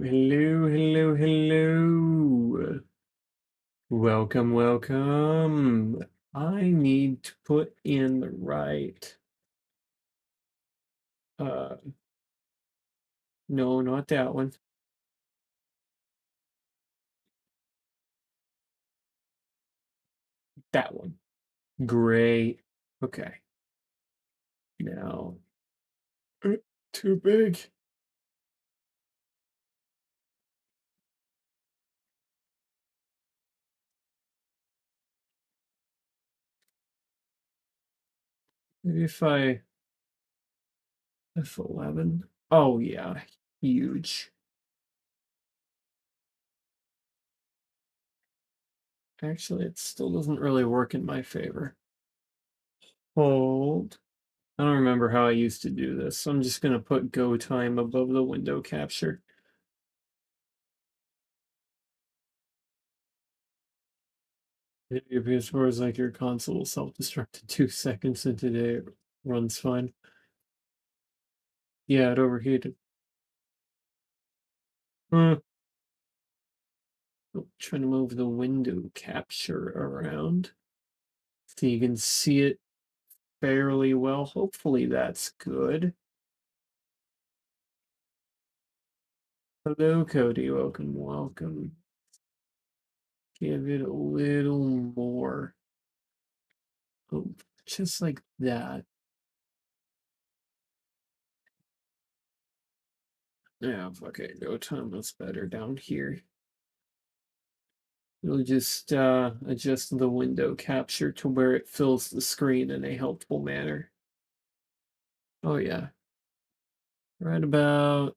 Hello, hello, hello. Welcome, welcome. I need to put in the right, uh, no, not that one. That one. Great. Okay. Now, too big. Maybe if I F11. Oh, yeah. Huge. Actually, it still doesn't really work in my favor. Hold. I don't remember how I used to do this, so I'm just going to put go time above the window capture. As far as like your console will self-destruct in 2 seconds, and today it runs fine. Yeah, it overheated. Oh, trying to move the window capture around so you can see it fairly well. Hopefully that's good. Hello, Cody. Welcome, welcome. Give it a little more. Oh, just like that. Yeah, okay, go time was better down here. We'll just adjust the window capture to where it fills the screen in a helpful manner. Oh yeah, right about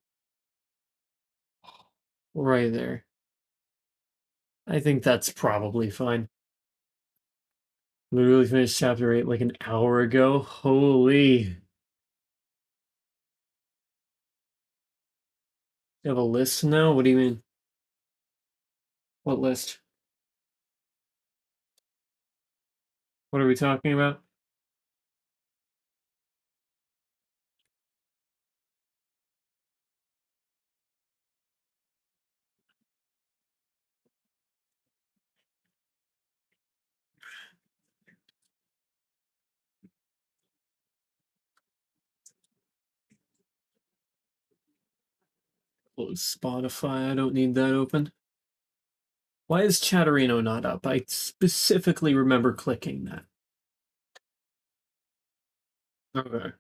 right there. I think that's probably fine. Literally finished chapter 8 like an hour ago. Holy. You have a list now? What do you mean? What list? What are we talking about? Close Spotify. I don't need that open. Why is Chatterino not up? I specifically remember clicking that. Okay.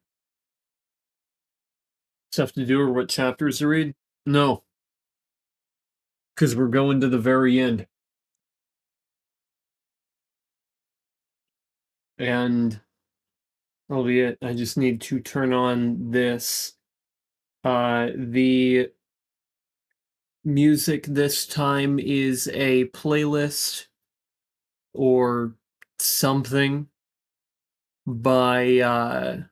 Stuff to do or what chapters to read? No, because we're going to the very end. And that'll be it. I just need to turn on this. The music this time is a playlist or something by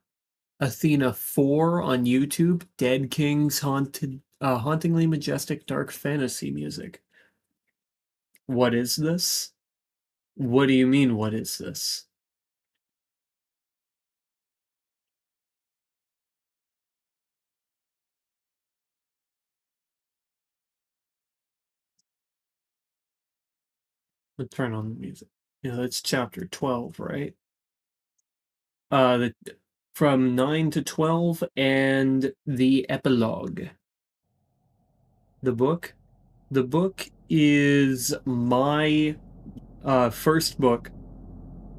Athena 4 on YouTube. Dead King's hauntingly majestic dark fantasy music. What is this? What do you mean, what is this? Let's turn on the music. Yeah, that's chapter 12, right? The from 9 to 12 and the epilogue. The book? The book is my first book,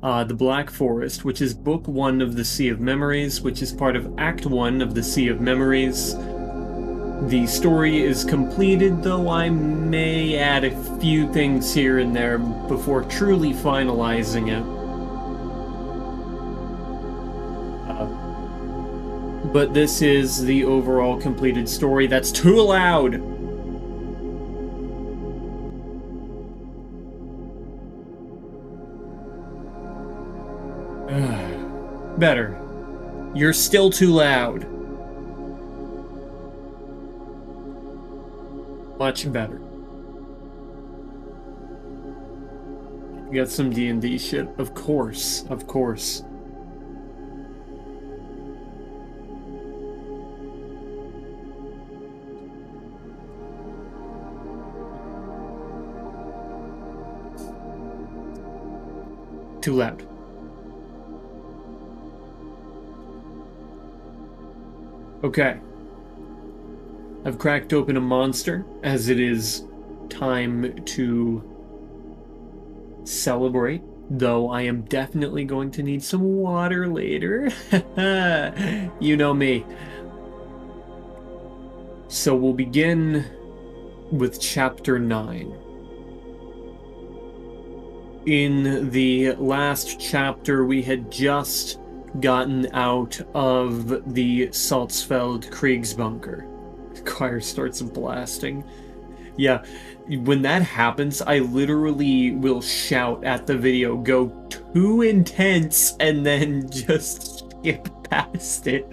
The Black Forest, which is book 1 of the Sea of Memories, which is part of Act 1 of the Sea of Memories. The story is completed, though I may add a few things here and there before truly finalizing it. But this is the overall completed story. That's too loud! Better. You're still too loud. Much better. You got some D&D shit. Of course. Of course. too loud. Okay. I've cracked open a monster, as it is time to celebrate, though I am definitely going to need some water later. You know me. So we'll begin with Chapter 9. In the last chapter, we had just gotten out of the Salzfeld Kriegsbunker. The choir starts blasting. Yeah, when that happens, I literally will shout at the video, go too intense, and then just skip past it.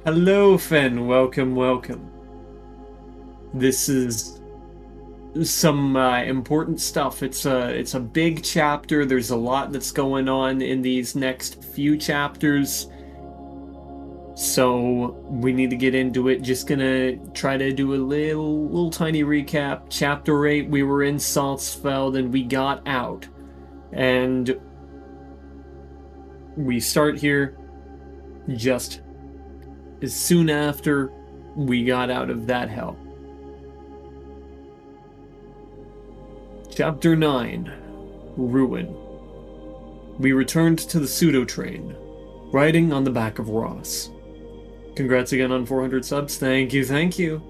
Hello, Fen. Welcome, welcome. This is some important stuff. It's a big chapter. There's a lot that's going on in these next few chapters. So we need to get into it. Just gonna try to do a little tiny recap. Chapter 8, we were in Salzfeld and we got out. And we start here just as soon after we got out of that hell. Chapter 9, Ruin. We returned to the pseudo-train, riding on the back of Ross. Congrats again on 400 subs. Thank you, thank you.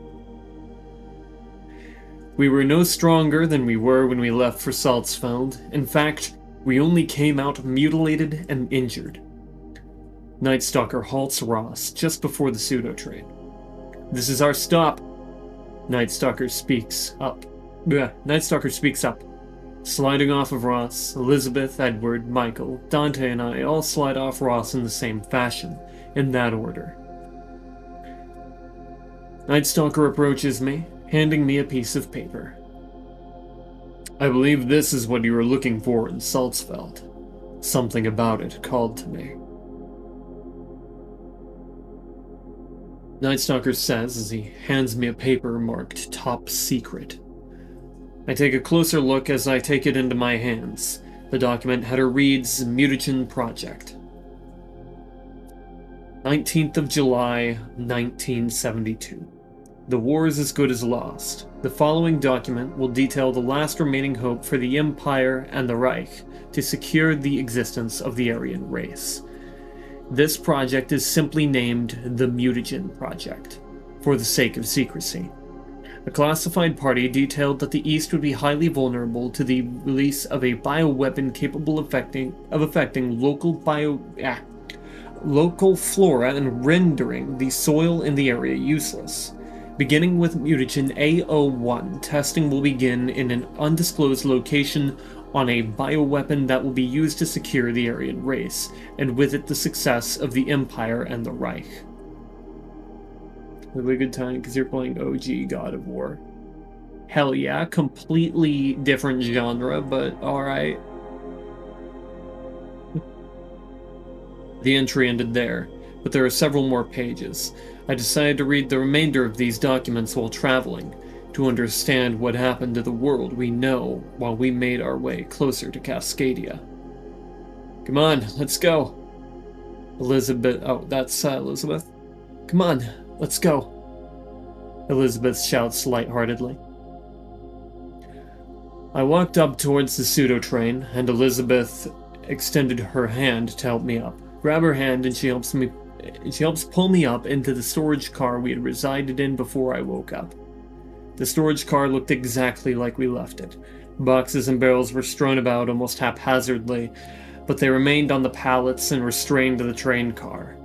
We were no stronger than we were when we left for Salzfeld. In fact, we only came out mutilated and injured. Night Stalker halts Ross just before the pseudo-train. This is our stop. Night Stalker speaks up. Sliding off of Ross, Elizabeth, Edward, Michael, Dante, and I all slide off Ross in the same fashion, in that order. Night Stalker approaches me, handing me a piece of paper. I believe this is what you were looking for in Salzfeld. Something about it called to me. Night Stalker says as he hands me a paper marked Top Secret. I take a closer look as I take it into my hands. The document header reads MUTAGEN Project. 19th of July, 1972. The war is as good as lost. The following document will detail the last remaining hope for the Empire and the Reich to secure the existence of the Aryan race. This project is simply named the MUTAGEN Project, for the sake of secrecy. A classified party detailed that the East would be highly vulnerable to the release of a bioweapon capable of affecting local flora and rendering the soil in the area useless. Beginning with mutagen A01, testing will begin in an undisclosed location on a bioweapon that will be used to secure the Aryan race, and with it the success of the Empire and the Reich. Really good time because you're playing OG God of War. Hell yeah, completely different genre, but alright. The entry ended there, but there are several more pages. I decided to read the remainder of these documents while traveling, to understand what happened to the world we know while we made our way closer to Cascadia. Come on, let's go. Elizabeth, oh, that's Elizabeth. Come on, let's go. Elizabeth shouts lightheartedly. I walked up towards the pseudo-train, and Elizabeth extended her hand to help me up. Grab her hand and she helps pull me up into the storage car we had resided in before I woke up. The storage car looked exactly like we left it. Boxes and barrels were strewn about almost haphazardly, but they remained on the pallets and restrained the train car.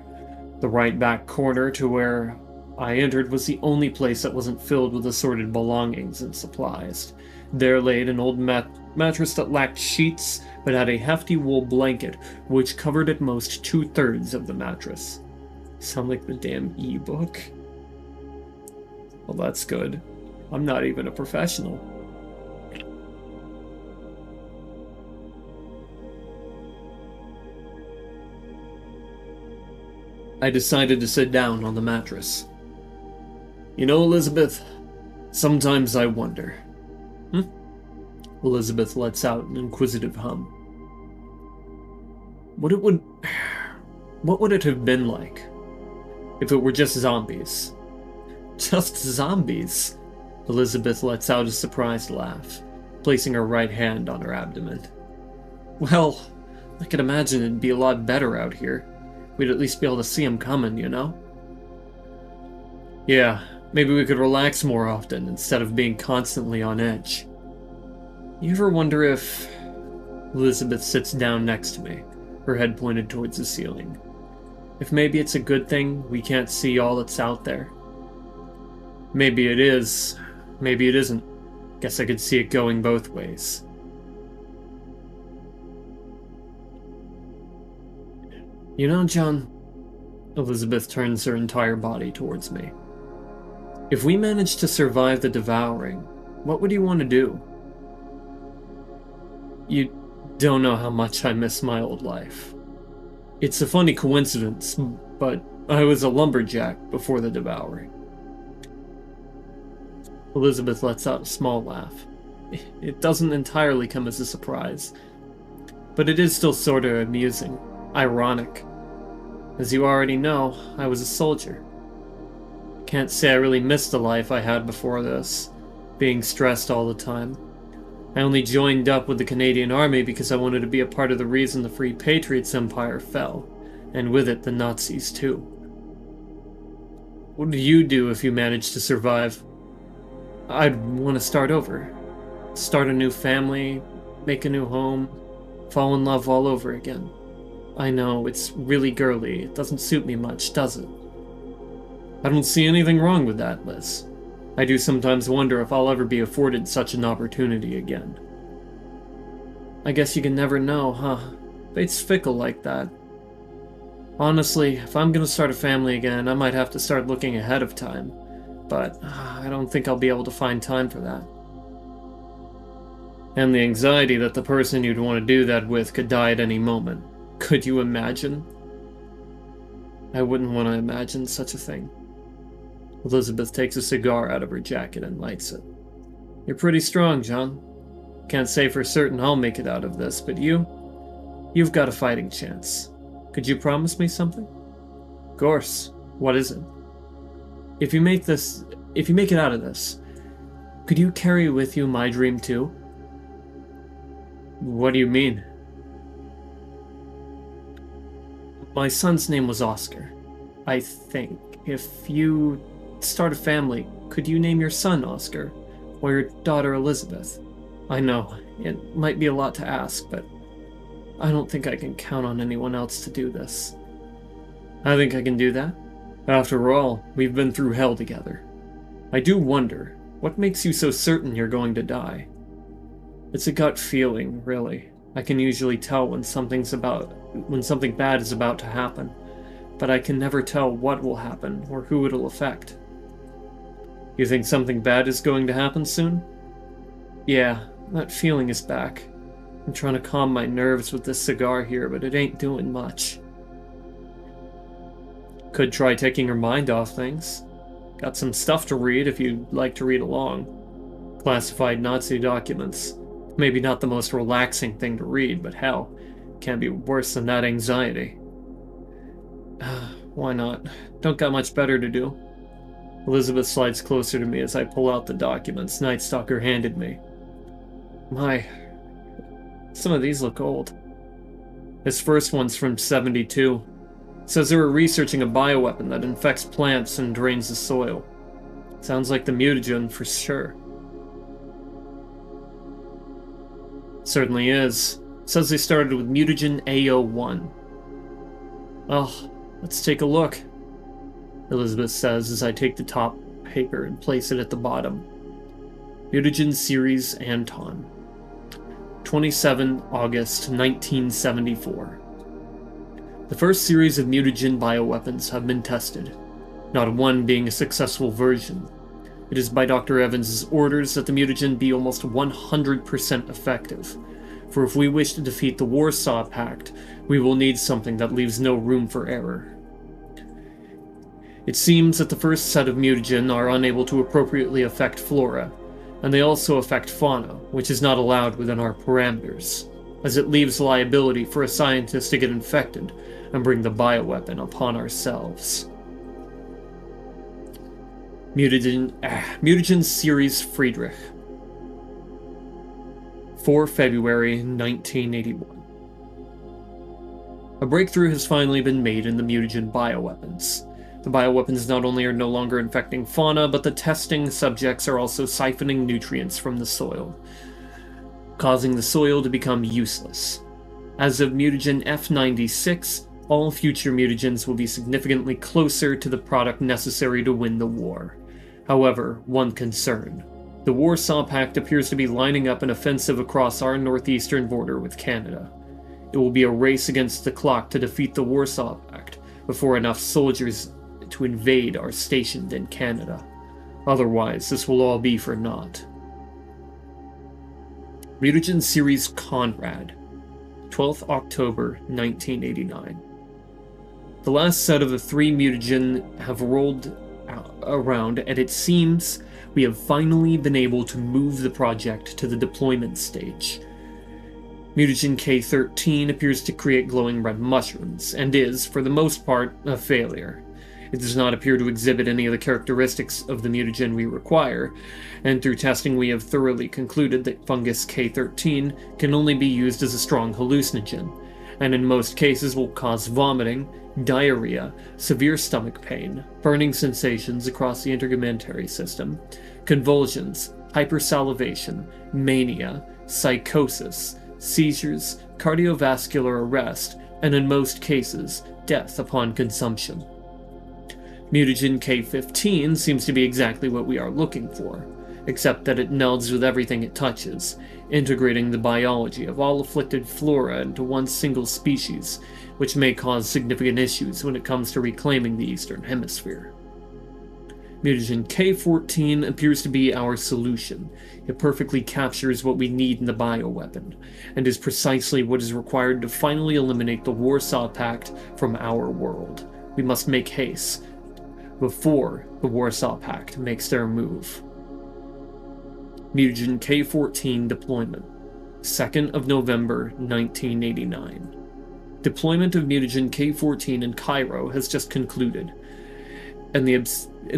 The right back corner to where I entered was the only place that wasn't filled with assorted belongings and supplies. There laid an old mattress that lacked sheets, but had a hefty wool blanket, which covered at most 2/3 of the mattress. Sound like the damn e-book. Well, that's good. I'm not even a professional. I decided to sit down on the mattress. You know, Elizabeth, sometimes I wonder. Elizabeth lets out an inquisitive hum. What would it have been like if it were just zombies? Just zombies? Elizabeth lets out a surprised laugh, placing her right hand on her abdomen. Well, I could imagine it'd be a lot better out here. We'd at least be able to see them coming, you know? Yeah, maybe we could relax more often instead of being constantly on edge. You ever wonder if... Elizabeth sits down next to me, her head pointed towards the ceiling. If maybe it's a good thing we can't see all that's out there. Maybe it is, maybe it isn't. Guess I could see it going both ways. You know, John, Elizabeth turns her entire body towards me. If we manage to survive the devouring, what would you want to do? You don't know how much I miss my old life. It's a funny coincidence, but I was a lumberjack before the devouring. Elizabeth lets out a small laugh. It doesn't entirely come as a surprise, but it is still sort of amusing, ironic. As you already know, I was a soldier. Can't say I really missed the life I had before this, being stressed all the time. I only joined up with the Canadian Army because I wanted to be a part of the reason the Free Patriots Empire fell, and with it the Nazis too. What would you do if you managed to survive? I'd want to start over. Start a new family, make a new home, fall in love all over again. I know, it's really girly, it doesn't suit me much, does it? I don't see anything wrong with that, Liz. I do sometimes wonder if I'll ever be afforded such an opportunity again. I guess you can never know, huh? Fate's fickle like that. Honestly, if I'm gonna start a family again, I might have to start looking ahead of time. But I don't think I'll be able to find time for that. And the anxiety that the person you'd want to do that with could die at any moment. Could you imagine? I wouldn't want to imagine such a thing. Elizabeth takes a cigar out of her jacket and lights it. You're pretty strong, John. Can't say for certain I'll make it out of this, but you've got a fighting chance. Could you promise me something? Of course. What is it? If you make it out of this, could you carry with you my dream too? What do you mean? My son's name was Oscar. I think if you start a family, could you name your son Oscar, or your daughter Elizabeth? I know, it might be a lot to ask, but I don't think I can count on anyone else to do this. I think I can do that. After all, we've been through hell together. I do wonder, what makes you so certain you're going to die? It's a gut feeling, really. I can usually tell when something bad is about to happen, but I can never tell what will happen or who it'll affect. You think something bad is going to happen soon? Yeah, that feeling is back. I'm trying to calm my nerves with this cigar here, but it ain't doing much. Could try taking your mind off things. Got some stuff to read if you'd like to read along. Classified Nazi documents. Maybe not the most relaxing thing to read, but hell, can't be worse than that anxiety. Why not? Don't got much better to do. Elizabeth slides closer to me as I pull out the documents Night Stalker handed me. My, some of these look old. This first one's from 72. It says they were researching a bioweapon that infects plants and drains the soil. Sounds like the mutagen for sure. Certainly is. It says they started with mutagen A01. Well, let's take a look, Elizabeth says as I take the top paper and place it at the bottom. Mutagen Series Anton. 27 August 1974. The first series of mutagen bioweapons have been tested, not one being a successful version. It is by Dr. Evans' orders that the mutagen be almost 100% effective, for if we wish to defeat the Warsaw Pact, we will need something that leaves no room for error. It seems that the first set of mutagen are unable to appropriately affect flora, and they also affect fauna, which is not allowed within our parameters, as it leaves liability for a scientist to get infected and bring the bioweapon upon ourselves. Mutagen series Friedrich. 4 February 1981. A breakthrough has finally been made in the mutagen bioweapons. The bioweapons not only are no longer infecting fauna, but the testing subjects are also siphoning nutrients from the soil, causing the soil to become useless. As of mutagen F96, all future mutagens will be significantly closer to the product necessary to win the war. However, one concern. The Warsaw Pact appears to be lining up an offensive across our northeastern border with Canada. It will be a race against the clock to defeat the Warsaw Pact before enough soldiers to invade are stationed in Canada. Otherwise, this will all be for naught. Mutagen Series Conrad, 12th October 1989. The last set of the 3 mutagen have rolled around, and it seems we have finally been able to move the project to the deployment stage. Mutagen K13 appears to create glowing red mushrooms, and is, for the most part, a failure. It does not appear to exhibit any of the characteristics of the mutagen we require, and through testing we have thoroughly concluded that fungus K13 can only be used as a strong hallucinogen, and in most cases will cause vomiting, diarrhea, severe stomach pain, burning sensations across the integumentary system, convulsions, hypersalivation, mania, psychosis, seizures, cardiovascular arrest, and in most cases, death upon consumption. Mutagen K15 seems to be exactly what we are looking for, except that it melds with everything it touches, integrating the biology of all afflicted flora into one single species, which may cause significant issues when it comes to reclaiming the Eastern Hemisphere. Mutagen K14 appears to be our solution. It perfectly captures what we need in the bioweapon, and is precisely what is required to finally eliminate the Warsaw Pact from our world. We must make haste, before the Warsaw Pact makes their move. Mutagen K14 deployment, 2nd of November 1989. Deployment of mutagen K14 in Cairo has just concluded, and the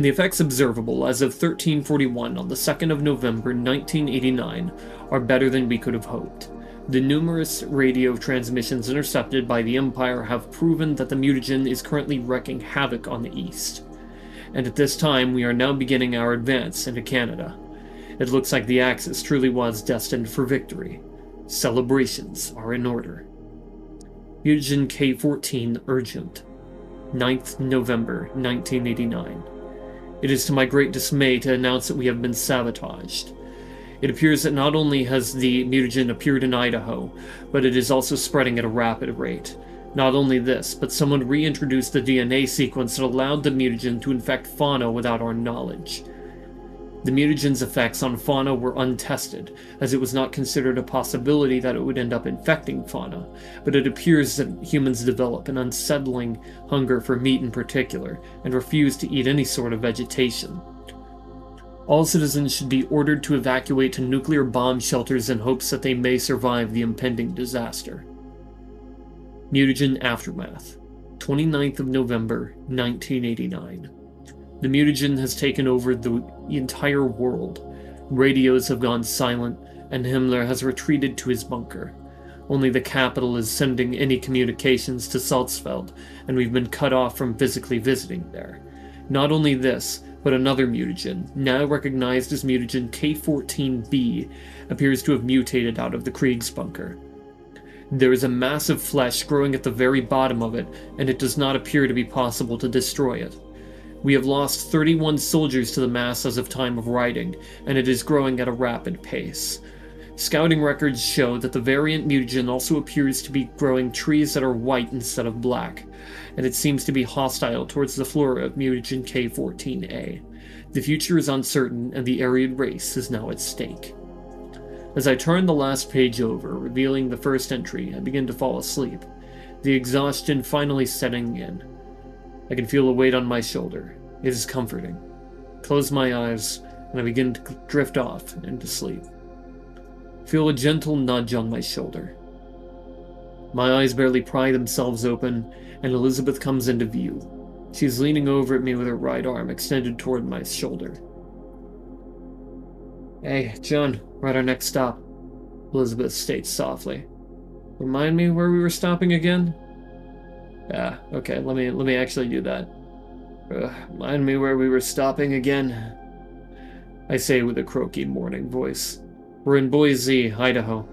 effects observable as of 1341 on the 2nd of November 1989 are better than we could have hoped. The numerous radio transmissions intercepted by the Empire have proven that the mutagen is currently wreaking havoc on the east, and at this time we are now beginning our advance into Canada. It looks like the Axis truly was destined for victory. Celebrations are in order. Mutagen K14 urgent, 9th November 1989. It is to my great dismay to announce that we have been sabotaged. It appears that not only has the mutagen appeared in Idaho, but it is also spreading at a rapid rate. Not only this, but someone reintroduced the DNA sequence that allowed the mutagen to infect fauna without our knowledge. The mutagen's effects on fauna were untested, as it was not considered a possibility that it would end up infecting fauna, but it appears that humans develop an unsettling hunger for meat in particular, and refuse to eat any sort of vegetation. All citizens should be ordered to evacuate to nuclear bomb shelters in hopes that they may survive the impending disaster. Mutagen Aftermath, 29th of November 1989. The mutagen has taken over the entire world. Radios have gone silent, and Himmler has retreated to his bunker. Only the capital is sending any communications to Salzfeld, and we've been cut off from physically visiting there. Not only this, but another mutagen, now recognized as mutagen K14b, appears to have mutated out of the Kriegsbunker. There is a mass of flesh growing at the very bottom of it, and it does not appear to be possible to destroy it. We have lost 31 soldiers to the mass as of time of writing, and it is growing at a rapid pace. Scouting records show that the variant mutagen also appears to be growing trees that are white instead of black, and it seems to be hostile towards the flora of mutagen K14a. The future is uncertain, and the Aryan race is now at stake. As I turn the last page over, revealing the first entry, I begin to fall asleep, the exhaustion finally setting in. I can feel a weight on my shoulder. It is comforting. Close my eyes, and I begin to drift off into sleep. Feel a gentle nudge on my shoulder. My eyes barely pry themselves open, and Elizabeth comes into view. She's leaning over at me with her right arm extended toward my shoulder. Hey, John, we're at our next stop, Elizabeth states softly. Remind me where we were stopping again? Yeah, okay, let me actually do that. Remind me where we were stopping again, I say with a croaky morning voice. We're in Boise, Idaho.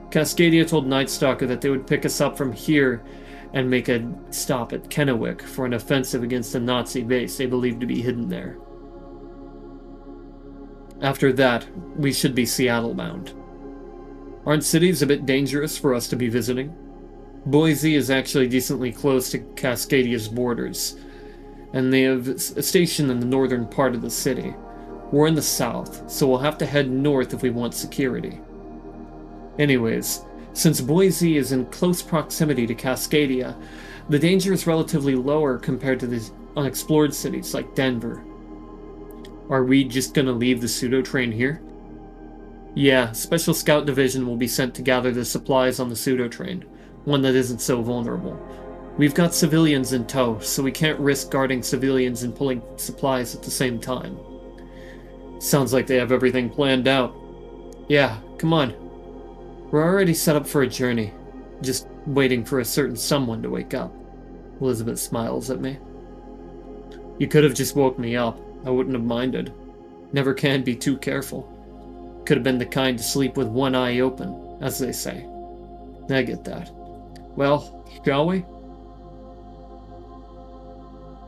Cascadia told Nightstalker that they would pick us up from here and make a stop at Kennewick for an offensive against a Nazi base they believed to be hidden there. After that, we should be Seattle-bound. Aren't cities a bit dangerous for us to be visiting? Boise is actually decently close to Cascadia's borders, and they have a station in the northern part of the city. We're in the south, so we'll have to head north if we want security. Anyways, since Boise is in close proximity to Cascadia, the danger is relatively lower compared to the unexplored cities like Denver. Are we just gonna leave the pseudo-train here? Yeah, Special Scout Division will be sent to gather the supplies on the pseudo-train, one that isn't so vulnerable. We've got civilians in tow, so we can't risk guarding civilians and pulling supplies at the same time. Sounds like they have everything planned out. Yeah, come on. We're already set up for a journey, just waiting for a certain someone to wake up. Elizabeth smiles at me. You could have just woke me up. I wouldn't have minded. Never can be too careful. Could have been the kind to sleep with one eye open, as they say. I get that. Well, shall we?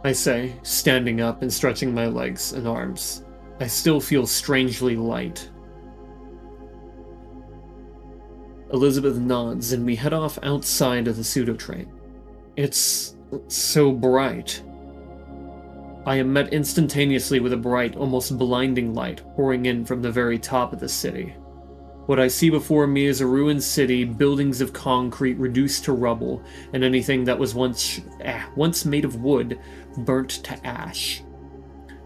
I say, standing up and stretching my legs and arms. I still feel strangely light. Elizabeth nods, and we head off outside of the pseudo-train. It's so bright. I am met instantaneously with a bright, almost blinding light pouring in from the very top of the city. What I see before me is a ruined city, buildings of concrete reduced to rubble, and anything that was once made of wood burnt to ash.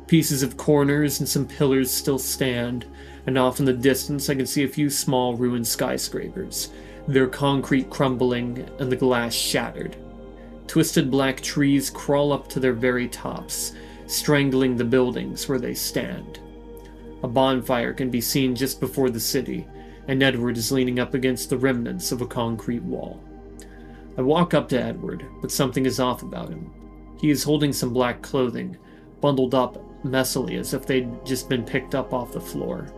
Pieces of corners and some pillars still stand, and off in the distance I can see a few small ruined skyscrapers, their concrete crumbling and the glass shattered. Twisted black trees crawl up to their very tops, strangling the buildings where they stand. A bonfire can be seen just before the city, and Edward is leaning up against the remnants of a concrete wall. I walk up to Edward, but something is off about him. He is holding some black clothing, bundled up messily as if they'd just been picked up off the floor.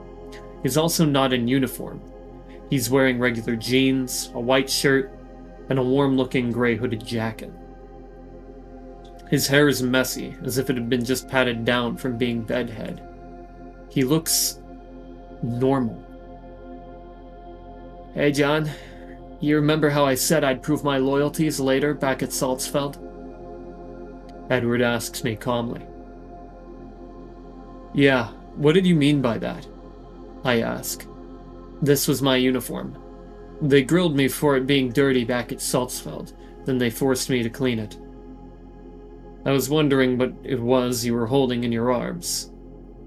He's also not in uniform. He's wearing regular jeans, a white shirt, and a warm-looking gray hooded jacket. His hair is messy, as if it had been just patted down from being bedhead. He looks normal. Hey, John. You remember how I said I'd prove my loyalties later back at Salzfeld? Edward asks me calmly. Yeah, what did you mean by that? I ask. This was my uniform. They grilled me for it being dirty back at Salzfeld, then they forced me to clean it. I was wondering what it was you were holding in your arms.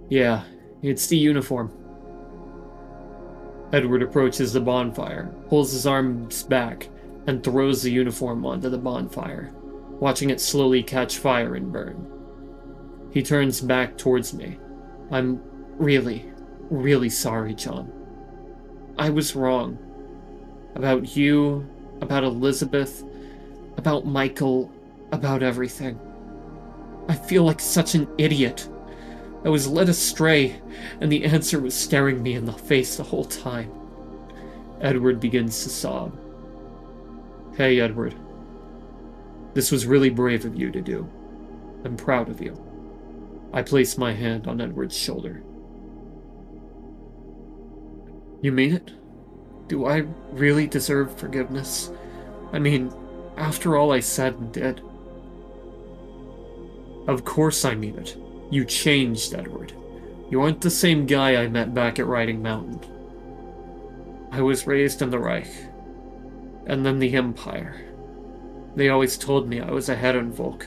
Yeah, it's the uniform. Edward approaches the bonfire, pulls his arms back, and throws the uniform onto the bonfire, watching it slowly catch fire and burn. He turns back towards me. I'm really, really sorry, John. I was wrong. About you, about Elizabeth, about Michael, about everything. I feel like such an idiot. I was led astray, and the answer was staring me in the face the whole time. Edward begins to sob. Hey, Edward. This was really brave of you to do. I'm proud of you. I place my hand on Edward's shoulder. You mean it? Do I really deserve forgiveness? I mean, after all I said and did. Of course I mean it. You changed, Edward. You aren't the same guy I met back at Riding Mountain. I was raised in the Reich, and then the Empire. They always told me I was a Herrenvolk,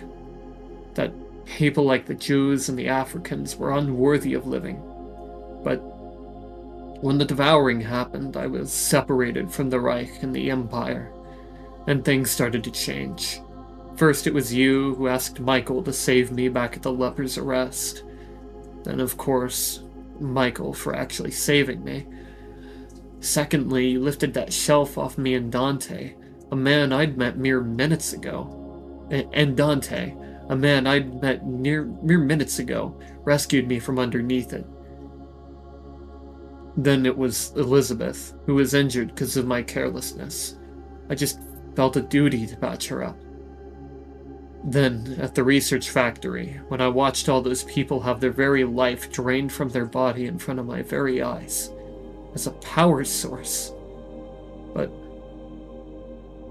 that people like the Jews and the Africans were unworthy of living. When the devouring happened, I was separated from the Reich and the Empire, and things started to change. First, it was you who asked Michael to save me back at the leper's arrest. Then, of course, Michael for actually saving me. Secondly, you lifted that shelf off me and Dante, a man I'd met mere minutes ago. And Dante, a man I'd met mere minutes ago, rescued me from underneath it. Then it was Elizabeth, who was injured because of my carelessness. I just felt a duty to patch her up. Then, at the research factory, when I watched all those people have their very life drained from their body in front of my very eyes, as a power source. But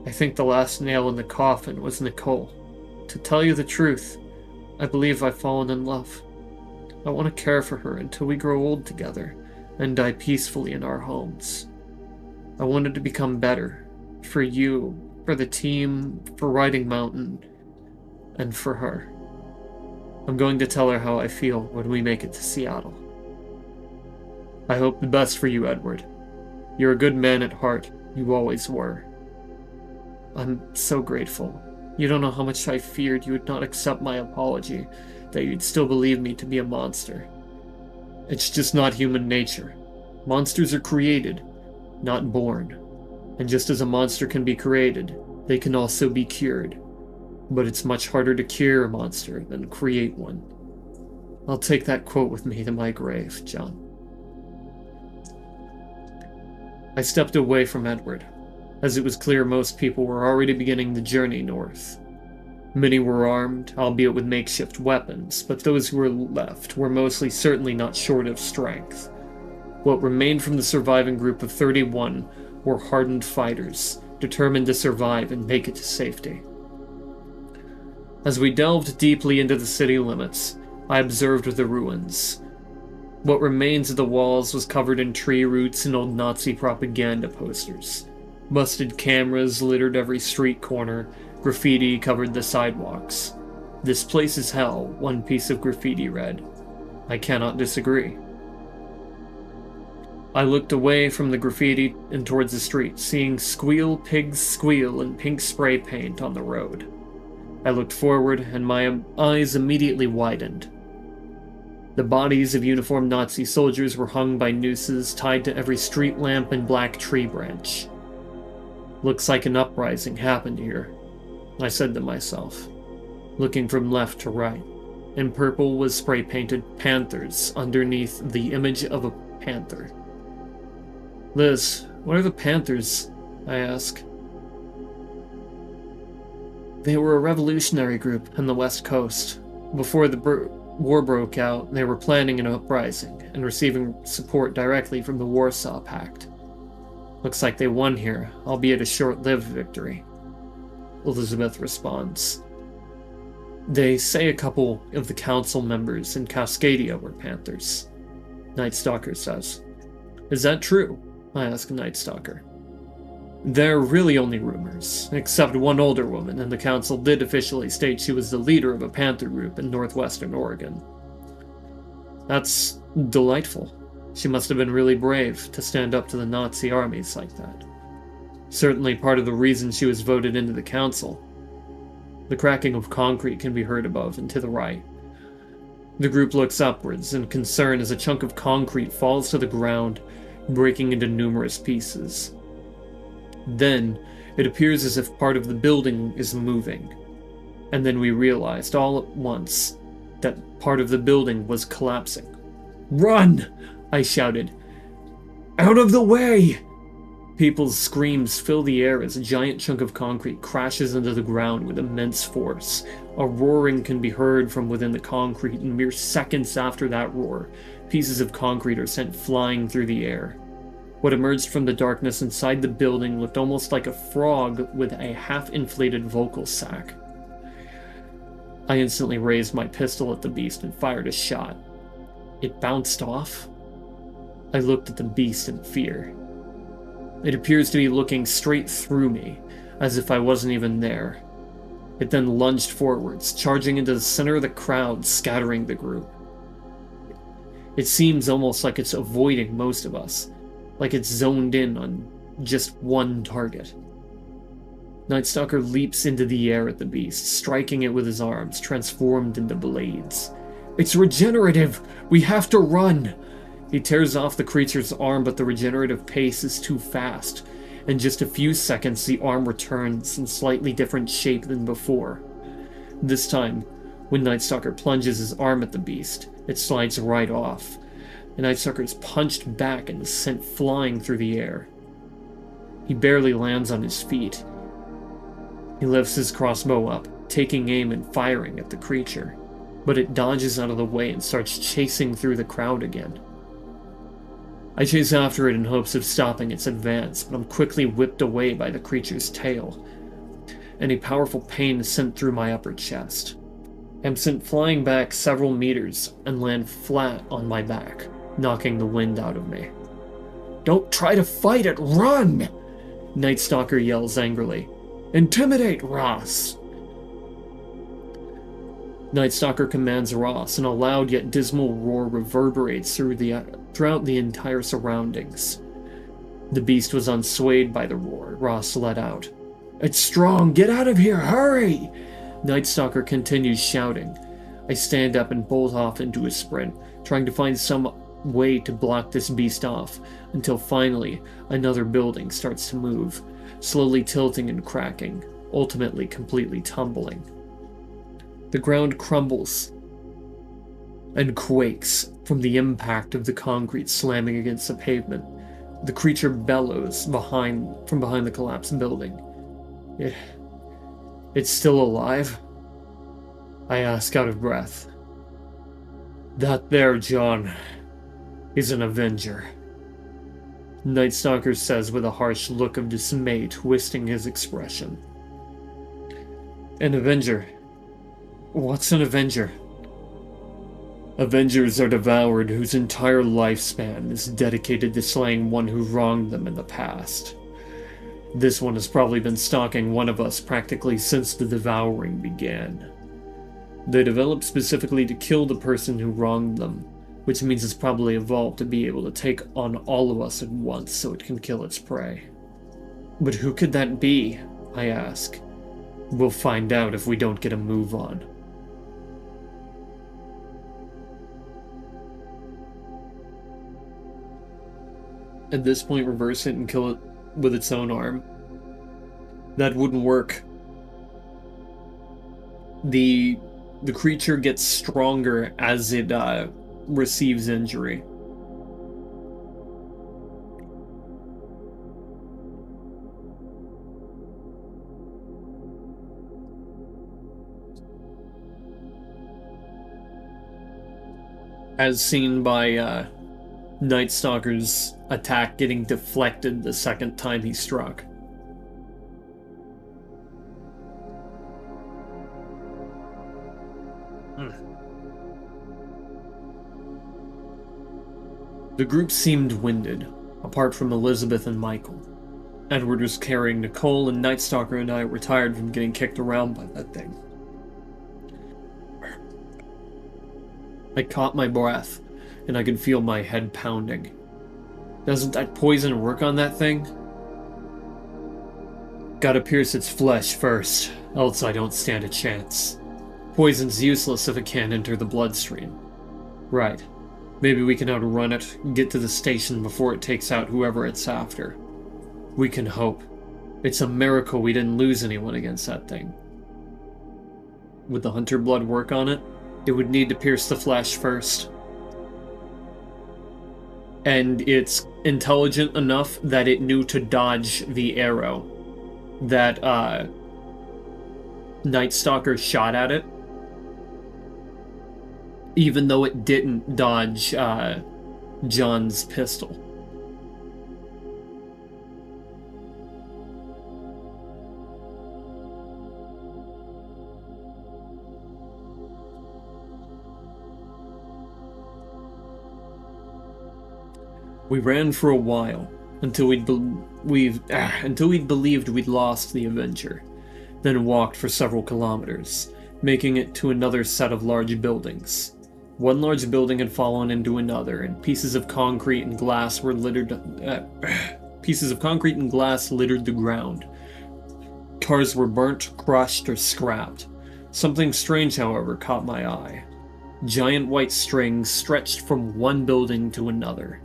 I think the last nail in the coffin was Nicole. To tell you the truth, I believe I've fallen in love. I want to care for her until we grow old together and die peacefully in our homes. I wanted to become better. For you, for the team, for Riding Mountain, and for her. I'm going to tell her how I feel when we make it to Seattle. I hope the best for you, Edward. You're a good man at heart. You always were. I'm so grateful. You don't know how much I feared you would not accept my apology, that you'd still believe me to be a monster. It's just not human nature. Monsters are created, not born. And just as a monster can be created, they can also be cured. But it's much harder to cure a monster than create one. I'll take that quote with me to my grave, John. I stepped away from Edward, as it was clear most people were already beginning the journey north. Many were armed, albeit with makeshift weapons, but those who were left were mostly certainly not short of strength. What remained from the surviving group of 31 were hardened fighters, determined to survive and make it to safety. As we delved deeply into the city limits, I observed the ruins. What remains of the walls was covered in tree roots and old Nazi propaganda posters. Busted cameras littered every street corner, graffiti covered the sidewalks. "This place is hell," one piece of graffiti read. I cannot disagree. I looked away from the graffiti and towards the street, seeing "Squeal, Pigs, Squeal" in pink spray paint on the road. I looked forward, and my eyes immediately widened. The bodies of uniformed Nazi soldiers were hung by nooses tied to every street lamp and black tree branch. Looks like an uprising happened here, I said to myself, looking from left to right. In purple was spray-painted panthers underneath the image of a panther. "Liz, what are the panthers?" I asked. "They were a revolutionary group on the West Coast. Before the war broke out, they were planning an uprising and receiving support directly from the Warsaw Pact. Looks like they won here, albeit a short-lived victory," Elizabeth responds. "They say a couple of the council members in Cascadia were Panthers," Night Stalker says. "Is that true?" I ask Night Stalker. "They're really only rumors, except one older woman in the council did officially state she was the leader of a Panther group in northwestern Oregon." "That's delightful. She must have been really brave to stand up to the Nazi armies like that. Certainly part of the reason she was voted into the council." The cracking of concrete can be heard above and to the right. The group looks upwards in concern as a chunk of concrete falls to the ground, breaking into numerous pieces. Then, it appears as if part of the building is moving. And then we realized all at once that part of the building was collapsing. "Run!" I shouted. "Out of the way!" People's screams fill the air as a giant chunk of concrete crashes into the ground with immense force. A roaring can be heard from within the concrete, and mere seconds after that roar, pieces of concrete are sent flying through the air. What emerged from the darkness inside the building looked almost like a frog with a half-inflated vocal sac. I instantly raised my pistol at the beast and fired a shot. It bounced off. I looked at the beast in fear. It appears to be looking straight through me, as if I wasn't even there. It then lunged forwards, charging into the center of the crowd, scattering the group. It seems almost like it's avoiding most of us, like it's zoned in on just one target. Night Stalker leaps into the air at the beast, striking it with his arms, transformed into blades. It's regenerative! We have to run! He tears off the creature's arm, but the regenerative pace is too fast. In just a few seconds, the arm returns in slightly different shape than before. This time, when Night Stalker plunges his arm at the beast, it slides right off. The Night Stalker is punched back and is sent flying through the air. He barely lands on his feet. He lifts his crossbow up, taking aim and firing at the creature, but it dodges out of the way and starts chasing through the crowd again. I chase after it in hopes of stopping its advance, but I'm quickly whipped away by the creature's tail, and a powerful pain is sent through my upper chest. I'm sent flying back several meters and land flat on my back, knocking the wind out of me. "Don't try to fight it, run!" Night Stalker yells angrily. "Intimidate Ross!" Night Stalker commands Ross, and a loud yet dismal roar reverberates throughout the entire surroundings. The beast was unswayed by the roar Ross let out. "It's strong! Get out of here! Hurry!" Night Stalker continues shouting. I stand up and bolt off into a sprint, trying to find some way to block this beast off, until finally another building starts to move, slowly tilting and cracking, ultimately completely tumbling. The ground crumbles and quakes from the impact of the concrete slamming against the pavement. The creature bellows from behind the collapsed building. "It's still alive?" I ask out of breath. "That there, John, is an Avenger," Night Stalker says with a harsh look of dismay twisting his expression. "An Avenger? What's an Avenger?" "Avengers are devoured whose entire lifespan is dedicated to slaying one who wronged them in the past. This one has probably been stalking one of us practically since the devouring began. They developed specifically to kill the person who wronged them, which means it's probably evolved to be able to take on all of us at once so it can kill its prey." "But who could that be?" I ask. "We'll find out if we don't get a move on." At this point, reverse it and kill it with its own arm. That wouldn't work. The creature gets stronger as it receives injury. As seen by Night Stalker's attack getting deflected the second time he struck. The group seemed winded, apart from Elizabeth and Michael. Edward was carrying Nicole, and Night Stalker and I were tired from getting kicked around by that thing. I caught my breath, and I could feel my head pounding. Doesn't that poison work on that thing? Gotta pierce its flesh first, else I don't stand a chance. Poison's useless if it can't enter the bloodstream. Right. Maybe we can outrun it, get to the station before it takes out whoever it's after. We can hope. It's a miracle we didn't lose anyone against that thing. Would the hunter blood work on it? It would need to pierce the flesh first. And it's intelligent enough that it knew to dodge the arrow that Night Stalker shot at it, even though it didn't dodge John's pistol. We ran for a while, until we'd believed we'd lost the Avenger, then walked for several kilometers, making it to another set of large buildings. One large building had fallen into another, and pieces of concrete and glass littered the ground. Cars were burnt, crushed, or scrapped. Something strange, however, caught my eye. Giant white strings stretched from one building to another.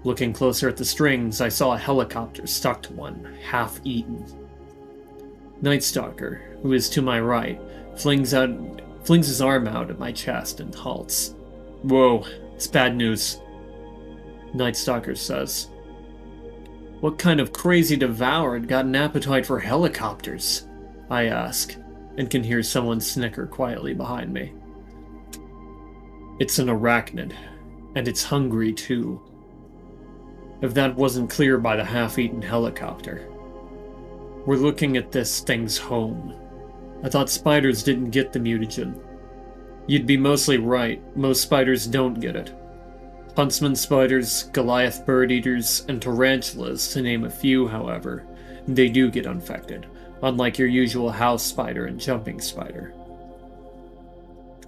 Looking closer at the strings, I saw a helicopter stuck to one, half-eaten. Night Stalker, who is to my right, flings his arm out at my chest and halts. "Whoa, it's bad news," Night Stalker says. "What kind of crazy devoured got an appetite for helicopters?" I ask, and can hear someone snicker quietly behind me. "It's an arachnid, and it's hungry too. If that wasn't clear by the half-eaten helicopter. We're looking at this thing's home. I thought spiders didn't get the mutagen. You'd be mostly right, most spiders don't get it. Huntsman spiders, Goliath bird-eaters, and tarantulas, to name a few, however, they do get infected, unlike your usual house spider and jumping spider."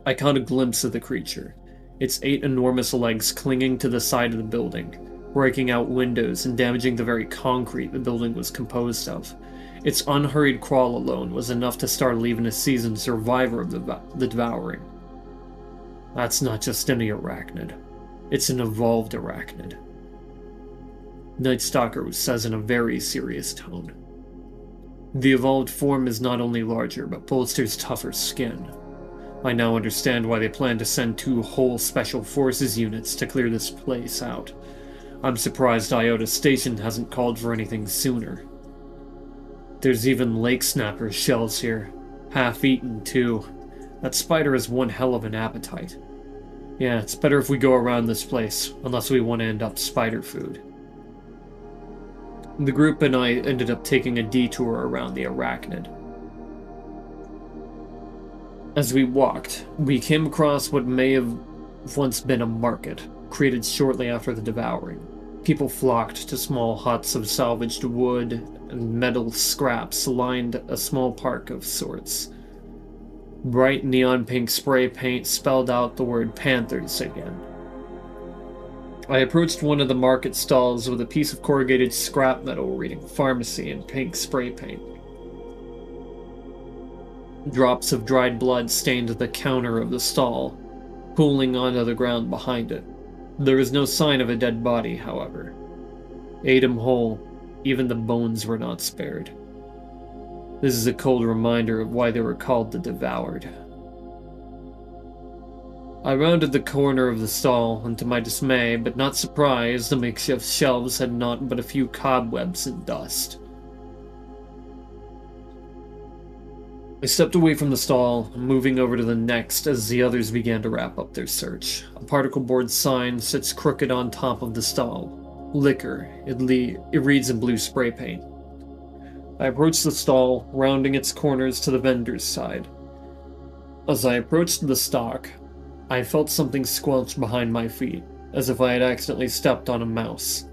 I caught a glimpse of the creature, its 8 enormous legs clinging to the side of the building, breaking out windows and damaging the very concrete the building was composed of. Its unhurried crawl alone was enough to start even a seasoned survivor of the devouring. That's not just any arachnid. It's an evolved arachnid, Night Stalker says in a very serious tone. The evolved form is not only larger, but bolsters tougher skin. I now understand why they plan to send 2 whole Special Forces units to clear this place out. I'm surprised Iota Station hasn't called for anything sooner. There's even lake snapper shells here. Half-eaten, too. That spider has one hell of an appetite. Yeah, it's better if we go around this place, unless we want to end up spider food. The group and I ended up taking a detour around the arachnid. As we walked, we came across what may have once been a market, created shortly after the devouring. People flocked to small huts of salvaged wood and metal scraps lined a small park of sorts. Bright neon pink spray paint spelled out the word Panthers again. I approached one of the market stalls with a piece of corrugated scrap metal reading pharmacy in pink spray paint. Drops of dried blood stained the counter of the stall, pooling onto the ground behind it. There was no sign of a dead body, however. Ate 'em whole, even the bones were not spared. This is a cold reminder of why they were called the Devoured. I rounded the corner of the stall, and to my dismay, but not surprise, the makeshift shelves had naught but a few cobwebs and dust. I stepped away from the stall, moving over to the next as the others began to wrap up their search. A particle board sign sits crooked on top of the stall. Liquor, it reads in blue spray paint. I approached the stall, rounding its corners to the vendor's side. As I approached the stock, I felt something squelch behind my feet, as if I had accidentally stepped on a mouse.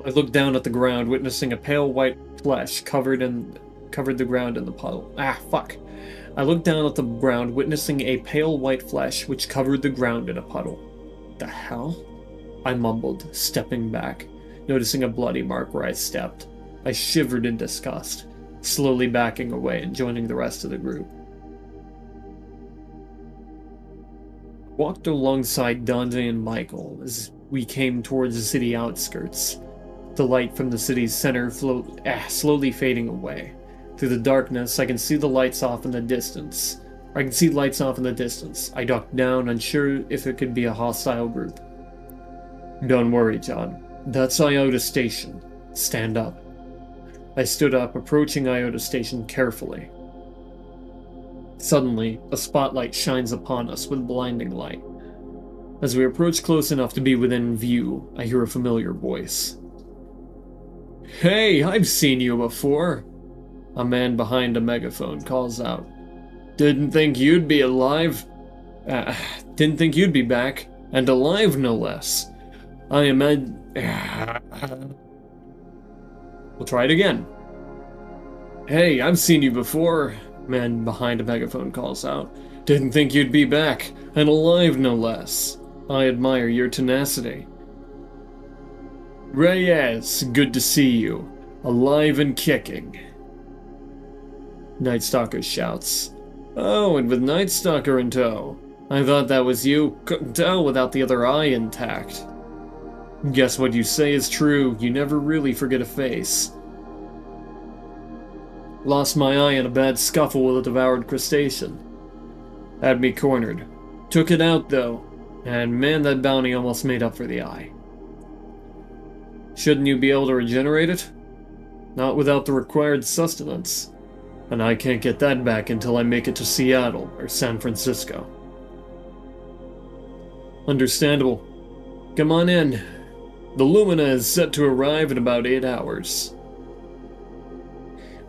I looked down at the ground, witnessing a pale white flesh covered the ground in the puddle. I looked down at the ground, witnessing a pale white flesh which covered the ground in a puddle. The hell? I mumbled, stepping back, noticing a bloody mark where I stepped. I shivered in disgust, slowly backing away and joining the rest of the group. I walked alongside Dante and Michael as we came towards the city outskirts. The light from the city's center slowly fading away. Through the darkness, I can see the lights off in the distance. I ducked down, unsure if it could be a hostile group. Don't worry, John. That's Iota Station. Stand up. I stood up, approaching Iota Station carefully. Suddenly, a spotlight shines upon us with blinding light. As we approach close enough to be within view, I hear a familiar voice. Hey, I've seen you before. A man behind a megaphone calls out. Didn't think you'd be alive. Didn't think you'd be back. And alive, no less. I am We'll try it again. Hey, I've seen you before. Man behind a megaphone calls out. Didn't think you'd be back, and alive no less. I admire your tenacity. Reyes, good to see you. Alive and kicking. Night Stalker shouts. Oh, and with Night Stalker in tow. I thought that was you. Couldn't tell without the other eye intact. Guess what you say is true. You never really forget a face. Lost my eye in a bad scuffle with a devoured crustacean. Had me cornered. Took it out, though. And man, that bounty almost made up for the eye. Shouldn't you be able to regenerate it? Not without the required sustenance. And I can't get that back until I make it to Seattle or San Francisco. Understandable. Come on in. The Lumina is set to arrive in about 8 hours.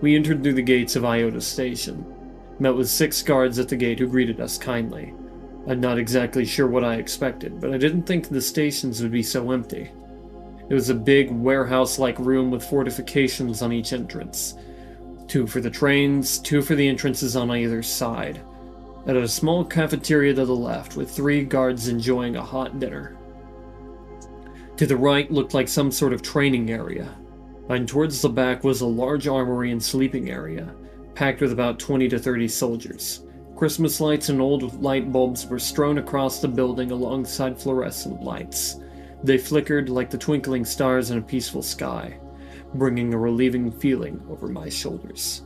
We entered through the gates of Iota Station, met with 6 guards at the gate who greeted us kindly. I'm not exactly sure what I expected, but I didn't think the stations would be so empty. It was a big warehouse-like room with fortifications on each entrance. 2 for the trains, 2 for the entrances on either side. And a small cafeteria to the left, with 3 guards enjoying a hot dinner. To the right looked like some sort of training area, and towards the back was a large armory and sleeping area, packed with about 20 to 30 soldiers. Christmas lights and old light bulbs were strewn across the building alongside fluorescent lights. They flickered like the twinkling stars in a peaceful sky, bringing a relieving feeling over my shoulders.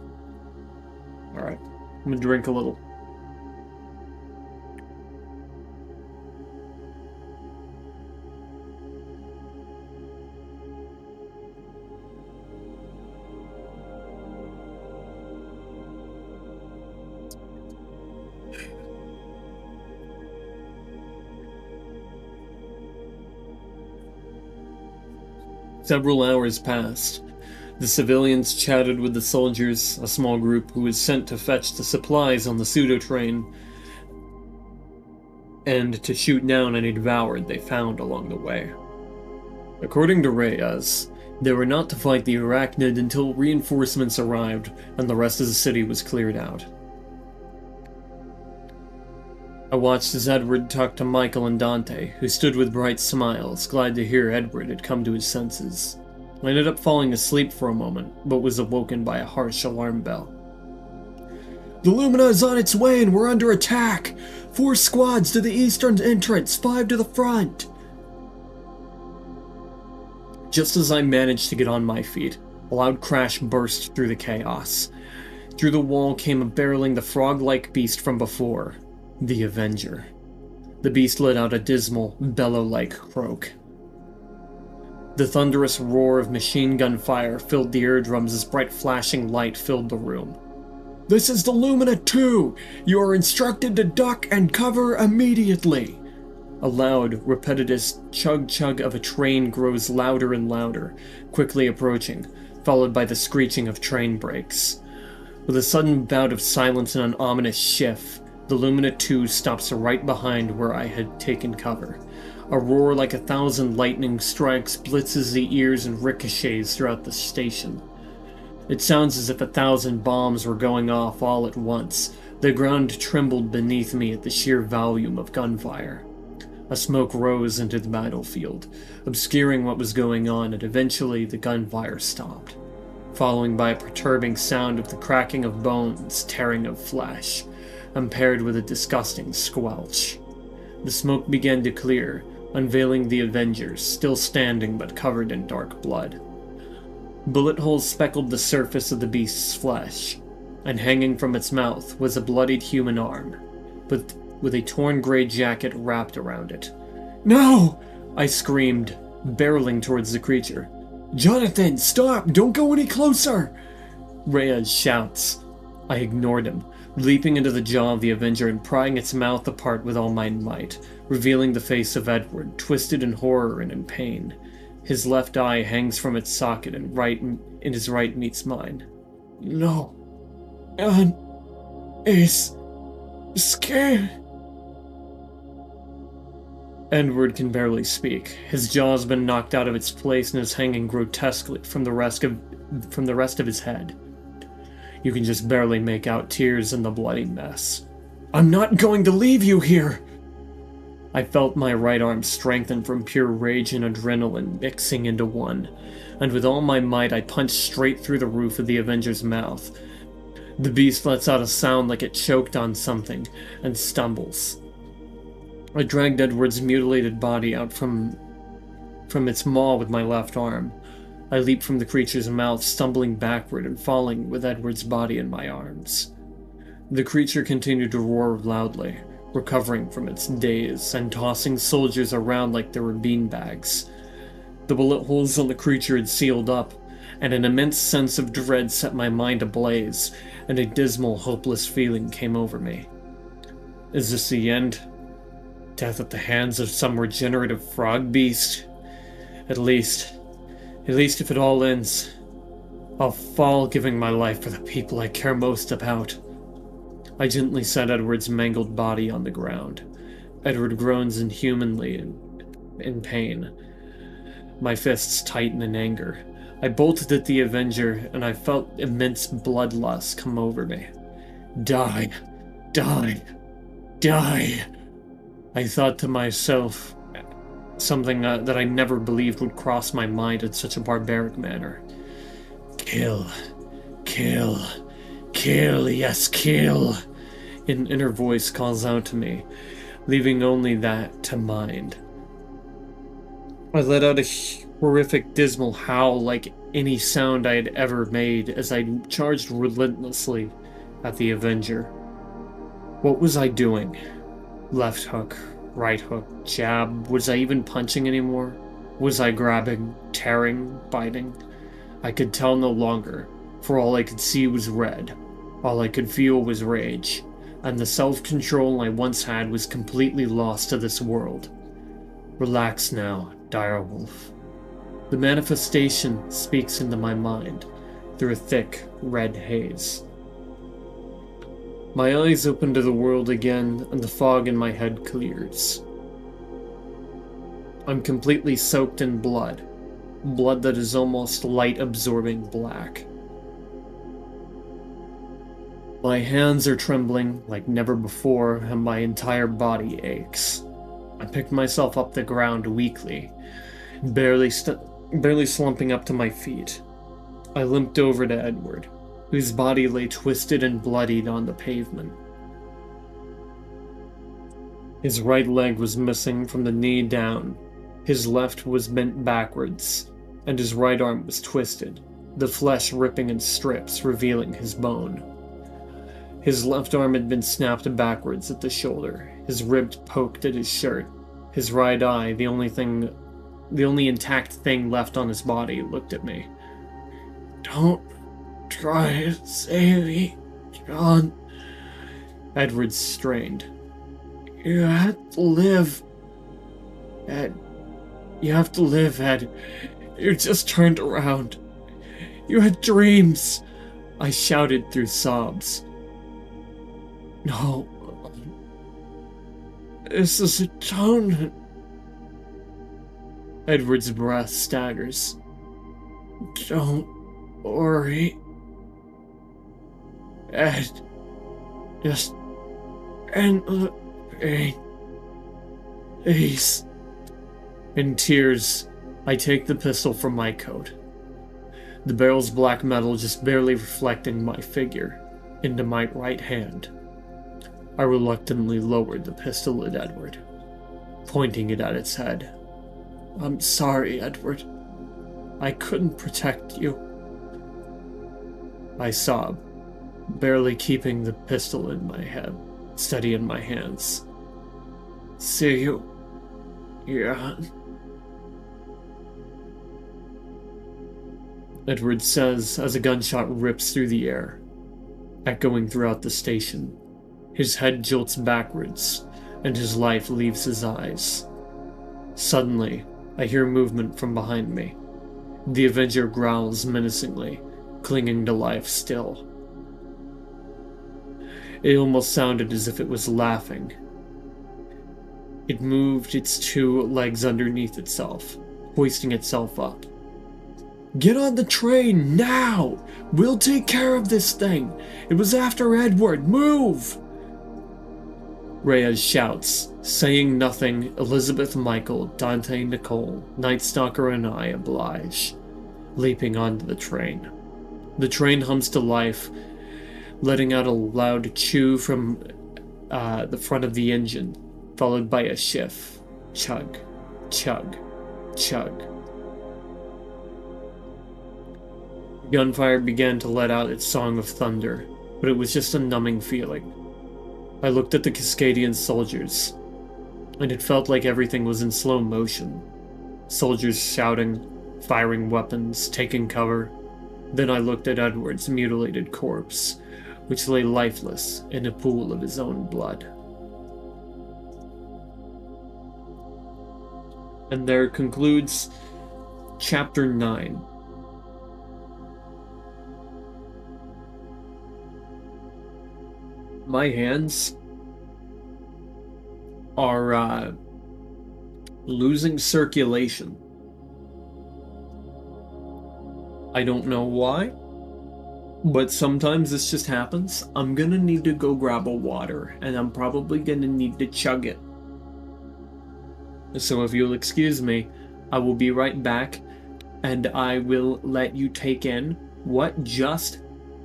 Alright, I'm gonna drink a little. Several hours passed. The civilians chatted with the soldiers, a small group who was sent to fetch the supplies on the pseudo-train, and to shoot down any devoured they found along the way. According to Reyes, they were not to fight the arachnid until reinforcements arrived and the rest of the city was cleared out. I watched as Edward talked to Michael and Dante, who stood with bright smiles, glad to hear Edward had come to his senses. I ended up falling asleep for a moment, but was awoken by a harsh alarm bell. The Lumina is on its way and we're under attack! 4 squads to the eastern entrance, 5 to the front! Just as I managed to get on my feet, a loud crash burst through the chaos. Through the wall came a barreling the frog-like beast from before. The Avenger. The beast let out a dismal, bellow-like croak. The thunderous roar of machine gun fire filled the eardrums as bright flashing light filled the room. This is the Lumina 2! You are instructed to duck and cover immediately! A loud, repetitive chug-chug of a train grows louder and louder, quickly approaching, followed by the screeching of train brakes. With a sudden bout of silence and an ominous shift, the Lumina 2 stops right behind where I had taken cover. A roar like 1,000 lightning strikes blitzes the ears and ricochets throughout the station. It sounds as if 1,000 bombs were going off all at once. The ground trembled beneath me at the sheer volume of gunfire. A smoke rose into the battlefield, obscuring what was going on, and eventually the gunfire stopped, following by a perturbing sound of the cracking of bones, tearing of flesh, and paired with a disgusting squelch. The smoke began to clear, unveiling the Avengers, still standing but covered in dark blood. Bullet holes speckled the surface of the beast's flesh, and hanging from its mouth was a bloodied human arm, but with a torn gray jacket wrapped around it. No! I screamed, barreling towards the creature. Jonathan, stop! Don't go any closer! Reyes shouts. I ignored him, leaping into the jaw of the Avenger and prying its mouth apart with all my might, revealing the face of Edward, twisted in horror and in pain. His left eye hangs from its socket and his right meets mine. No. Is scared. Edward can barely speak. His jaw's been knocked out of its place and is hanging grotesquely from the rest of his head. You can just barely make out tears in the bloody mess. "I'm not going to leave you here!" I felt my right arm strengthen from pure rage and adrenaline mixing into one, and with all my might I punched straight through the roof of the Avenger's mouth. The beast lets out a sound like it choked on something, and stumbles. I dragged Edward's mutilated body out from its maw with my left arm. I leaped from the creature's mouth, stumbling backward and falling with Edward's body in my arms. The creature continued to roar loudly, recovering from its daze and tossing soldiers around like they were beanbags. The bullet holes on the creature had sealed up, and an immense sense of dread set my mind ablaze, and a dismal, hopeless feeling came over me. Is this the end? Death at the hands of some regenerative frog beast? At least if it all ends, I'll fall giving my life for the people I care most about. I gently set Edward's mangled body on the ground. Edward groans inhumanly in pain. My fists tighten in anger. I bolted at the Avenger, and I felt immense bloodlust come over me. Die! Die! Die! I thought to myself, something that I never believed would cross my mind in such a barbaric manner. Kill. Kill. Kill, yes, kill! An inner voice calls out to me, leaving only that to mind. I let out a horrific, dismal howl like any sound I had ever made as I charged relentlessly at the Avenger. What was I doing? Left hook, right hook, jab. Was I even punching anymore? Was I grabbing, tearing, biting? I could tell no longer, for all I could see was red. All I could feel was rage, and the self-control I once had was completely lost to this world. Relax now, direwolf. The manifestation speaks into my mind through a thick, red haze. My eyes open to the world again, and the fog in my head clears. I'm completely soaked in blood. Blood that is almost light-absorbing black. My hands are trembling like never before, and my entire body aches. I picked myself up the ground weakly, barely slumping up to my feet. I limped over to Edward, whose body lay twisted and bloodied on the pavement. His right leg was missing from the knee down, his left was bent backwards, and his right arm was twisted, the flesh ripping in strips, revealing his bone. His left arm had been snapped backwards at the shoulder, his ribs poked at his shirt. His right eye, the only intact thing left on his body, looked at me. "Don't try to save me, John." Edward strained. "You have to live, Ed. You have to live, Ed. You just turned around. You had dreams." I shouted through sobs. "No. This is atonement." Edward's breath staggers. "Don't worry, Ed. Just end the pain, please." In tears, I take the pistol from my coat, the barrel's black metal just barely reflecting my figure, into my right hand. I reluctantly lowered the pistol at Edward, pointing it at its head. "I'm sorry, Edward. I couldn't protect you." I sobbed, barely keeping the pistol in my head, steady in my hands. "See you, Jan." Edward says as a gunshot rips through the air, echoing throughout the station. His head jolts backwards, and his life leaves his eyes. Suddenly, I hear movement from behind me. The Avenger growls menacingly, clinging to life still. It almost sounded as if it was laughing. It moved its two legs underneath itself, hoisting itself up. Get on the train, now! We'll take care of this thing! It was after Edward, move! Reyes shouts, saying nothing. Elizabeth, Michael, Dante, Nicole, Night Stalker, and I oblige, leaping onto the train. The train hums to life, letting out a loud chew from the front of the engine, followed by a shift. Chug, chug, chug. Gunfire began to let out its song of thunder, but it was just a numbing feeling. I looked at the Cascadian soldiers, and it felt like everything was in slow motion. Soldiers shouting, firing weapons, taking cover. Then I looked at Edward's mutilated corpse, which lay lifeless in a pool of his own blood. And there concludes Chapter 9. My hands are losing circulation. I don't know why, but sometimes this just happens. I'm gonna need to go grab a water, and I'm probably gonna need to chug it. So if you'll excuse me, I will be right back, and I will let you take in what just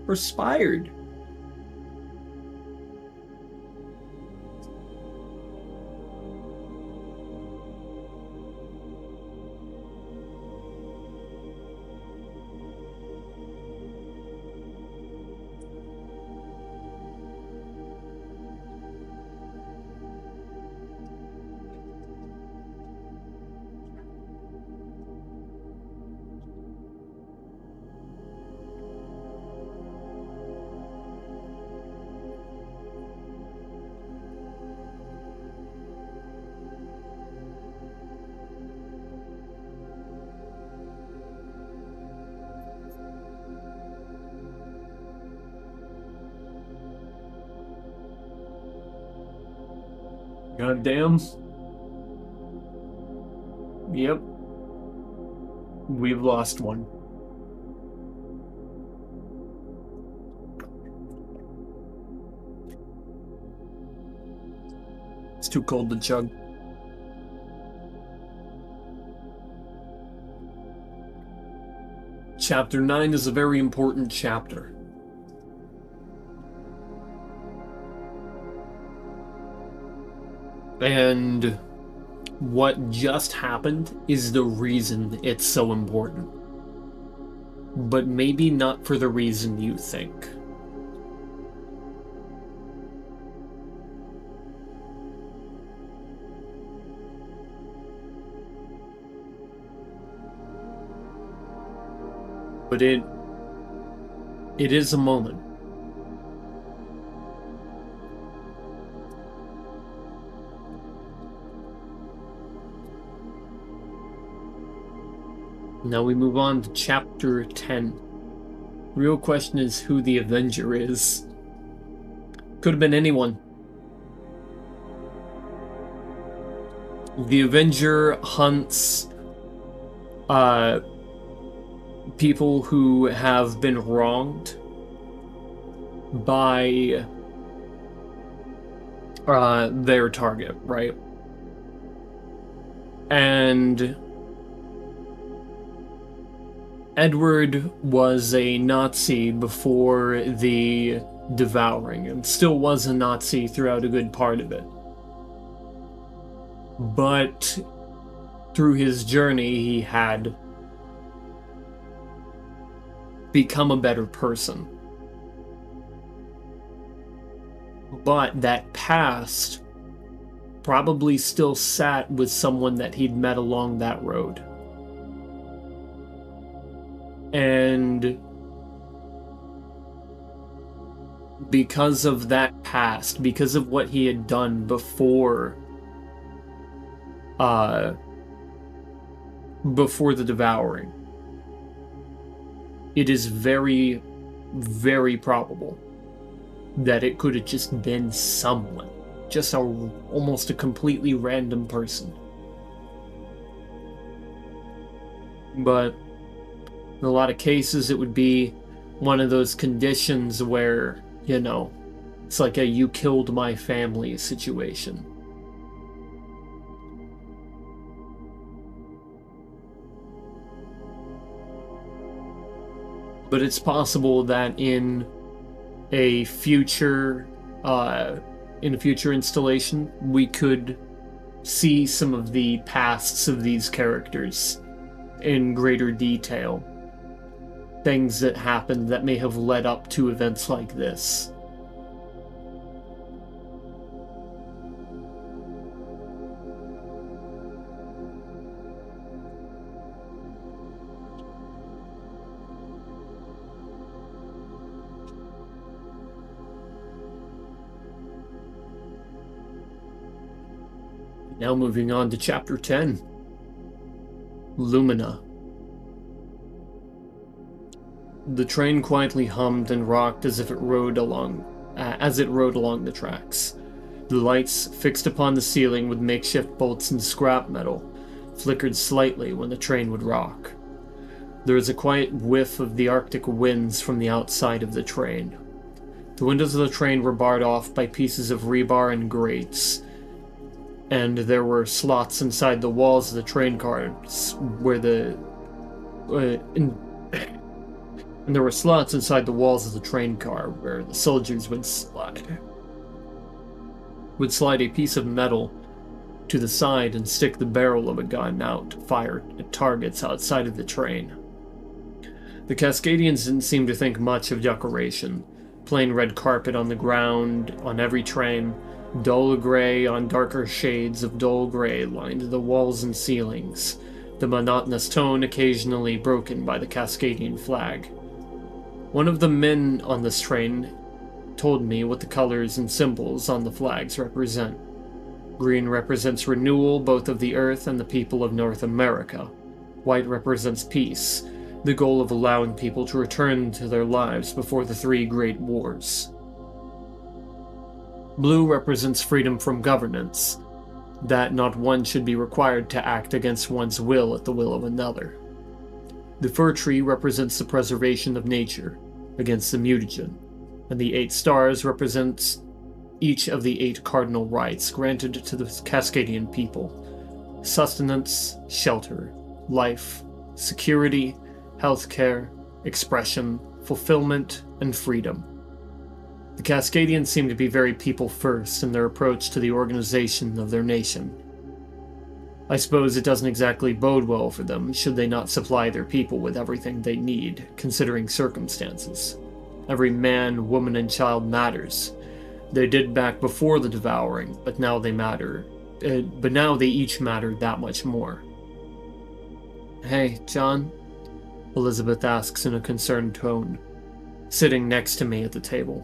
transpired. God damn. Yep. We've lost one. It's too cold to chug. Chapter 9 is a very important chapter. And what just happened is the reason it's so important. But maybe not for the reason you think. But it is a moment. Now we move on to Chapter 10. Real question is who the Avenger is. Could have been anyone. The Avenger hunts people who have been wronged by their target, right? And Edward was a Nazi before the Devouring, and still was a Nazi throughout a good part of it. But through his journey, he had become a better person. But that past probably still sat with someone that he'd met along that road. And because of that past, because of what he had done before the Devouring, it is very, very probable that it could have just been someone. Just almost a completely random person. But In a lot of cases, it would be one of those conditions where, you know, it's like a "you killed my family" situation. But it's possible that in a future installation, we could see some of the pasts of these characters in greater detail. Things that happened that may have led up to events like this. Now moving on to Chapter 10. Lumina. The train quietly hummed and rocked as it rode along the tracks. The lights, fixed upon the ceiling with makeshift bolts and scrap metal, flickered slightly when the train would rock. There was a quiet whiff of the Arctic winds from the outside of the train. The windows of the train were barred off by pieces of rebar and grates, and there were slots inside the walls of the train cars where and there were slots inside the walls of the train car where the soldiers would slide a piece of metal to the side and stick the barrel of a gun out to fire at targets outside of the train. The Cascadians didn't seem to think much of decoration. Plain red carpet on the ground on every train, dull gray on darker shades of dull gray lined the walls and ceilings, the monotonous tone occasionally broken by the Cascadian flag. One of the men on this train told me what the colors and symbols on the flags represent. Green represents renewal, both of the Earth and the people of North America. White represents peace, the goal of allowing people to return to their lives before the 3 great wars. Blue represents freedom from governance, that not one should be required to act against one's will at the will of another. The fir tree represents the preservation of nature against the mutagen, and the 8 stars represents each of the 8 cardinal rights granted to the Cascadian people: sustenance, shelter, life, security, healthcare, expression, fulfillment, and freedom. The Cascadians seem to be very people-first in their approach to the organization of their nation. I suppose it doesn't exactly bode well for them should they not supply their people with everything they need, considering circumstances. Every man, woman, and child matters. They did back before the devouring, but now they matter. But now they each matter that much more. "Hey, John?" Elizabeth asks in a concerned tone, sitting next to me at the table.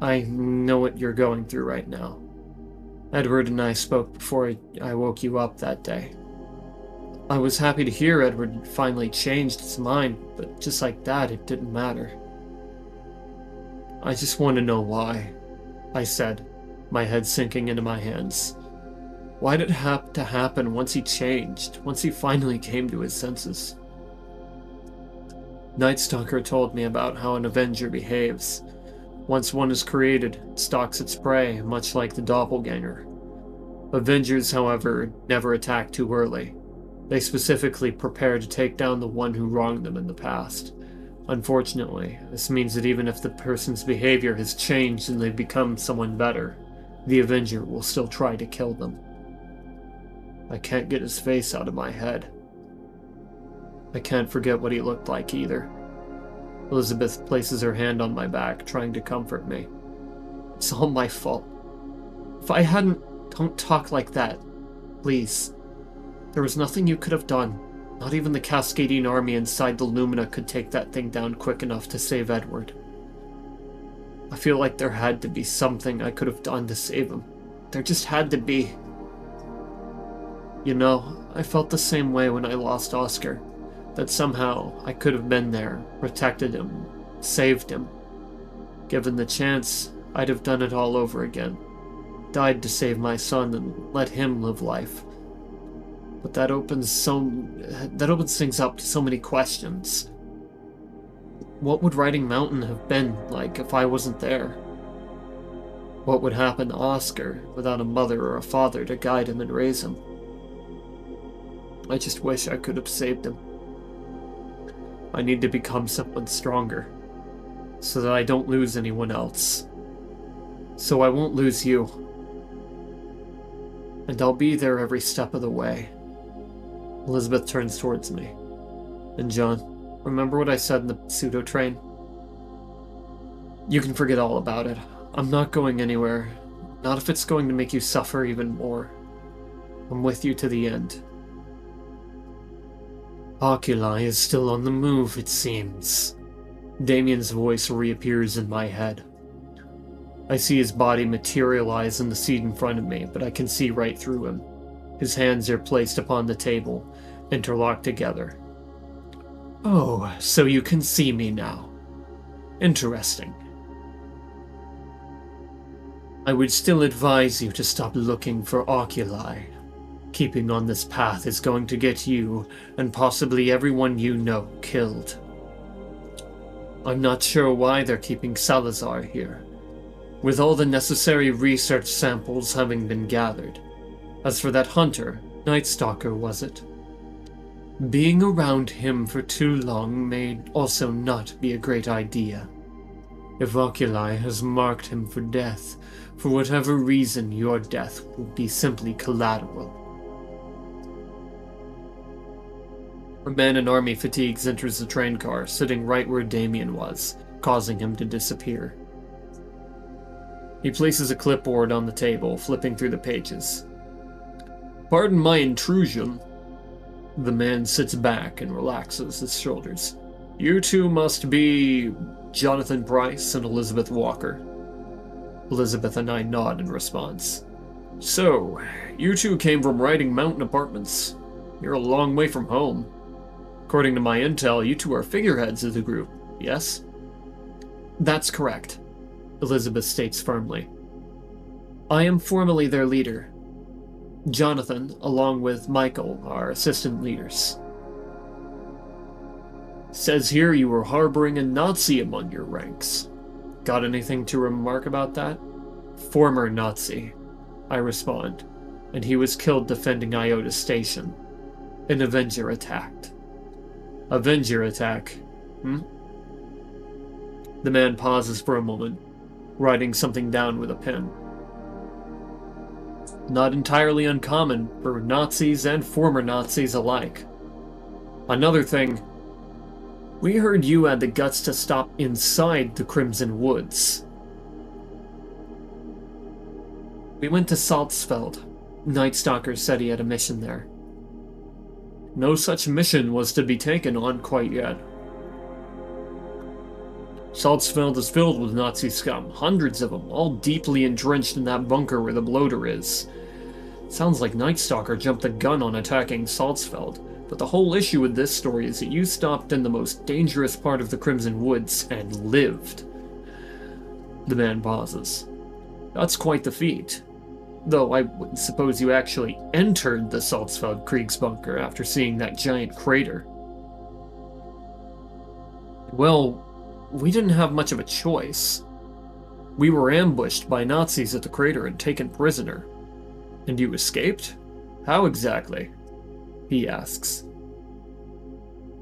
"I know what you're going through right now. Edward and I spoke before I woke you up that day. I was happy to hear Edward had finally changed his mind, but just like that, it didn't matter. I just want to know why," I said, my head sinking into my hands. "Why did it have to happen once he changed, once he finally came to his senses?" Night Stalker told me about how an Avenger behaves. Once one is created, it stalks its prey, much like the doppelganger. Avengers, however, never attack too early. They specifically prepare to take down the one who wronged them in the past. Unfortunately, this means that even if the person's behavior has changed and they've become someone better, the Avenger will still try to kill them. I can't get his face out of my head. I can't forget what he looked like either. Elizabeth places her hand on my back, trying to comfort me. "It's all my fault. If I hadn't... Don't talk like that. Please. There was nothing you could have done. Not even the Cascadian army inside the Lumina could take that thing down quick enough to save Edward. I feel like there had to be something I could have done to save him. There just had to be. You know, I felt the same way when I lost Oscar. That somehow I could have been there, protected him, saved him. Given the chance, I'd have done it all over again. Died to save my son and let him live life. But that opens things up to so many questions. What would Riding Mountain have been like if I wasn't there? What would happen to Oscar without a mother or a father to guide him and raise him? I just wish I could have saved him. I need to become someone stronger, so that I don't lose anyone else. So I won't lose you. And I'll be there every step of the way. Elizabeth turns towards me. And John, remember what I said in the pseudo-train? You can forget all about it. I'm not going anywhere. Not if it's going to make you suffer even more. I'm with you to the end. Oculi is still on the move, it seems. Damien's voice reappears in my head. I see his body materialize in the seat in front of me, but I can see right through him. His hands are placed upon the table, interlocked together. Oh, so you can see me now. Interesting. I would still advise you to stop looking for oculi. Keeping on this path is going to get you, and possibly everyone you know, killed. I'm not sure why they're keeping Salazar here, with all the necessary research samples having been gathered. As for that hunter, Night Stalker was it? Being around him for too long may also not be a great idea. If oculi has marked him for death, for whatever reason, your death will be simply collateral. A man in army fatigues enters the train car, sitting right where Damien was, causing him to disappear. He places a clipboard on the table, flipping through the pages. Pardon my intrusion. The man sits back and relaxes his shoulders. You two must be Jonathan Price and Elizabeth Walker. Elizabeth and I nod in response. So, you two came from Riding Mountain Apartments. You're a long way from home. According to my intel, you two are figureheads of the group, yes? That's correct, Elizabeth states firmly. I am formally their leader. Jonathan, along with Michael, are assistant leaders. Says here you were harboring a Nazi among your ranks. Got anything to remark about that? Former Nazi, I respond, and he was killed defending Iota Station. An Avenger attacked. Avenger attack, The man pauses for a moment, writing something down with a pen. Not entirely uncommon for Nazis and former Nazis alike. Another thing, we heard you had the guts to stop inside the Crimson Woods. We went to Salzfeld. Night Stalker said he had a mission there. No such mission was to be taken on quite yet. Salzfeld is filled with Nazi scum, hundreds of them, all deeply entrenched in that bunker where the bloater is. Sounds like Night Stalker jumped the gun on attacking Salzfeld, but the whole issue with this story is that you stopped in the most dangerous part of the Crimson Woods and lived. The man pauses. That's quite the feat. Though I wouldn't suppose you actually entered the Salzfeld Kriegsbunker after seeing that giant crater. Well, we didn't have much of a choice. We were ambushed by Nazis at the crater and taken prisoner. And you escaped? How exactly? He asks.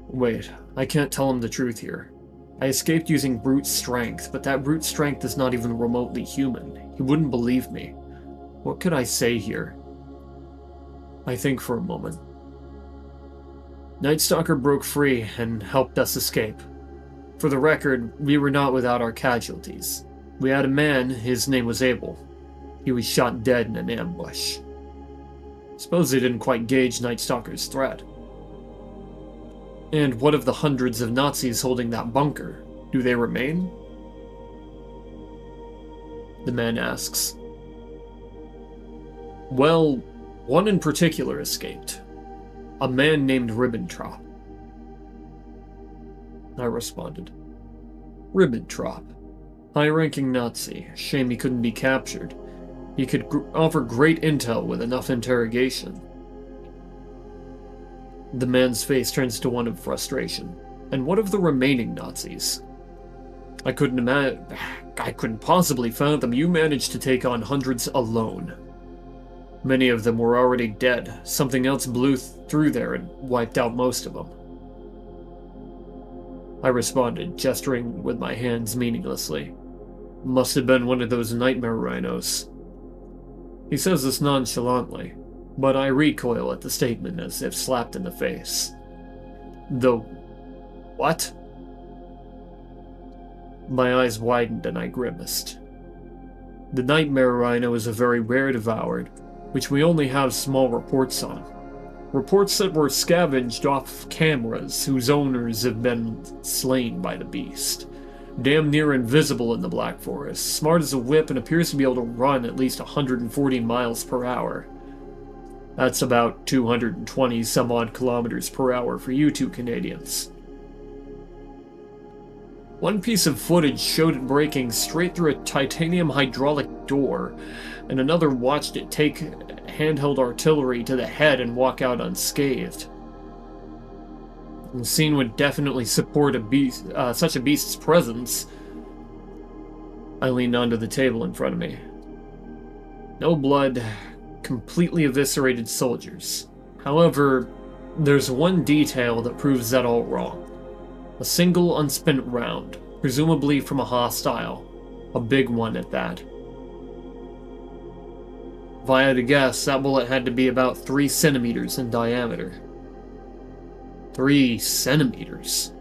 Wait, I can't tell him the truth here. I escaped using brute strength, but that brute strength is not even remotely human. He wouldn't believe me. What could I say here? I think for a moment. Night Stalker broke free and helped us escape. For the record, we were not without our casualties. We had a man, his name was Abel. He was shot dead in an ambush. Suppose they didn't quite gauge Night Stalker's threat. And what of the hundreds of Nazis holding that bunker? Do they remain? The man asks. Well, one in particular escaped. A man named Ribbentrop. I responded. Ribbentrop. High-ranking Nazi. Shame he couldn't be captured. He could offer great intel with enough interrogation. The man's face turns to one of frustration. And what of the remaining Nazis? I couldn't possibly fathom you managed to take on hundreds alone. Many of them were already dead. Something else blew through there and wiped out most of them. I responded, gesturing with my hands meaninglessly. Must have been one of those nightmare rhinos. He says this nonchalantly, but I recoil at the statement as if slapped in the face. The what? My eyes widened and I grimaced. The nightmare rhino is a very rare devoured, which we only have small reports on. Reports that were scavenged off cameras whose owners have been slain by the beast. Damn near invisible in the Black Forest, smart as a whip and appears to be able to run at least 140 miles per hour. That's about 220 some odd kilometers per hour for you two Canadians. One piece of footage showed it breaking straight through a titanium hydraulic door, and another watched it take handheld artillery to the head and walk out unscathed. The scene would definitely support such a beast's presence. I leaned onto the table in front of me. No blood, completely eviscerated soldiers. However, there's one detail that proves that all wrong. A single unspent round, presumably from a hostile. A big one at that. If I had to guess, that bullet had to be about 3 centimeters in diameter. 3 centimeters?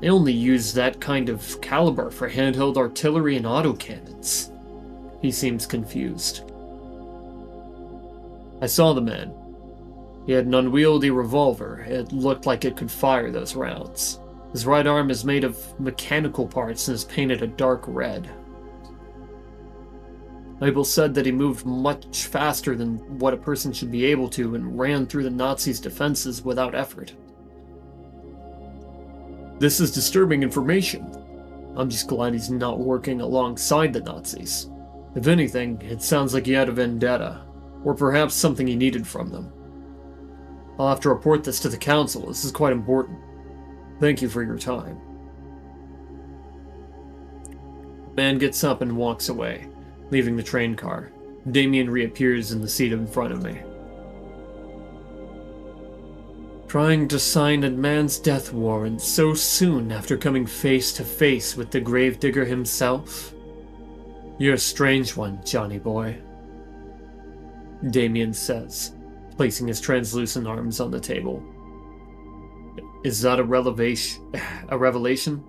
They only use that kind of caliber for handheld artillery and autocannons. He seems confused. I saw the man. He had an unwieldy revolver. It looked like it could fire those rounds. His right arm is made of mechanical parts and is painted a dark red. Abel said that he moved much faster than what a person should be able to and ran through the Nazis' defenses without effort. This is disturbing information. I'm just glad he's not working alongside the Nazis. If anything, it sounds like he had a vendetta, or perhaps something he needed from them. I'll have to report this to the council. This is quite important. Thank you for your time. The man gets up and walks away, leaving the train car. Damien reappears in the seat in front of me. Trying to sign a man's death warrant so soon after coming face to face with the gravedigger himself? You're a strange one, Johnny boy. Damien says, placing his translucent arms on the table. Is that a revelation?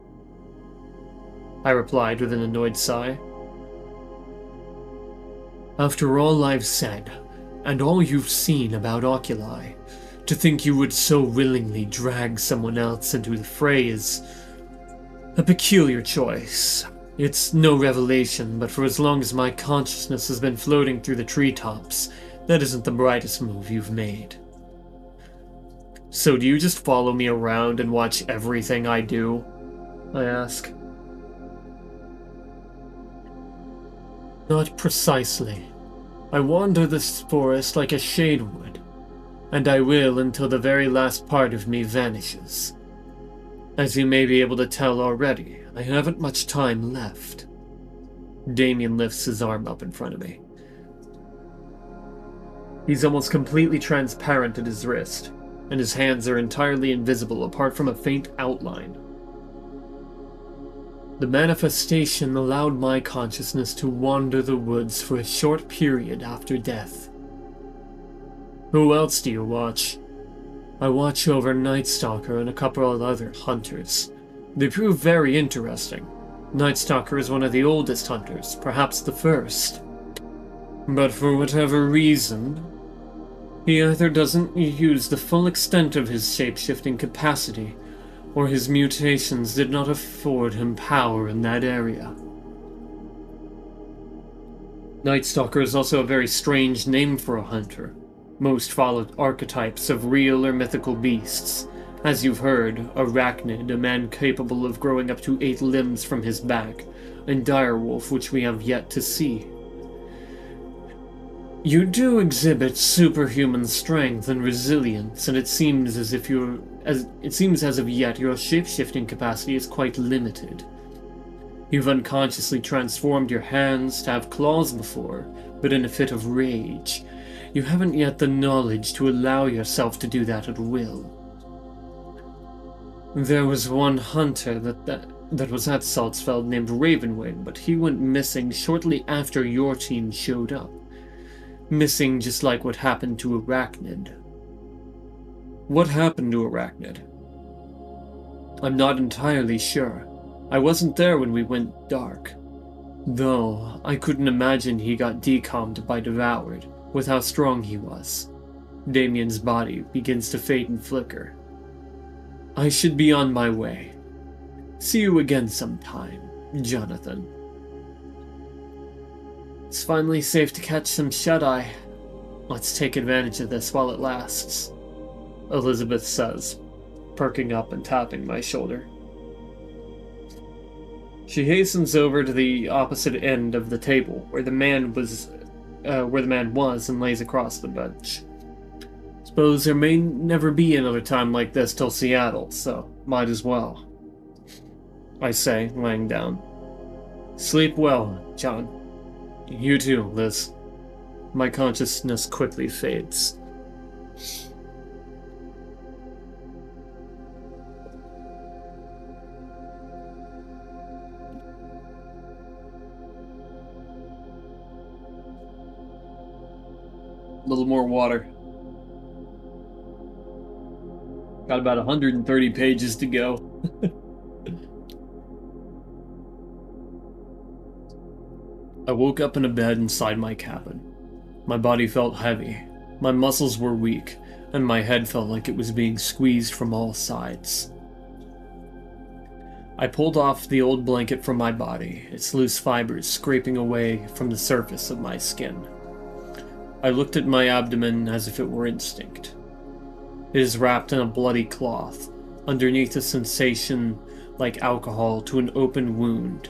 I replied with an annoyed sigh. After all I've said, and all you've seen about Oculi, to think you would so willingly drag someone else into the fray is a peculiar choice. It's no revelation, but for as long as my consciousness has been floating through the treetops, that isn't the brightest move you've made. So do you just follow me around and watch everything I do? I ask. Not precisely. I wander this forest like a shade would, and I will until the very last part of me vanishes. As you may be able to tell already, I haven't much time left. Damien lifts his arm up in front of me. He's almost completely transparent at his wrist, and his hands are entirely invisible apart from a faint outline. The manifestation allowed my consciousness to wander the woods for a short period after death. Who else do you watch? I watch over Night Stalker and a couple of other hunters. They prove very interesting. Night Stalker is one of the oldest hunters, perhaps the first. But for whatever reason, he either doesn't use the full extent of his shape-shifting capacity, or his mutations did not afford him power in that area. Night Stalker is also a very strange name for a hunter. Most follow archetypes of real or mythical beasts. As you've heard, Arachnid, a man capable of growing up to 8 limbs from his back, and Direwolf, which we have yet to see. You do exhibit superhuman strength and resilience, and it seems as of yet your shape-shifting capacity is quite limited. You've unconsciously transformed your hands to have claws before, but in a fit of rage. You haven't yet the knowledge to allow yourself to do that at will. There was one hunter that was at Saltzfeld named Ravenwing, but he went missing shortly after your team showed up. Missing just like what happened to Arachnid. What happened to Arachnid? I'm not entirely sure. I wasn't there when we went dark. Though, I couldn't imagine he got decommed by Devoured, with how strong he was. Damien's body begins to fade and flicker. I should be on my way. See you again sometime, Jonathan. It's finally safe to catch some shut-eye. Let's take advantage of this while it lasts, Elizabeth says, perking up and tapping my shoulder. She hastens over to the opposite end of the table, where the man was, and lays across the bench. Suppose there may never be another time like this till Seattle, so might as well. I say, laying down. Sleep well, John. You too, Liz. My consciousness quickly fades. A little more water. Got about 130 pages to go. I woke up in a bed inside my cabin. My body felt heavy, my muscles were weak, and my head felt like it was being squeezed from all sides. I pulled off the old blanket from my body, its loose fibers scraping away from the surface of my skin. I looked at my abdomen as if it were instinct. It is wrapped in a bloody cloth, underneath a sensation like alcohol to an open wound.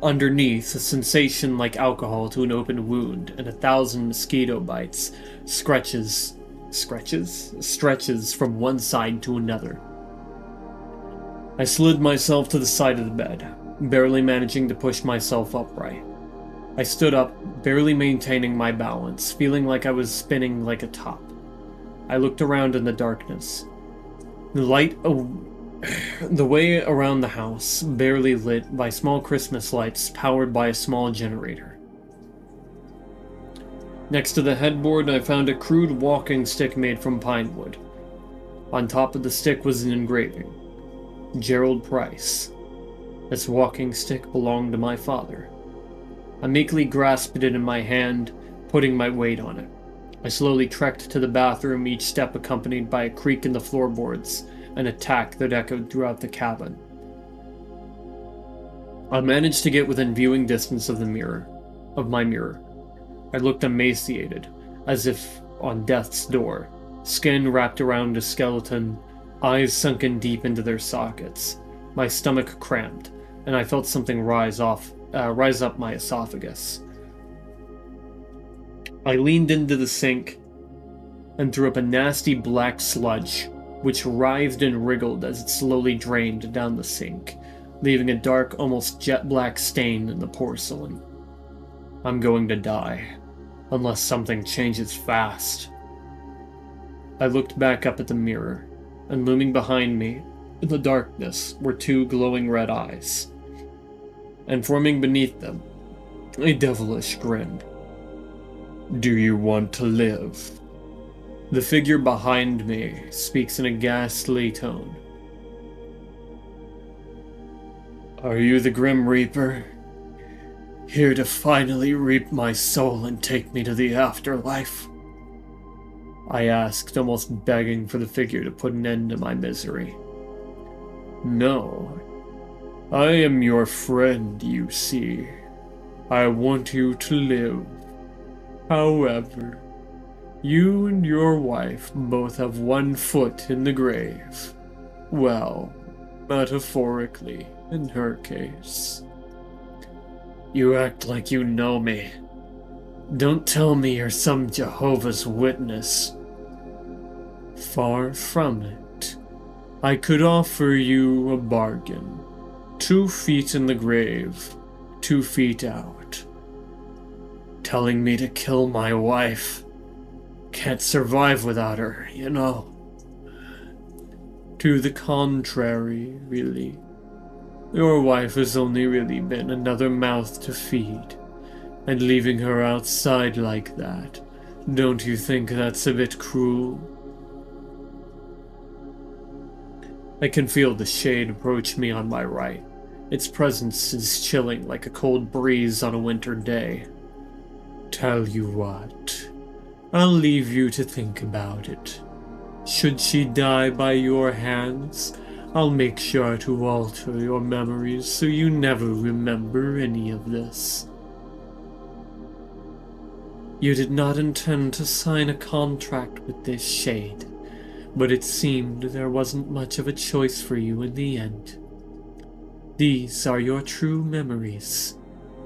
Underneath, a sensation like alcohol to an open wound, and 1,000 mosquito bites, stretches from one side to another. I slid myself to the side of the bed, barely managing to push myself upright. I stood up, barely maintaining my balance, feeling like I was spinning like a top. I looked around in the darkness. The way around the house, barely lit by small Christmas lights powered by a small generator. Next to the headboard, I found a crude walking stick made from pine wood. On top of the stick was an engraving. Gerald Price. This walking stick belonged to my father. I meekly grasped it in my hand, putting my weight on it. I slowly trekked to the bathroom, each step accompanied by a creak in the floorboards, and a tack that echoed throughout the cabin. I managed to get within viewing distance of my mirror. I looked emaciated, as if on death's door, skin wrapped around a skeleton, eyes sunken deep into their sockets. My stomach cramped, and I felt something rise up my esophagus. I leaned into the sink and threw up a nasty black sludge, which writhed and wriggled as it slowly drained down the sink, leaving a dark, almost jet-black stain in the porcelain. I'm going to die, unless something changes fast. I looked back up at the mirror, and looming behind me, in the darkness, were 2 glowing red eyes, and forming beneath them, a devilish grin. Do you want to live? The figure behind me speaks in a ghastly tone. Are you the Grim Reaper? Here to finally reap my soul and take me to the afterlife? I asked, almost begging for the figure to put an end to my misery. No. I am your friend, you see. I want you to live. However, you and your wife both have 1 foot in the grave. Well, metaphorically, in her case. You act like you know me. Don't tell me you're some Jehovah's Witness. Far from it. I could offer you a bargain. 2 feet in the grave, 2 feet out. Telling me to kill my wife. Can't survive without her, you know. To the contrary, really. Your wife has only really been another mouth to feed. And leaving her outside like that, don't you think that's a bit cruel? I can feel the shade approach me on my right. Its presence is chilling like a cold breeze on a winter day. Tell you what, I'll leave you to think about it. Should she die by your hands, I'll make sure to alter your memories so you never remember any of this. You did not intend to sign a contract with this shade, but it seemed there wasn't much of a choice for you in the end. These are your true memories,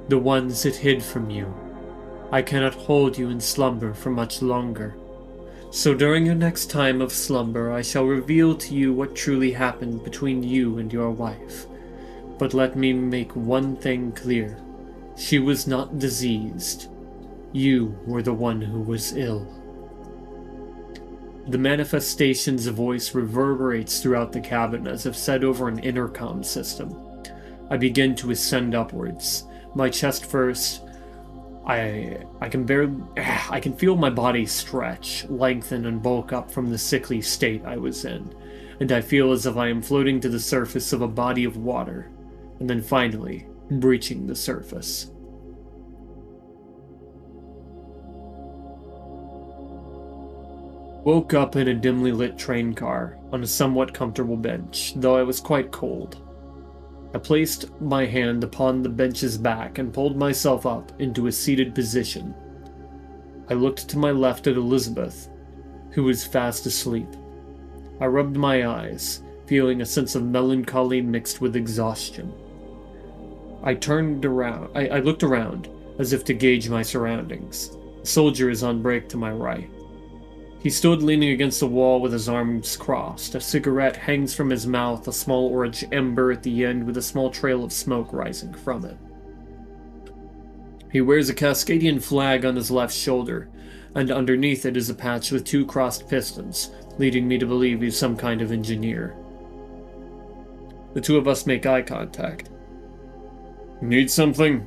the ones it hid from you. I cannot hold you in slumber for much longer. So during your next time of slumber, I shall reveal to you what truly happened between you and your wife. But let me make one thing clear. She was not diseased. You were the one who was ill. The manifestation's voice reverberates throughout the cabin as if said over an intercom system. I begin to ascend upwards, my chest first. I can feel my body stretch, lengthen, and bulk up from the sickly state I was in, and I feel as if I am floating to the surface of a body of water, and then finally breaching the surface. Woke up in a dimly lit train car, on a somewhat comfortable bench, though I was quite cold. I placed my hand upon the bench's back and pulled myself up into a seated position. I looked to my left at Elizabeth, who was fast asleep. I rubbed my eyes, feeling a sense of melancholy mixed with exhaustion. I looked around, as if to gauge my surroundings. A soldier is on break to my right. He stood leaning against the wall with his arms crossed. A cigarette hangs from his mouth, a small orange ember at the end with a small trail of smoke rising from it. He wears a Cascadian flag on his left shoulder, and underneath it is a patch with 2 crossed pistons, leading me to believe he's some kind of engineer. The 2 of us make eye contact. "Need something?"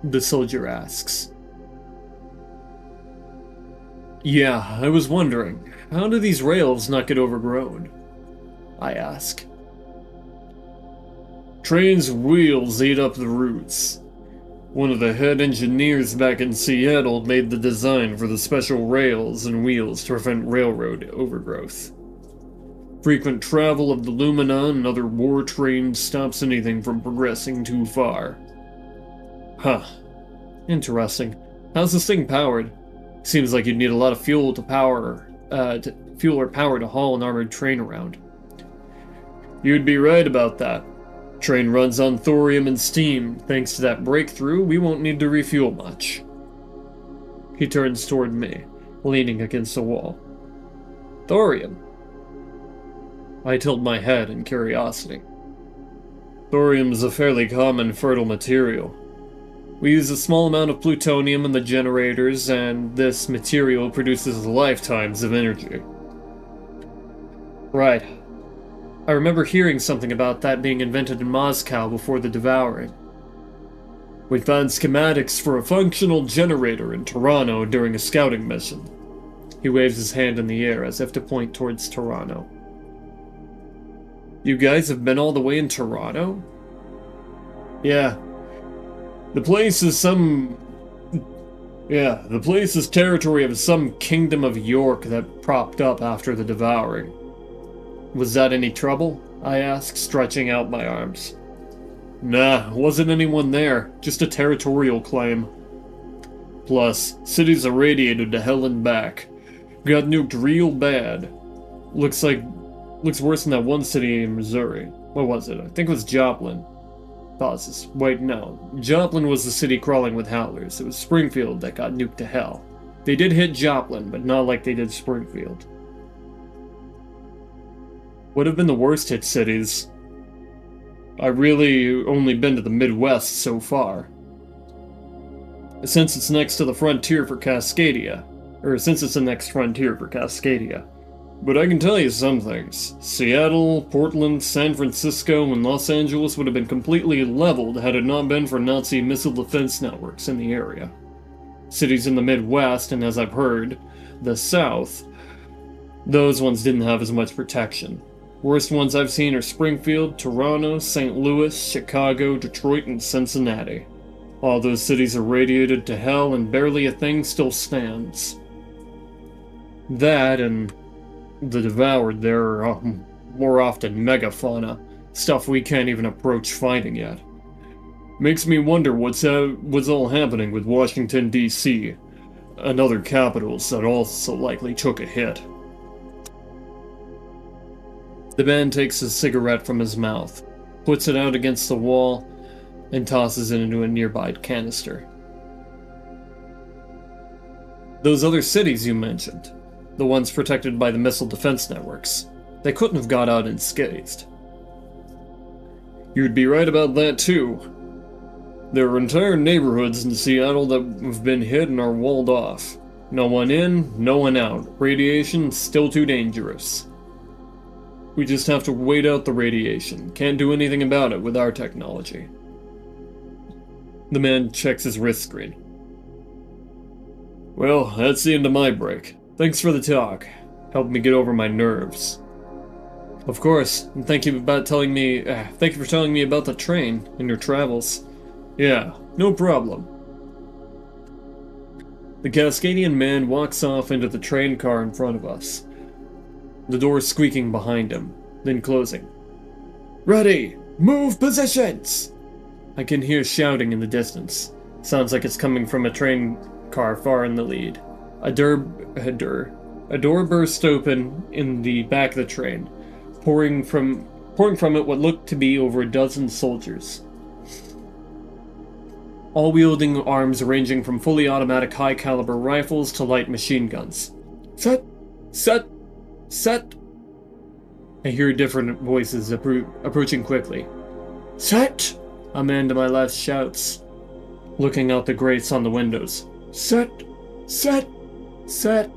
the soldier asks. "Yeah, I was wondering, how do these rails not get overgrown?" I ask. "Trains' wheels eat up the roots. One of the head engineers back in Seattle made the design for the special rails and wheels to prevent railroad overgrowth. Frequent travel of the Lumina and other war trains stops anything from progressing too far." Huh. Interesting. How's this thing powered? Seems like you'd need a lot of fuel to power to haul an armored train around. You'd be right about that. Train runs on thorium and steam. Thanks to that breakthrough, we won't need to refuel much. He turns toward me, leaning against the wall. Thorium? I tilt my head in curiosity. Thorium is a fairly common fertile material. We use a small amount of plutonium in the generators, and this material produces lifetimes of energy. Right. I remember hearing something about that being invented in Moscow before the devouring. We found schematics for a functional generator in Toronto during a scouting mission. He waves his hand in the air as if to point towards Toronto. You guys have been all the way in Toronto? Yeah. The place is territory of some kingdom of York that propped up after the devouring. Was that any trouble? I asked, stretching out my arms. Nah, wasn't anyone there, just a territorial claim. Plus, cities irradiated to hell and back. Got nuked real bad. Looks worse than that one city in Missouri. What was it? I think it was Joplin. Pauses. Wait, no. Joplin was the city crawling with howlers. It was Springfield that got nuked to hell. They did hit Joplin, but not like they did Springfield. What have been the worst hit cities? I really only been to the Midwest so far. Since it's next to the frontier for Cascadia. Or since it's the next frontier for Cascadia. But I can tell you some things. Seattle, Portland, San Francisco, and Los Angeles would have been completely leveled had it not been for Nazi missile defense networks in the area. Cities in the Midwest, and as I've heard, the South, those ones didn't have as much protection. Worst ones I've seen are Springfield, Toronto, St. Louis, Chicago, Detroit, and Cincinnati. All those cities are radiated to hell and barely a thing still stands. That and the devoured there are more often megafauna, stuff we can't even approach fighting yet. Makes me wonder what's all happening with Washington, D.C., and other capitals that also likely took a hit. The man takes a cigarette from his mouth, puts it out against the wall, and tosses it into a nearby canister. Those other cities you mentioned, the ones protected by the missile defense networks, they couldn't have got out unscathed. You'd be right about that too. There are entire neighborhoods in Seattle that have been hit and are walled off. No one in, no one out. Radiation still too dangerous. We just have to wait out the radiation. Can't do anything about it with our technology. The man checks his wrist screen. Well, that's the end of my break. Thanks for the talk. Helped me get over my nerves. Of course, and thank you for telling me about the train and your travels. Yeah, no problem. The Cascadian man walks off into the train car in front of us. The door squeaking behind him, then closing. Ready! Move positions! I can hear shouting in the distance. Sounds like it's coming from a train car far in the lead. A door burst open in the back of the train, pouring from it what looked to be over a dozen soldiers. All wielding arms ranging from fully automatic high-caliber rifles to light machine guns. Set! Set! Set! I hear different voices approaching quickly. Set! A man to my left shouts, looking out the grates on the windows. Set! Set! Set!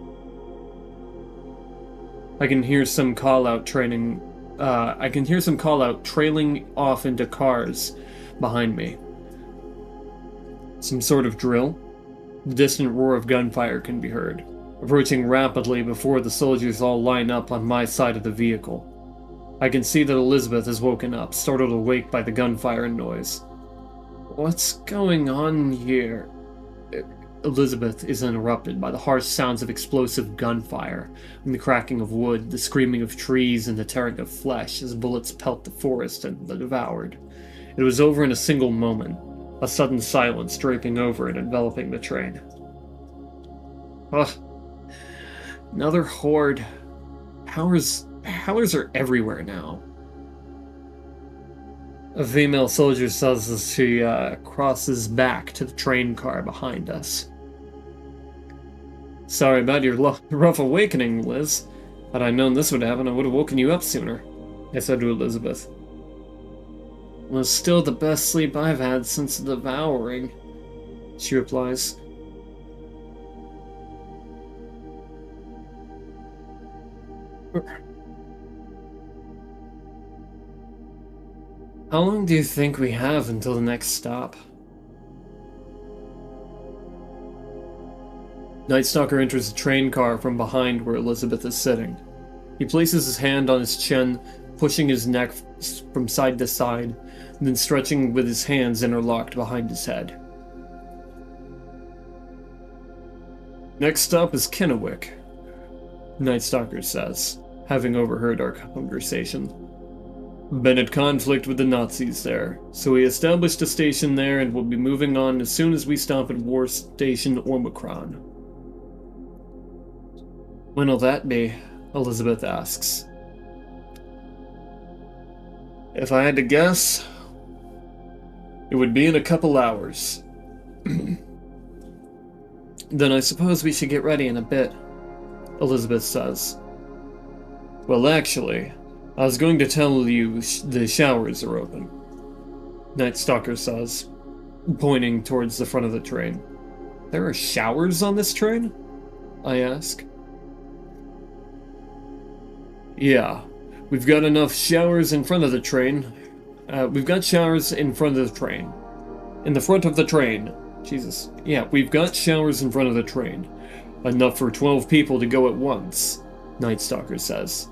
I can hear some call-out trailing off into cars behind me. Some sort of drill? The distant roar of gunfire can be heard, approaching rapidly before the soldiers all line up on my side of the vehicle. I can see that Elizabeth has woken up, startled awake by the gunfire and noise. What's going on here? Elizabeth is interrupted by the harsh sounds of explosive gunfire, and the cracking of wood, the screaming of trees, and the tearing of flesh as bullets pelt the forest and the devoured. It was over in a single moment, a sudden silence draping over and enveloping the train. Ugh. Another horde. Howlers are everywhere now. A female soldier says as she crosses back to the train car behind us. Sorry about your rough awakening, Liz. Had I known this would happen, I would have woken you up sooner, I said to Elizabeth. It was still the best sleep I've had since the devouring, she replies. How long do you think we have until the next stop? Night Stalker enters the train car from behind where Elizabeth is sitting. He places his hand on his chin, pushing his neck from side to side, then stretching with his hands interlocked behind his head. Next stop is Kennewick, Night Stalker says, having overheard our conversation. Been at conflict with the Nazis there, so we established a station there and will be moving on as soon as we stop at War Station Omicron. When'll that be? Elizabeth asks. If I had to guess, it would be in a couple hours. Then I suppose we should get ready in a bit, Elizabeth says. Well, actually, I was going to tell you the showers are open. Night Stalker says, pointing towards the front of the train. There are showers on this train? I ask. Yeah, we've got enough showers in front of the train. We've got showers in front of the train. In the front of the train. Jesus. Yeah, we've got showers in front of the train. Enough for 12 people to go at once, Night Stalker says,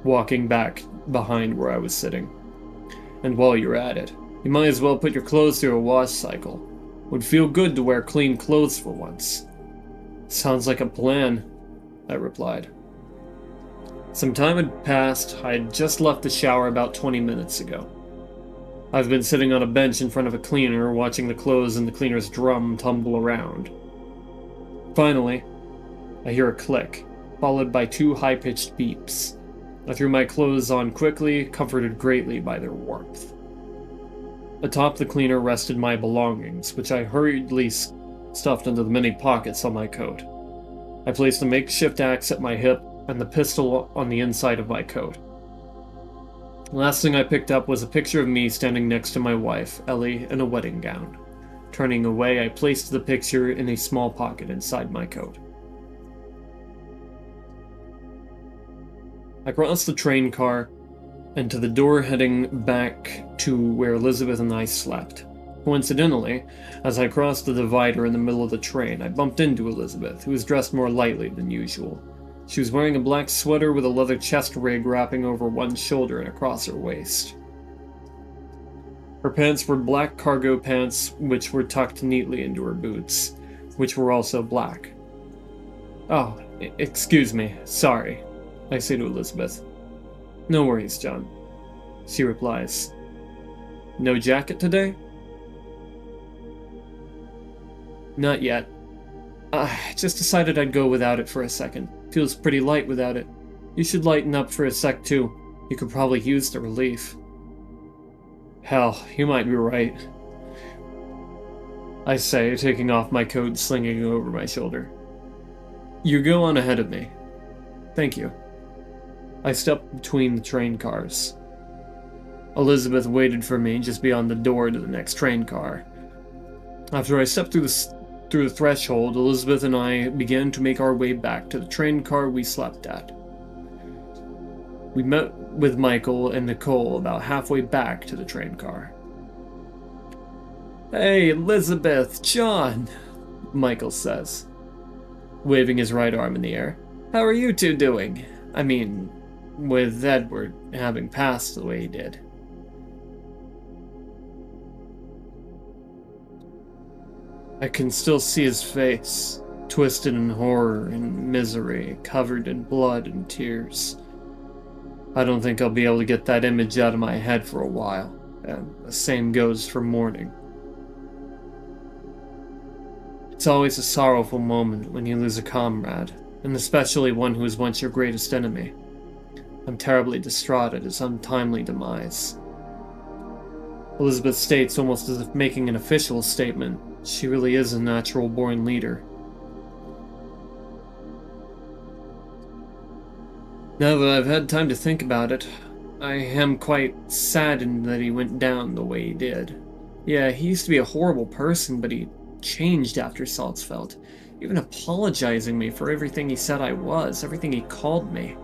walking back behind where I was sitting. And while you're at it, you might as well put your clothes through a wash cycle. Would feel good to wear clean clothes for once. Sounds like a plan, I replied. Some time had passed. I had just left the shower about 20 minutes ago. I've been sitting on a bench in front of a cleaner, watching the clothes in the cleaner's drum tumble around. Finally, I hear a click, followed by 2 high-pitched beeps. I threw my clothes on quickly, comforted greatly by their warmth. Atop the cleaner rested my belongings, which I hurriedly stuffed into the many pockets on my coat. I placed a makeshift axe at my hip and the pistol on the inside of my coat. The last thing I picked up was a picture of me standing next to my wife, Ellie, in a wedding gown. Turning away, I placed the picture in a small pocket inside my coat. I crossed the train car and to the door heading back to where Elizabeth and I slept. Coincidentally, as I crossed the divider in the middle of the train, I bumped into Elizabeth, who was dressed more lightly than usual. She was wearing a black sweater with a leather chest rig wrapping over one shoulder and across her waist. Her pants were black cargo pants, which were tucked neatly into her boots, which were also black. Oh, excuse me, sorry, I say to Elizabeth. No worries, John, she replies. No jacket today? Not yet. I just decided I'd go without it for a second. Feels pretty light without it. You should lighten up for a sec too. You could probably use the relief. Hell, you might be right, I say, taking off my coat and slinging it over my shoulder. You go on ahead of me. Thank you. I stepped between the train cars. Elizabeth waited for me just beyond the door to the next train car. After I stepped through the threshold, Elizabeth and I began to make our way back to the train car we slept at. We met with Michael and Nicole about halfway back to the train car. Hey, Elizabeth, John, Michael says, waving his right arm in the air. How are you two doing? I mean, with Edward having passed the way he did. I can still see his face, twisted in horror and misery, covered in blood and tears. I don't think I'll be able to get that image out of my head for a while, and the same goes for mourning. It's always a sorrowful moment when you lose a comrade, and especially one who was once your greatest enemy. I'm terribly distraught at his untimely demise. Elizabeth states, almost as if making an official statement, she really is a natural-born leader. Now that I've had time to think about it, I am quite saddened that he went down the way he did. Yeah, he used to be a horrible person, but he changed after Salzfeld, even apologizing me for everything he said I was, everything he called me.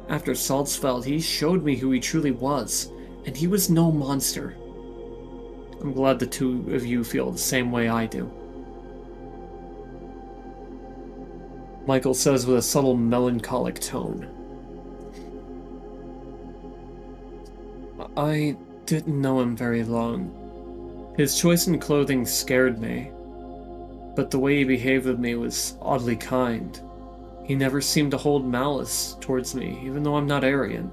After Salzfeld, he showed me who he truly was, and he was no monster. I'm glad the two of you feel the same way I do. Michael says with a subtle melancholic tone. I didn't know him very long. His choice in clothing scared me, but the way he behaved with me was oddly kind. He never seemed to hold malice towards me, even though I'm not Aryan.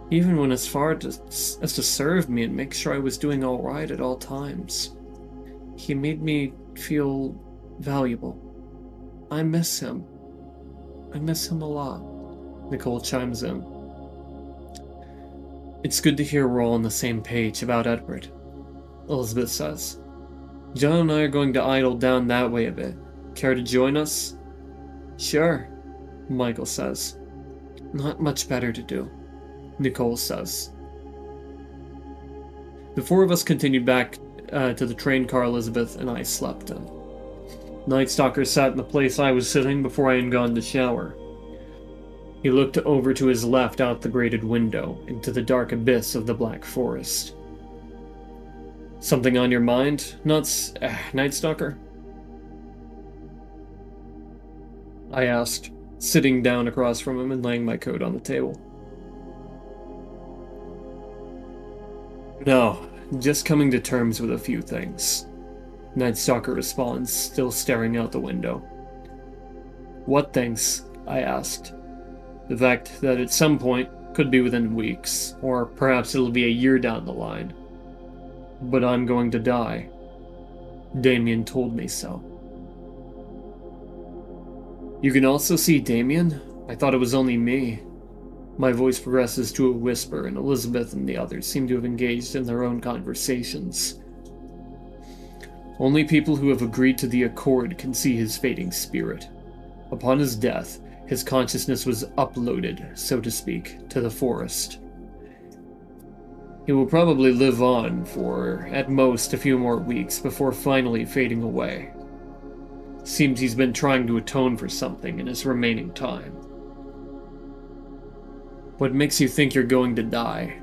He even went as far as to serve me and make sure I was doing all right at all times. He made me feel valuable. I miss him. I miss him a lot, Nicole chimes in. It's good to hear we're all on the same page about Edward, Elizabeth says. John and I are going to idle down that way a bit. Care to join us? Sure, Michael says. Not much better to do, Nicole says. The four of us continued back to the train car Elizabeth and I slept in. Night Stalker sat in the place I was sitting before I had gone to shower. He looked over to his left out the grated window into the dark abyss of the Black Forest. Something on your mind, Night Stalker? I asked, sitting down across from him and laying my coat on the table. No, just coming to terms with a few things. Night Stalker responds, still staring out the window. What things? I asked. The fact that at some point, could be within weeks, or perhaps it'll be a year down the line. But I'm going to die. Damien told me so. You can also see Damien? I thought it was only me. My voice progresses to a whisper, and Elizabeth and the others seem to have engaged in their own conversations. Only people who have agreed to the accord can see his fading spirit. Upon his death, his consciousness was uploaded, so to speak, to the forest. He will probably live on for, at most, a few more weeks before finally fading away. Seems he's been trying to atone for something in his remaining time. What makes you think you're going to die?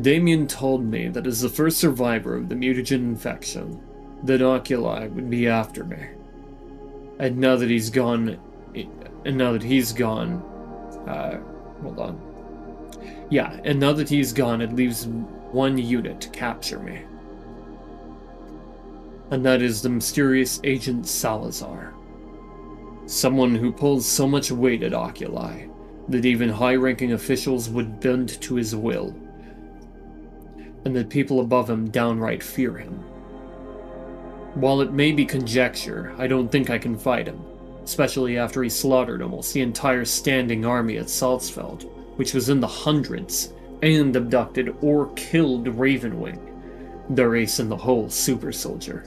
Damien told me that as the first survivor of the mutagen infection, that oculi would be after me. And now that he's gone, and now that he's gone, it leaves one unit to capture me. And that is the mysterious Agent Salazar. Someone who pulls so much weight at oculi that even high-ranking officials would bend to his will, and that people above him downright fear him. While it may be conjecture, I don't think I can fight him, especially after he slaughtered almost the entire standing army at Salzfeld, which was in the hundreds, and abducted or killed Ravenwing, their ace in the hole super soldier.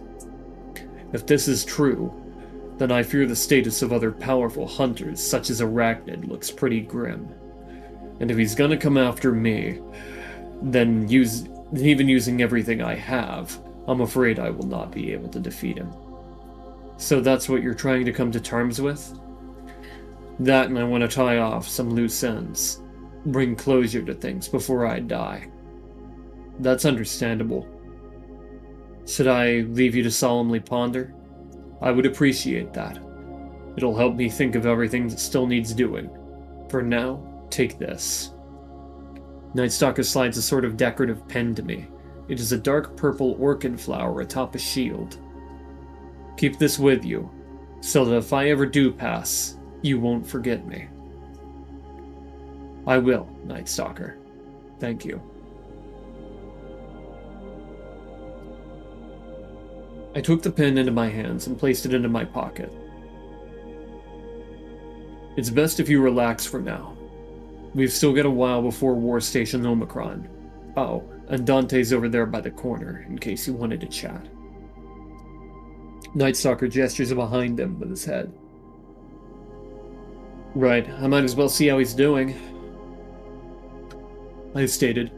If this is true, then I fear the status of other powerful hunters such as Arachnid looks pretty grim. And if he's gonna come after me, then even using everything I have, I'm afraid I will not be able to defeat him. So that's what you're trying to come to terms with? That, and I want to tie off some loose ends. Bring closure to things before I die. That's understandable. Should I leave you to solemnly ponder? I would appreciate that. It'll help me think of everything that still needs doing. For now, take this. Night Stalker slides a sort of decorative pen to me. It is a dark purple orchid flower atop a shield. Keep this with you, so that if I ever do pass, you won't forget me. I will, Night Stalker. Thank you. I took the pen into my hands and placed it into my pocket. It's best if you relax for now. We've still got a while before War Station Omicron. Oh, and Dante's over there by the corner, in case you wanted to chat. Night Stalker gestures behind him with his head. Right, I might as well see how he's doing, I stated,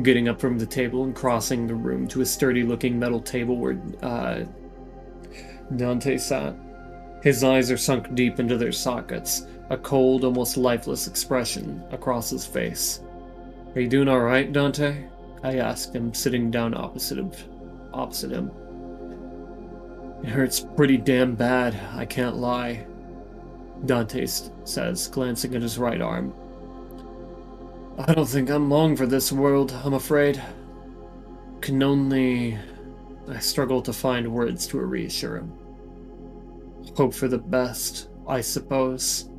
getting up from the table and crossing the room to a sturdy-looking metal table where Dante sat. His eyes are sunk deep into their sockets, a cold, almost lifeless expression across his face. Are you doing alright, Dante? I asked him, sitting down opposite him. It hurts pretty damn bad, I can't lie, Dante says, glancing at his right arm. I don't think I'm long for this world, I'm afraid. I struggle to find words to reassure him. Hope for the best, I suppose.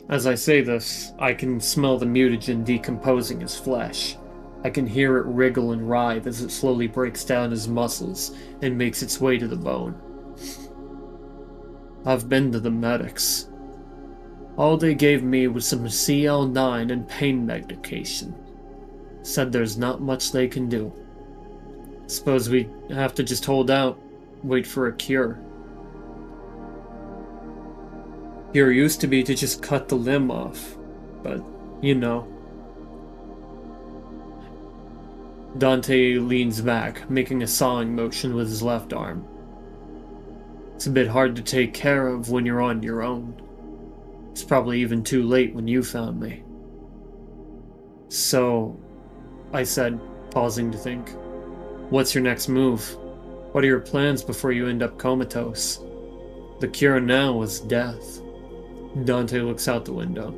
As I say this, I can smell the mutagen decomposing his flesh. I can hear it wriggle and writhe as it slowly breaks down his muscles and makes its way to the bone. I've been to the medics. All they gave me was some CL9 and pain medication. Said there's not much they can do. Suppose we have to just hold out, wait for a cure. Cure used to be to just cut the limb off, but, you know. Dante leans back, making a sawing motion with his left arm. It's a bit hard to take care of when you're on your own. It's probably even too late when you found me. So, I said, pausing to think, what's your next move? What are your plans before you end up comatose? The cure now is death. Dante looks out the window.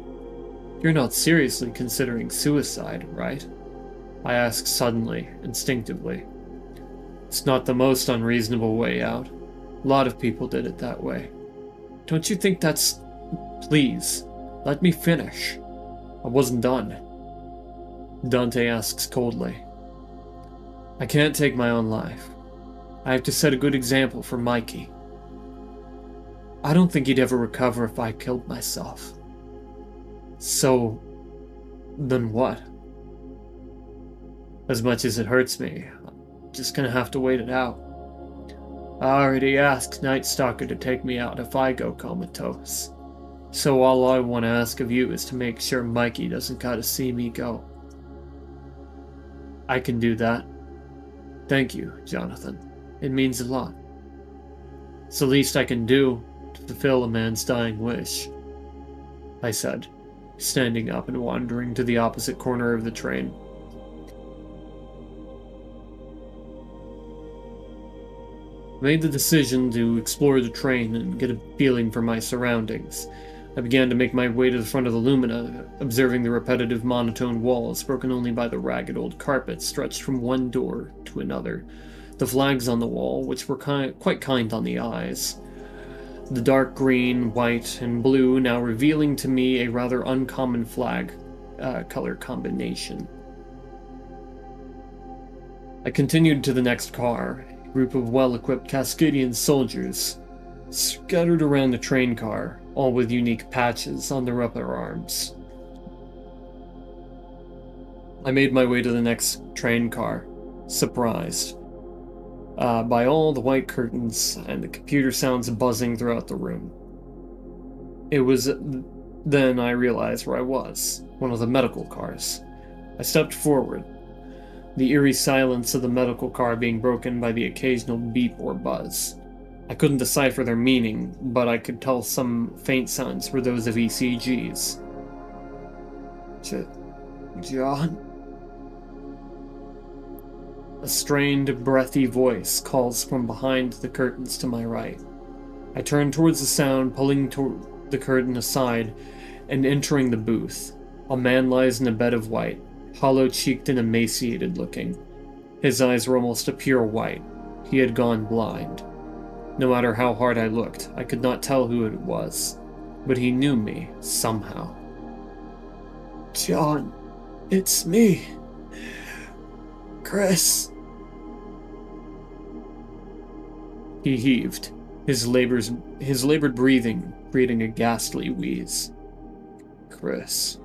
You're not seriously considering suicide, right? I ask suddenly, instinctively. It's not the most unreasonable way out. A lot of people did it that way. Don't you think that's... Please, let me finish. I wasn't done. Dante asks coldly. I can't take my own life. I have to set a good example for Mikey. I don't think he'd ever recover if I killed myself. So, then what? As much as it hurts me, I'm just gonna have to wait it out. I already asked Night Stalker to take me out if I go comatose. So all I want to ask of you is to make sure Mikey doesn't gotta see me go. I can do that. Thank you, Jonathan. It means a lot. It's the least I can do to fulfill a man's dying wish, I said, standing up and wandering to the opposite corner of the train. I made the decision to explore the train and get a feeling for my surroundings. I began to make my way to the front of the Lumina, observing the repetitive monotone walls broken only by the ragged old carpet stretched from one door to another, the flags on the wall, which were quite kind on the eyes. The dark green, white, and blue now revealing to me a rather uncommon flag color combination. I continued to the next car, a group of well-equipped Cascadian soldiers scattered around the train car, all with unique patches on their upper arms. I made my way to the next train car, surprised by all the white curtains and the computer sounds buzzing throughout the room. It was then I realized where I was, one of the medical cars. I stepped forward, the eerie silence of the medical car being broken by the occasional beep or buzz. I couldn't decipher their meaning, but I could tell some faint sounds were those of ECGs. John? A strained, breathy voice calls from behind the curtains to my right. I turn towards the sound, pulling the curtain aside, and entering the booth. A man lies in a bed of white, hollow-cheeked and emaciated looking. His eyes were almost a pure white. He had gone blind. No matter how hard I looked, I could not tell who it was, but he knew me, somehow. John, it's me. Chris. He heaved, his labored breathing creating a ghastly wheeze. Chris.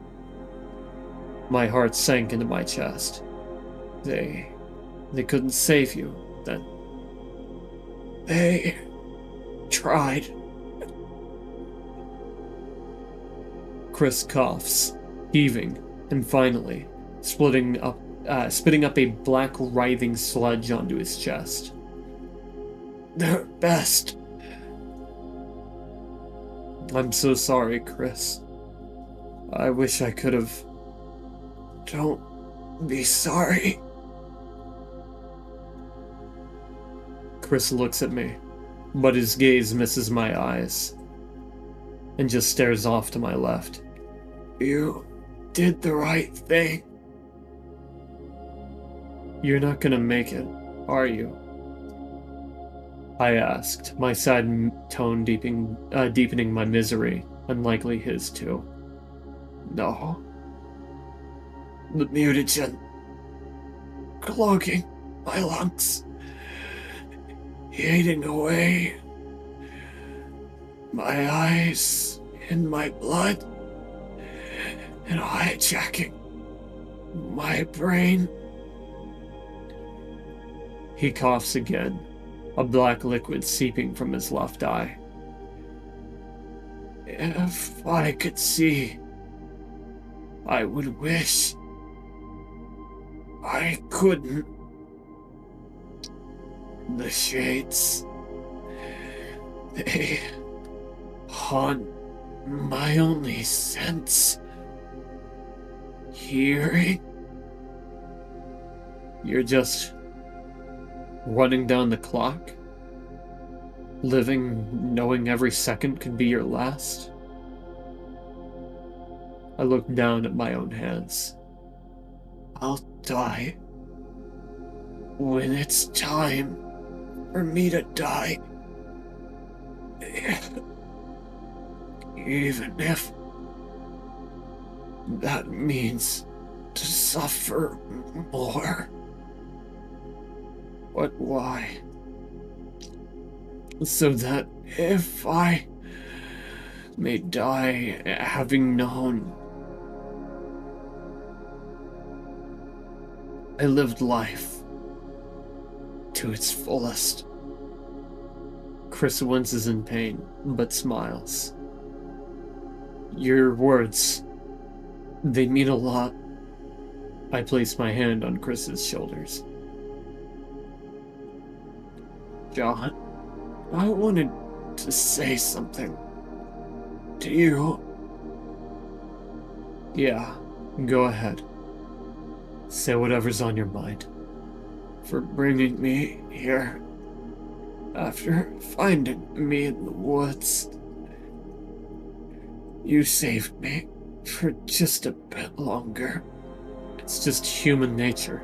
My heart sank into my chest. They couldn't save you, then. They tried. Chris coughs, heaving, and finally, spitting up a black writhing sludge onto his chest. Their best. I'm so sorry, Chris. I wish I could have. Don't be sorry. Chris looks at me, but his gaze misses my eyes, and just stares off to my left. You did the right thing. You're not gonna make it, are you? I asked, my sad tone deepening my misery, unlikely his too. No. The mutagen clogging my lungs, eating away my eyes and my blood, and hijacking my brain. He coughs again, a black liquid seeping from his left eye. If I could see, I would wish I couldn't. The shades, they haunt my only sense. Hearing. You're just running down the clock? Living, knowing every second could be your last? I looked down at my own hands. I'll die when it's time for me to die. Even if that means to suffer more. But why? So that if I may die having known I lived life to its fullest. Chris winces in pain, but smiles. Your words, they mean a lot. I place my hand on Chris's shoulders. John, I wanted to say something to you. Yeah, go ahead. Say whatever's on your mind. For bringing me here after finding me in the woods. You saved me for just a bit longer. It's just human nature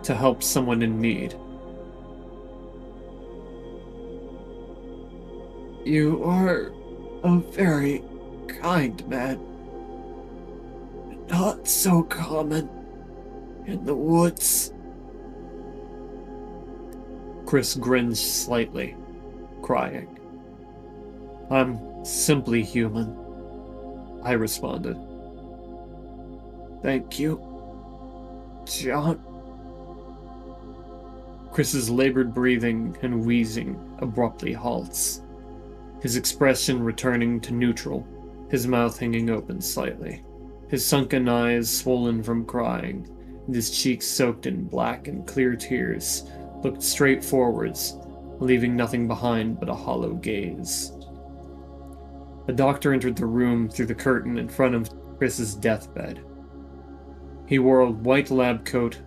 to help someone in need. You are a very kind man. Not so common in the woods. Chris grins slightly, crying. I'm simply human, I responded. Thank you, John. Chris's labored breathing and wheezing abruptly halts, his expression returning to neutral, his mouth hanging open slightly, his sunken eyes swollen from crying, and his cheeks soaked in black and clear tears, looked straight forwards, leaving nothing behind but a hollow gaze. A doctor entered the room through the curtain in front of Chris's deathbed. He wore a white lab coat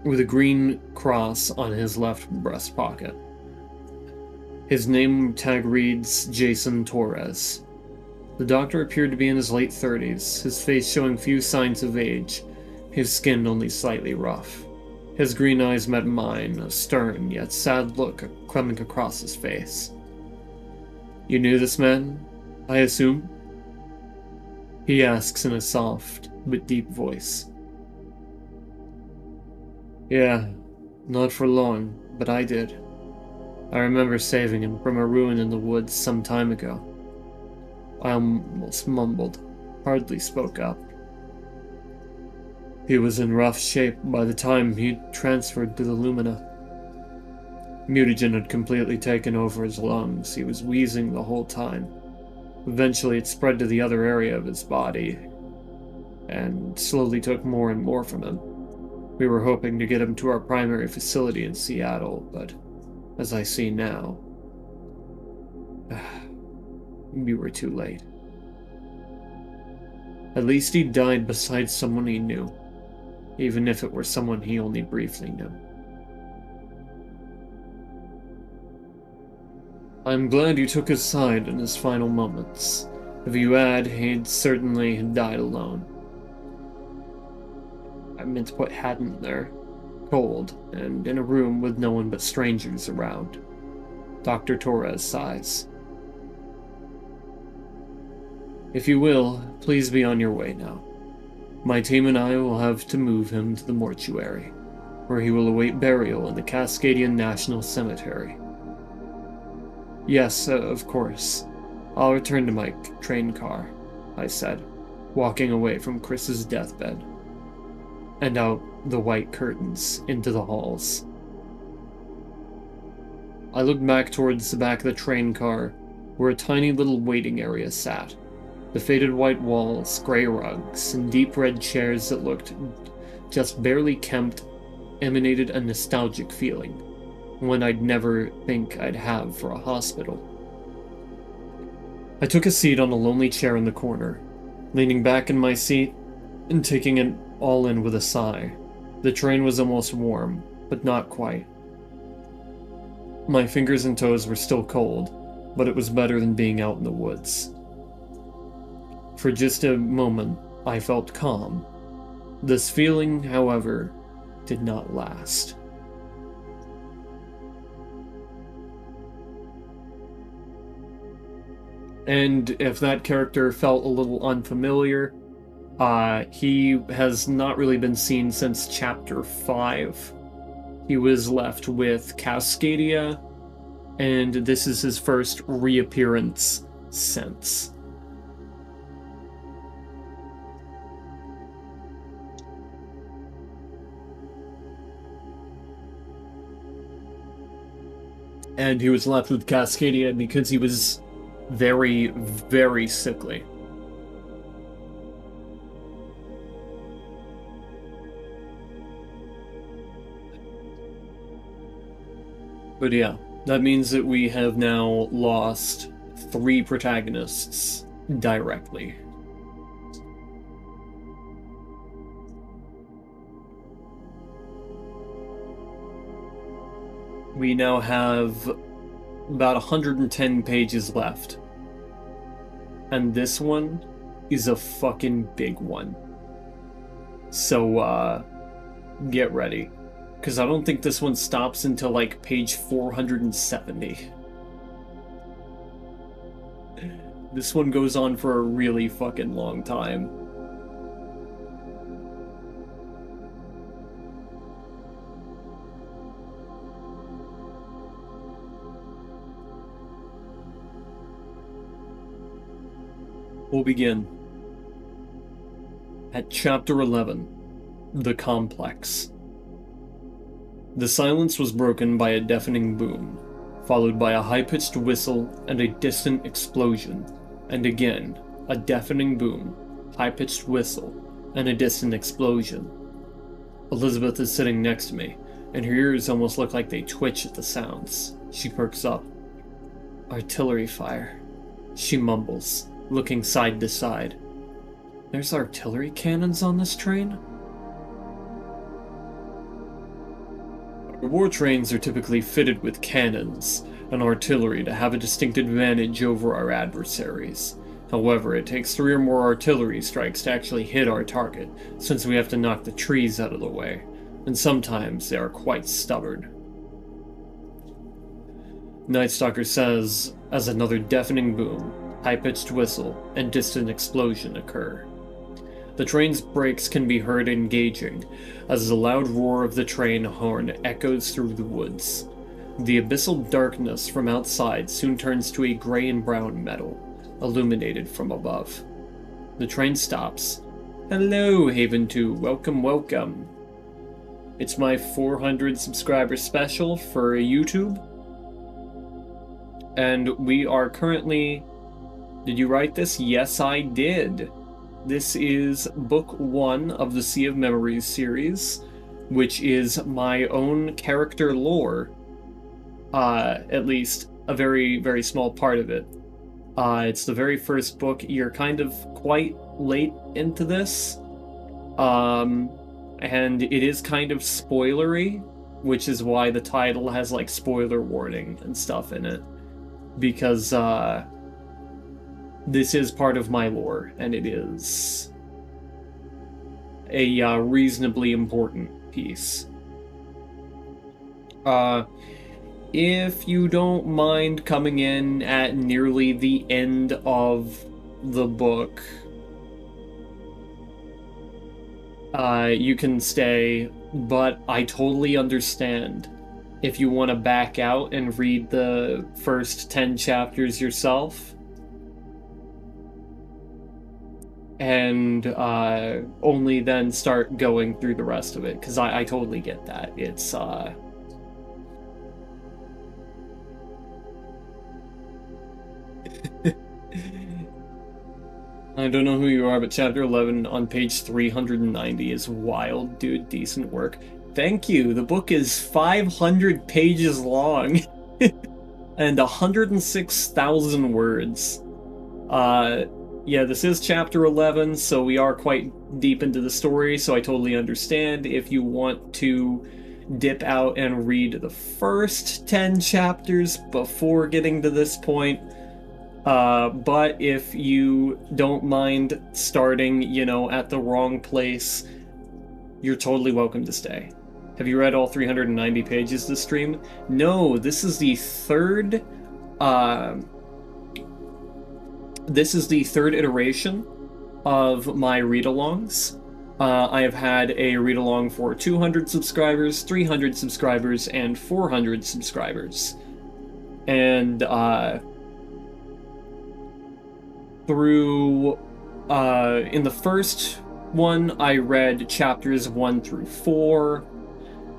with a green cross on his left breast pocket. His name tag reads Jason Torres. The doctor appeared to be in his late 30s, his face showing few signs of age, his skin only slightly rough. His green eyes met mine, a stern yet sad look coming across his face. You knew this man, I assume? He asks in a soft but deep voice. Yeah, not for long, but I did. I remember saving him from a ruin in the woods some time ago. I almost mumbled, hardly spoke up. He was in rough shape by the time he'd transferred to the Lumina. Mutagen had completely taken over his lungs. He was wheezing the whole time. Eventually it spread to the other area of his body, and slowly took more and more from him. We were hoping to get him to our primary facility in Seattle, but as I see now, we were too late. At least he died beside someone he knew, even if it were someone he only briefly knew. I'm glad you took his side in his final moments. If you had, he'd certainly have died alone. I meant to put hadn't there. Cold, and in a room with no one but strangers around. Dr. Torres sighs. If you will, please be on your way now. My team and I will have to move him to the mortuary, where he will await burial in the Cascadian National Cemetery. Yes, of course. I'll return to my train car, I said, walking away from Chris's deathbed, and out the white curtains into the halls. I looked back towards the back of the train car, where a tiny little waiting area sat. The faded white walls, grey rugs, and deep red chairs that looked just barely kempt, emanated a nostalgic feeling, one I'd never think I'd have for a hospital. I took a seat on a lonely chair in the corner, leaning back in my seat and taking it all in with a sigh. The train was almost warm, but not quite. My fingers and toes were still cold, but it was better than being out in the woods. For just a moment, I felt calm. This feeling, however, did not last. And if that character felt a little unfamiliar, he has not really been seen since chapter 5. He was left with Cascadia, and this is his first reappearance since. And he was left with Cascadia because he was very, very sickly. But yeah, that means that we have now lost 3 protagonists directly. We now have about 110 pages left. And this one is a fucking big one. So, get ready. Because I don't think this one stops until, like, page 470. This one goes on for a really fucking long time. We'll begin at chapter 11, The Complex. The silence was broken by a deafening boom, followed by a high-pitched whistle and a distant explosion, and again, a deafening boom, high-pitched whistle, and a distant explosion. Elizabeth is sitting next to me, and her ears almost look like they twitch at the sounds. She perks up. Artillery fire, she mumbles, looking side to side. There's artillery cannons on this train? War trains are typically fitted with cannons and artillery to have a distinct advantage over our adversaries. However, it takes 3 or more artillery strikes to actually hit our target, since we have to knock the trees out of the way, and sometimes they are quite stubborn. Night Stalker says, as another deafening boom, high-pitched whistle, and distant explosion occur. The train's brakes can be heard engaging, as the loud roar of the train horn echoes through the woods. The abyssal darkness from outside soon turns to a gray and brown metal, illuminated from above. The train stops. Hello, Haven 2. Welcome, welcome. It's my 400 subscriber special for YouTube. And we are currently... Did you write this? Yes, I did. This is book 1 of the Sea of Memories series, which is my own character lore. At least a very, very small part of it. It's the very first book. You're kind of quite late into this. And it is kind of spoilery, which is why the title has, like, spoiler warning and stuff in it. Because, this is part of my lore, and it is a reasonably important piece. If you don't mind coming in at nearly the end of the book, you can stay, but I totally understand if you want to back out and read the first 10 chapters yourself. And only then start going through the rest of it, because I totally get that. It's, I don't know who you are, but chapter 11 on page 390 is wild, dude. Decent work. Thank you. The book is 500 pages long and 106,000 words. Yeah, this is chapter 11, so we are quite deep into the story, so I totally understand if you want to dip out and read the first 10 chapters before getting to this point. But if you don't mind starting, you know, at the wrong place, you're totally welcome to stay. Have you read all 390 pages this stream? No, this is the third, iteration of my read-alongs. I have had a read-along for 200 subscribers, 300 subscribers, and 400 subscribers. And, in the first one, I read chapters 1 through 4.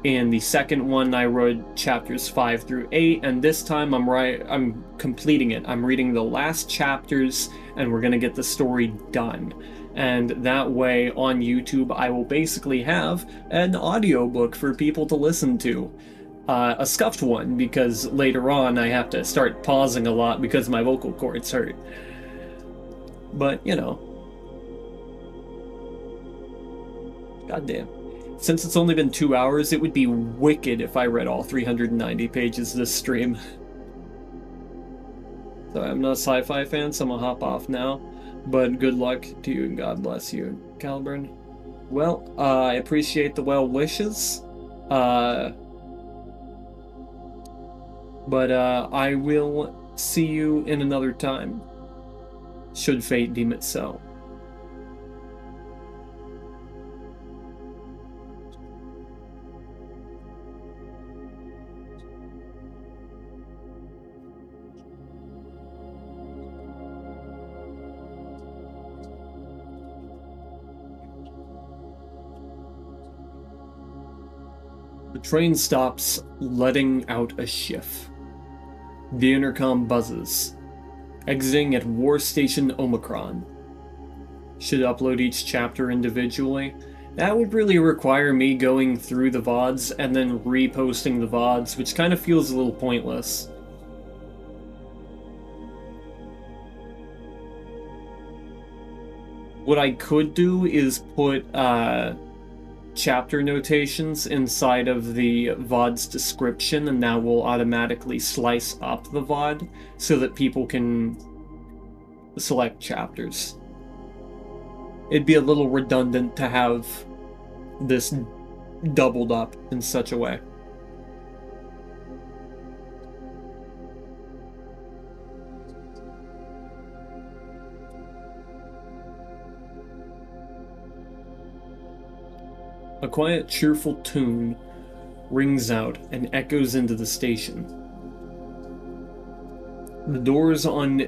In the second one, I read chapters 5 through 8, and this time I'm completing it. I'm reading the last chapters, and we're gonna get the story done. And that way, on YouTube, I will basically have an audiobook for people to listen to. A scuffed one, because later on I have to start pausing a lot because my vocal cords hurt. But, you know. Goddamn. Since it's only been 2 hours, it would be wicked if I read all 390 pages this stream. So I'm not a sci-fi fan, so I'm gonna hop off now. But good luck to you and God bless you, Caliburn. Well, I appreciate the well wishes. But I will see you in another time, should fate deem it so. The train stops, letting out a shift. The intercom buzzes. Exiting at War Station Omicron. Should upload each chapter individually. That would really require me going through the VODs and then reposting the VODs, which kind of feels a little pointless. What I could do is put chapter notations inside of the VOD's description, and that will automatically slice up the VOD so that people can select chapters. It'd be a little redundant to have this doubled up in such a way. A quiet, cheerful tune rings out and echoes into the station. The doors on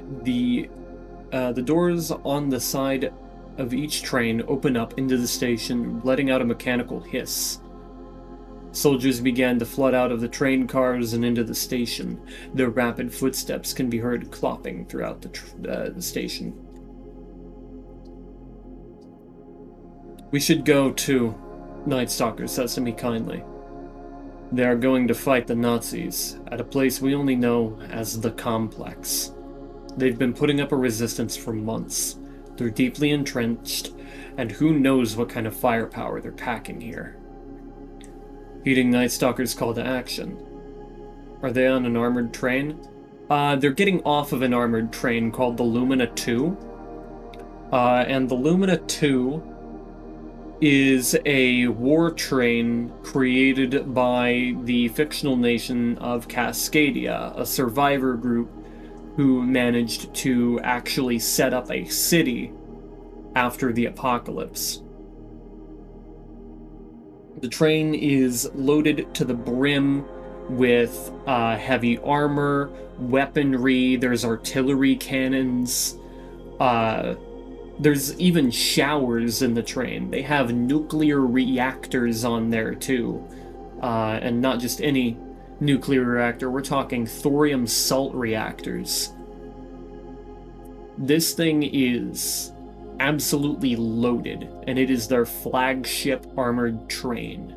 the side of each train open up into the station, letting out a mechanical hiss. Soldiers began to flood out of the train cars and into the station. Their rapid footsteps can be heard clopping throughout the station. We should go too, Night Stalker says to me kindly. They are going to fight the Nazis at a place we only know as the Complex. They've been putting up a resistance for months. They're deeply entrenched, and who knows what kind of firepower they're packing here. Heeding Night Stalker's call to action. Are they on an armored train? They're getting off of an armored train called the Lumina 2. And the Lumina 2 is a war train created by the fictional nation of Cascadia, a survivor group who managed to actually set up a city after the apocalypse. The train is loaded to the brim with heavy armor, weaponry, there's artillery cannons, there's even showers in the train. They have nuclear reactors on there too. And not just any nuclear reactor, we're talking thorium salt reactors. This thing is absolutely loaded, and it is their flagship armored train.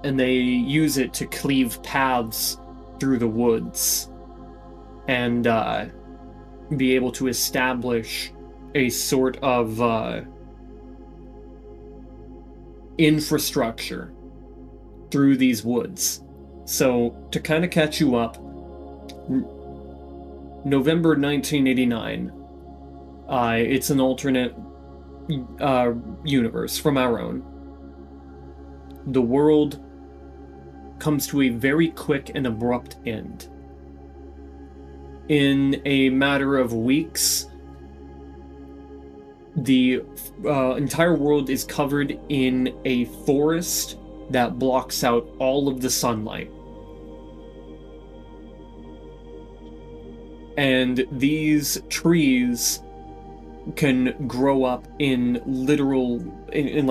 And they use it to cleave paths through the woods and be able to establish a sort of infrastructure through these woods. So, to kind of catch you up, November 1989, it's an alternate universe from our own. The world comes to a very quick and abrupt end. In a matter of weeks, the entire world is covered in a forest that blocks out all of the sunlight. And these trees can grow up in like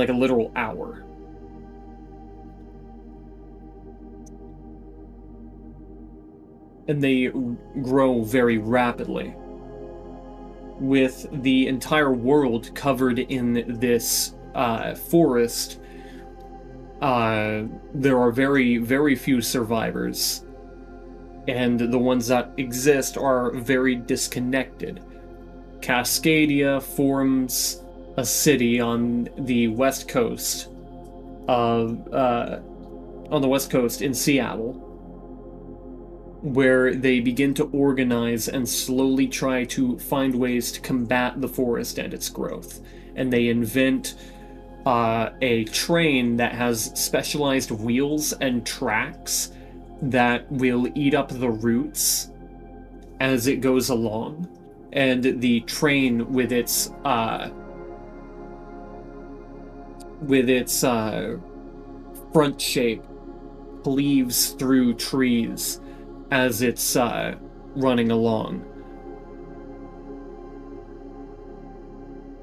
a literal hour. And they grow very rapidly. With the entire world covered in this forest, there are very, very few survivors. And the ones that exist are very disconnected. Cascadia forms a city on the west coast in Seattle, where they begin to organize and slowly try to find ways to combat the forest and its growth. And they invent a train that has specialized wheels and tracks that will eat up the roots as it goes along. And the train with its front shape cleaves through trees as it's running along.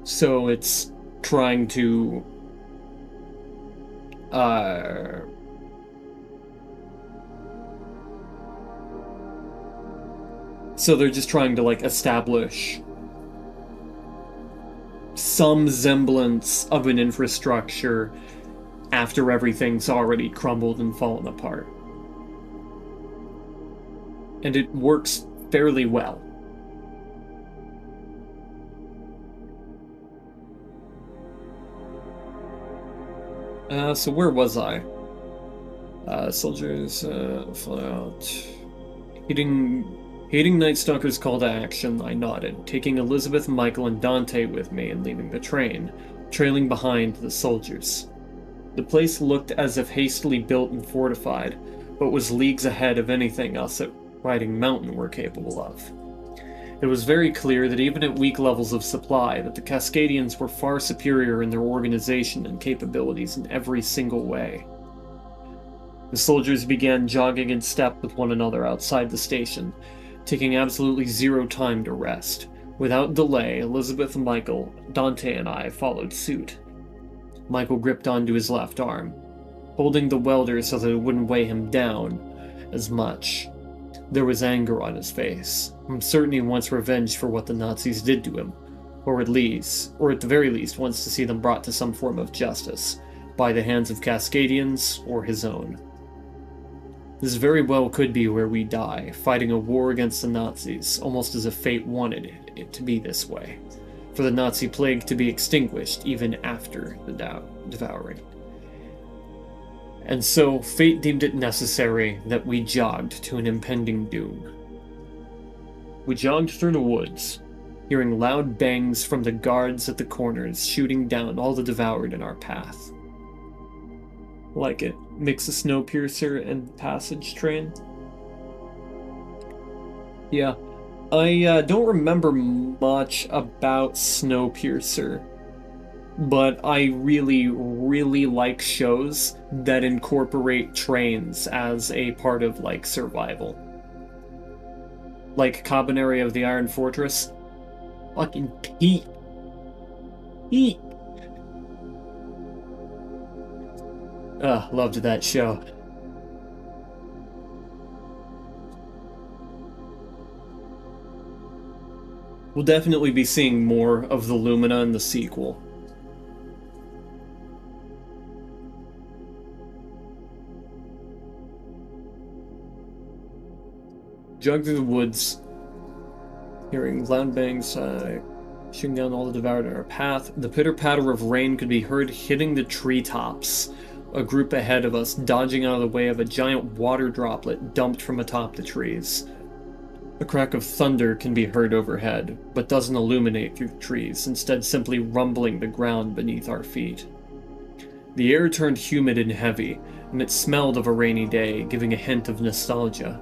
So it's trying to so they're just trying to like establish some semblance of an infrastructure after everything's already crumbled and fallen apart. And it works fairly well. So where was I? Soldiers fly out. Heeding Night Stalker's call to action, I nodded, taking Elizabeth, Michael, and Dante with me and leaving the train, trailing behind the soldiers. The place looked as if hastily built and fortified, but was leagues ahead of anything us at Riding Mountain were capable of. It was very clear that even at weak levels of supply, that the Cascadians were far superior in their organization and capabilities in every single way. The soldiers began jogging in step with one another outside the station, taking absolutely zero time to rest. Without delay, Elizabeth, Michael, Dante, and I followed suit. Michael gripped onto his left arm, holding the welder so that it wouldn't weigh him down as much. There was anger on his face. I'm certain he wants revenge for what the Nazis did to him, or at the very least wants to see them brought to some form of justice, by the hands of Cascadians or his own. This very well could be where we die, fighting a war against the Nazis, almost as if fate wanted it to be this way, for the Nazi plague to be extinguished even after the devouring. And so, fate deemed it necessary that we jogged to an impending doom. We jogged through the woods, hearing loud bangs from the guards at the corners shooting down all the devoured in our path. Like it. Mix a Snowpiercer and Passage Train. Yeah. I don't remember much about Snowpiercer, but I really, really like shows that incorporate trains as a part of, like, survival. Like Cabaneri of the Iron Fortress. Fucking peak. Peak. Loved that show. We'll definitely be seeing more of the Lumina in the sequel. Jogging through the woods, hearing loud bangs, shooting down all the devoured in our path. The pitter-patter of rain could be heard hitting the treetops. A group ahead of us, dodging out of the way of a giant water droplet dumped from atop the trees. A crack of thunder can be heard overhead, but doesn't illuminate through the trees, instead simply rumbling the ground beneath our feet. The air turned humid and heavy, and it smelled of a rainy day, giving a hint of nostalgia.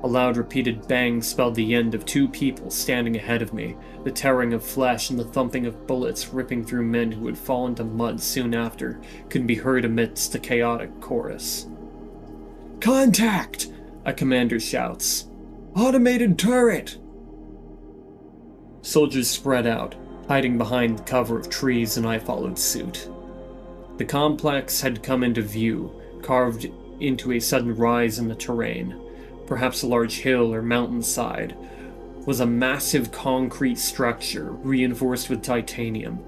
A loud repeated bang spelled the end of two people standing ahead of me, the tearing of flesh and the thumping of bullets ripping through men who would fall into mud soon after could be heard amidst the chaotic chorus. "Contact!" a commander shouts. "Automated turret!" Soldiers spread out, hiding behind the cover of trees, and I followed suit. The complex had come into view, carved into a sudden rise in the terrain. Perhaps a large hill or mountainside, was a massive concrete structure reinforced with titanium.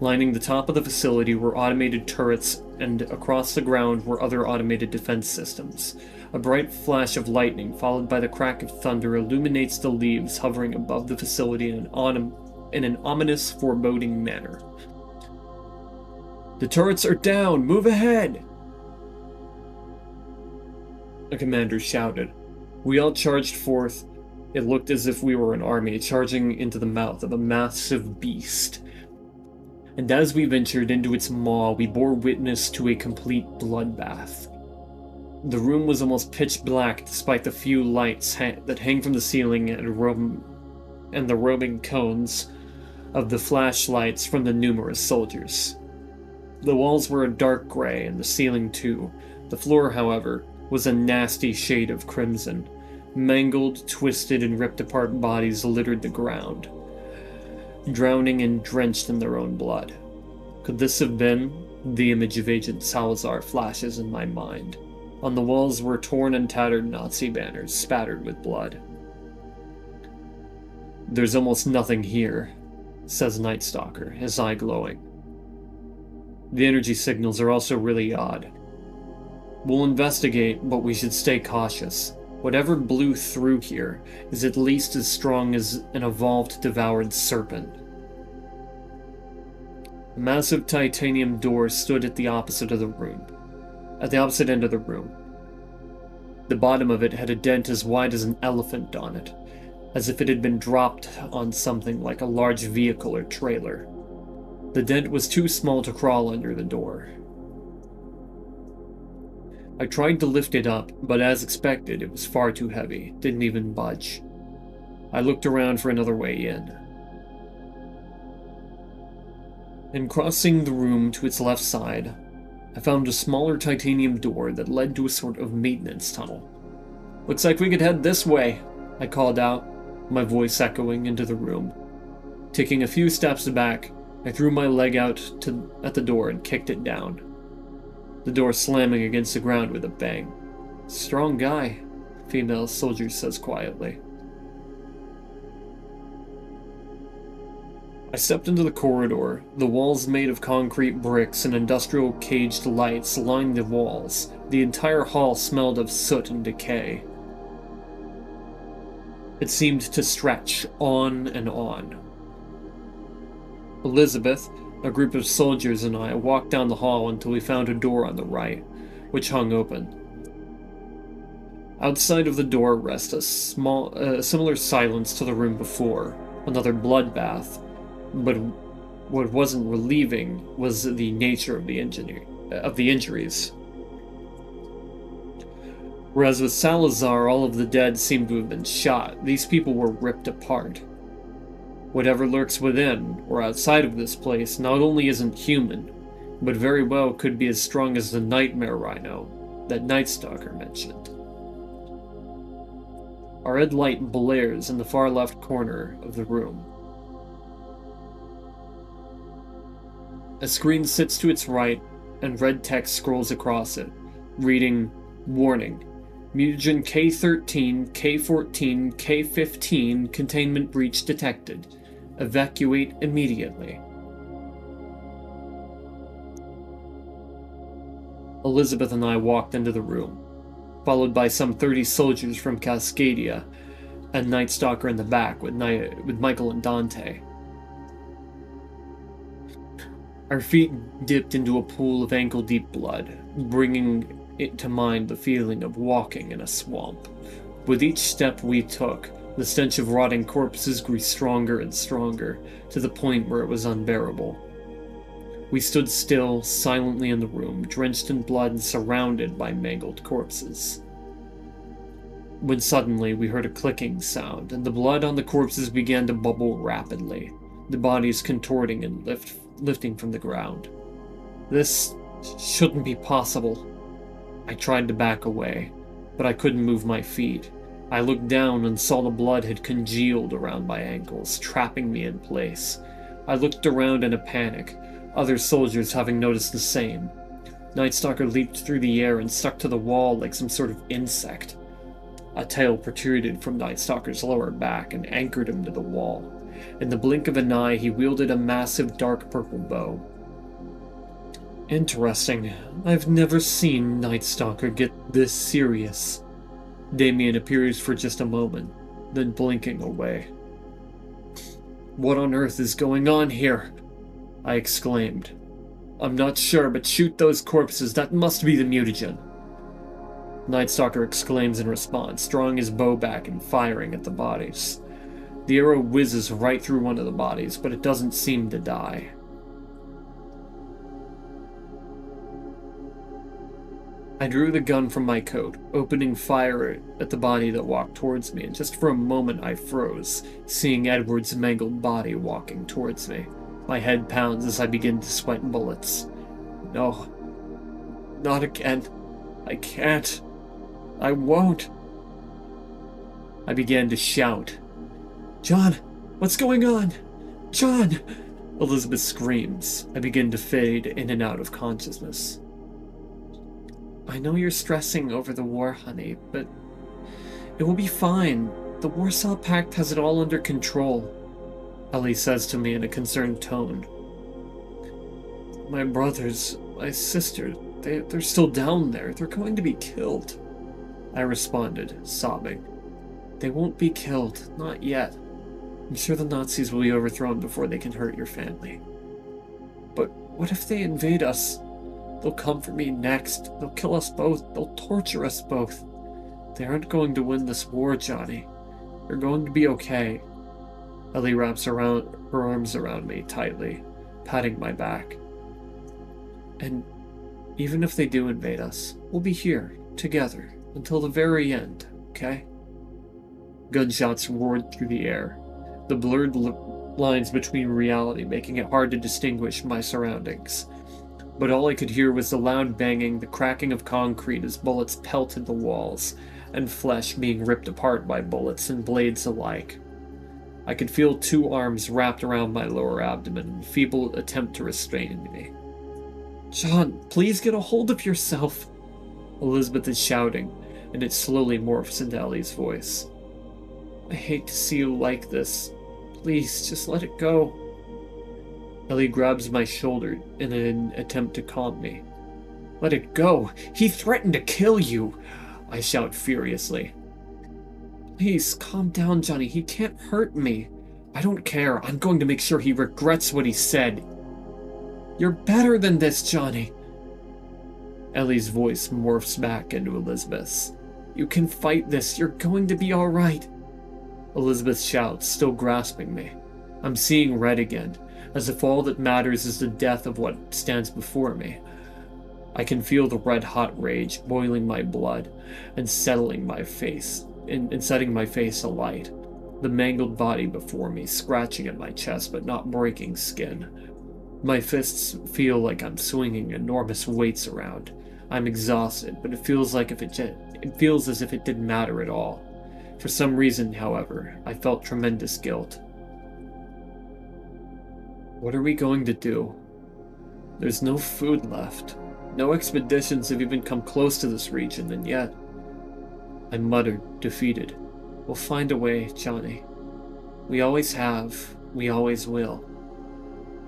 Lining the top of the facility were automated turrets, and across the ground were other automated defense systems. A bright flash of lightning, followed by the crack of thunder, illuminates the leaves hovering above the facility in an ominous, foreboding manner. "The turrets are down! Move ahead!" a commander shouted. We all charged forth. It looked as if we were an army charging into the mouth of a massive beast. And as we ventured into its maw, we bore witness to a complete bloodbath. The room was almost pitch black despite the few lights that hang from the ceiling and the roaming cones of the flashlights from the numerous soldiers. The walls were a dark gray, and the ceiling too. The floor, however, was a nasty shade of crimson. Mangled, twisted, and ripped apart bodies littered the ground, drowning and drenched in their own blood. Could this have been? The image of Agent Salazar flashes in my mind. On the walls were torn and tattered Nazi banners, spattered with blood. "There's almost nothing here," says Night Stalker, his eye glowing. "The energy signals are also really odd. We'll investigate, but we should stay cautious. Whatever blew through here is at least as strong as an evolved devoured serpent." A massive titanium door stood at the opposite end of the room. The bottom of it had a dent as wide as an elephant on it, as if it had been dropped on something like a large vehicle or trailer. The dent was too small to crawl under the door. I tried to lift it up, but as expected, it was far too heavy, didn't even budge. I looked around for another way in. And crossing the room to its left side, I found a smaller titanium door that led to a sort of maintenance tunnel. "Looks like we could head this way," I called out, my voice echoing into the room. Taking a few steps back, I threw my leg out at the door and kicked it down. The door slamming against the ground with a bang. "Strong guy," female soldier says quietly. I stepped into the corridor. The walls made of concrete bricks and industrial caged lights lined the walls. The entire hall smelled of soot and decay. It seemed to stretch on and on. Elizabeth, a group of soldiers, and I walked down the hall until we found a door on the right, which hung open. Outside of the door rests a similar silence to the room before, another bloodbath, but what wasn't relieving was the nature of the injuries. Whereas with Salazar, all of the dead seemed to have been shot, these people were ripped apart. Whatever lurks within, or outside of this place, not only isn't human, but very well could be as strong as the nightmare rhino that Night Stalker mentioned. A red light blares in the far left corner of the room. A screen sits to its right, and red text scrolls across it, reading, "Warning. Mutagen K13, K14, K15, containment breach detected. Evacuate immediately. Elizabeth and I walked into the room, followed by some 30 soldiers from Cascadia, and Night Stalker in the back with Michael and Dante. Our feet dipped into a pool of ankle-deep blood, bringing it to mind the feeling of walking in a swamp. With each step we took, the stench of rotting corpses grew stronger and stronger, to the point where it was unbearable. We stood still, silently in the room, drenched in blood and surrounded by mangled corpses. When suddenly we heard a clicking sound, and the blood on the corpses began to bubble rapidly, the bodies contorting and lifting from the ground. This shouldn't be possible. I tried to back away, but I couldn't move my feet. I looked down and saw the blood had congealed around my ankles, trapping me in place. I looked around in a panic, other soldiers having noticed the same. Night Stalker leaped through the air and stuck to the wall like some sort of insect. A tail protruded from Night Stalker's lower back and anchored him to the wall. In the blink of an eye, he wielded a massive dark purple bow. Interesting. I've never seen Night Stalker get this serious. Damien appears for just a moment, then blinking away. What on earth is going on here? I exclaimed. I'm not sure, but shoot those corpses. That must be the mutagen. Night Stalker exclaims in response, drawing his bow back and firing at the bodies. The arrow whizzes right through one of the bodies, but it doesn't seem to die. I drew the gun from my coat, opening fire at the body that walked towards me, and just for a moment I froze, seeing Edward's mangled body walking towards me. My head pounds as I begin to sweat bullets. No. Not again. I can't. I won't. I began to shout. John, what's going on? John! Elizabeth screams. I begin to fade in and out of consciousness. I know you're stressing over the war, honey, but it will be fine. The Warsaw Pact has it all under control, Ellie says to me in a concerned tone. My brothers, my sister, they're still down there. They're going to be killed. I responded, sobbing. They won't be killed, not yet. I'm sure the Nazis will be overthrown before they can hurt your family. But what if they invade us? They'll come for me next. They'll kill us both. They'll torture us both. They aren't going to win this war, Johnny. They're going to be okay. Ellie wraps her arms around me tightly, patting my back. And even if they do invade us, we'll be here, together, until the very end, okay? Gunshots roared through the air, the blurred lines between reality making it hard to distinguish my surroundings. But all I could hear was the loud banging, the cracking of concrete as bullets pelted the walls, and flesh being ripped apart by bullets and blades alike. I could feel two arms wrapped around my lower abdomen in a feeble attempt to restrain me. John, please get a hold of yourself! Elizabeth is shouting, and it slowly morphs into Ellie's voice. I hate to see you like this. Please, just let it go. Ellie grabs my shoulder in an attempt to calm me. Let it go! He threatened to kill you! I shout furiously. Please, calm down, Johnny. He can't hurt me. I don't care. I'm going to make sure he regrets what he said. You're better than this, Johnny. Ellie's voice morphs back into Elizabeth's. You can fight this. You're going to be all right. Elizabeth shouts, still grasping me. I'm seeing red again, as if all that matters is the death of what stands before me. I can feel the red-hot rage boiling my blood and settling my face, and setting my face alight. The mangled body before me, scratching at my chest but not breaking skin. My fists feel like I'm swinging enormous weights around. I'm exhausted, but it feels as if it didn't matter at all. For some reason, however, I felt tremendous guilt. What are we going to do? There's no food left. No expeditions have even come close to this region, and yet I muttered, defeated. We'll find a way, Johnny. We always have. We always will.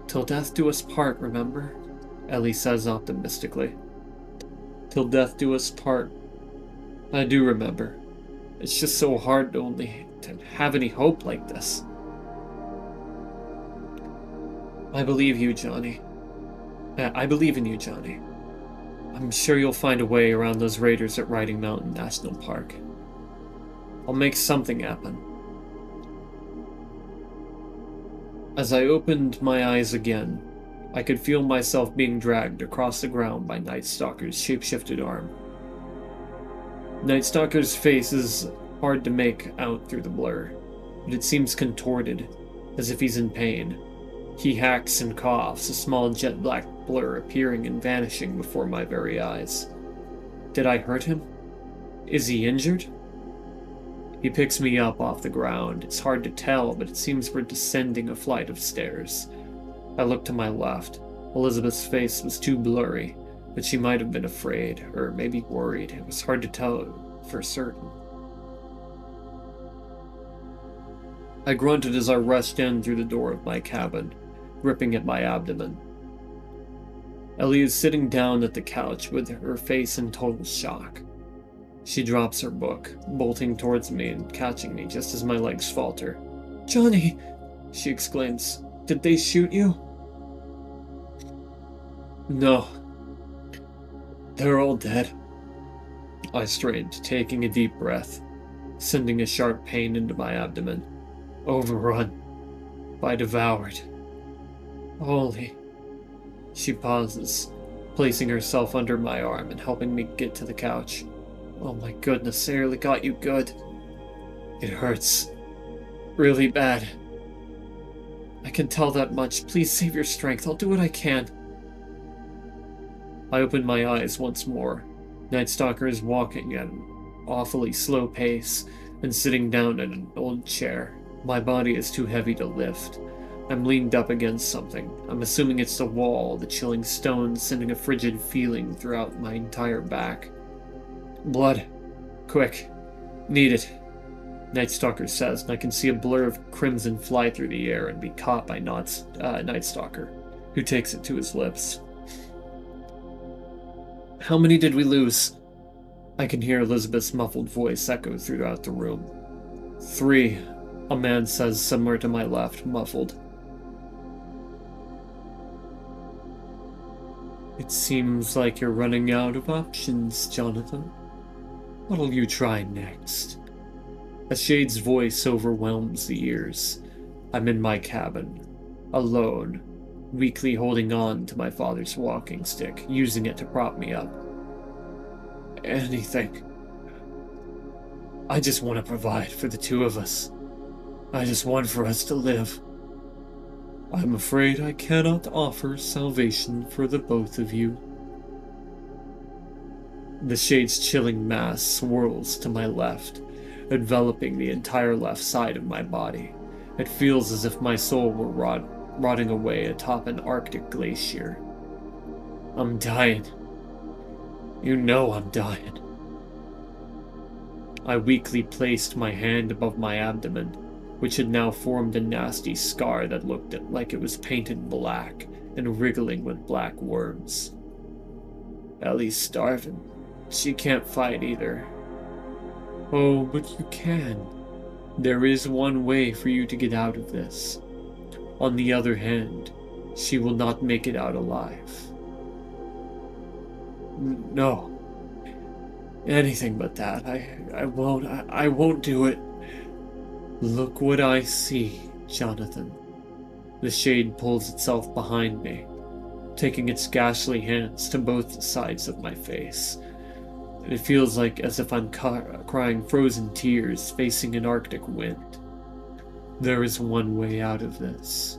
Till death do us part, remember? Ellie says optimistically. Till death do us part. I do remember. It's just so hard to have any hope like this. I believe you, Johnny. I believe in you, Johnny. I'm sure you'll find a way around those raiders at Riding Mountain National Park. I'll make something happen. As I opened my eyes again, I could feel myself being dragged across the ground by Night Stalker's shapeshifted arm. Night Stalker's face is hard to make out through the blur, but it seems contorted, as if he's in pain. He hacks and coughs, a small jet-black blur appearing and vanishing before my very eyes. Did I hurt him? Is he injured? He picks me up off the ground. It's hard to tell, but it seems we're descending a flight of stairs. I look to my left. Elizabeth's face was too blurry, but she might have been afraid, or maybe worried. It was hard to tell for certain. I grunted as I rushed in through the door of my cabin, gripping at my abdomen. Ellie is sitting down at the couch with her face in total shock. She drops her book, bolting towards me and catching me just as my legs falter. "Johnny!" she exclaims. "Did they shoot you?" "No. They're all dead." I strained, taking a deep breath, sending a sharp pain into my abdomen. Overrun. By devoured. Holy. She pauses, placing herself under my arm and helping me get to the couch. "Oh my goodness, they really got you good." "It hurts. Really bad." "I can tell that much. Please save your strength. I'll do what I can." I open my eyes once more. Night Stalker is walking at an awfully slow pace and sitting down in an old chair. My body is too heavy to lift. I'm leaned up against something. I'm assuming it's the wall, the chilling stones sending a frigid feeling throughout my entire back. "Blood. Quick. Need it," Night Stalker says, and I can see a blur of crimson fly through the air and be caught by Night Stalker, who takes it to his lips. "How many did we lose?" I can hear Elizabeth's muffled voice echo throughout the room. "3, a man says somewhere to my left, muffled. "It seems like you're running out of options, Jonathan. What'll you try next?" A shade's voice overwhelms the ears. I'm in my cabin, alone, weakly holding on to my father's walking stick, using it to prop me up. "Anything. I just want to provide for the two of us. I just want for us to live." "I'm afraid I cannot offer salvation for the both of you." The shade's chilling mass swirls to my left, enveloping the entire left side of my body. It feels as if my soul were rotting away atop an Arctic glacier. I'm dying. You know I'm dying. I weakly placed my hand above my abdomen, which had now formed a nasty scar that looked like it was painted black and wriggling with black worms. Ellie's starving. She can't fight either. "Oh, but you can. There is one way for you to get out of this. On the other hand, she will not make it out alive." "No. Anything but that. I won't do it." "Look what I see, Jonathan." The shade pulls itself behind me, taking its ghastly hands to both sides of my face. It feels like as if I'm crying frozen tears facing an Arctic wind. There is one way out of this,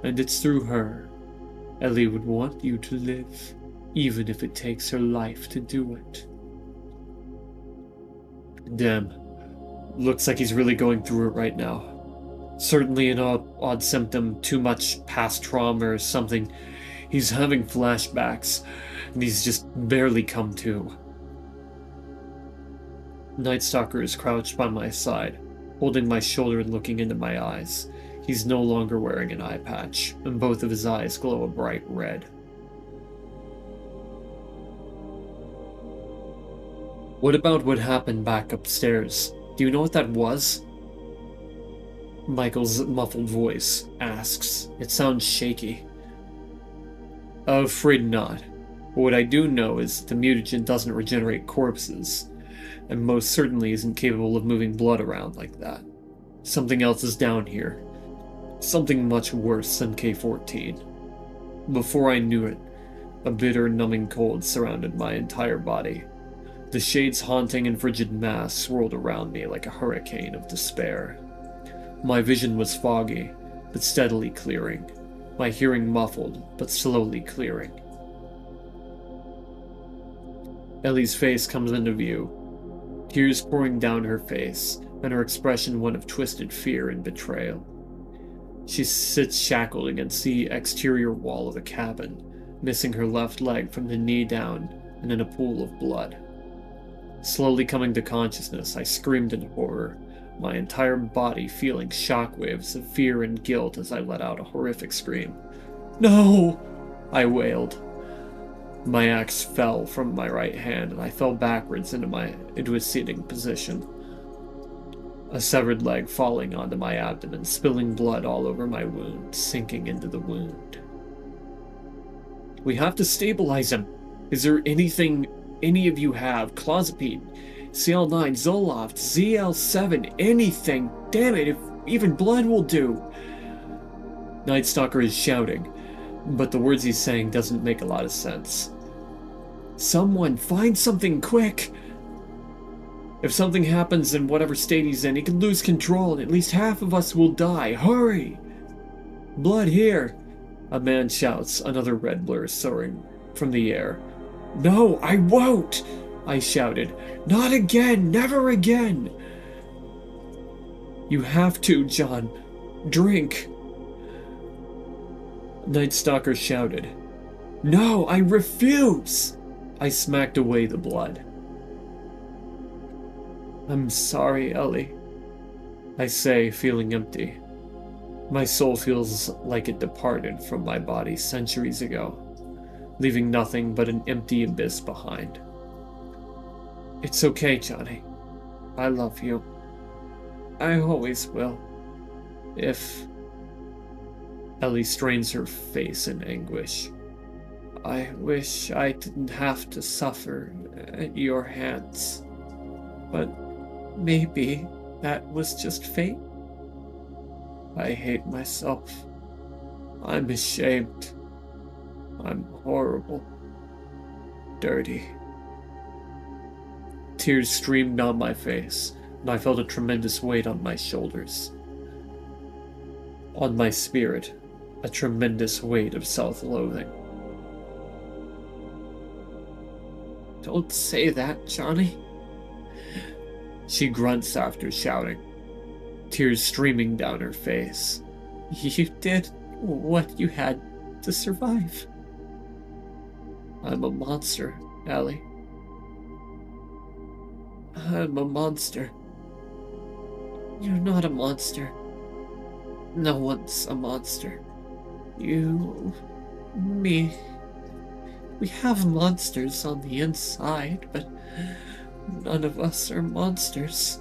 and it's through her. Ellie would want you to live, even if it takes her life to do it. Damn. Looks like he's really going through it right now. Certainly an odd symptom, too much past trauma or something. He's having flashbacks, and he's just barely come to. Night Stalker is crouched by my side, holding my shoulder and looking into my eyes. He's no longer wearing an eye patch, and both of his eyes glow a bright red. What about what happened back upstairs? Do you know what that was? Michael's muffled voice asks. It sounds shaky. Afraid not. But what I do know is the mutagen doesn't regenerate corpses, and most certainly isn't capable of moving blood around like that. Something else is down here. Something much worse than K-14. Before I knew it, a bitter, numbing cold surrounded my entire body. The shade's haunting and frigid mass swirled around me like a hurricane of despair. My vision was foggy, but steadily clearing. My hearing muffled, but slowly clearing. Ellie's face comes into view, tears pouring down her face, and her expression one of twisted fear and betrayal. She sits shackled against the exterior wall of a cabin, missing her left leg from the knee down and in a pool of blood. Slowly coming to consciousness, I screamed in horror, my entire body feeling shockwaves of fear and guilt as I let out a horrific scream. "No!" I wailed. My axe fell from my right hand, and I fell backwards into a sitting position. A severed leg falling onto my abdomen, spilling blood all over my wound, sinking into the wound. "We have to stabilize him. Is there anything any of you have? Clozapine, CL9, Zoloft, ZL7, anything. Damn it, if even blood will do." Night Stalker is shouting, but the words he's saying doesn't make a lot of sense. "Someone, find something quick! If something happens in whatever state he's in, he could lose control and at least half of us will die. Hurry! Blood here!" A man shouts, another red blur soaring from the air. "No, I won't!" I shouted. "Not again! Never again!" "You have to, John. Drink." Night Stalker shouted. "No, I refuse!" I smacked away the blood. "I'm sorry, Ellie," I say, feeling empty. My soul feels like it departed from my body centuries ago, leaving nothing but an empty abyss behind. "It's okay, Johnny. I love you. I always will. If..." Ellie strains her face in anguish. "I wish I didn't have to suffer at your hands. But maybe that was just fate. I hate myself. I'm ashamed. I'm horrible. Dirty." Tears streamed down my face, and I felt a tremendous weight on my shoulders. On my spirit, a tremendous weight of self-loathing. "Don't say that, Johnny." She grunts after shouting, tears streaming down her face. "You did what you had to survive." "I'm a monster, Ellie. I'm a monster." "You're not a monster. No one's a monster. You... me... we have monsters on the inside, but none of us are monsters.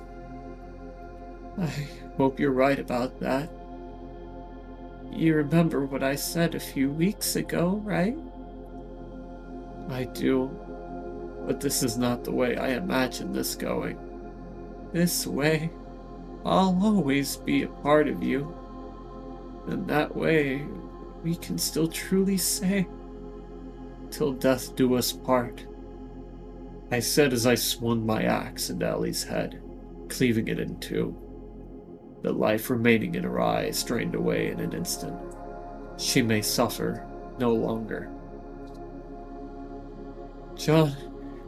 I hope you're right about that. You remember what I said a few weeks ago, right?" "I do, but this is not the way I imagined this going. This way, I'll always be a part of you, and that way we can still truly say, 'Till death do us part,'" I said as I swung my axe into Ellie's head, cleaving it in two. The life remaining in her eyes drained away in an instant. She may suffer no longer. "John,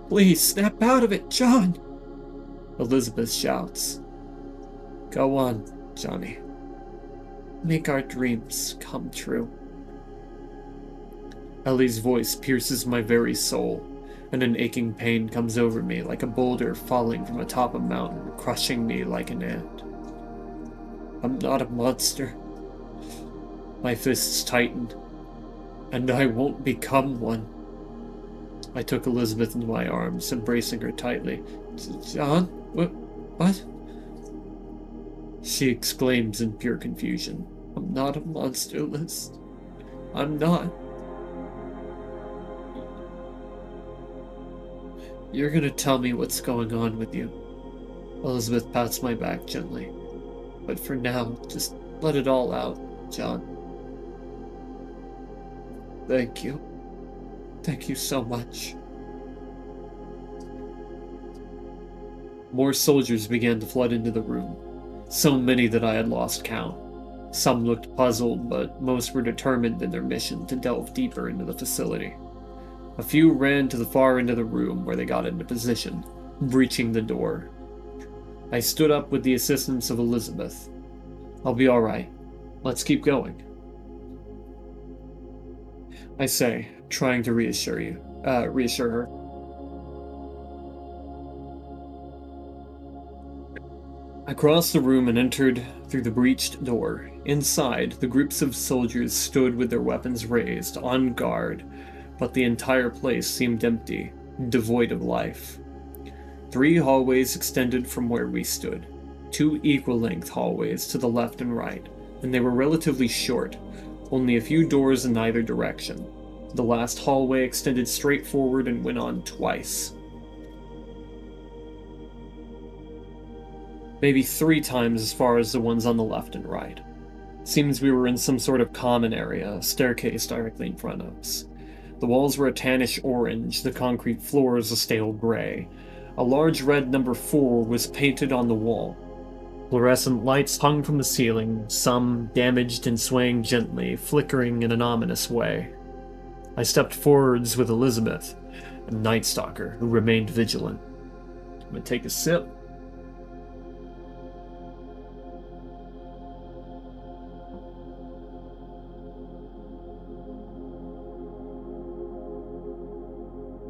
please snap out of it, John!" Elizabeth shouts. "Go on, Johnny. Make our dreams come true." Ellie's voice pierces my very soul, and an aching pain comes over me like a boulder falling from atop a mountain, crushing me like an ant. I'm not a monster. My fists tightened, and I won't become one. I took Elizabeth into my arms, embracing her tightly. John? What? She exclaims in pure confusion. I'm not a monster, Liz. I'm not. You're gonna tell me what's going on with you. Elizabeth pats my back gently. But for now, just let it all out, John. Thank you. Thank you so much. More soldiers began to flood into the room. So many that I had lost count. Some looked puzzled, but most were determined in their mission to delve deeper into the facility. A few ran to the far end of the room where they got into position, breaching the door. I stood up with the assistance of Elizabeth. I'll be all right. Let's keep going. I say, trying to reassure her. I crossed the room and entered through the breached door. Inside, the groups of soldiers stood with their weapons raised, on guard, but the entire place seemed empty, devoid of life. 3 hallways extended from where we stood. 2 equal-length hallways to the left and right, and they were relatively short, only a few doors in either direction. The last hallway extended straight forward and went on twice. Maybe 3 times as far as the ones on the left and right. Seems we were in some sort of common area, a staircase directly in front of us. The walls were a tannish orange, the concrete floors a stale gray. A large red number 4 was painted on the wall. Fluorescent lights hung from the ceiling, some damaged and swaying gently, flickering in an ominous way. I stepped forwards with Elizabeth, and Night Stalker, who remained vigilant. I'm gonna take a sip.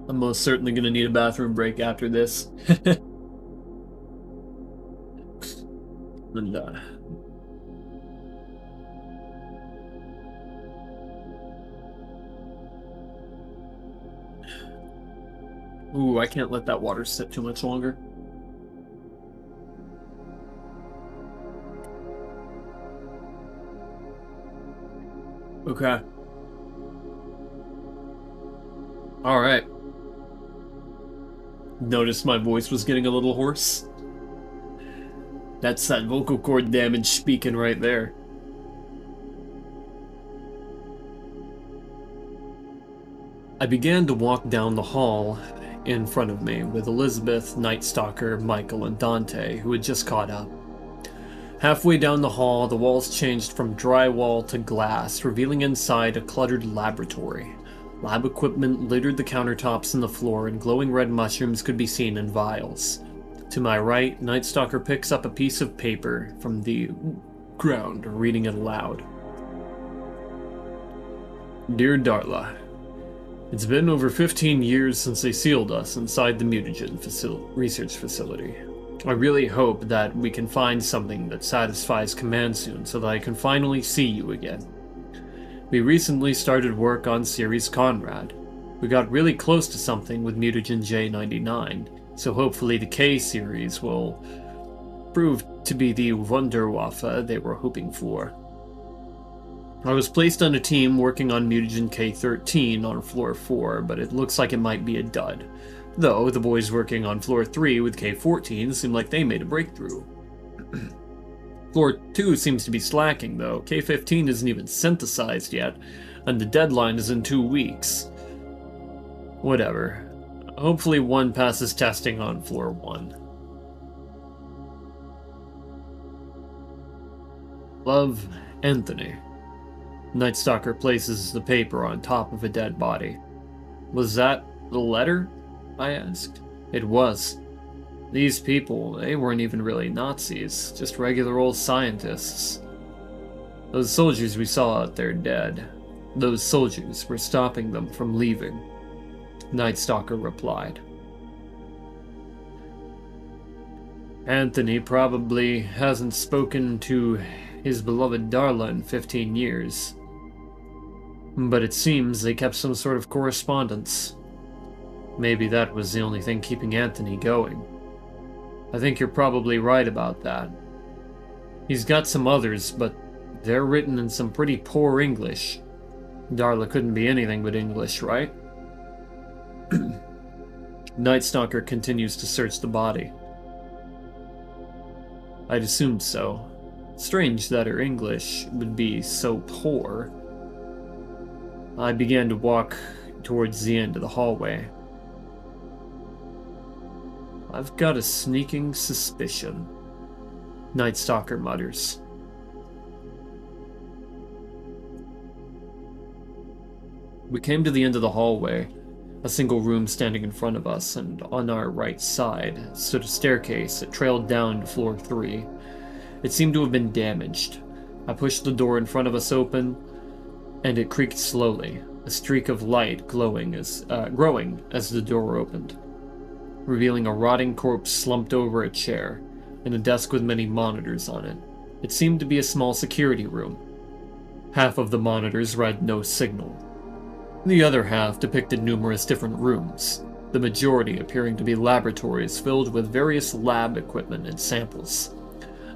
I'm most certainly gonna need a bathroom break after this. And, ooh, I can't let that water sit too much longer. Okay. Alright. Noticed my voice was getting a little hoarse. That's that vocal cord damage speaking right there. I began to walk down the hall in front of me with Elizabeth, Night Stalker, Michael, and Dante, who had just caught up. Halfway down the hall, the walls changed from drywall to glass, revealing inside a cluttered laboratory. Lab equipment littered the countertops and the floor, and glowing red mushrooms could be seen in vials. To my right, Night Stalker picks up a piece of paper from the ground, reading it aloud. Dear Darla, it's been over 15 years since they sealed us inside the MUTAGEN research facility. I really hope that we can find something that satisfies command soon so that I can finally see you again. We recently started work on Series Conrad. We got really close to something with Mutagen J99, so hopefully the K-series will prove to be the Wunderwaffe they were hoping for. I was placed on a team working on Mutagen K13 on Floor 4, but it looks like it might be a dud. Though the boys working on Floor 3 with K14 seem like they made a breakthrough. Floor 2 seems to be slacking, though. K15 isn't even synthesized yet, and the deadline is in 2 weeks. Whatever. Hopefully one passes testing on Floor 1. Love, Anthony. Night Stalker places the paper on top of a dead body. Was that the letter? I asked. It was. These people, they weren't even really Nazis, just regular old scientists. Those soldiers we saw out there dead, those soldiers were stopping them from leaving. Night Stalker replied. Anthony probably hasn't spoken to his beloved Darla in 15 years. But it seems they kept some sort of correspondence. Maybe that was the only thing keeping Anthony going. I think you're probably right about that. He's got some others, but they're written in some pretty poor English. Darla couldn't be anything but English, right? Night Stalker continues to search the body. I'd assumed so. Strange that her English would be so poor. I began to walk towards the end of the hallway. I've got a sneaking suspicion, Night Stalker mutters. We came to the end of the hallway, a single room standing in front of us, and on our right side stood a staircase that trailed down to floor 3. It seemed to have been damaged. I pushed the door in front of us open, and it creaked slowly, a streak of light growing as the door opened, revealing a rotting corpse slumped over a chair, and a desk with many monitors on it. It seemed to be a small security room. Half of the monitors read no signal. The other half depicted numerous different rooms, the majority appearing to be laboratories filled with various lab equipment and samples.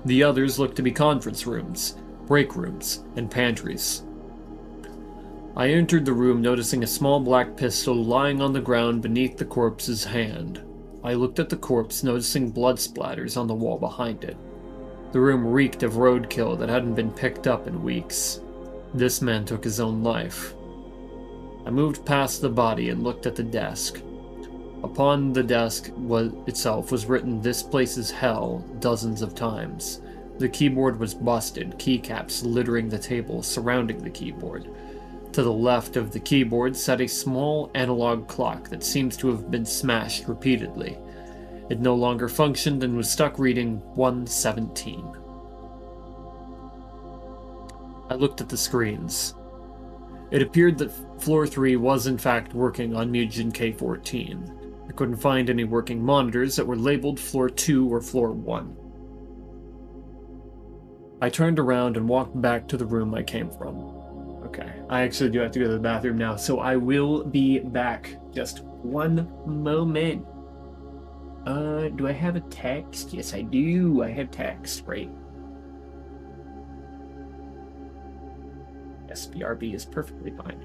The others looked to be conference rooms, break rooms, and pantries. I entered the room noticing a small black pistol lying on the ground beneath the corpse's hand. I looked at the corpse, noticing blood splatters on the wall behind it. The room reeked of roadkill that hadn't been picked up in weeks. This man took his own life. I moved past the body and looked at the desk. Upon the desk itself was written, "This place is hell," dozens of times. The keyboard was busted, keycaps littering the table surrounding the keyboard. To the left of the keyboard sat a small analog clock that seems to have been smashed repeatedly. It no longer functioned and was stuck reading 1:17. I looked at the screens. It appeared that floor 3 was in fact working on MUTAGEN K14. I couldn't find any working monitors that were labeled floor 2 or floor 1. I turned around and walked back to the room I came from. Okay, I actually do have to go to the bathroom now, so I will be back. Just one moment. Do I have a text? Yes, I do. I have text, right? Yes, BRB is perfectly fine.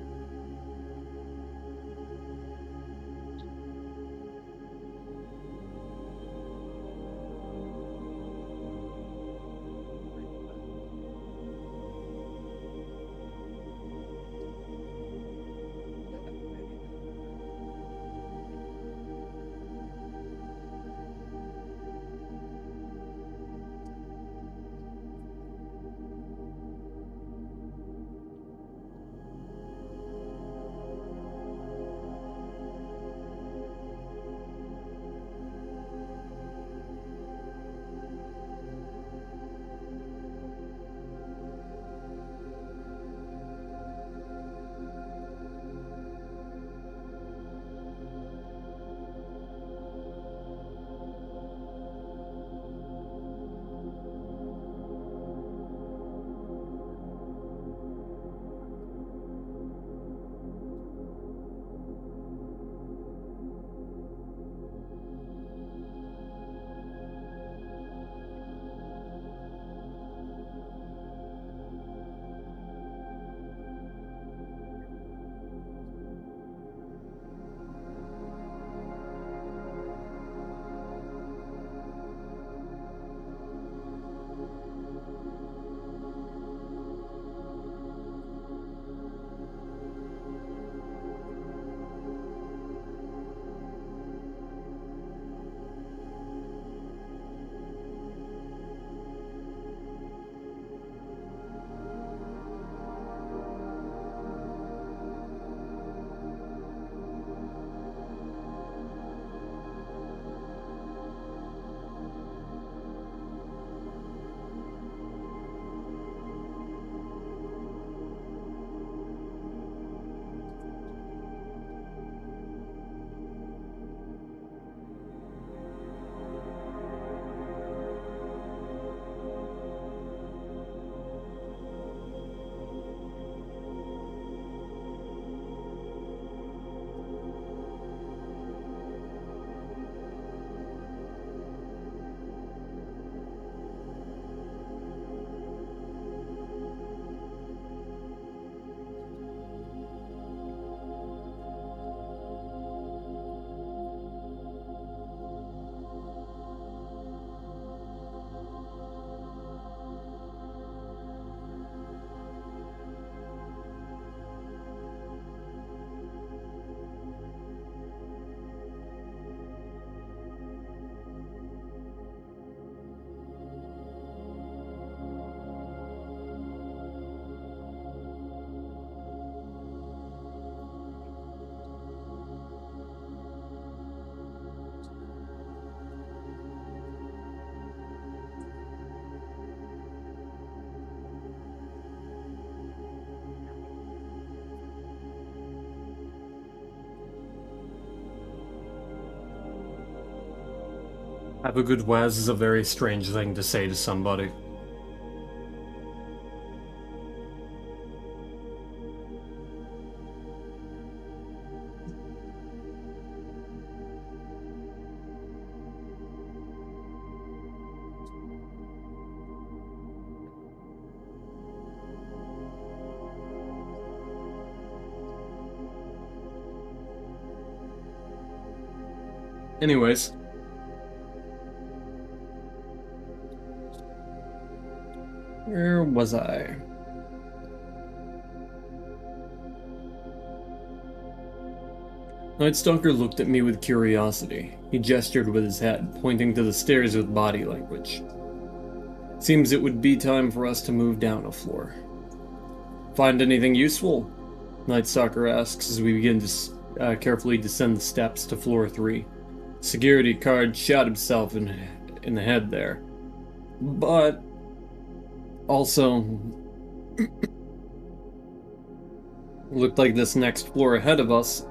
Have a good Waz is a very strange thing to say to somebody. Anyways. Where was I? Night Stalker looked at me with curiosity. He gestured with his head, pointing to the stairs with body language. Seems it would be time for us to move down a floor. Find anything useful? Night Stalker asks as we begin to carefully descend the steps to floor 3. Security guard shot himself in the head there. But also looked like this next floor ahead of us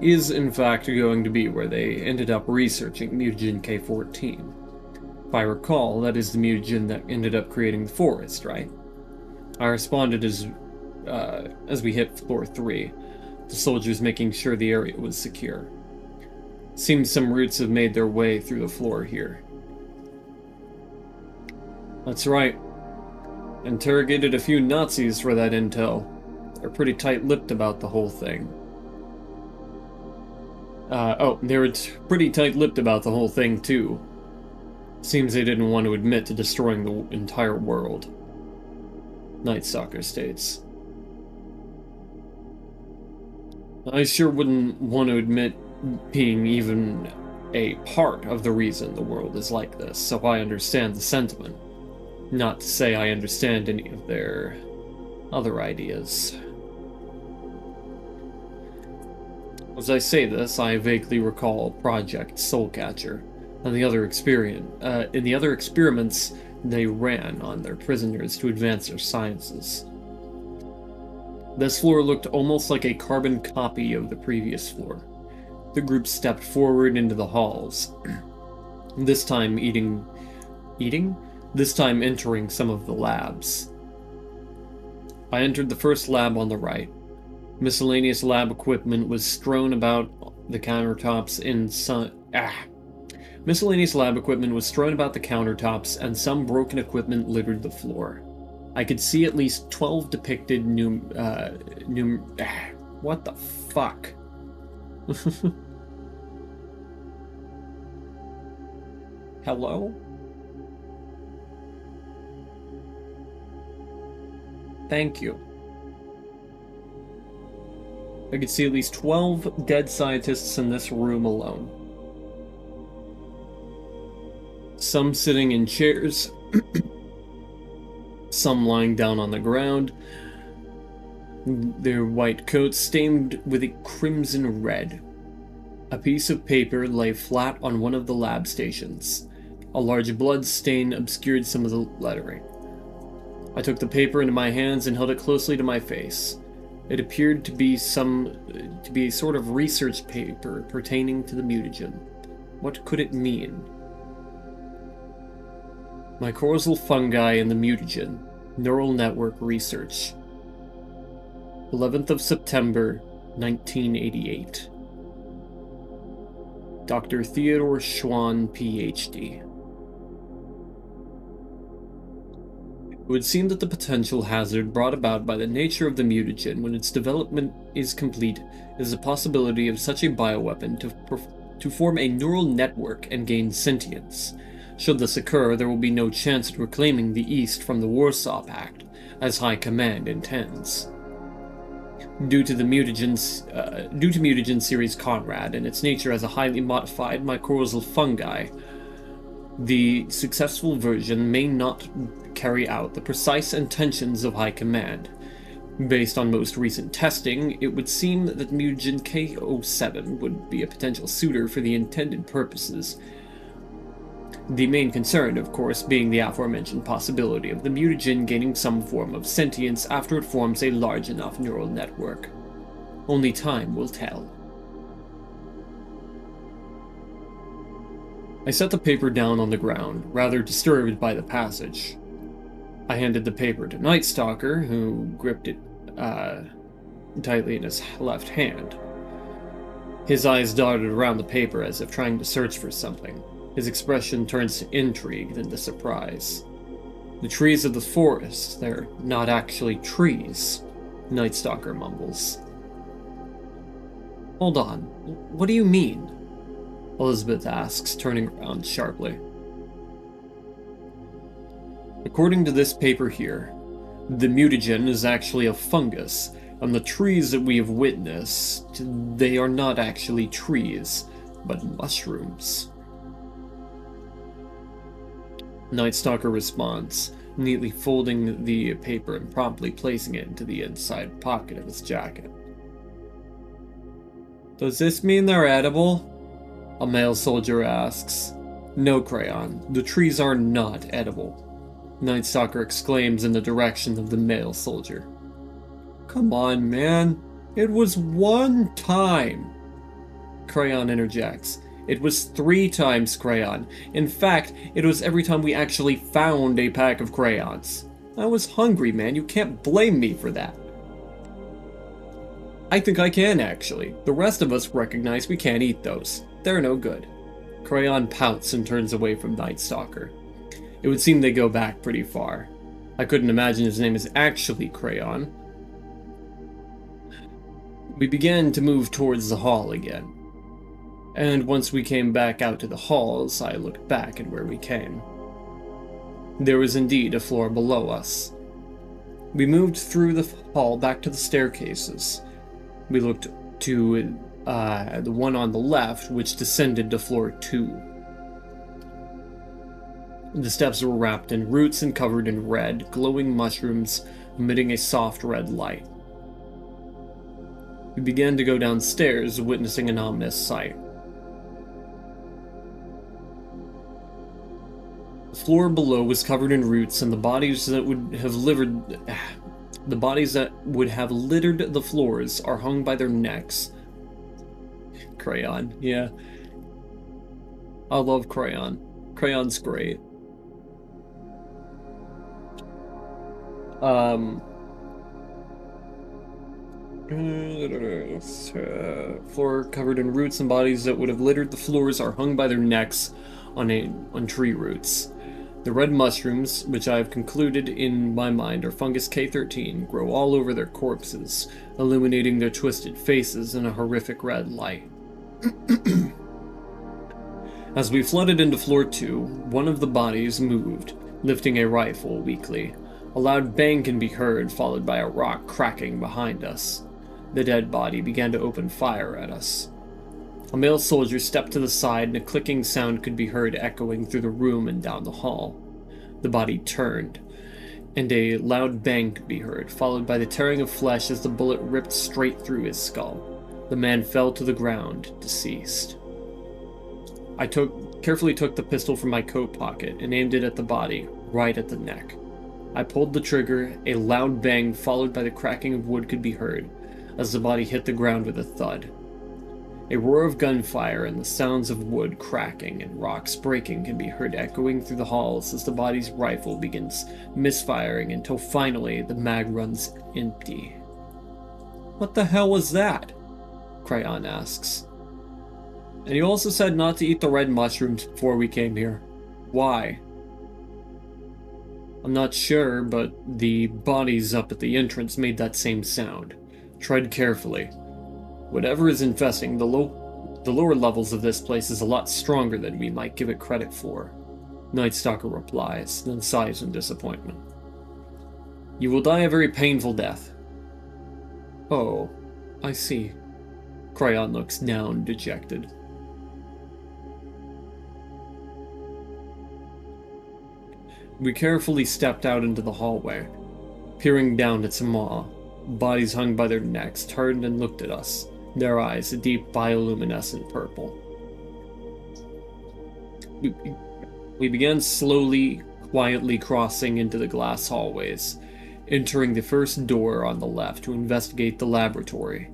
is in fact going to be where they ended up researching mutagen K14. If I recall, that is the mutagen that ended up creating the forest, right? I responded as we hit floor 3, the soldiers making sure the area was secure. Seems some roots have made their way through the floor here. That's right. Interrogated a few Nazis for that intel. They're pretty tight-lipped about the whole thing. They were pretty tight-lipped about the whole thing, too. Seems they didn't want to admit to destroying the entire world. Night Stalker states. I sure wouldn't want to admit being even a part of the reason the world is like this, so I understand the sentiment. Not to say I understand any of their other ideas. As I say this, I vaguely recall Project Soulcatcher and the other in the other experiments they ran on their prisoners to advance their sciences. This floor looked almost like a carbon copy of the previous floor. The group stepped forward into the halls, this time This time entering some of the labs. I entered the first lab on the right. Miscellaneous lab equipment was strewn about the countertops Miscellaneous lab equipment was strewn about the countertops, and some broken equipment littered the floor. I could see at least 12 depicted what the fuck? Hello? Thank you. I could see at least 12 dead scientists in this room alone. Some sitting in chairs, some lying down on the ground, their white coats stained with a crimson red. A piece of paper lay flat on one of the lab stations. A large blood stain obscured some of the lettering. I took the paper into my hands and held it closely to my face. It appeared to be a sort of research paper pertaining to the mutagen. What could it mean? Mycorrhizal fungi and the mutagen. Neural network research. 11th of September, 1988. Dr. Theodore Schwann, Ph.D. It would seem that the potential hazard brought about by the nature of the mutagen when its development is complete is the possibility of such a bioweapon to form a neural network and gain sentience. Should this occur, there will be no chance at reclaiming the East from the Warsaw Pact, as High Command intends. Due to mutagen series Conrad and its nature as a highly modified mycorrhizal fungi, the successful version may not carry out the precise intentions of High Command. Based on most recent testing, it would seem that mutagen K07 would be a potential suitor for the intended purposes. The main concern, of course, being the aforementioned possibility of the mutagen gaining some form of sentience after it forms a large enough neural network. Only time will tell. I set the paper down on the ground, rather disturbed by the passage. I handed the paper to Night Stalker, who gripped it tightly in his left hand. His eyes darted around the paper as if trying to search for something. His expression turns to intrigue, then to surprise. The trees of the forest, they're not actually trees, Night Stalker mumbles. Hold on, what do you mean? Elizabeth asks, turning around sharply. According to this paper here, the mutagen is actually a fungus, and the trees that we have witnessed, they are not actually trees, but mushrooms. Night Stalker responds, neatly folding the paper and promptly placing it into the inside pocket of his jacket. Does this mean they're edible? A male soldier asks. No, Crayon, the trees are not edible, Night Stalker exclaims in the direction of the male soldier. Come on, man. It was one time. Crayon interjects. It was 3 times, Crayon. In fact, it was every time we actually found a pack of crayons. I was hungry, man. You can't blame me for that. I think I can, actually. The rest of us recognize we can't eat those. They're no good. Crayon pouts and turns away from Night Stalker. It would seem they go back pretty far. I couldn't imagine his name is actually Crayon. We began to move towards the hall again. And once we came back out to the halls, I looked back at where we came. There was indeed a floor below us. We moved through the hall back to the staircases. We looked to the one on the left, which descended to floor 2. The steps were wrapped in roots and covered in red, glowing mushrooms, emitting a soft red light. We began to go downstairs, witnessing an ominous sight. The floor below was covered in roots, and the bodies that would have littered the floors are hung by their necks. Crayon, yeah. I love Crayon. Crayon's great. Floor covered in roots, and bodies that would have littered the floors are hung by their necks on tree roots. The red mushrooms, which I have concluded in my mind are fungus K13, grow all over their corpses, illuminating their twisted faces in a horrific red light. As we flooded into floor 2, one of the bodies moved, lifting a rifle weakly. A loud bang can be heard, followed by a rock cracking behind us. The dead body began to open fire at us. A male soldier stepped to the side, and a clicking sound could be heard echoing through the room and down the hall. The body turned, and a loud bang could be heard, followed by the tearing of flesh as the bullet ripped straight through his skull. The man fell to the ground, deceased. I carefully took the pistol from my coat pocket and aimed it at the body, right at the neck. I pulled the trigger, a loud bang followed by the cracking of wood could be heard, as the body hit the ground with a thud. A roar of gunfire and the sounds of wood cracking and rocks breaking can be heard echoing through the halls as the body's rifle begins misfiring until finally the mag runs empty. What the hell was that? Crayon asks. And you also said not to eat the red mushrooms before we came here. Why? I'm not sure, but the bodies up at the entrance made that same sound. Tread carefully. Whatever is infesting the lower levels of this place is a lot stronger than we might give it credit for. Night Stalker replies, then sighs in disappointment. You will die a very painful death. Oh, I see. Crayon looks down, dejected. We carefully stepped out into the hallway. Peering down at Samal, bodies hung by their necks turned and looked at us, their eyes a deep bioluminescent purple. We began slowly, quietly crossing into the glass hallways, entering the first door on the left to investigate the laboratory.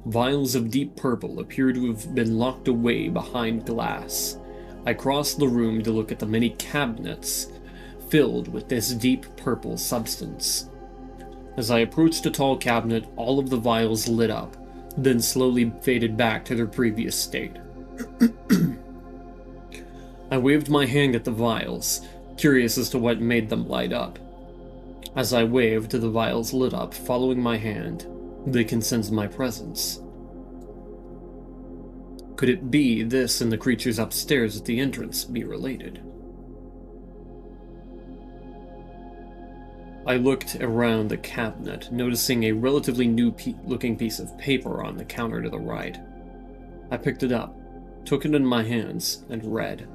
Vials of deep purple appear to have been locked away behind glass. I crossed the room to look at the many cabinets filled with this deep purple substance. As I approached a tall cabinet, all of the vials lit up, then slowly faded back to their previous state. I waved my hand at the vials, curious as to what made them light up. As I waved, the vials lit up, following my hand. They can sense my presence. Could it be this and the creatures upstairs at the entrance be related? I looked around the cabinet, noticing a relatively new-looking piece of paper on the counter to the right. I picked it up, took it in my hands, and read.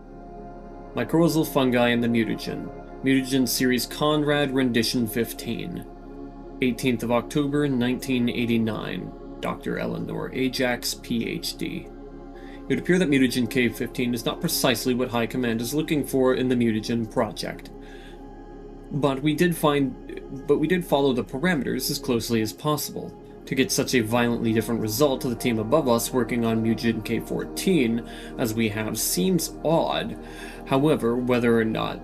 Mycorrhizal fungi and the mutagen. Mutagen series Conrad Rendition 15. 18th of October, 1989. Dr. Eleanor Ajax, Ph.D. It would appear that mutagen K15 is not precisely what High Command is looking for in the mutagen project. But we did follow the parameters as closely as possible. To get such a violently different result to the team above us working on mutagen K14 as we have seems odd. However, whether or not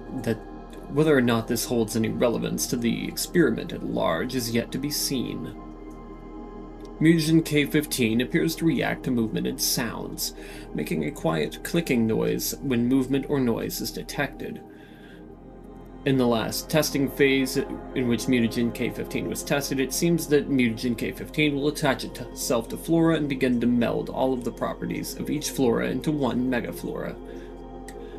this holds any relevance to the experiment at large is yet to be seen. Mutagen K15 appears to react to movement and sounds, making a quiet clicking noise when movement or noise is detected. In the last testing phase in which mutagen K15 was tested, it seems that mutagen K15 will attach itself to flora and begin to meld all of the properties of each flora into one megaflora.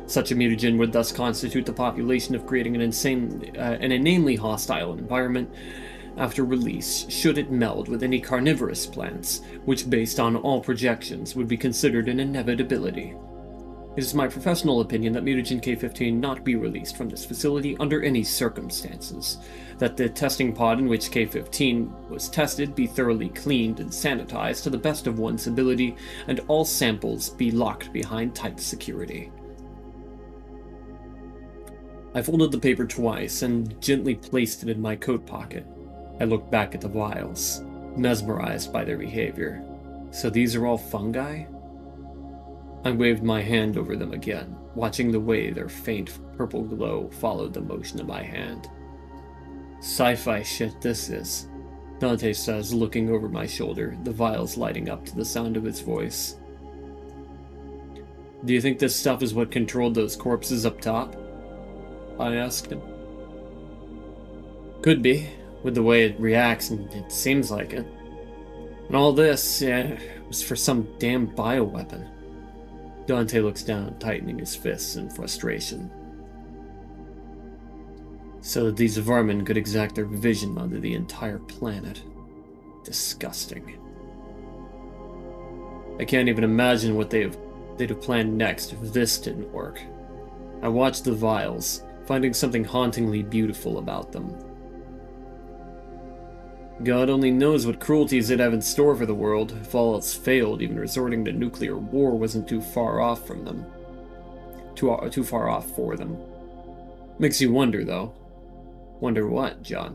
Such a mutagen would thus constitute the population of creating an inanely hostile environment after release, should it meld with any carnivorous plants, which based on all projections would be considered an inevitability. It is my professional opinion that mutagen K15 not be released from this facility under any circumstances, that the testing pod in which K15 was tested be thoroughly cleaned and sanitized to the best of one's ability, and all samples be locked behind tight security. I folded the paper twice and gently placed it in my coat pocket. I looked back at the vials, mesmerized by their behavior. So these are all fungi? I waved my hand over them again, watching the way their faint purple glow followed the motion of my hand. Sci-fi shit this is, Dante says, looking over my shoulder, the vials lighting up to the sound of his voice. Do you think this stuff is what controlled those corpses up top? I asked him. Could be, with the way it reacts, and it seems like it. And all this, was for some damn bioweapon. Dante looks down, tightening his fists in frustration. So that these vermin could exact their vision onto the entire planet. Disgusting. I can't even imagine what they'd have planned next if this didn't work. I watched the vials, finding something hauntingly beautiful about them. God only knows what cruelties it have in store for the world. If all else failed, even resorting to nuclear war wasn't too far off from them. Too far off for them. Makes you wonder, though. Wonder what, John?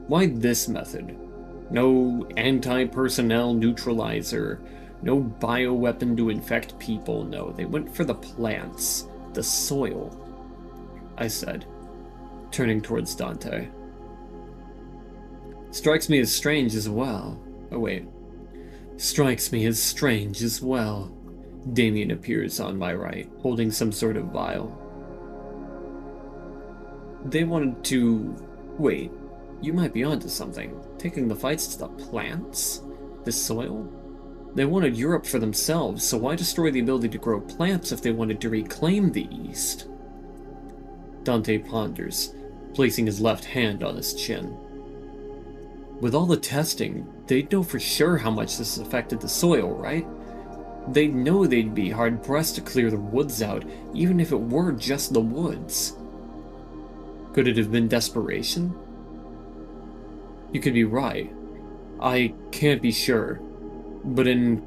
Why this method? No anti-personnel neutralizer, no bioweapon to infect people, no. They went for the plants, the soil, I said, turning towards Dante. Strikes me as strange as well. Oh wait. Strikes me as strange as well. Damien appears on my right, holding some sort of vial. They wanted to... Wait, you might be onto something. Taking the fights to the plants? The soil? They wanted Europe for themselves, so why destroy the ability to grow plants if they wanted to reclaim the East? Dante ponders, placing his left hand on his chin. With all the testing, they'd know for sure how much this affected the soil, right? They'd know they'd be hard-pressed to clear the woods out, even if it were just the woods. Could it have been desperation? You could be right. I can't be sure. But in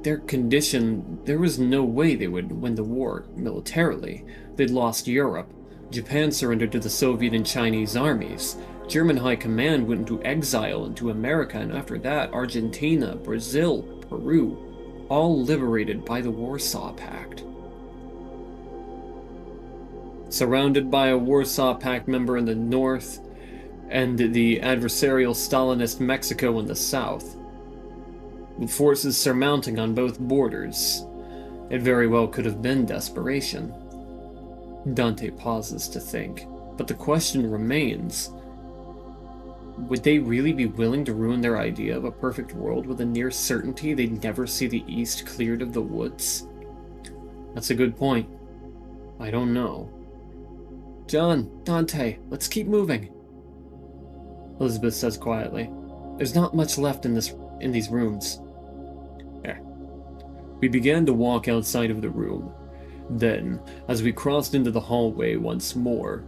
their condition, there was no way they would win the war militarily. They'd lost Europe. Japan surrendered to the Soviet and Chinese armies. German High Command went into exile into America, and after that, Argentina, Brazil, Peru, all liberated by the Warsaw Pact. surrounded by a Warsaw Pact member in the north and the adversarial Stalinist Mexico in the south, with forces surmounting on both borders. It very well could have been desperation. Dante pauses to think, but the question remains: would they really be willing to ruin their idea of a perfect world with a near certainty they'd never see the East cleared of the woods? That's a good point. I don't know. John, Dante, let's keep moving, Elizabeth says quietly. There's not much left in these rooms. We began to walk outside of the room. Then, as we crossed into the hallway once more,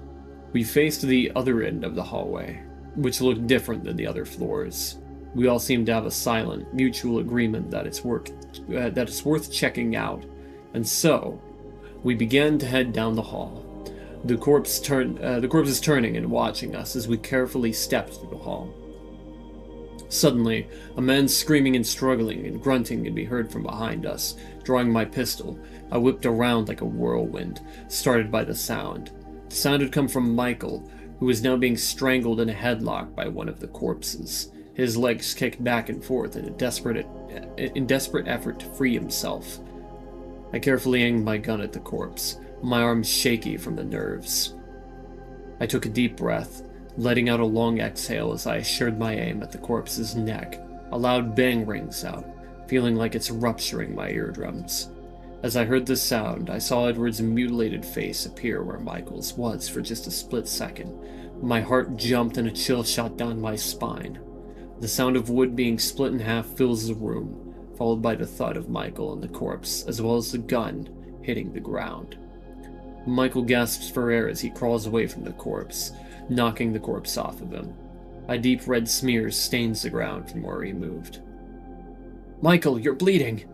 we faced the other end of the hallway, which looked different than the other floors. We all seemed to have a silent, mutual agreement that it's worth checking out, and so we began to head down the hall. The corpse is turning and watching us as we carefully stepped through the hall. Suddenly, a man screaming and struggling and grunting could be heard from behind us. Drawing my pistol, I whipped around like a whirlwind, started by the sound. The sound had come from Michael, who was now being strangled in a headlock by one of the corpses. His legs kicked back and forth in a desperate effort to free himself. I carefully aimed my gun at the corpse, my arms shaky from the nerves. I took a deep breath, letting out a long exhale as I assured my aim at the corpse's neck. A loud bang rings out, feeling like it's rupturing my eardrums. As I heard the sound, I saw Edward's mutilated face appear where Michael's was for just a split second. My heart jumped and a chill shot down my spine. The sound of wood being split in half fills the room, followed by the thud of Michael and the corpse, as well as the gun hitting the ground. Michael gasps for air as he crawls away from the corpse, knocking the corpse off of him. A deep red smear stains the ground from where he moved. "Michael, you're bleeding!"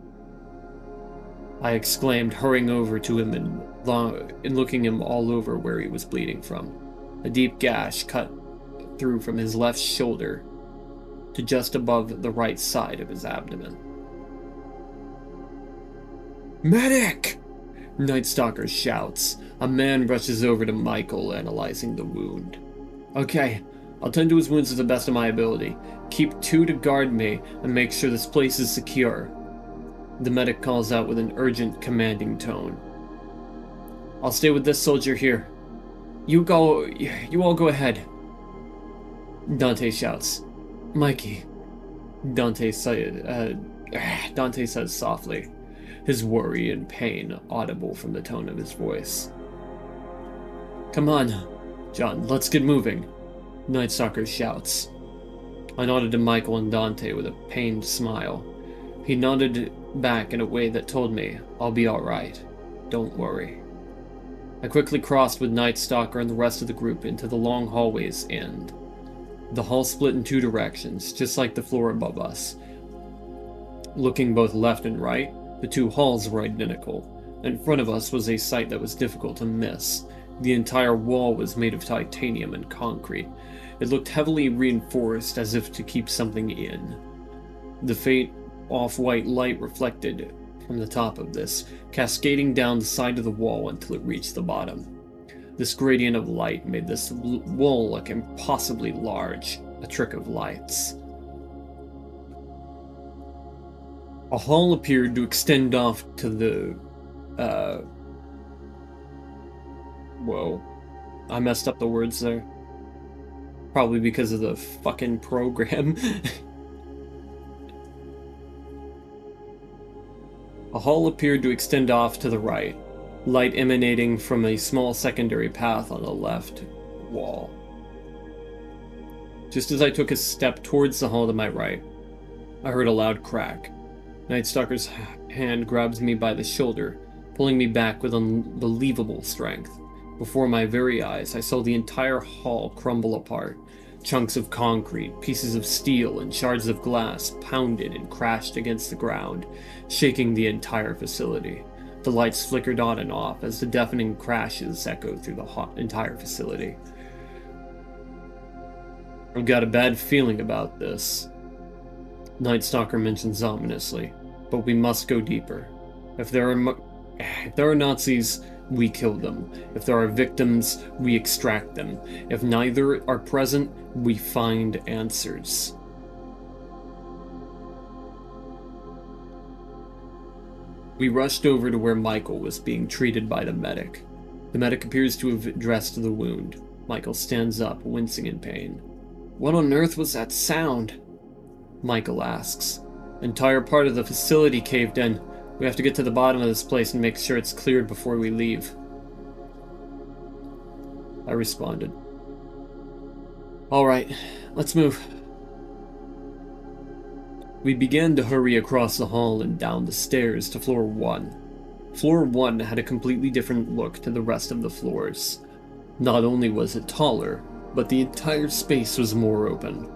I exclaimed, hurrying over to him and looking him all over where he was bleeding from. A deep gash cut through from his left shoulder to just above the right side of his abdomen. "Medic!" Night Stalker shouts. A man rushes over to Michael, analyzing the wound. "Okay, I'll tend to his wounds to the best of my ability. Keep 2 to guard me and make sure this place is secure." The medic calls out with an urgent, commanding tone. "I'll stay with this soldier here. You all go ahead." Dante shouts. "Mikey," Dante says softly, his worry and pain audible from the tone of his voice. "Come on, John, let's get moving," Night Stalker shouts. I nodded to Michael and Dante with a pained smile. He nodded back in a way that told me, "I'll be alright. Don't worry." I quickly crossed with Night Stalker and the rest of the group into the long hallway's end. The hall split in 2 directions, just like the floor above us. Looking both left and right, the 2 halls were identical. In front of us was a sight that was difficult to miss. The entire wall was made of titanium and concrete. It looked heavily reinforced, as if to keep something in. The faint off-white light reflected from the top of this, cascading down the side of the wall until it reached the bottom. This gradient of light made this wall look impossibly large, a trick of lights. A hall appeared to extend off to the, whoa. I messed up the words there. Probably because of the fucking program. A hall appeared to extend off to the right, light emanating from a small secondary path on the left wall. Just as I took a step towards the hall to my right, I heard a loud crack. Night Stalker's hand grabs me by the shoulder, pulling me back with unbelievable strength. Before my very eyes, I saw the entire hall crumble apart. Chunks of concrete, pieces of steel, and shards of glass pounded and crashed against the ground, shaking the entire facility. The lights flickered on and off as the deafening crashes echoed through the entire facility. "I've got a bad feeling about this," Night Stalker mentions ominously, "but we must go deeper. If there are Nazis, we kill them. If there are victims, we extract them. If neither are present, we find answers. We rushed over to where Michael was being treated by the medic. The medic appears to have dressed the wound. Michael stands up, wincing in pain. "What on earth was that sound?" Michael asks. "Entire part of the facility caved in. We have to get to the bottom of this place and make sure it's cleared before we leave." I responded. "All right, let's move." We began to hurry across the hall and down the stairs to floor 1. Floor 1 had a completely different look to the rest of the floors. Not only was it taller, but the entire space was more open.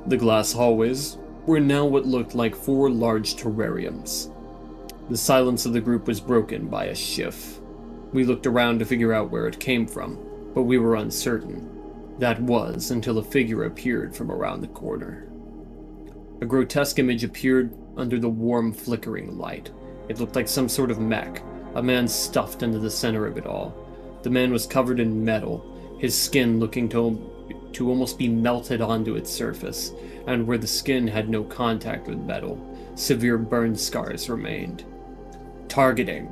The glass hallways were now what looked like 4 large terrariums. The silence of the group was broken by a shift. We looked around to figure out where it came from, but we were uncertain. That was until a figure appeared from around the corner. A grotesque image appeared under the warm, flickering light. It looked like some sort of mech, a man stuffed into the center of it all. The man was covered in metal, his skin looking to almost be melted onto its surface, and where the skin had no contact with metal, severe burn scars remained. Targeting.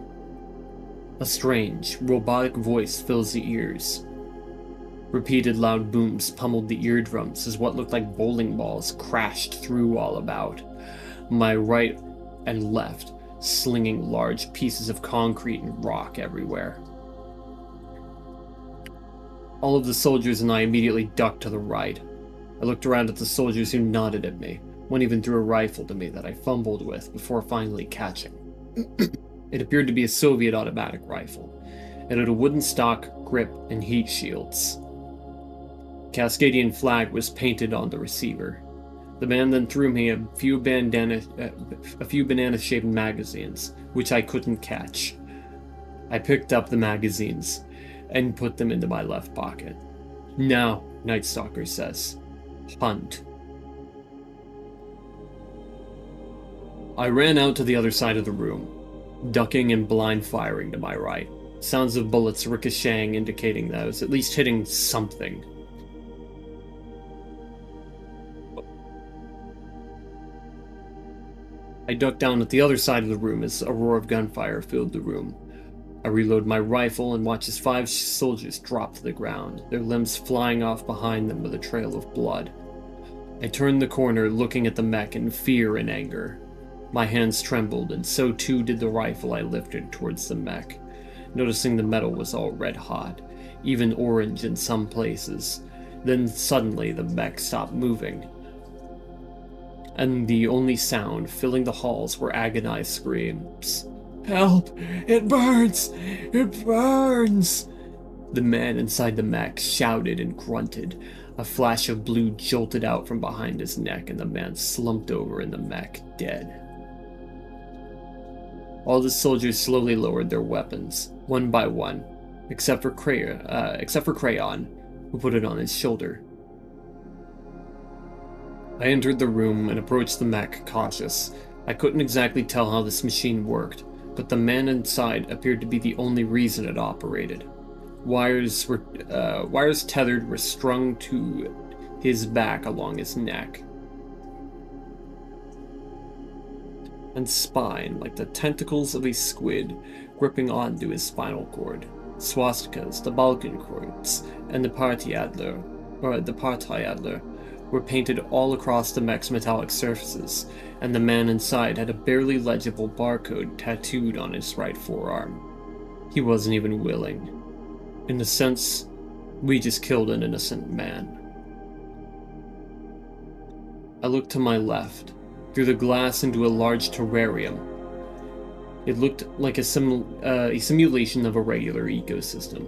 A strange, robotic voice fills the ears. Repeated loud booms pummeled the eardrums as what looked like bowling balls crashed through all about. My right and left slinging large pieces of concrete and rock everywhere. All of the soldiers and I immediately ducked to the right. I looked around at the soldiers who nodded at me. One even threw a rifle to me that I fumbled with before finally catching. It appeared to be a Soviet automatic rifle. It had a wooden stock, grip, and heat shields. Cascadian flag was painted on the receiver. The man then threw me a few banana-shaped magazines, which I couldn't catch. I picked up the magazines and put them into my left pocket. "Now," Night Stalker says, "hunt." I ran out to the other side of the room, ducking and blind firing to my right. Sounds of bullets ricocheting indicating that I was at least hitting something. I ducked down at the other side of the room as a roar of gunfire filled the room. I reload my rifle and watch as 5 soldiers drop to the ground, their limbs flying off behind them with a trail of blood. I turned the corner, looking at the mech in fear and anger. My hands trembled, and so too did the rifle I lifted towards the mech, noticing the metal was all red hot, even orange in some places. Then suddenly the mech stopped moving, and the only sound filling the halls were agonized screams. "Help! It burns! It burns!" The man inside the mech shouted and grunted. A flash of blue jolted out from behind his neck, and the man slumped over in the mech, dead. All the soldiers slowly lowered their weapons, one by one, except for Crayon, who put it on his shoulder. I entered the room and approached the mech, cautious. I couldn't exactly tell how this machine worked, but the man inside appeared to be the only reason it operated. Wires tethered were strung to his back along his neck and spine, like the tentacles of a squid gripping onto his spinal cord. Swastikas, the Balkenkreuz, and the Parteiadler were painted all across the mech's metallic surfaces, and the man inside had a barely legible barcode tattooed on his right forearm. He wasn't even willing. In a sense, we just killed an innocent man. I looked to my left, through the glass into a large terrarium. It looked like a simulation of a regular ecosystem.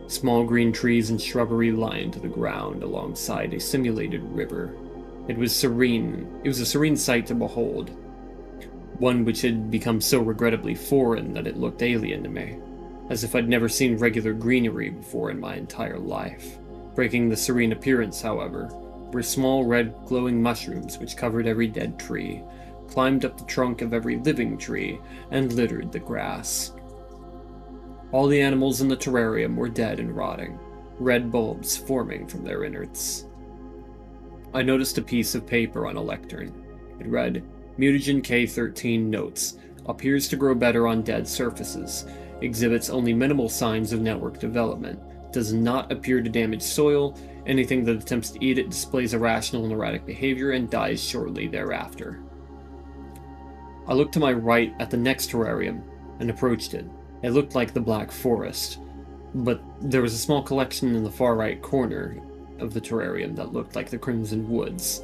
Small green trees and shrubbery lined the ground alongside a simulated river. It was serene. It was a serene sight to behold, one which had become so regrettably foreign that it looked alien to me, as if I'd never seen regular greenery before in my entire life. Breaking the serene appearance, however, were small red glowing mushrooms which covered every dead tree, climbed up the trunk of every living tree, and littered the grass. All the animals in the terrarium were dead and rotting, red bulbs forming from their innards. I noticed a piece of paper on a lectern. It read, "Mutagen K13 notes. Appears to grow better on dead surfaces. Exhibits only minimal signs of network development. Does not appear to damage soil. Anything that attempts to eat it displays irrational and erratic behavior and dies shortly thereafter." I looked to my right at the next terrarium and approached it. It looked like the Black Forest, but there was a small collection in the far right corner of the terrarium that looked like the Crimson Woods.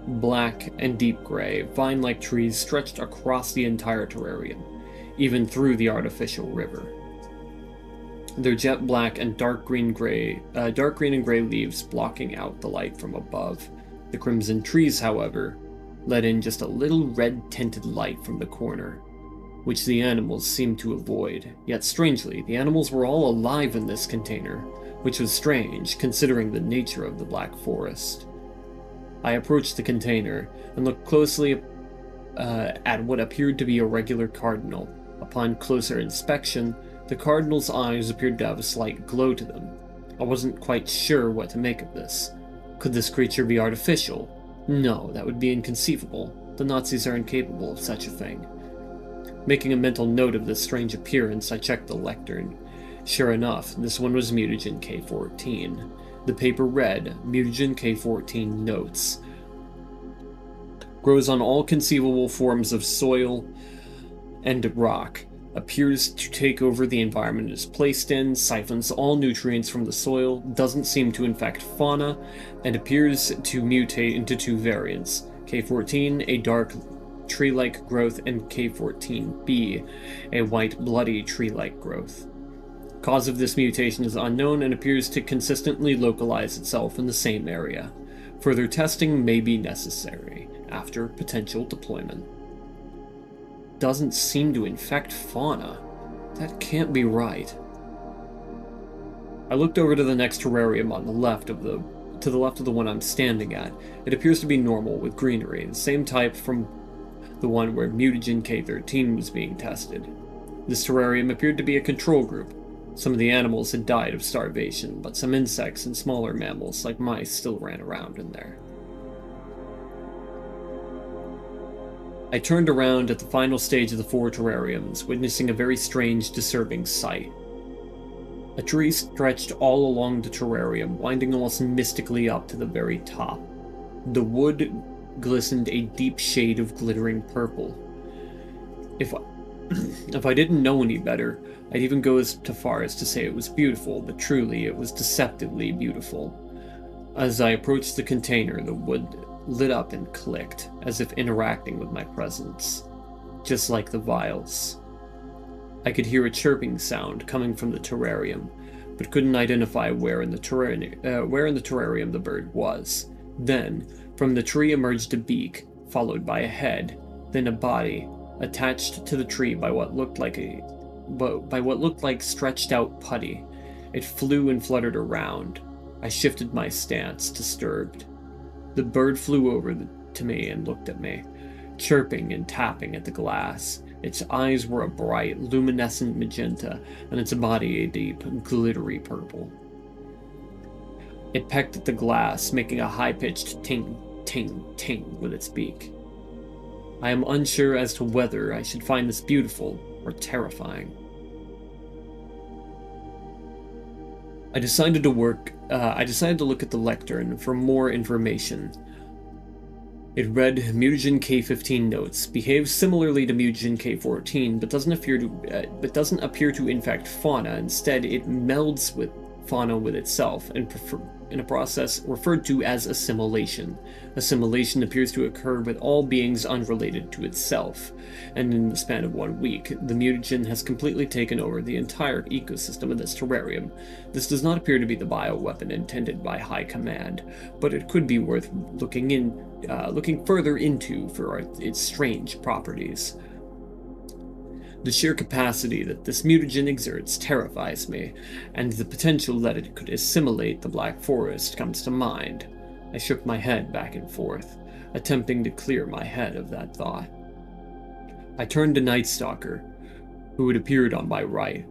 Black and deep gray, vine-like trees stretched across the entire terrarium, even through the artificial river. Their jet black and dark green and gray leaves blocking out the light from above. The crimson trees, however, let in just a little red-tinted light from the corner, which the animals seemed to avoid. Yet strangely, the animals were all alive in this container, which was strange considering the nature of the Black Forest. I approached the container and looked closely at what appeared to be a regular cardinal. Upon closer inspection, the cardinal's eyes appeared to have a slight glow to them. I wasn't quite sure what to make of this. Could this creature be artificial? No, that would be inconceivable. The Nazis are incapable of such a thing. Making a mental note of this strange appearance, I checked the lectern. Sure enough, this one was Mutagen K14. The paper read, "Mutagen K14 notes. Grows on all conceivable forms of soil and rock. Appears to take over the environment it is placed in, siphons all nutrients from the soil, doesn't seem to infect fauna, and appears to mutate into two variants. K14, a dark tree-like growth, and K14b, a white bloody tree-like growth. Cause of this mutation is unknown and appears to consistently localize itself in the same area. Further testing may be necessary after potential deployment. Doesn't seem to infect fauna. That can't be right." I looked over to the next terrarium on the left of the one I'm standing at. It appears to be normal with greenery, the same type from the one where Mutagen K13 was being tested. This terrarium appeared to be a control group. Some of the animals had died of starvation, but some insects and smaller mammals like mice still ran around in there. I turned around at the final stage of the 4 terrariums, witnessing a very strange, disturbing sight. A tree stretched all along the terrarium, winding almost mystically up to the very top. The wood glistened a deep shade of glittering purple. If I didn't know any better, I'd even go as far as to say it was beautiful, but truly it was deceptively beautiful. As I approached the container, the wood lit up and clicked, as if interacting with my presence, just like the vials. I could hear a chirping sound coming from the terrarium, but couldn't identify where in the terrarium the bird was. Then, from the tree emerged a beak, followed by a head, then a body, attached to the tree by what looked like stretched out putty. It flew and fluttered around. I shifted my stance, disturbed. The bird flew over to me and looked at me, chirping and tapping at the glass. Its eyes were a bright, luminescent magenta, and its body a deep, glittery purple. It pecked at the glass, making a high-pitched ting, ting, ting with its beak. I am unsure as to whether I should find this beautiful or terrifying. I decided to look at the lectern for more information. It read, "Mutagen K15 notes. Behaves similarly to Mutagen K14, but doesn't appear to infect fauna. Instead, it melds with fauna with itself, and in a process referred to as assimilation. Assimilation appears to occur with all beings unrelated to itself, and in the span of 1 week, the mutagen has completely taken over the entire ecosystem of this terrarium. This does not appear to be the bioweapon intended by High Command, but it could be worth looking further into for its strange properties. The sheer capacity that this mutagen exerts terrifies me, and the potential that it could assimilate the Black Forest comes to mind." I shook my head back and forth, attempting to clear my head of that thought. I turned to Night Stalker, who had appeared on my right.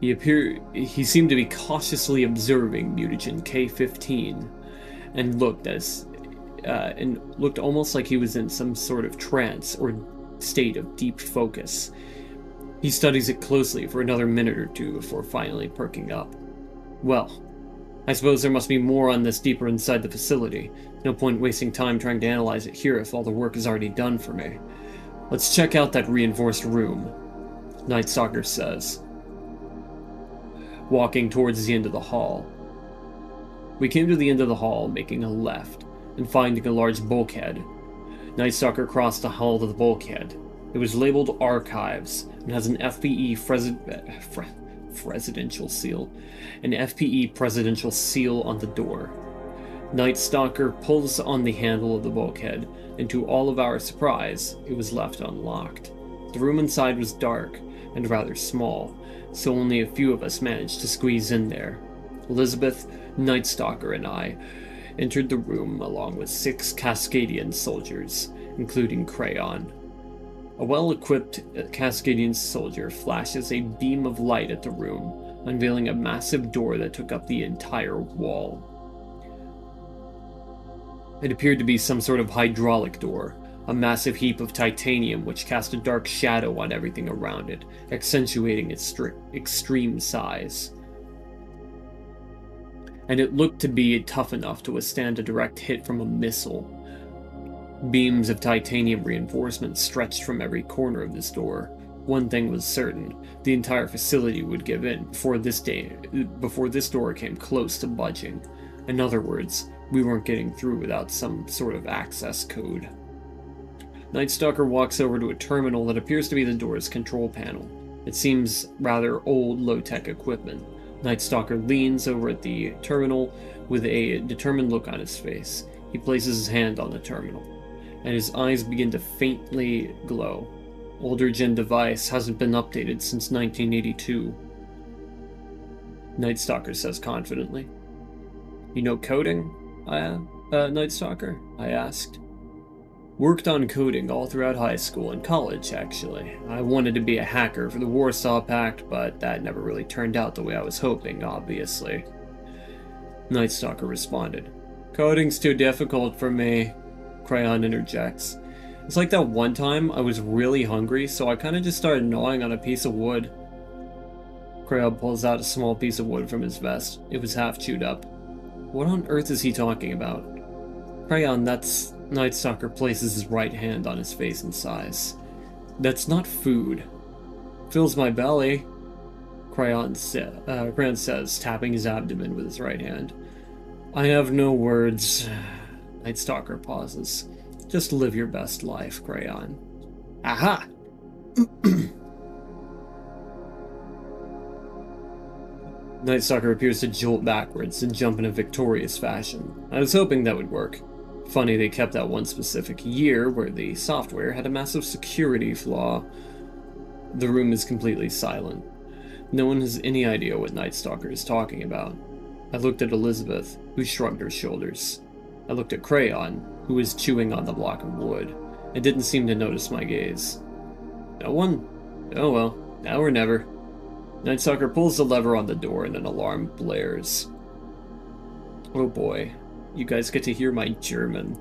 He seemed to be cautiously observing mutagen K-15 and looked almost like he was in some sort of trance or state of deep focus. He studies it closely for another minute or two before finally perking up. Well, I suppose there must be more on this deeper inside the facility. No point wasting time trying to analyze it here if all the work is already done for me. Let's check out that reinforced room, Night Stalker says, walking towards the end of the hall. We came to the end of the hall, making a left, and finding a large bulkhead. Night Stalker crossed the hall to the bulkhead. It was labeled Archives, and has an presidential seal on the door. Night Stalker pulls on the handle of the bulkhead, and to all of our surprise, it was left unlocked. The room inside was dark and rather small, so only a few of us managed to squeeze in there. Elizabeth, Night Stalker, and I entered the room along with 6 Cascadian soldiers, including Crayon. A well-equipped Cascadian soldier flashes a beam of light at the room, unveiling a massive door that took up the entire wall. It appeared to be some sort of hydraulic door, a massive heap of titanium which cast a dark shadow on everything around it, accentuating its extreme size. And it looked to be tough enough to withstand a direct hit from a missile. Beams of titanium reinforcement stretched from every corner of this door. One thing was certain, the entire facility would give in before this door came close to budging. In other words, we weren't getting through without some sort of access code. Night Stalker walks over to a terminal that appears to be the door's control panel. It seems rather old, low-tech equipment. Night Stalker leans over at the terminal with a determined look on his face. He places his hand on the terminal, and his eyes begin to faintly glow. Older gen device hasn't been updated since 1982. Night Stalker says confidently. You know coding, Night Stalker? I asked. Worked on coding all throughout high school and college, actually. I wanted to be a hacker for the Warsaw Pact, but that never really turned out the way I was hoping, obviously. Night Stalker responded. Coding's too difficult for me, Crayon interjects. It's like that one time I was really hungry, so I kind of just started gnawing on a piece of wood. Crayon pulls out a small piece of wood from his vest. It was half chewed up. What on earth is he talking about? Crayon, that's... Night Stalker places his right hand on his face and sighs. That's not food. Fills my belly, Crayon says, tapping his abdomen with his right hand. I have no words. Night Stalker pauses. Just live your best life, Crayon. Aha! Night Stalker appears to jolt backwards and jump in a victorious fashion. I was hoping that would work. Funny they kept that one specific year where the software had a massive security flaw. The room is completely silent. No one has any idea what Night Stalker is talking about. I looked at Elizabeth, who shrugged her shoulders. I looked at Crayon, who was chewing on the block of wood, and didn't seem to notice my gaze. No one? Oh well, now or never. Night Stalker pulls the lever on the door and an alarm blares. Oh boy. You guys get to hear my German.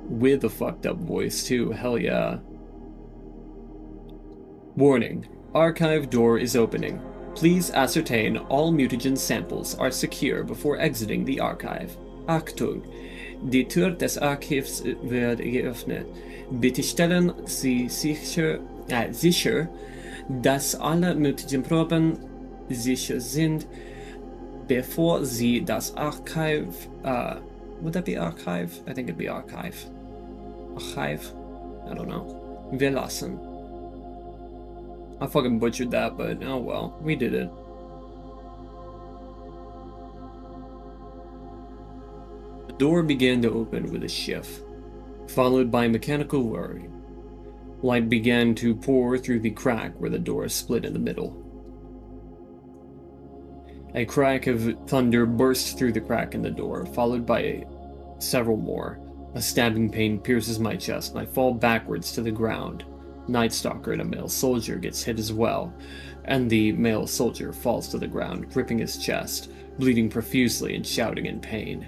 With a fucked up voice, too. Hell yeah. Warning. Archive door is opening. Please ascertain all mutagen samples are secure before exiting the archive. Achtung. Die Tür des Archivs wird geöffnet. Bitte stellen Sie sicher, dass alle Mutagenproben sicher sind, before Sie das Archive, would that be archive? I think it'd be archive. Archive? I don't know. Verlassen. I fucking butchered that, but oh well, we did it. The door began to open with a shift, followed by mechanical whirring. Light began to pour through the crack where the door split in the middle. A crack of thunder burst through the crack in the door, followed by several more. A stabbing pain pierces my chest, and I fall backwards to the ground. Night Stalker and a male soldier gets hit as well, and the male soldier falls to the ground, gripping his chest, bleeding profusely and shouting in pain.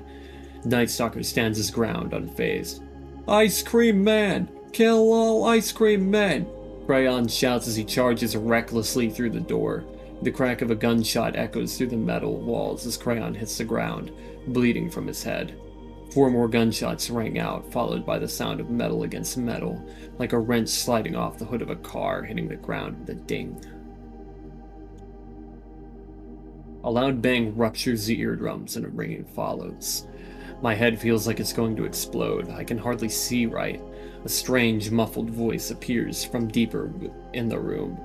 Night Stalker stands his ground, unfazed. "Ice Cream Man! Kill all Ice Cream Men!" Crayon shouts as he charges recklessly through the door. The crack of a gunshot echoes through the metal walls as Crayon hits the ground, bleeding from his head. 4 more gunshots rang out, followed by the sound of metal against metal, like a wrench sliding off the hood of a car, hitting the ground with a ding. A loud bang ruptures the eardrums and a ringing follows. My head feels like it's going to explode. I can hardly see right. A strange, muffled voice appears from deeper in the room.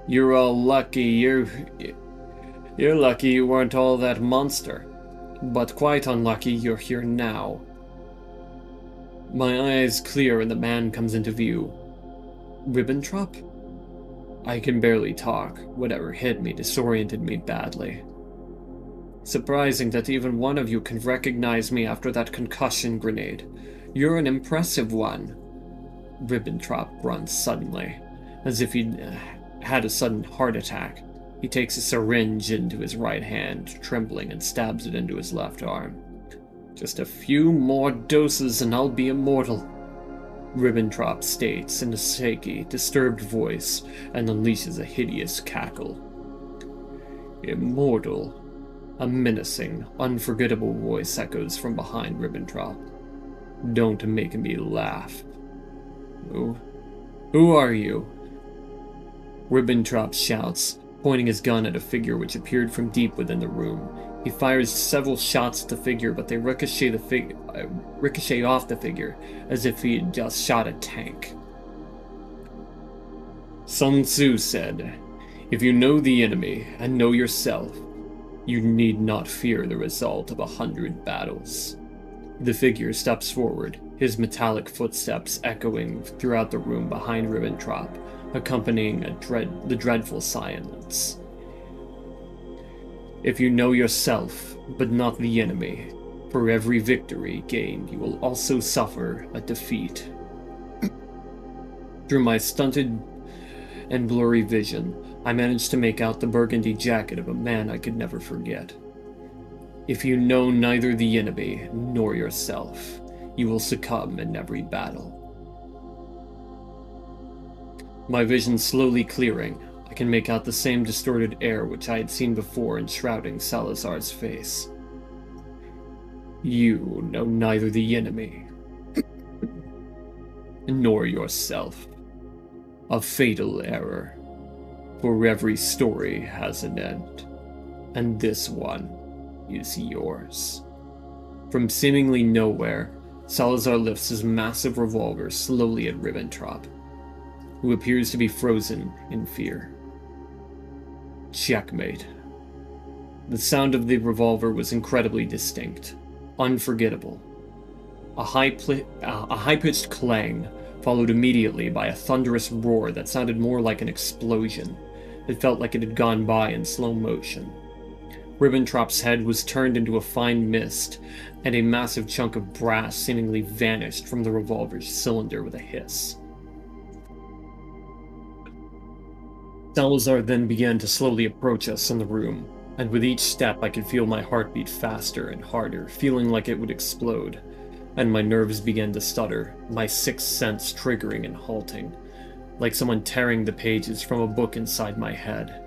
"You're all lucky. You're lucky you weren't all that monster. But quite unlucky you're here now." My eyes clear and the man comes into view. Ribbentrop? I can barely talk. Whatever hit me disoriented me badly. "Surprising that even one of you can recognize me after that concussion grenade. You're an impressive one." Ribbentrop grunts suddenly, as if he'd had a sudden heart attack. He takes a syringe into his right hand, trembling, and stabs it into his left arm. "Just a few more doses and I'll be immortal," Ribbentrop states in a shaky, disturbed voice, and unleashes a hideous cackle. "Immortal?" A menacing, unforgettable voice echoes from behind Ribbentrop. "Don't make me laugh." Who are you?" Ribbentrop shouts, pointing his gun at a figure which appeared from deep within the room. He fires several shots at the figure, but they ricochet off the figure, as if he had just shot a tank. Sun Tzu said, "If you know the enemy and know yourself, you need not fear the result of 100 battles." The figure steps forward, his metallic footsteps echoing throughout the room behind Ribbentrop, accompanying the dreadful silence. "If you know yourself, but not the enemy, for every victory gained you will also suffer a defeat." Through my stunted and blurry vision, I managed to make out the burgundy jacket of a man I could never forget. "If you know neither the enemy nor yourself, you will succumb in every battle." My vision slowly clearing, I can make out the same distorted air which I had seen before enshrouding Salazar's face. "You know neither the enemy nor yourself. A fatal error, for every story has an end, and this one is yours." From seemingly nowhere, Salazar lifts his massive revolver slowly at Ribbentrop, who appears to be frozen in fear. Checkmate. The sound of the revolver was incredibly distinct, unforgettable. A high-pitched clang, followed immediately by a thunderous roar that sounded more like an explosion. It felt like it had gone by in slow motion. Ribbentrop's head was turned into a fine mist, and a massive chunk of brass seemingly vanished from the revolver's cylinder with a hiss. Salazar then began to slowly approach us in the room, and with each step I could feel my heart beat faster and harder, feeling like it would explode, and my nerves began to stutter, my sixth sense triggering and halting, like someone tearing the pages from a book inside my head.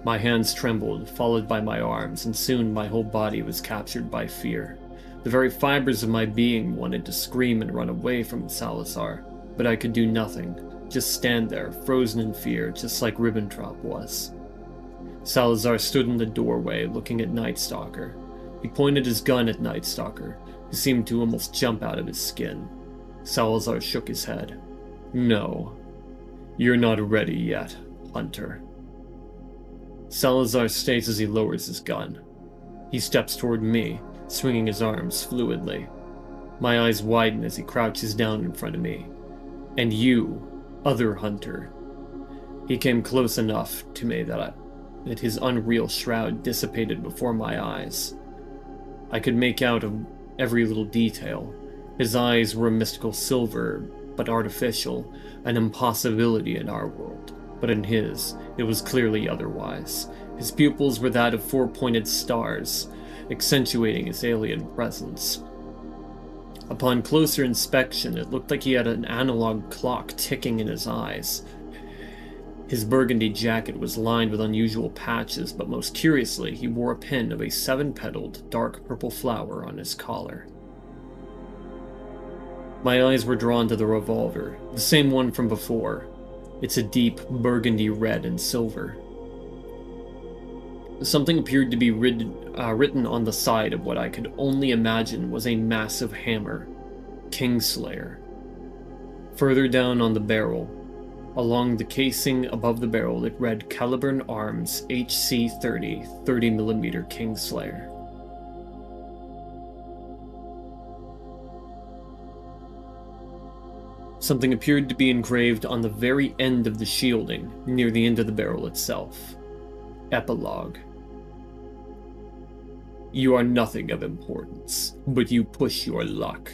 My hands trembled, followed by my arms, and soon my whole body was captured by fear. The very fibers of my being wanted to scream and run away from Salazar, but I could do nothing, just stand there, frozen in fear, just like Ribbentrop was. Salazar stood in the doorway, looking at Night Stalker. He pointed his gun at Night Stalker, who seemed to almost jump out of his skin. Salazar shook his head. "No, you're not ready yet, Hunter." Salazar states as he lowers his gun. He steps toward me, swinging his arms fluidly. My eyes widen as he crouches down in front of me. "And you, other Hunter." He came close enough to me that his unreal shroud dissipated before my eyes. I could make out every little detail. His eyes were a mystical silver, but artificial, an impossibility in our world. But in his, it was clearly otherwise. His pupils were that of four-pointed stars, accentuating his alien presence. Upon closer inspection, it looked like he had an analog clock ticking in his eyes. His burgundy jacket was lined with unusual patches, but most curiously, he wore a pin of a seven-petaled, dark purple flower on his collar. My eyes were drawn to the revolver, the same one from before. It's a deep burgundy red and silver. Something appeared to be written on the side of what I could only imagine was a massive hammer. Kingslayer. Further down on the barrel, along the casing above the barrel, it read Caliburn Arms HC-30 30mm Kingslayer. Something appeared to be engraved on the very end of the shielding, near the end of the barrel itself. Epilogue. You are nothing of importance, but you push your luck.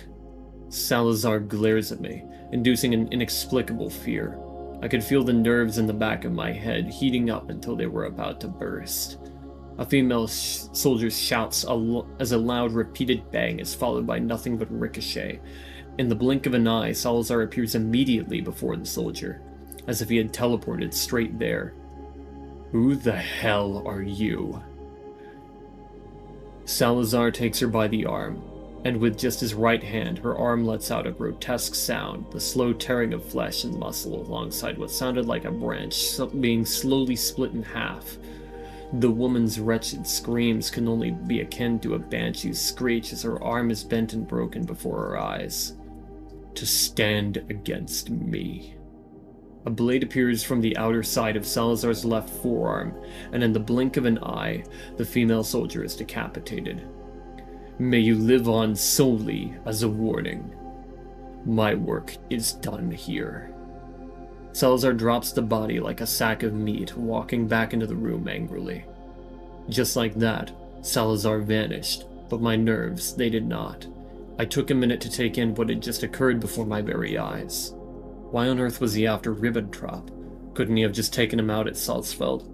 Salazar glares at me, inducing an inexplicable fear. I could feel the nerves in the back of my head heating up until they were about to burst. A female soldier shouts as a loud repeated bang is followed by nothing but ricochet. In the blink of an eye, Salazar appears immediately before the soldier, as if he had teleported straight there. Who the hell are you? Salazar takes her by the arm, and with just his right hand, her arm lets out a grotesque sound, the slow tearing of flesh and muscle alongside what sounded like a branch being slowly split in half. The woman's wretched screams can only be akin to a banshee's screech as her arm is bent and broken before her eyes. To stand against me. A blade appears from the outer side of Salazar's left forearm, and in the blink of an eye, the female soldier is decapitated. May you live on solely as a warning. My work is done here. Salazar drops the body like a sack of meat, walking back into the room angrily. Just like that, Salazar vanished, but my nerves, they did not. I took a minute to take in what had just occurred before my very eyes. Why on earth was he after Ribbentrop? Couldn't he have just taken him out at Salzfeld?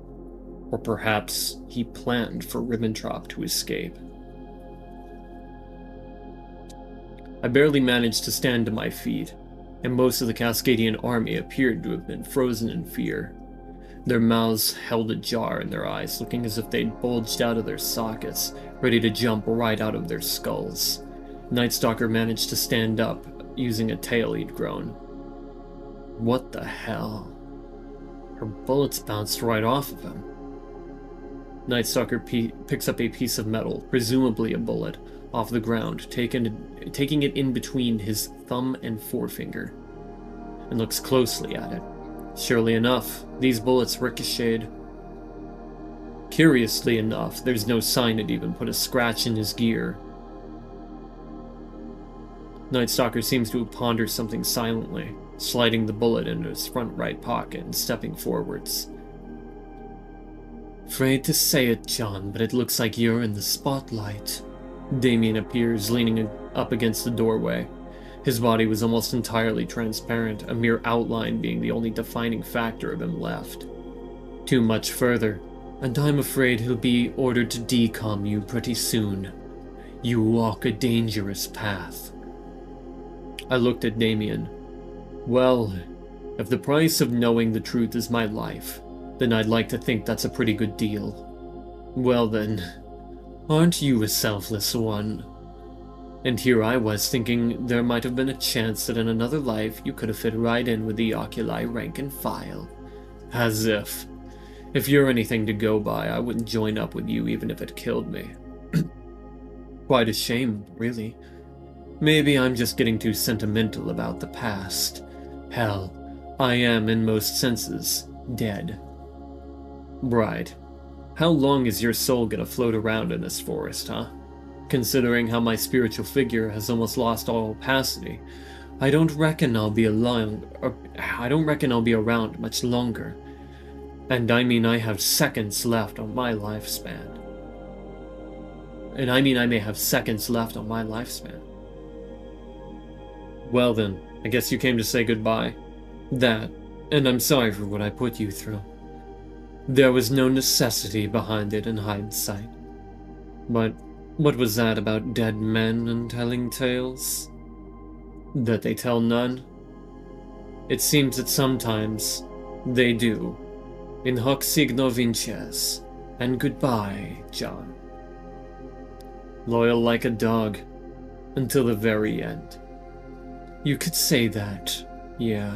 Or perhaps he planned for Ribbentrop to escape. I barely managed to stand to my feet, and most of the Cascadian army appeared to have been frozen in fear. Their mouths held ajar and their eyes looking as if they'd bulged out of their sockets, ready to jump right out of their skulls. Nightstalker managed to stand up, using a tail he'd grown. What the hell? Her bullets bounced right off of him. Nightstalker picks up a piece of metal, presumably a bullet, off the ground, taking it in between his thumb and forefinger, and looks closely at it. Surely enough, these bullets ricocheted. Curiously enough, there's no sign it even put a scratch in his gear. Nightstalker seems to have pondered something silently, sliding the bullet into his front right pocket and stepping forwards. Afraid to say it, John, but it looks like you're in the spotlight. Damien appears, leaning up against the doorway. His body was almost entirely transparent, a mere outline being the only defining factor of him left. Too much further, and I'm afraid he'll be ordered to decom you pretty soon. You walk a dangerous path. I looked at Damien. Well, if the price of knowing the truth is my life, then I'd like to think that's a pretty good deal. Well then, aren't you a selfless one? And here I was thinking there might have been a chance that in another life you could have fit right in with the Oculi rank and file. As if. If you're anything to go by, I wouldn't join up with you even if it killed me. Quite a shame, really. Maybe I'm just getting too sentimental about the past. Hell, I am, in most senses, dead. Right. How long is your soul gonna float around in this forest, huh? Considering how my spiritual figure has almost lost all opacity, I don't reckon I'll be around much longer. And I mean I have seconds left on my lifespan. Well then, I guess you came to say goodbye. That, and I'm sorry for what I put you through. There was no necessity behind it in hindsight. But what was that about dead men and telling tales? That they tell none? It seems that sometimes they do. In hoc signo vinces. And goodbye, John. Loyal like a dog. Until the very end. You could say that, yeah.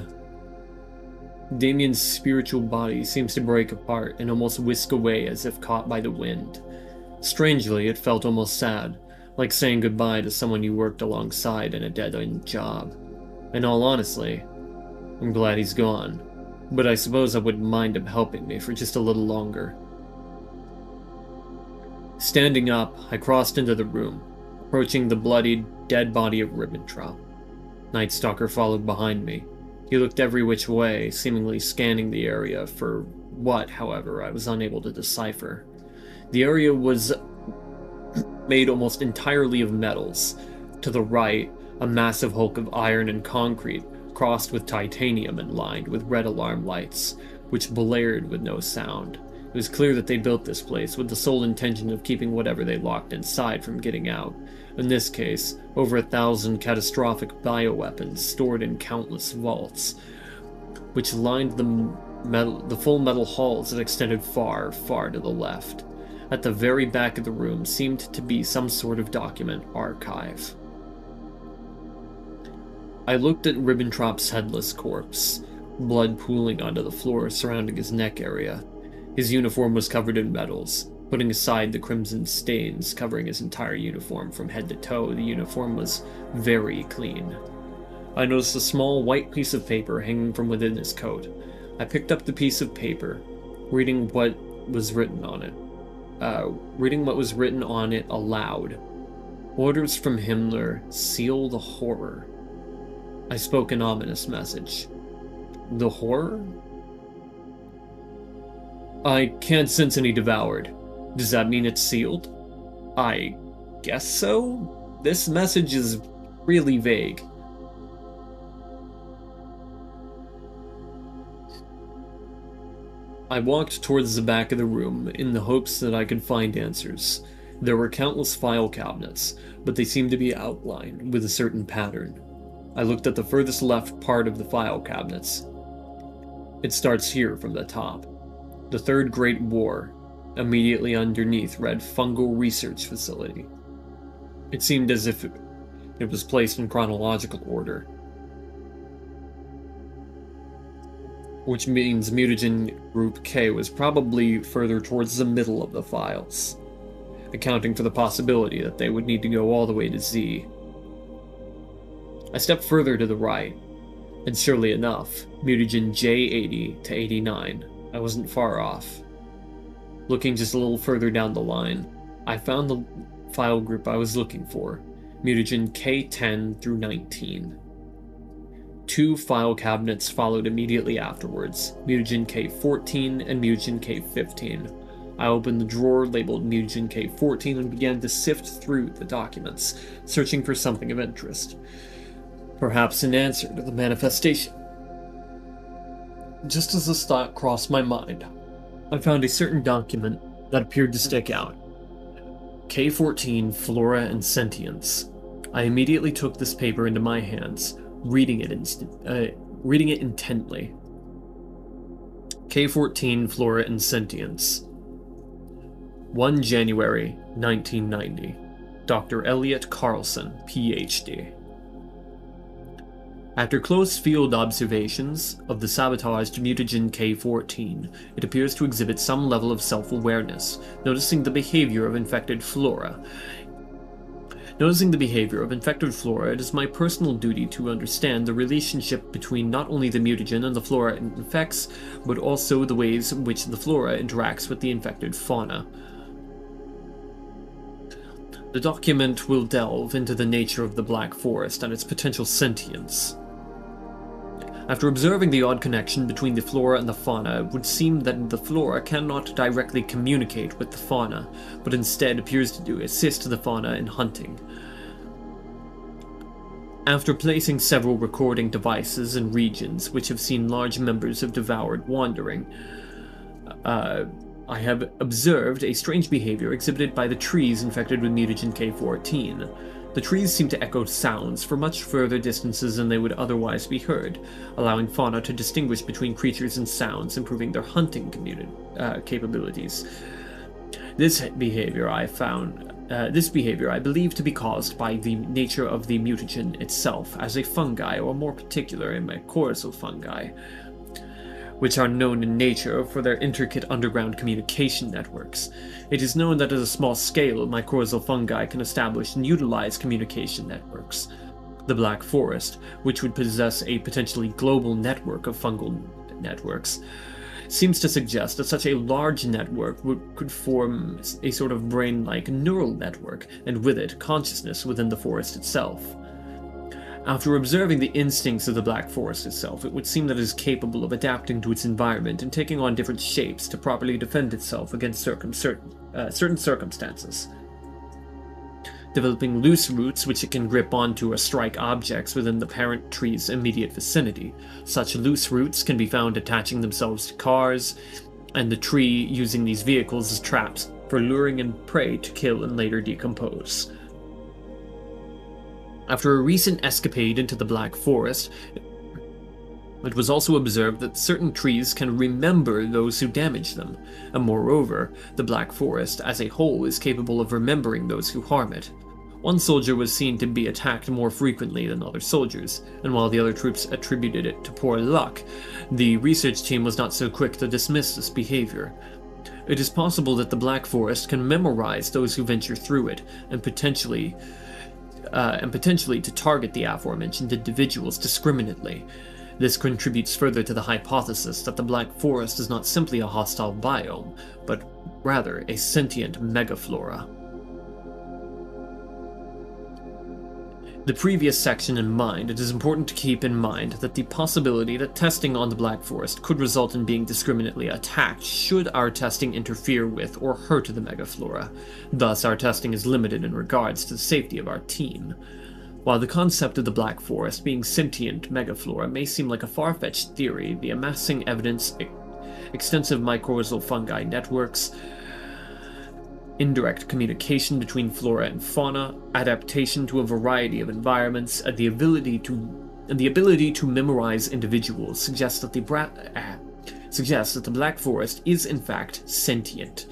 Damien's spiritual body seems to break apart and almost whisk away as if caught by the wind. Strangely, it felt almost sad, like saying goodbye to someone you worked alongside in a dead-end job. In all honesty, I'm glad he's gone, but I suppose I wouldn't mind him helping me for just a little longer. Standing up, I crossed into the room, approaching the bloodied, dead body of Ribbentrop. Night Stalker followed behind me. He looked every which way, seemingly scanning the area for what, however, I was unable to decipher. The area was made almost entirely of metals. To the right, a massive hulk of iron and concrete, crossed with titanium and lined with red alarm lights, which blared with no sound. It was clear that they built this place with the sole intention of keeping whatever they locked inside from getting out. In this case, over 1,000 catastrophic bioweapons stored in countless vaults, which lined the full metal halls that extended far, far to the left. At the very back of the room seemed to be some sort of document archive. I looked at Ribbentrop's headless corpse, blood pooling onto the floor surrounding his neck area. His uniform was covered in metals. Putting aside the crimson stains covering his entire uniform from head to toe, the uniform was very clean. I noticed a small white piece of paper hanging from within his coat. I picked up the piece of paper, reading what was written on it. Aloud. Orders from Himmler, seal the horror. I spoke an ominous message. The horror? I can't sense any devoured. Does that mean it's sealed? I guess so? This message is really vague. I walked towards the back of the room in the hopes that I could find answers. There were countless file cabinets, but they seemed to be outlined with a certain pattern. I looked at the furthest left part of the file cabinets. It starts here from the top. The Third Great War. Immediately underneath read Fungal Research Facility. It seemed as if it was placed in chronological order, which means Mutagen Group K was probably further towards the middle of the files, accounting for the possibility that they would need to go all the way to Z. I stepped further to the right, and surely enough, Mutagen J80 to 89. I wasn't far off. Looking just a little further down the line, I found the file group I was looking for, Mutagen K10 through 19. Two file cabinets followed immediately afterwards, Mutagen K14 and Mutagen K15. I opened the drawer labeled Mutagen K14 and began to sift through the documents, searching for something of interest. Perhaps an answer to the manifestation. Just as this thought crossed my mind, I found a certain document that appeared to stick out. K14, Flora and Sentience. I immediately took this paper into my hands, reading it intently. K14, Flora and Sentience. 1 January 1990. Dr. Elliot Carlson, Ph.D. After close field observations of the sabotaged mutagen K14, it appears to exhibit some level of self-awareness, noticing the behavior of infected flora. It is my personal duty to understand the relationship between not only the mutagen and the flora it infects, but also the ways in which the flora interacts with the infected fauna. The document will delve into the nature of the Black Forest and its potential sentience. After observing the odd connection between the flora and the fauna, it would seem that the flora cannot directly communicate with the fauna, but instead appears to assist the fauna in hunting. After placing several recording devices in regions which have seen large numbers of devoured wandering, I have observed a strange behavior exhibited by the trees infected with mutagen K14. The trees seem to echo sounds for much further distances than they would otherwise be heard, allowing fauna to distinguish between creatures and sounds, improving their hunting capabilities. This behavior I believe to be caused by the nature of the mutagen itself, as a fungi, or more particular, a mycorrhizal fungi, which are known in nature for their intricate underground communication networks. It is known that at a small scale, mycorrhizal fungi can establish and utilize communication networks. The Black Forest, which would possess a potentially global network of fungal networks, seems to suggest that such a large network could form a sort of brain-like neural network, and with it, consciousness within the forest itself. After observing the instincts of the Black Forest itself, it would seem that it is capable of adapting to its environment and taking on different shapes to properly defend itself against certain circumstances. Developing loose roots which it can grip onto or strike objects within the parent tree's immediate vicinity. Such loose roots can be found attaching themselves to cars, and the tree using these vehicles as traps for luring in prey to kill and later decompose. After a recent escapade into the Black Forest, it was also observed that certain trees can remember those who damage them, and moreover, the Black Forest as a whole is capable of remembering those who harm it. One soldier was seen to be attacked more frequently than other soldiers, and while the other troops attributed it to poor luck, the research team was not so quick to dismiss this behavior. It is possible that the Black Forest can memorize those who venture through it, and potentially to target the aforementioned individuals discriminately. This contributes further to the hypothesis that the Black Forest is not simply a hostile biome, but rather a sentient megaflora. The previous section in mind, it is important to keep in mind that the possibility that testing on the Black Forest could result in being discriminately attacked should our testing interfere with or hurt the megaflora. Thus, our testing is limited in regards to the safety of our team. While the concept of the Black Forest being sentient megaflora may seem like a far-fetched theory, the amassing evidence, extensive mycorrhizal fungi networks, indirect communication between flora and fauna, adaptation to a variety of environments, and the ability to memorize individuals suggests that the Black Forest is in fact sentient.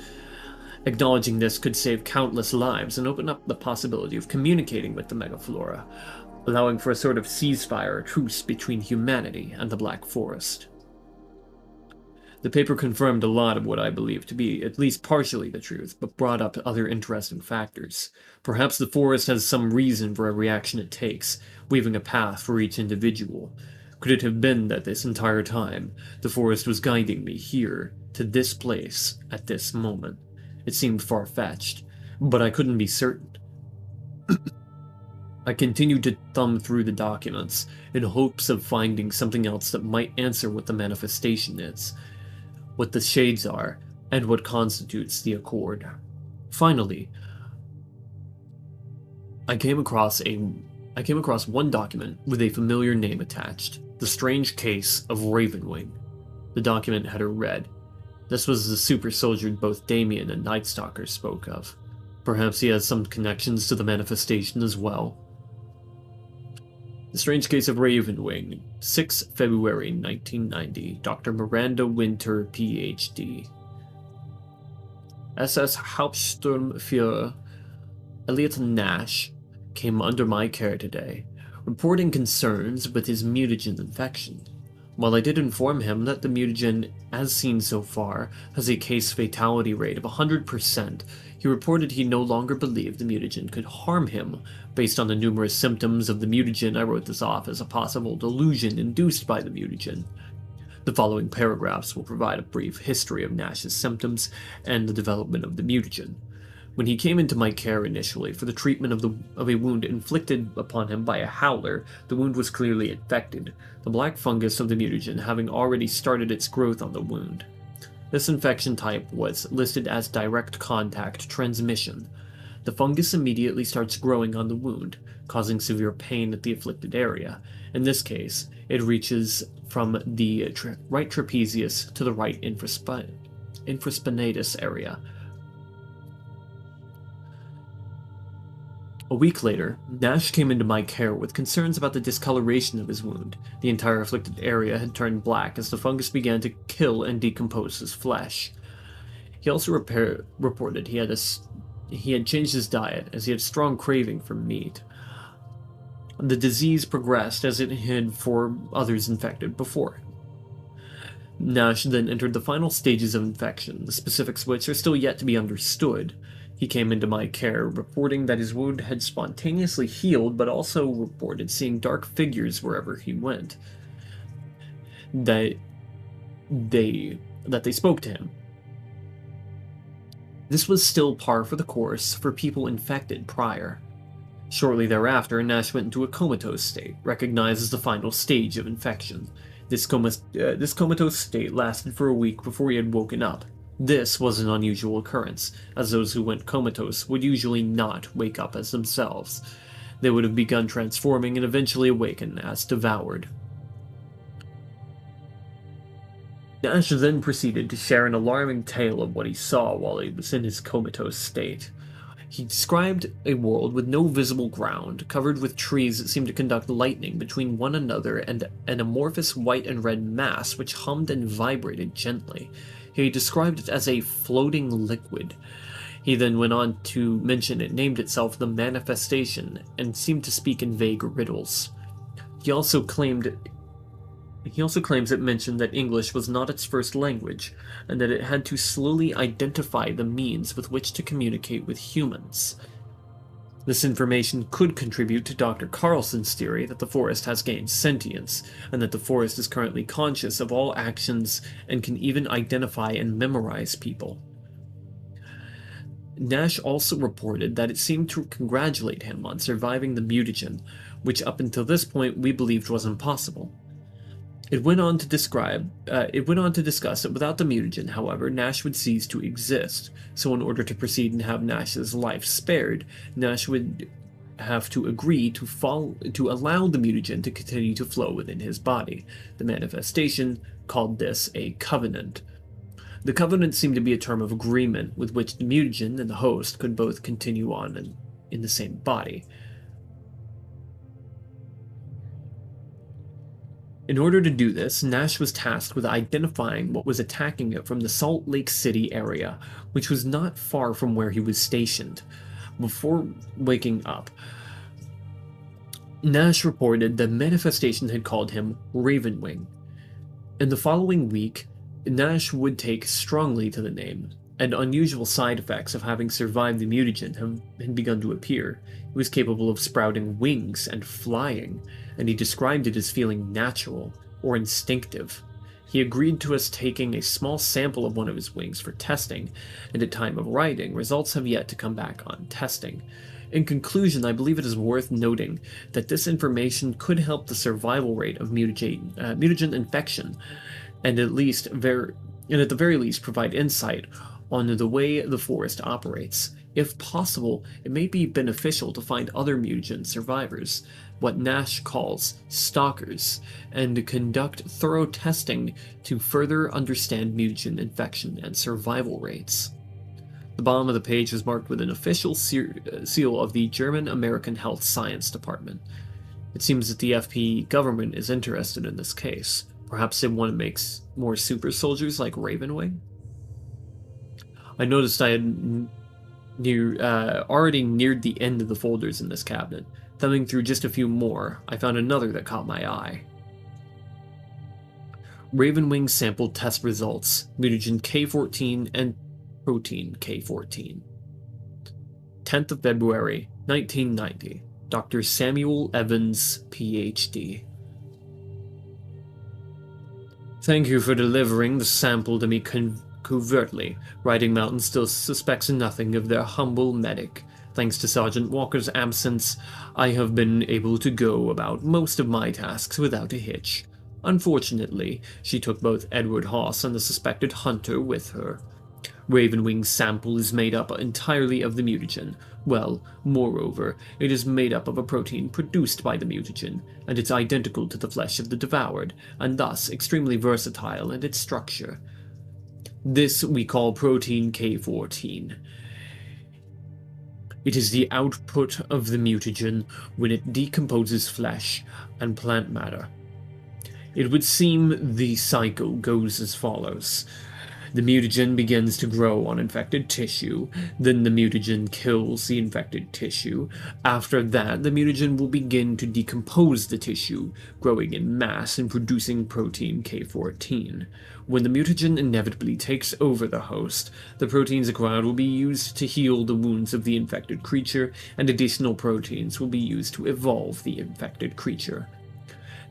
Acknowledging this could save countless lives and open up the possibility of communicating with the megaflora, allowing for a sort of ceasefire or truce between humanity and the Black Forest. The paper confirmed a lot of what I believe to be at least partially the truth, but brought up other interesting factors. Perhaps the forest has some reason for every action it takes, weaving a path for each individual. Could it have been that this entire time, the forest was guiding me here, to this place, at this moment? It seemed far-fetched, but I couldn't be certain. I continued to thumb through the documents, in hopes of finding something else that might answer what the manifestation is, what the shades are, and what constitutes the accord. Finally, I came across one document with a familiar name attached, The Strange Case of Ravenwing. The document header read, "This was the super soldier both Damien and Nightstalker spoke of. Perhaps he has some connections to the manifestation as well." The Strange Case of Ravenwing, 6 February 1990, Dr. Miranda Winter, Ph.D. SS Hauptsturmführer Elliot Nash came under my care today, reporting concerns with his mutagen infection. While I did inform him that the mutagen, as seen so far, has a case fatality rate of 100%, he reported he no longer believed the mutagen could harm him. Based on the numerous symptoms of the mutagen, I wrote this off as a possible delusion induced by the mutagen. The following paragraphs will provide a brief history of Nash's symptoms and the development of the mutagen. When he came into my care initially for the treatment of a wound inflicted upon him by a howler, the wound was clearly infected, the black fungus of the mutagen having already started its growth on the wound. This infection type was listed as direct contact transmission. The fungus immediately starts growing on the wound, causing severe pain at the afflicted area. In this case, it reaches from the right trapezius to the right infraspinatus area. A week later, Nash came into my care with concerns about the discoloration of his wound. The entire afflicted area had turned black as the fungus began to kill and decompose his flesh. He also reported he had changed his diet as he had strong craving for meat. The disease progressed as it had for others infected before. Nash then entered the final stages of infection, the specifics of which are still yet to be understood. He came into my care, reporting that his wound had spontaneously healed, but also reported seeing dark figures wherever he went. That they spoke to him. This was still par for the course for people infected prior. Shortly thereafter, Nash went into a comatose state, recognized as the final stage of infection. This comatose state lasted for a week before he had woken up. This was an unusual occurrence, as those who went comatose would usually not wake up as themselves. They would have begun transforming and eventually awaken as devoured. Nash then proceeded to share an alarming tale of what he saw while he was in his comatose state. He described a world with no visible ground, covered with trees that seemed to conduct lightning between one another and an amorphous white and red mass which hummed and vibrated gently. He described it as a floating liquid. He then went on to mention it named itself the Manifestation and seemed to speak in vague riddles. He also claims it mentioned that English was not its first language, and that it had to slowly identify the means with which to communicate with humans. This information could contribute to Dr. Carlson's theory that the forest has gained sentience, and that the forest is currently conscious of all actions and can even identify and memorize people. Nash also reported that it seemed to congratulate him on surviving the mutagen, which up until this point we believed was impossible. It went on to discuss that without the mutagen, however, Nash would cease to exist. So in order to proceed and have Nash's life spared, Nash would have to agree to allow the mutagen to continue to flow within his body. The Manifestation called this a covenant. The covenant seemed to be a term of agreement with which the mutagen and the host could both continue on in the same body. In order to do this, Nash was tasked with identifying what was attacking it from the Salt Lake City area, which was not far from where he was stationed. Before waking up, Nash reported the Manifestation had called him Ravenwing. In the following week, Nash would take strongly to the name, and unusual side effects of having survived the mutagen had begun to appear. He was capable of sprouting wings and flying, and he described it as feeling natural or instinctive. He agreed to us taking a small sample of one of his wings for testing, and at time of writing, results have yet to come back on testing. In conclusion, I believe it is worth noting that this information could help the survival rate of mutagen infection, and at the very least provide insight on the way the forest operates. If possible, it may be beneficial to find other mutagen survivors, what Nash calls stalkers, and to conduct thorough testing to further understand mutagen infection and survival rates. The bottom of the page is marked with an official seal of the German American Health Science Department. It seems that the FP government is interested in this case. Perhaps they want to make more super soldiers like Ravenwing? I noticed I had already neared the end of the folders in this cabinet. Thumbing through just a few more, I found another that caught my eye. Ravenwing sample test results, mutagen K14 and protein K14. 10th of February, 1990. Dr. Samuel Evans, Ph.D. Thank you for delivering the sample to me covertly. Riding Mountain still suspects nothing of their humble medic. Thanks to Sergeant Walker's absence, I have been able to go about most of my tasks without a hitch. Unfortunately, she took both Edward Haas and the suspected hunter with her. Ravenwing's sample is made up entirely of the mutagen. Well, moreover, it is made up of a protein produced by the mutagen, and it's identical to the flesh of the devoured, and thus extremely versatile in its structure. This we call protein K14. It is the output of the mutagen when it decomposes flesh and plant matter. It would seem the cycle goes as follows. The mutagen begins to grow on infected tissue, then the mutagen kills the infected tissue. After that, the mutagen will begin to decompose the tissue, growing in mass and producing protein K14. When the mutagen inevitably takes over the host, the proteins acquired will be used to heal the wounds of the infected creature, and additional proteins will be used to evolve the infected creature.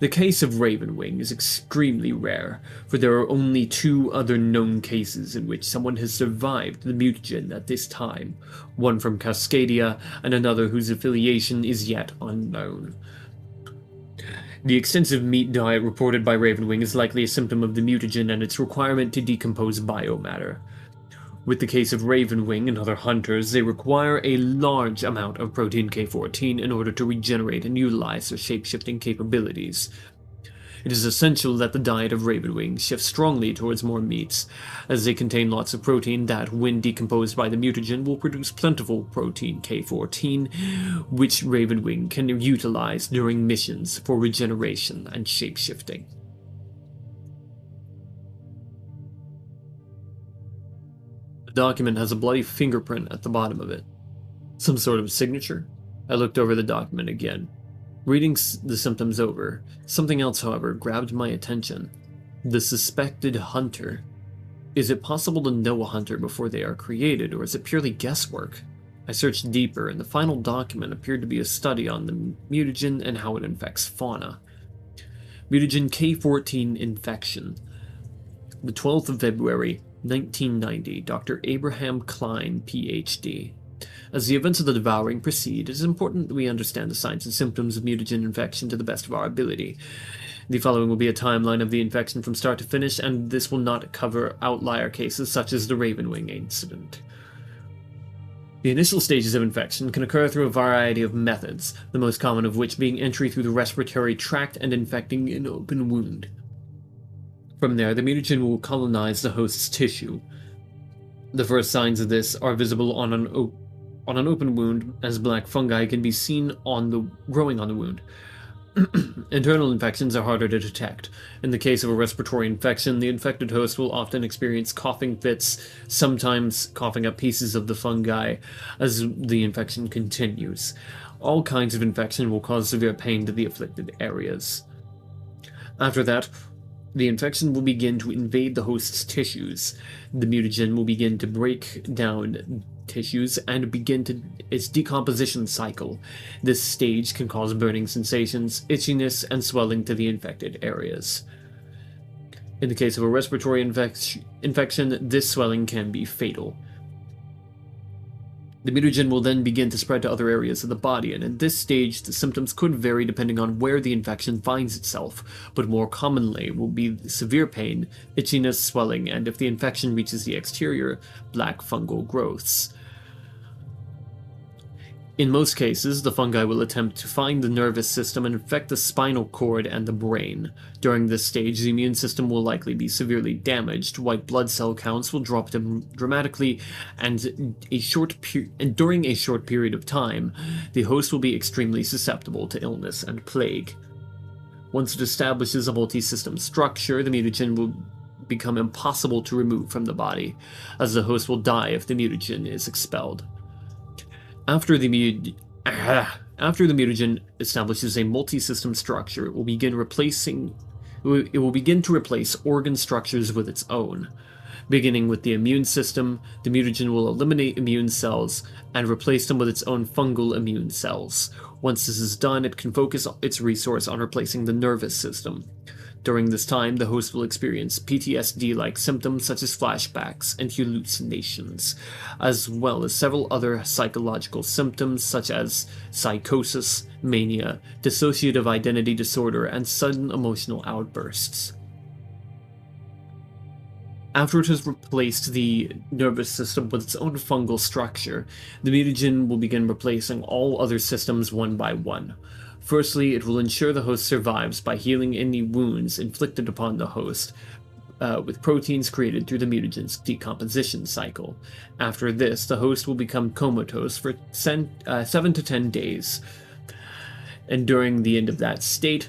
The case of Ravenwing is extremely rare, for there are only 2 other known cases in which someone has survived the mutagen at this time, one from Cascadia and another whose affiliation is yet unknown. The extensive meat diet reported by Ravenwing is likely a symptom of the mutagen and its requirement to decompose biomatter. With the case of Ravenwing and other hunters, they require a large amount of protein K14 in order to regenerate and utilize their shape-shifting capabilities. It is essential that the diet of Ravenwing shifts strongly towards more meats, as they contain lots of protein that, when decomposed by the mutagen, will produce plentiful protein K14, which Ravenwing can utilize during missions for regeneration and shape-shifting. The document has a bloody fingerprint at the bottom of it. Some sort of signature? I looked over the document again. Reading the symptoms over, something else, however, grabbed my attention. The suspected hunter. Is it possible to know a hunter before they are created, or is it purely guesswork? I searched deeper, and the final document appeared to be a study on the mutagen and how it infects fauna. Mutagen K14 infection. The 12th of February, 1990, Dr. Abraham Klein, Ph.D. As the events of the devouring proceed, it is important that we understand the signs and symptoms of mutagen infection to the best of our ability. The following will be a timeline of the infection from start to finish, and this will not cover outlier cases such as the Ravenwing incident. The initial stages of infection can occur through a variety of methods, the most common of which being entry through the respiratory tract and infecting an open wound. From there, the mutagen will colonize the host's tissue. The first signs of this are visible on an open wound, as black fungi can be seen growing on the wound. Internal infections are harder to detect. In the case of a respiratory infection, the infected host will often experience coughing fits, sometimes coughing up pieces of the fungi as the infection continues. All kinds of infection will cause severe pain to the afflicted areas. After that, the infection will begin to invade the host's tissues. The mutagen will begin to break down tissues and begin its decomposition cycle. This stage can cause burning sensations, itchiness, and swelling to the infected areas. In the case of a respiratory infection, this swelling can be fatal. The mutagen will then begin to spread to other areas of the body, and at this stage the symptoms could vary depending on where the infection finds itself, but more commonly will be severe pain, itchiness, swelling, and if the infection reaches the exterior, black fungal growths. In most cases, the fungi will attempt to find the nervous system and infect the spinal cord and the brain. During this stage, the immune system will likely be severely damaged, white blood cell counts will drop dramatically, and during a short period of time, the host will be extremely susceptible to illness and plague. Once it establishes a multi-system structure, the mutagen will become impossible to remove from the body, as the host will die if the mutagen is expelled. After the mutagen establishes a multi-system structure, it will begin to replace organ structures with its own. Beginning with the immune system, the mutagen will eliminate immune cells and replace them with its own fungal immune cells. Once this is done, it can focus its resource on replacing the nervous system. During this time, the host will experience PTSD-like symptoms such as flashbacks and hallucinations, as well as several other psychological symptoms such as psychosis, mania, dissociative identity disorder, and sudden emotional outbursts. After it has replaced the nervous system with its own fungal structure, the mutagen will begin replacing all other systems one by one. Firstly, it will ensure the host survives by healing any wounds inflicted upon the host, with proteins created through the mutagen's decomposition cycle. After this, the host will become comatose for 7 to 10 days, and during the end of that state,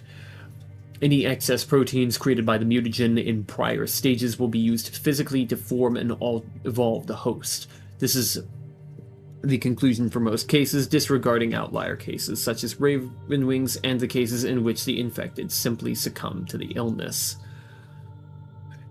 any excess proteins created by the mutagen in prior stages will be used physically to form and evolve the host. This is the conclusion for most cases, disregarding outlier cases such as ravenwings and the cases in which the infected simply succumb to the illness.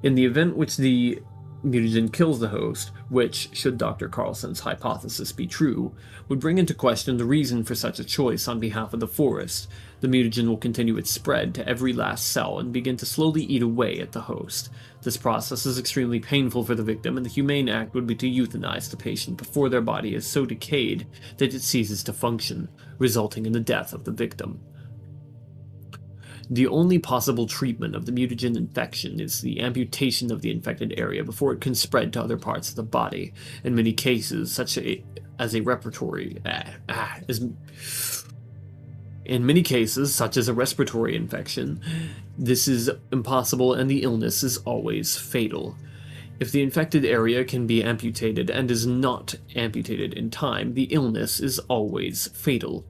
In the event which the mutagen kills the host, which, should Dr. Carlson's hypothesis be true, would bring into question the reason for such a choice on behalf of the forest, the mutagen will continue its spread to every last cell and begin to slowly eat away at the host. This process is extremely painful for the victim, and the humane act would be to euthanize the patient before their body is so decayed that it ceases to function, resulting in the death of the victim. The only possible treatment of the mutagen infection is the amputation of the infected area before it can spread to other parts of the body. In many cases, such as a respiratory infection, this is impossible and the illness is always fatal. If the infected area can be amputated and is not amputated in time, the illness is always fatal.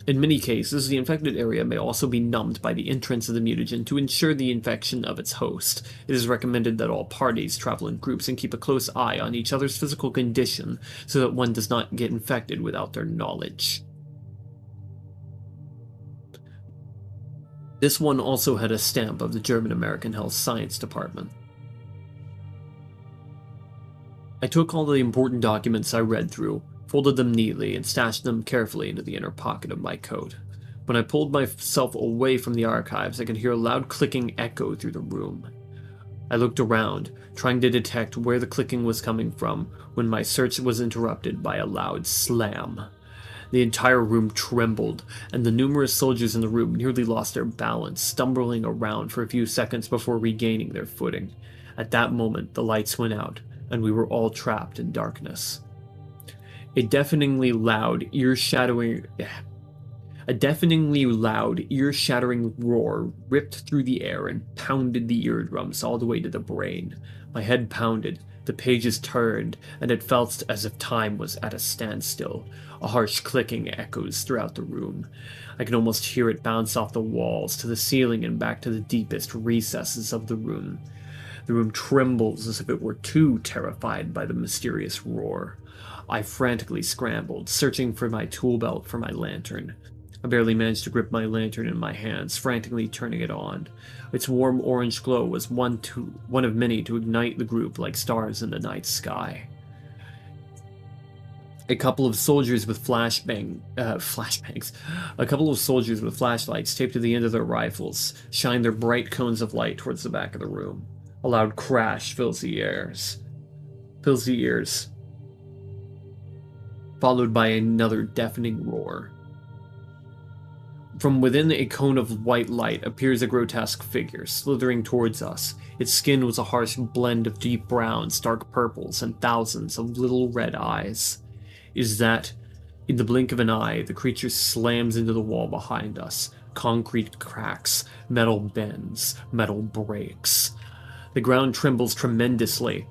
In many cases, the infected area may also be numbed by the entrance of the mutagen to ensure the infection of its host. It is recommended that all parties travel in groups and keep a close eye on each other's physical condition so that one does not get infected without their knowledge. This one also had a stamp of the German American Health Science Department. I took all the important documents I read through, folded them neatly, and stashed them carefully into the inner pocket of my coat. When I pulled myself away from the archives, I could hear a loud clicking echo through the room. I looked around, trying to detect where the clicking was coming from, when my search was interrupted by a loud slam. The entire room trembled, and the numerous soldiers in the room nearly lost their balance, stumbling around for a few seconds before regaining their footing. At that moment, the lights went out, and we were all trapped in darkness. A deafeningly loud, ear-shattering roar ripped through the air and pounded the eardrums all the way to the brain. My head pounded, the pages turned, and it felt as if time was at a standstill. A harsh clicking echoes throughout the room. I can almost hear it bounce off the walls, to the ceiling, and back to the deepest recesses of the room. The room trembles as if it were too terrified by the mysterious roar. I frantically scrambled, searching for my tool belt for my lantern. I barely managed to grip my lantern in my hands, frantically turning it on. Its warm orange glow was one of many to ignite the group like stars in the night sky. A couple of soldiers with flashlights taped to the end of their rifles shine their bright cones of light towards the back of the room. A loud crash fills the ears, followed by another deafening roar. From within a cone of white light appears a grotesque figure, slithering towards us. Its skin was a harsh blend of deep browns, dark purples, and thousands of little red eyes. Is that, in the blink of an eye, the creature slams into the wall behind us. Concrete cracks, metal bends, metal breaks. The ground trembles tremendously.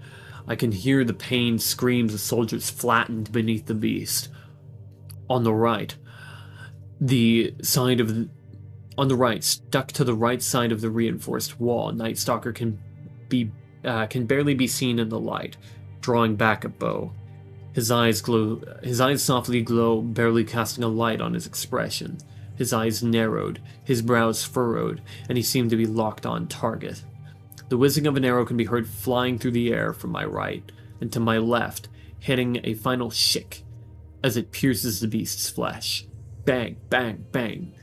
I can hear the pained screams of soldiers flattened beneath the beast. On the right, stuck to the right side of the reinforced wall, Night Stalker can barely be seen in the light, drawing back a bow. His eyes softly glow, barely casting a light on his expression. His eyes narrowed, his brows furrowed, and he seemed to be locked on target. The whizzing of an arrow can be heard flying through the air from my right, and to my left, hitting a final shick as it pierces the beast's flesh. Bang, bang, bang.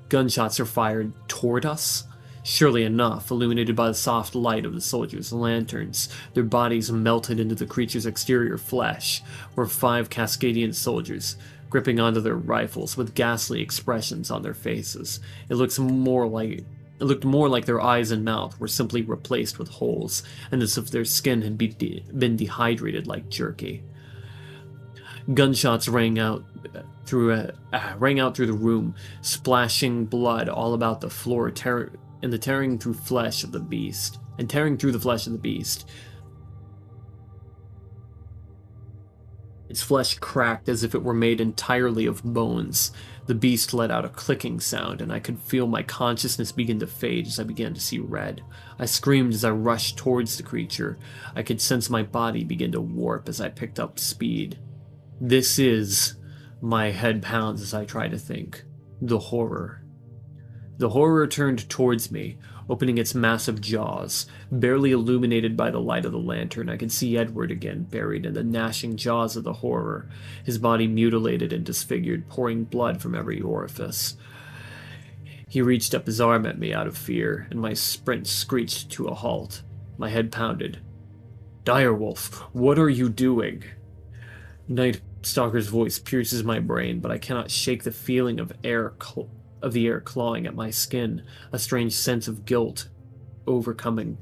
Gunshots are fired toward us. Surely enough, illuminated by the soft light of the soldiers' lanterns, their bodies melted into the creature's exterior flesh, were 5 Cascadian soldiers, gripping onto their rifles with ghastly expressions on their faces. It looks more like It looked more like their eyes and mouth were simply replaced with holes, and as if their skin had been dehydrated like jerky. Gunshots rang out through the room, splashing blood all about the floor, tearing through the flesh of the beast. Its flesh cracked as if it were made entirely of bones. The beast let out a clicking sound, and I could feel my consciousness begin to fade as I began to see red. I screamed as I rushed towards the creature. I could sense my body begin to warp as I picked up speed. This is... My head pounds as I try to think. The horror. The horror turned towards me, opening its massive jaws. Barely illuminated by the light of the lantern, I could see Edward again, buried in the gnashing jaws of the horror, his body mutilated and disfigured, pouring blood from every orifice. He reached up his arm at me out of fear, and my sprint screeched to a halt. My head pounded. "Direwolf, what are you doing?" Night Stalker's voice pierces my brain, but I cannot shake the feeling of the air clawing at my skin, a strange sense of guilt overcoming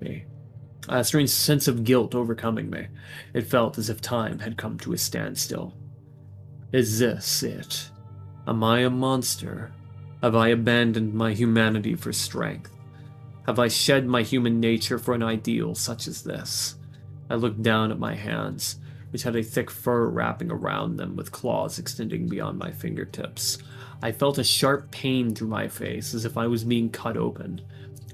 me. It felt as if time had come to a standstill. Is this it? Am I a monster? Have I abandoned my humanity for strength? Have I shed my human nature for an ideal such as this? I looked down at my hands, which had a thick fur wrapping around them with claws extending beyond my fingertips. I felt a sharp pain through my face, as if I was being cut open.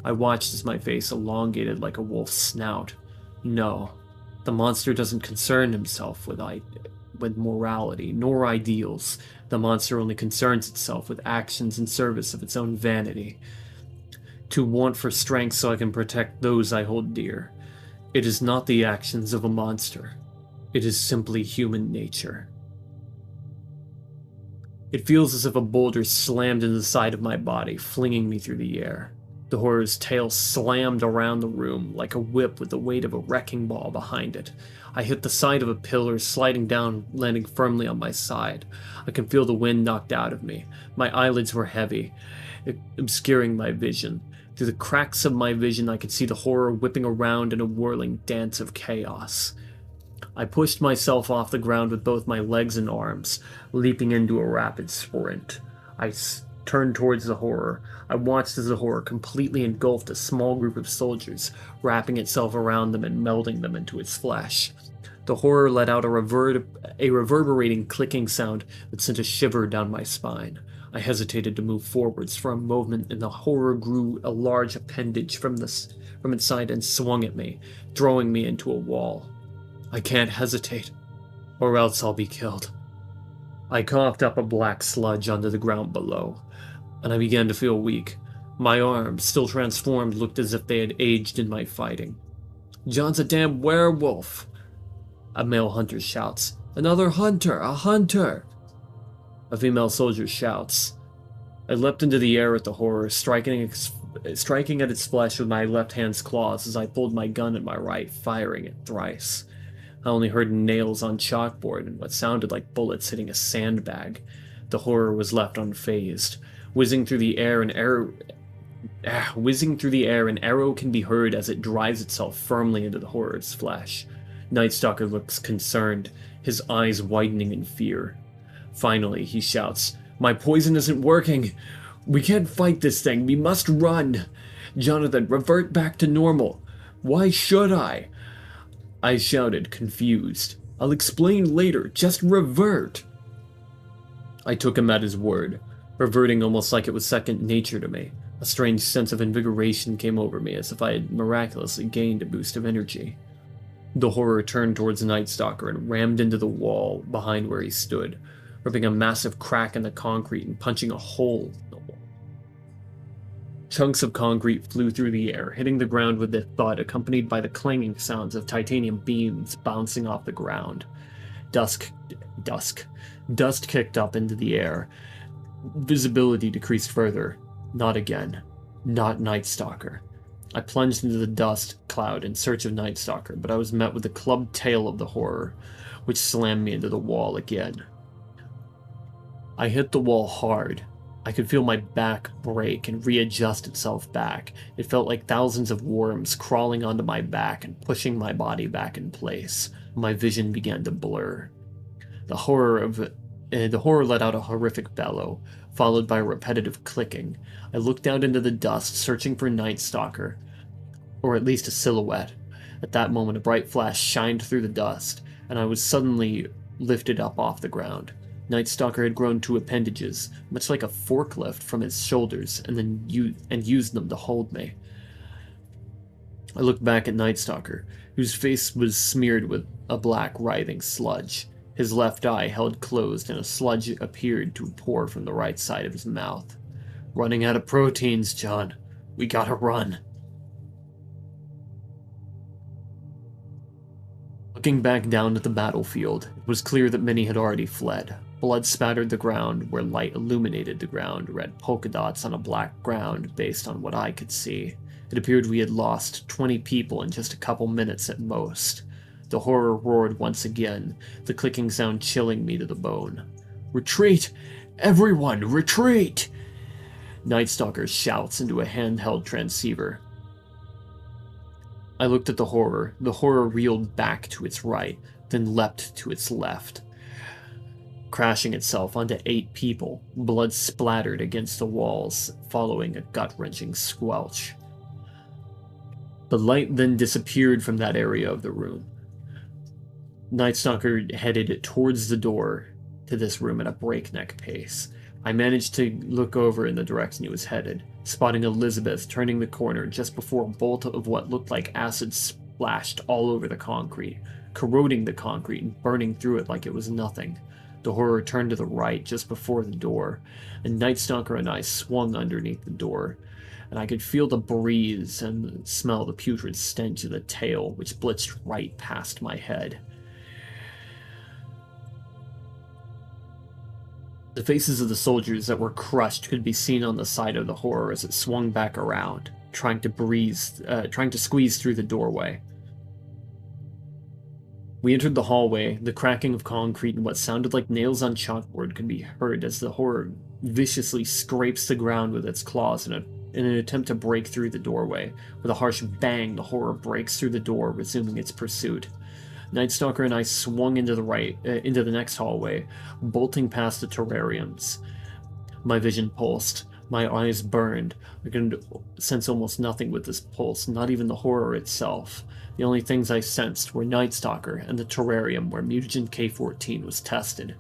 I watched as my face elongated like a wolf's snout. No, the monster doesn't concern himself with morality, nor ideals. The monster only concerns itself with actions in service of its own vanity. To want for strength so I can protect those I hold dear. It is not the actions of a monster. It is simply human nature. It feels as if a boulder slammed into the side of my body, flinging me through the air. The horror's tail slammed around the room like a whip with the weight of a wrecking ball behind it. I hit the side of a pillar, sliding down, landing firmly on my side. I can feel the wind knocked out of me. My eyelids were heavy, obscuring my vision. Through the cracks of my vision, I could see the horror whipping around in a whirling dance of chaos. I pushed myself off the ground with both my legs and arms, leaping into a rapid sprint. I turned towards the horror. I watched as the horror completely engulfed a small group of soldiers, wrapping itself around them and melding them into its flesh. The horror let out a reverberating clicking sound that sent a shiver down my spine. I hesitated to move forwards for a moment, and the horror grew a large appendage from its side and swung at me, throwing me into a wall. I can't hesitate, or else I'll be killed. I coughed up a black sludge onto the ground below, and I began to feel weak. My arms, still transformed, looked as if they had aged in my fighting. "John's a damn werewolf!" A male hunter shouts. "Another hunter! A hunter!" A female soldier shouts. I leapt into the air at the horror, striking at its flesh with my left hand's claws as I pulled my gun at my right, firing it thrice. I only heard nails on chalkboard and what sounded like bullets hitting a sandbag. The horror was left unfazed. Whizzing through the air, an arrow can be heard as it drives itself firmly into the horror's flesh. Night Stalker looks concerned, his eyes widening in fear. Finally, he shouts, "My poison isn't working! We can't fight this thing! We must run! Jonathan, revert back to normal! Why should I?" I shouted, confused. "I'll explain later. Just revert." I took him at his word, reverting almost like it was second nature to me. A strange sense of invigoration came over me, as if I had miraculously gained a boost of energy. The horror turned towards the Night Stalker and rammed into the wall behind where he stood, ripping a massive crack in the concrete and punching a hole in the wall. Chunks of concrete flew through the air, hitting the ground with a thud accompanied by the clanging sounds of titanium beams bouncing off the ground. Dust kicked up into the air. Visibility decreased further. Not again. Not Night Stalker. I plunged into the dust cloud in search of Night Stalker, but I was met with the clubbed tail of the horror, which slammed me into the wall again. I hit the wall hard, I could feel my back break and readjust itself back. It felt like thousands of worms crawling onto my back and pushing my body back in place. My vision began to blur. The horror let out a horrific bellow, followed by a repetitive clicking. I looked out into the dust, searching for Night Stalker, or at least a silhouette. At that moment, a bright flash shined through the dust, and I was suddenly lifted up off the ground. Night Stalker had grown two appendages, much like a forklift, from his shoulders, and used them to hold me. I looked back at Night Stalker, whose face was smeared with a black, writhing sludge. His left eye held closed, and a sludge appeared to pour from the right side of his mouth. "Running out of proteins, John. We gotta run." Looking back down at the battlefield, it was clear that many had already fled. Blood spattered the ground where light illuminated the ground, red polka dots on a black ground based on what I could see. It appeared we had lost 20 people in just a couple minutes at most. The horror roared once again, the clicking sound chilling me to the bone. "Retreat! Everyone, retreat!" Night Stalker shouts into a handheld transceiver. I looked at the horror. The horror reeled back to its right, then leapt to its left, crashing itself onto 8 people. Blood splattered against the walls, following a gut-wrenching squelch. The light then disappeared from that area of the room. Night Stalker headed towards the door to this room at a breakneck pace. I managed to look over in the direction he was headed, spotting Elizabeth turning the corner just before a bolt of what looked like acid splashed all over the concrete, corroding the concrete and burning through it like it was nothing. The horror turned to the right just before the door, and Night Stalker and I swung underneath the door, and I could feel the breeze and smell the putrid stench of the tail, which blitzed right past my head. The faces of the soldiers that were crushed could be seen on the side of the horror as it swung back around, trying to squeeze through the doorway. We entered the hallway. The cracking of concrete and what sounded like nails on chalkboard could be heard as the horror viciously scrapes the ground with its claws in an attempt to break through the doorway. With a harsh bang, the horror breaks through the door, resuming its pursuit. Night Stalker and I swung into the next hallway, bolting past the terrariums. My vision pulsed. My eyes burned. I could sense almost nothing with this pulse, not even the horror itself. The only things I sensed were Night Stalker and the terrarium where mutagen K-14 was tested.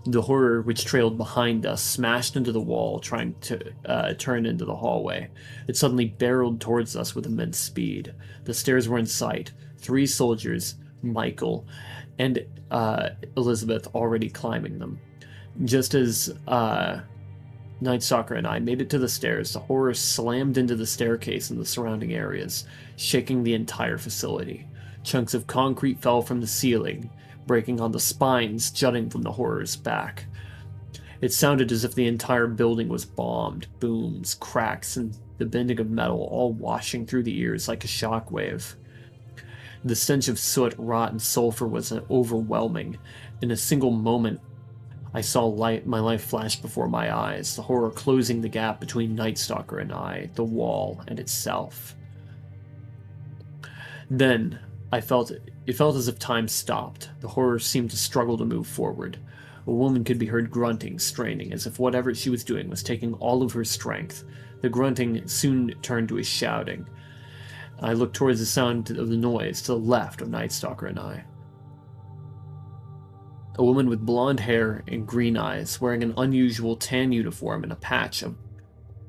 The horror, which trailed behind us, smashed into the wall, trying to turn into the hallway. It suddenly barreled towards us with immense speed. The stairs were in sight. 3 soldiers, Michael, and Elizabeth already climbing them. Just as Night Stalker and I made it to the stairs, the horror slammed into the staircase and the surrounding areas, shaking the entire facility. Chunks of concrete fell from the ceiling, breaking on the spines jutting from the horror's back. It sounded as if the entire building was bombed, booms, cracks, and the bending of metal all washing through the ears like a shockwave. The stench of soot, rot, and sulfur was overwhelming. In a single moment, I saw my life flash before my eyes, the horror closing the gap between Night Stalker and I, the wall, and itself. Then, it felt as if time stopped. The horror seemed to struggle to move forward. A woman could be heard grunting, straining, as if whatever she was doing was taking all of her strength. The grunting soon turned to a shouting. I looked towards the sound of the noise to the left of Night Stalker and I. A woman with blonde hair and green eyes, wearing an unusual tan uniform and a patch of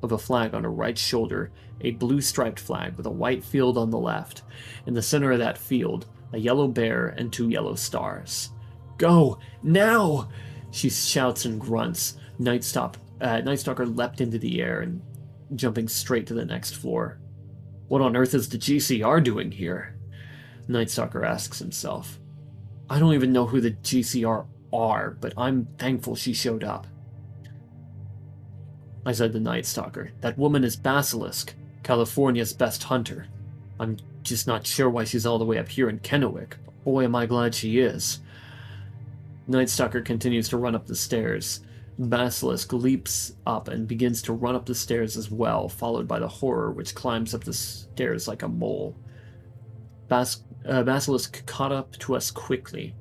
a flag on her right shoulder, a blue striped flag with a white field on the left. In the center of that field, a yellow bear and 2 yellow stars. "Go! Now!" she shouts and grunts. Night Stalker leapt into the air and jumping straight to the next floor. "What on earth is the GCR doing here?" Night Stalker asks himself. "I don't even know who the GCR are, but I'm thankful she showed up." I said to Night Stalker, "That woman is Basilisk, California's best hunter. I'm just not sure why she's all the way up here in Kennewick, but boy am I glad she is." Night Stalker continues to run up the stairs. Basilisk leaps up and begins to run up the stairs as well, followed by the horror, which climbs up the stairs like a mole. Basilisk caught up to us quickly.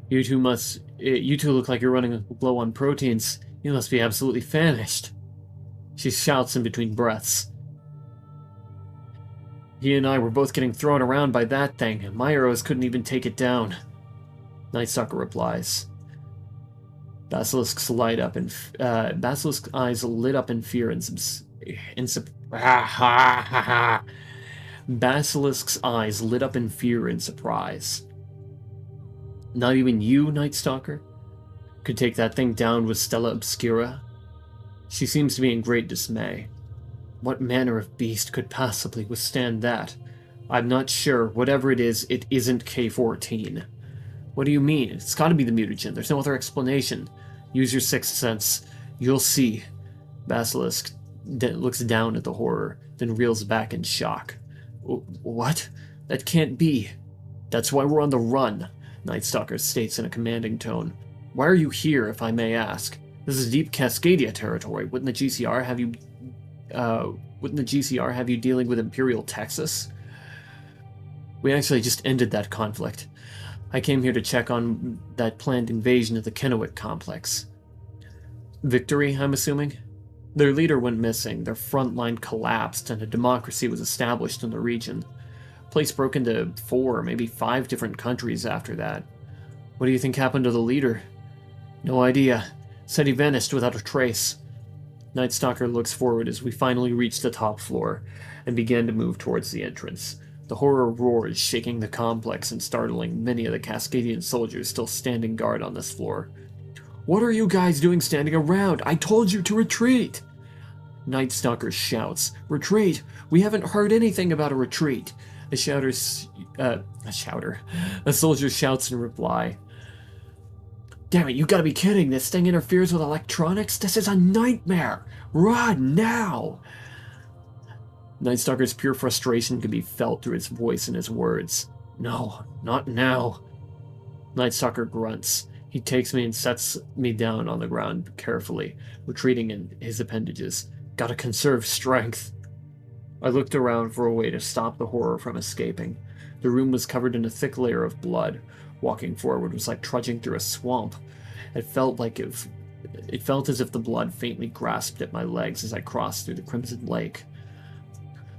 You two look like you're running low on proteins. You must be absolutely famished. She shouts in between breaths. He and I were both getting thrown around by that thing. My arrows couldn't even take it down. Nightstalker replies. Basilisk's eyes lit up in fear and Basilisk's eyes lit up in fear and surprise. Not even you, Nightstalker, could take that thing down with Stella Obscura? She seems to be in great dismay. What manner of beast could possibly withstand that? I'm not sure. Whatever it isn't K-14. What do you mean? It's gotta be the mutagen. There's no other explanation. Use your sixth sense. You'll see. Basilisk looks down at the horror, then reels back in shock. What? That can't be. That's why we're on the run, Nightstalker states in a commanding tone. Why are you here, if I may ask? This is deep Cascadia territory. Wouldn't the GCR have you dealing with Imperial Texas? We actually just ended that conflict. I came here to check on that planned invasion of the Kennewick complex. Victory, I'm assuming? Their leader went missing, their front line collapsed, and a democracy was established in the region. The place broke into 4, maybe 5 different countries after that. What do you think happened to the leader? No idea. Said he vanished without a trace. Nightstalker looks forward as we finally reach the top floor and begin to move towards the entrance. The horror roars, shaking the complex and startling many of the Cascadian soldiers still standing guard on this floor. What are you guys doing standing around? I told you to retreat! Nightstalker shouts. Retreat? We haven't heard anything about a retreat. A soldier shouts in reply. Damn it, you gotta be kidding. This thing interferes with electronics? This is a nightmare! Run, now! Nightstalker's pure frustration could be felt through his voice and his words. No, not now. Nightstalker grunts. He takes me and sets me down on the ground carefully, retreating in his appendages. Gotta conserve strength. I looked around for a way to stop the horror from escaping. The room was covered in a thick layer of blood. Walking forward was like trudging through a swamp. It felt as if the blood faintly grasped at my legs as I crossed through the crimson lake.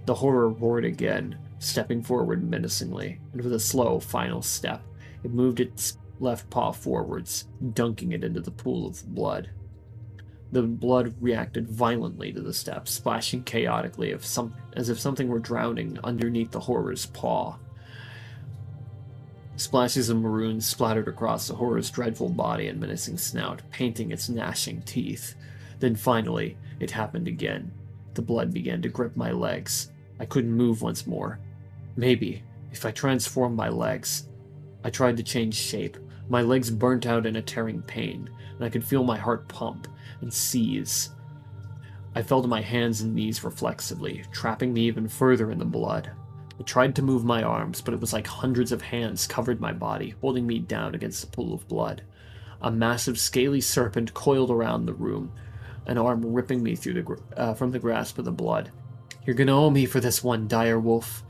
The horror roared again, stepping forward menacingly, and with a slow, final step, it moved its left paw forwards, dunking it into the pool of blood. The blood reacted violently to the step, splashing chaotically as if something were drowning underneath the horror's paw. Splashes of maroon splattered across the horror's dreadful body and menacing snout, painting its gnashing teeth. Then finally, it happened again. The blood began to grip my legs. I couldn't move once more. Maybe, if I transformed my legs. I tried to change shape. My legs burnt out in a tearing pain, and I could feel my heart pump and seize. I fell to my hands and knees reflexively, trapping me even further in the blood. I tried to move my arms, but it was like hundreds of hands covered my body, holding me down against the pool of blood. A massive scaly serpent coiled around the room, an arm ripping me through from the grasp of the blood. You're gonna owe me for this one, dire wolf.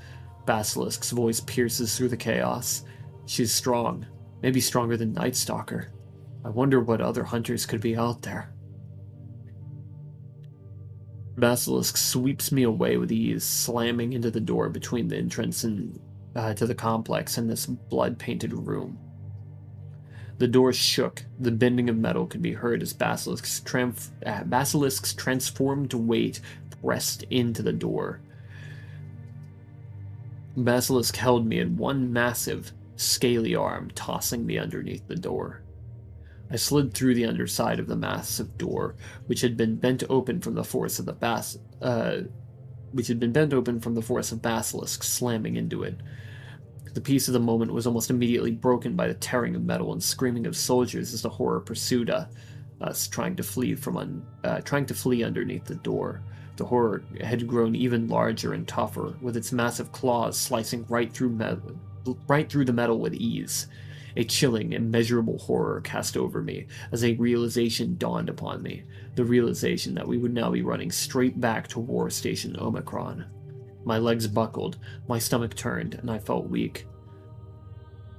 Basilisk's voice pierces through the chaos. She's strong, maybe stronger than Nightstalker. I wonder what other hunters could be out there. Basilisk sweeps me away with ease, slamming into the door between the entrance and to the complex and this blood-painted room. The door shook. The bending of metal could be heard as Basilisk's transformed weight pressed into the door. Basilisk held me in one massive, scaly arm, tossing me underneath the door. I slid through the underside of the massive door, which had been bent open from the force of Basilisk slamming into it. The peace of the moment was almost immediately broken by the tearing of metal and screaming of soldiers as the horror pursued us, trying to flee underneath the door. The horror had grown even larger and tougher, with its massive claws slicing right through the metal with ease. A chilling, immeasurable horror cast over me as a realization dawned upon me. The realization that we would now be running straight back to War Station Omicron. My legs buckled, my stomach turned, and I felt weak.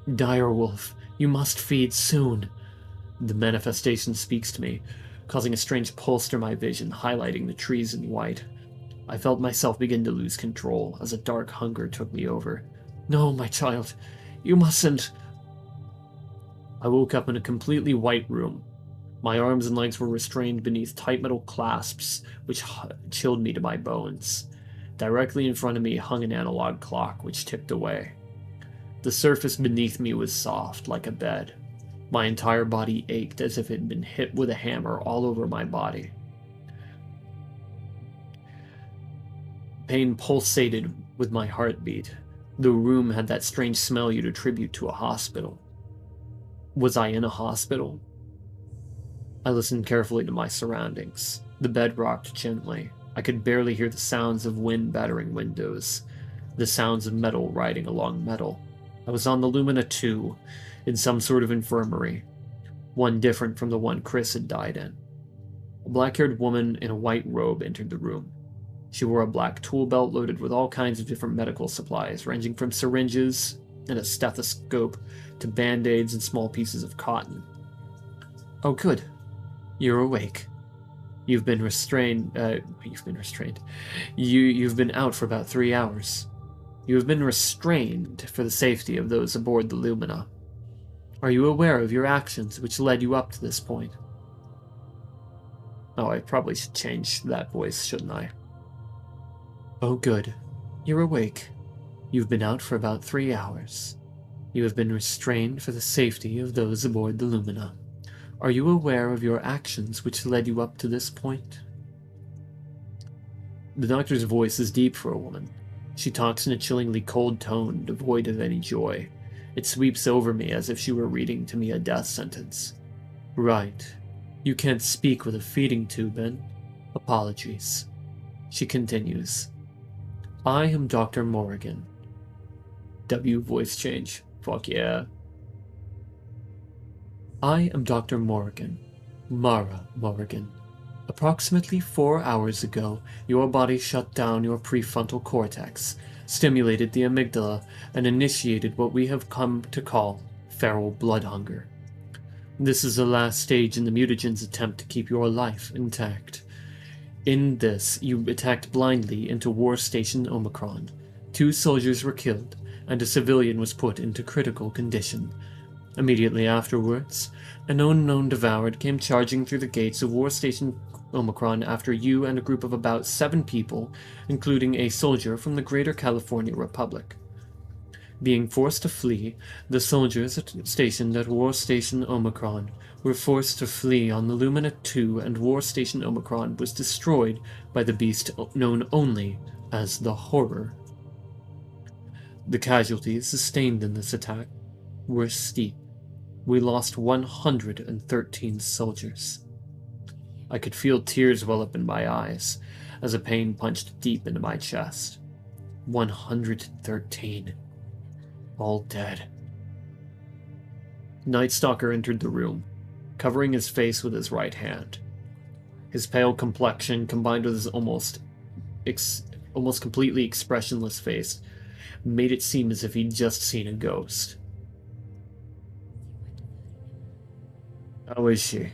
Direwolf, you must feed soon. The manifestation speaks to me, causing a strange pulse through my vision, highlighting the trees in white. I felt myself begin to lose control as a dark hunger took me over. No, my child, you mustn't. I woke up in a completely white room. My arms and legs were restrained beneath tight metal clasps, which chilled me to my bones. Directly in front of me hung an analog clock, which ticked away. The surface beneath me was soft, like a bed. My entire body ached as if it had been hit with a hammer all over my body. Pain pulsated with my heartbeat. The room had that strange smell you'd attribute to a hospital. Was I in a hospital? I listened carefully to my surroundings. The bed rocked gently. I could barely hear the sounds of wind battering windows, the sounds of metal riding along metal. I was on the Lumina 2, in some sort of infirmary, one different from the one Chris had died in. A black-haired woman in a white robe entered the room. She wore a black tool belt loaded with all kinds of different medical supplies, ranging from syringes and a stethoscope to band-aids and small pieces of cotton. Oh, good. You're awake. You've been restrained. You've been out for about 3 hours. You have been restrained for the safety of those aboard the Lumina. Are you aware of your actions which led you up to this point? Oh, I probably should change that voice, shouldn't I? Oh, good. You're awake. You've been out for about 3 hours. You have been restrained for the safety of those aboard the Lumina. Are you aware of your actions which led you up to this point? The doctor's voice is deep for a woman. She talks in a chillingly cold tone, devoid of any joy. It sweeps over me as if she were reading to me a death sentence. Right. You can't speak with a feeding tube in. Apologies. She continues. I am Dr. Morrigan. W voice change. Fuck yeah. I am Dr. Morrigan. Mara Morrigan. Approximately 4 hours ago, your body shut down your prefrontal cortex, stimulated the amygdala, and initiated what we have come to call feral blood hunger. This is the last stage in the mutagen's attempt to keep your life intact. In this, you attacked blindly into War Station Omicron. 2 soldiers were killed, and a civilian was put into critical condition. Immediately afterwards, an unknown devoured came charging through the gates of War Station Omicron after you and a group of about 7 people, including a soldier from the Greater California Republic. Being forced to flee, the soldiers stationed at War Station Omicron were forced to flee on the Lumina 2, and War Station Omicron was destroyed by the beast known only as the Horror. The casualties sustained in this attack were steep. We lost 113 soldiers. I could feel tears well up in my eyes as a pain punched deep into my chest. 113. All dead. Night Stalker entered the room, covering his face with his right hand. His pale complexion, combined with his almost completely expressionless face, made it seem as if he'd just seen a ghost. How is she?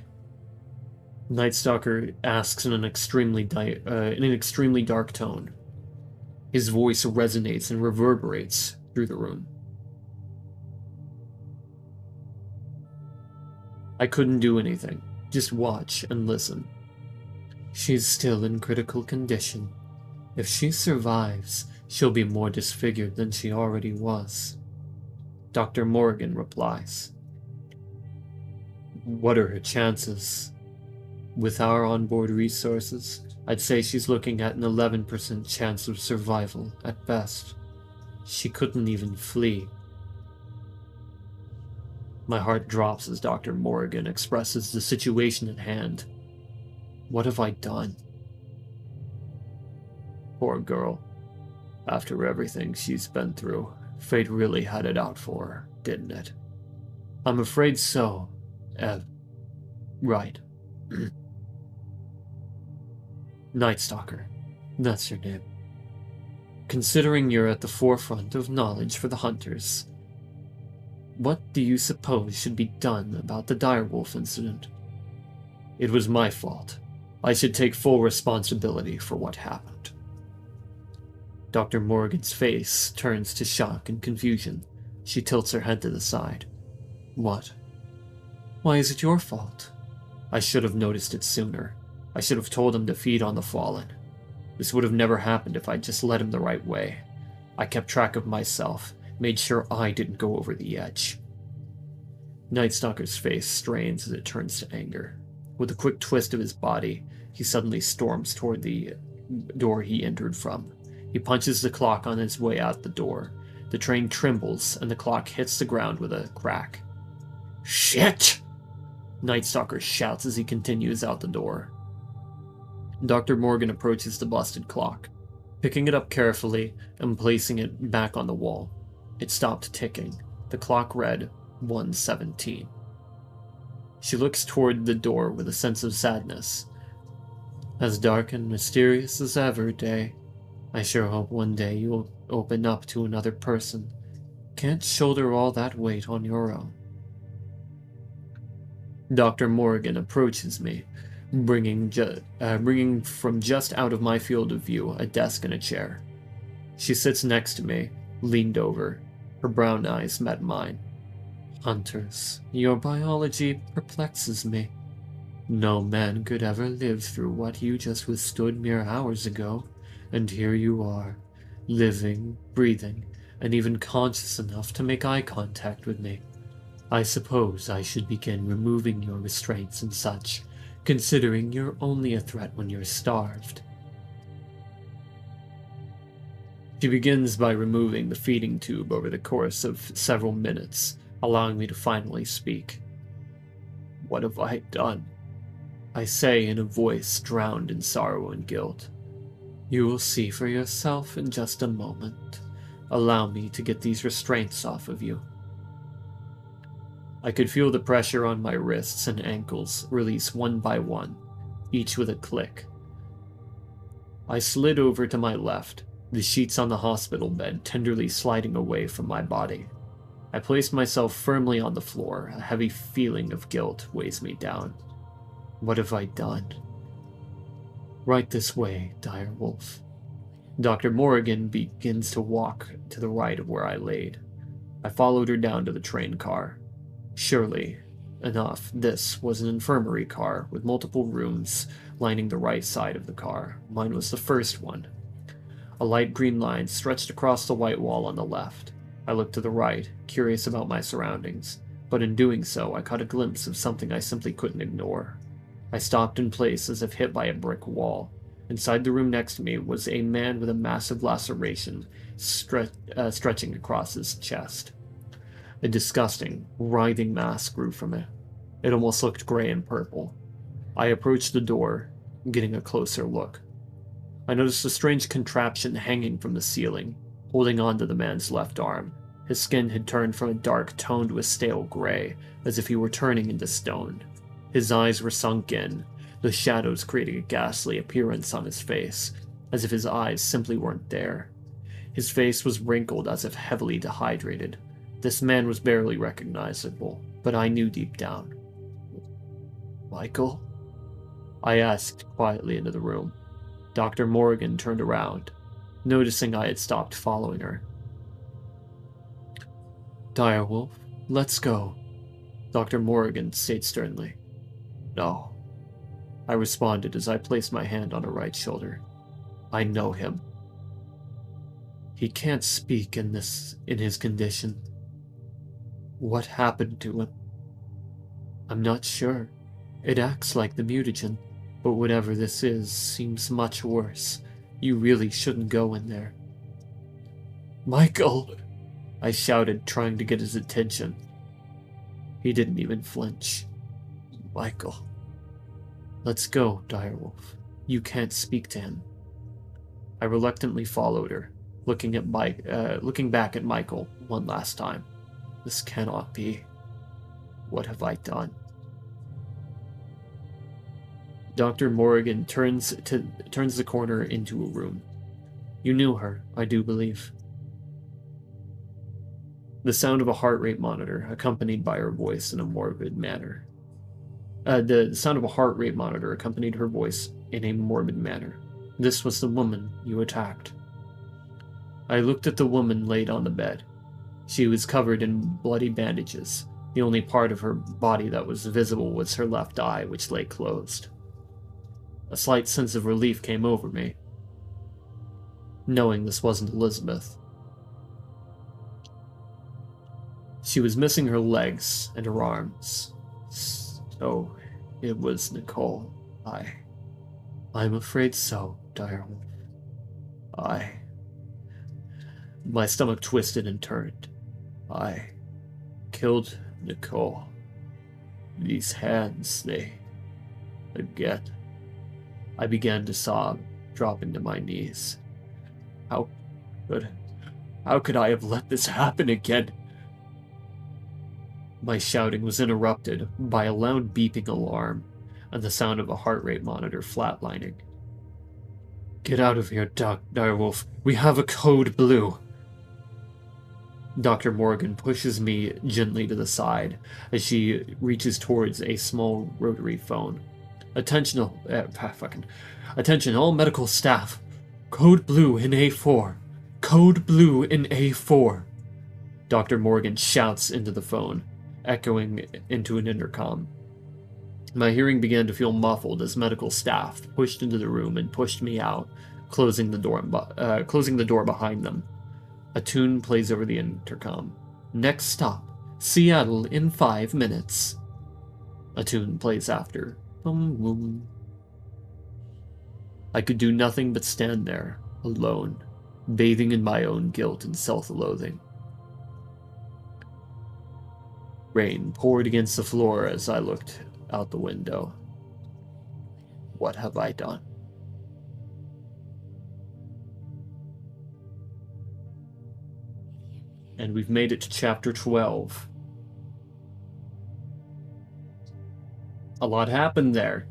Night Stalker asks in an extremely dark tone. His voice resonates and reverberates through the room. I couldn't do anything, just watch and listen. She's still in critical condition. If she survives, she'll be more disfigured than she already was. Dr. Morgan replies. What are her chances? With our onboard resources, I'd say she's looking at an 11% chance of survival at best. She couldn't even flee. My heart drops as Dr. Morgan expresses the situation at hand. What have I done? Poor girl. After everything she's been through, fate really had it out for her, didn't it? I'm afraid so. Right. Night Stalker. That's your name. Considering you're at the forefront of knowledge for the hunters, what do you suppose should be done about the direwolf incident? It was my fault. I should take full responsibility for what happened. Dr. Morgan's face turns to shock and confusion. She tilts her head to the side. What? Why is it your fault? I should have noticed it sooner. I should have told him to feed on the fallen. This would have never happened if I'd just led him the right way. I kept track of myself, made sure I didn't go over the edge. Night Stalker's face strains as it turns to anger. With a quick twist of his body, he suddenly storms toward the door he entered from. He punches the clock on his way out the door. The train trembles, and the clock hits the ground with a crack. Shit! Night Stalker shouts as he continues out the door. Dr. Morgan approaches the busted clock, picking it up carefully and placing it back on the wall. It stopped ticking. The clock read 1:17. She looks toward the door with a sense of sadness. As dark and mysterious as ever, Day. I sure hope one day you'll open up to another person. Can't shoulder all that weight on your own. Dr. Morgan approaches me, bringing from just out of my field of view a desk and a chair. She sits next to me, leaned over. Her brown eyes met mine. Hunters, your biology perplexes me. No man could ever live through what you just withstood mere hours ago, and here you are, living, breathing, and even conscious enough to make eye contact with me. I suppose I should begin removing your restraints and such, considering you're only a threat when you're starved. She begins by removing the feeding tube over the course of several minutes, allowing me to finally speak. What have I done? I say in a voice drowned in sorrow and guilt. You will see for yourself in just a moment. Allow me to get these restraints off of you. I could feel the pressure on my wrists and ankles release one by one, each with a click. I slid over to my left, the sheets on the hospital bed tenderly sliding away from my body. I placed myself firmly on the floor. A heavy feeling of guilt weighs me down. What have I done? Right this way, direwolf. Dr. Morgan begins to walk to the right of where I laid. I followed her down to the train car. Surely enough, this was an infirmary car with multiple rooms lining the right side of the car. Mine was the first one. A light green line stretched across the white wall on the left. I looked to the right, curious about my surroundings, but in doing so, I caught a glimpse of something I simply couldn't ignore. I stopped in place as if hit by a brick wall. Inside the room next to me was a man with a massive laceration stretching across his chest. A disgusting, writhing mass grew from it. It almost looked gray and purple. I approached the door, getting a closer look. I noticed a strange contraption hanging from the ceiling, holding on to the man's left arm. His skin had turned from a dark tone to a stale gray, as if he were turning into stone. His eyes were sunk in, the shadows creating a ghastly appearance on his face, as if his eyes simply weren't there. His face was wrinkled as if heavily dehydrated. This man was barely recognizable, but I knew deep down. Michael? I asked quietly into the room. Dr. Morgan turned around, noticing I had stopped following her. Direwolf, let's go, Dr. Morgan said sternly. No, I responded as I placed my hand on her right shoulder. I know him. He can't speak in his condition. What happened to him? I'm not sure. It acts like the mutagen, but whatever this is seems much worse. You really shouldn't go in there. Michael! I shouted, trying to get his attention. He didn't even flinch. Michael. Let's go, Direwolf. You can't speak to him. I reluctantly followed her, looking back at Michael one last time. This cannot be. What have I done? Dr. Morgan turns the corner into a room. You knew her, I do believe. The sound of a heart rate monitor, accompanied by her voice in a morbid manner. The sound of a heart rate monitor accompanied her voice in a morbid manner. This was the woman you attacked. I looked at the woman laid on the bed. She was covered in bloody bandages. The only part of her body that was visible was her left eye, which lay closed. A slight sense of relief came over me, knowing this wasn't Elizabeth. She was missing her legs and her arms. So, it was Nicole. I'm afraid so, direwolf. My stomach twisted and turned. I killed Nicole. These hands, again. I began to sob, dropping to my knees. How could I have let this happen again? My shouting was interrupted by a loud beeping alarm and the sound of a heart rate monitor flatlining. Get out of here, direwolf. We have a code blue. Dr. Morgan pushes me gently to the side as she reaches towards a small rotary phone. Attention, all medical staff. Code blue in A4. Code blue in A4. Dr. Morgan shouts into the phone, echoing into an intercom. My hearing began to feel muffled as medical staff pushed into the room and pushed me out, closing the door behind them. A tune plays over the intercom. Next stop, Seattle in 5 minutes. A tune plays after. Boom, boom. I could do nothing but stand there, alone, bathing in my own guilt and self-loathing. Rain poured against the floor as I looked out the window. What have I done? And we've made it to chapter 12. A lot happened there.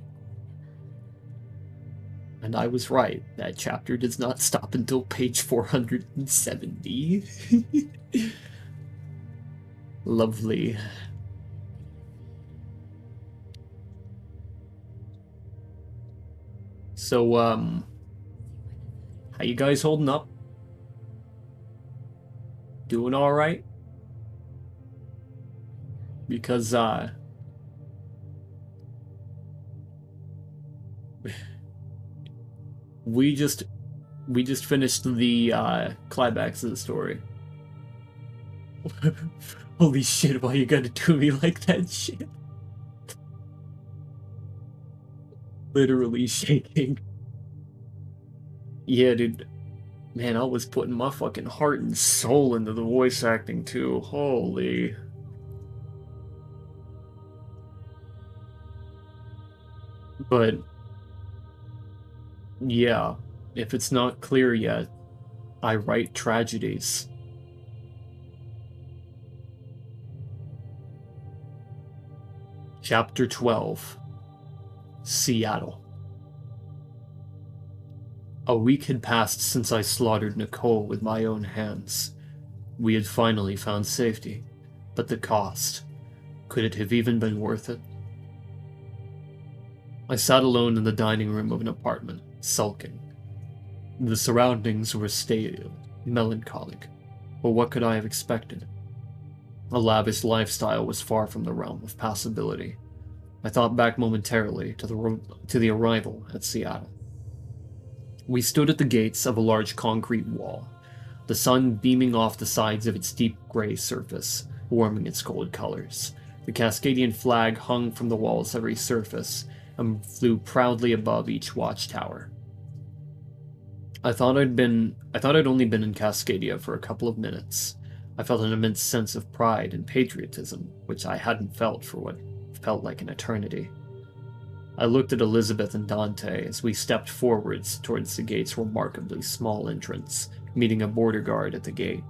And I was right. That chapter does not stop until page 470. Lovely. So, how you guys holding up? Doing alright? Because, we just finished the, climax of the story. Holy shit, why you gotta do me like that shit? Literally shaking. Yeah, dude. Man, I was putting my fucking heart and soul into the voice acting too. Holy. But yeah, if it's not clear yet, I write tragedies. Chapter 12. Seattle. A week had passed since I slaughtered Nicole with my own hands. We had finally found safety, but the cost. Could it have even been worth it? I sat alone in the dining room of an apartment, sulking. The surroundings were stale, melancholic, but what could I have expected? A lavish lifestyle was far from the realm of possibility. I thought back momentarily to the arrival at Seattle. We stood at the gates of a large concrete wall, the sun beaming off the sides of its deep gray surface, warming its cold colors. The Cascadian flag hung from the wall's every surface and flew proudly above each watchtower. I thought I'd only been in Cascadia for a couple of minutes. I felt an immense sense of pride and patriotism, which I hadn't felt for what felt like an eternity. I looked at Elizabeth and Dante as we stepped forwards towards the gate's remarkably small entrance, meeting a border guard at the gate.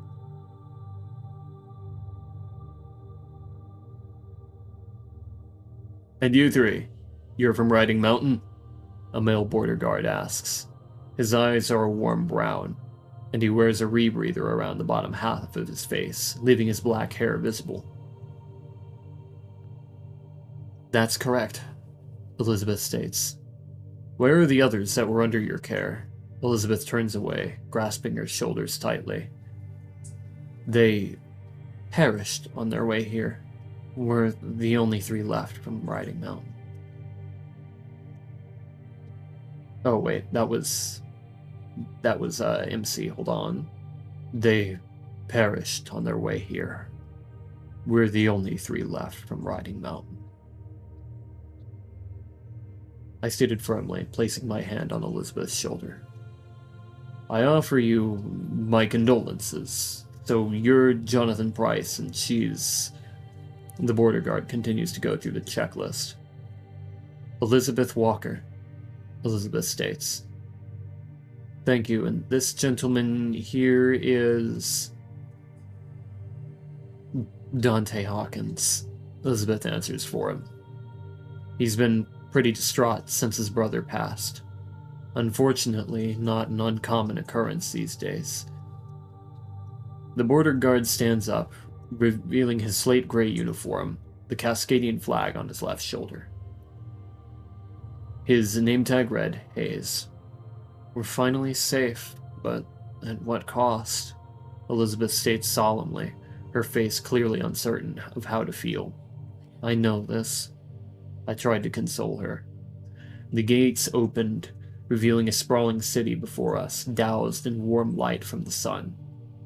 And you three, you're from Riding Mountain? A male border guard asks. His eyes are a warm brown, and he wears a rebreather around the bottom half of his face, leaving his black hair visible. That's correct, Elizabeth states. Where are the others that were under your care? Elizabeth turns away, grasping her shoulders tightly. They perished on their way here. We're the only three left from Riding Mountain. Oh wait, that was MC, hold on. They perished on their way here. We're the only three left from Riding Mountain. I stated firmly, placing my hand on Elizabeth's shoulder. I offer you my condolences. So you're Jonathan Price, and she's... The border guard continues to go through the checklist. Elizabeth Walker, Elizabeth states. Thank you, and this gentleman here is... Dante Hawkins, Elizabeth answers for him. He's been pretty distraught since his brother passed. Unfortunately, not an uncommon occurrence these days. The border guard stands up, revealing his slate gray uniform, the Cascadian flag on his left shoulder. His name tag read, Hayes. We're finally safe, but at what cost? Elizabeth states solemnly, her face clearly uncertain of how to feel. I know this. I tried to console her. The gates opened, revealing a sprawling city before us, doused in warm light from the sun.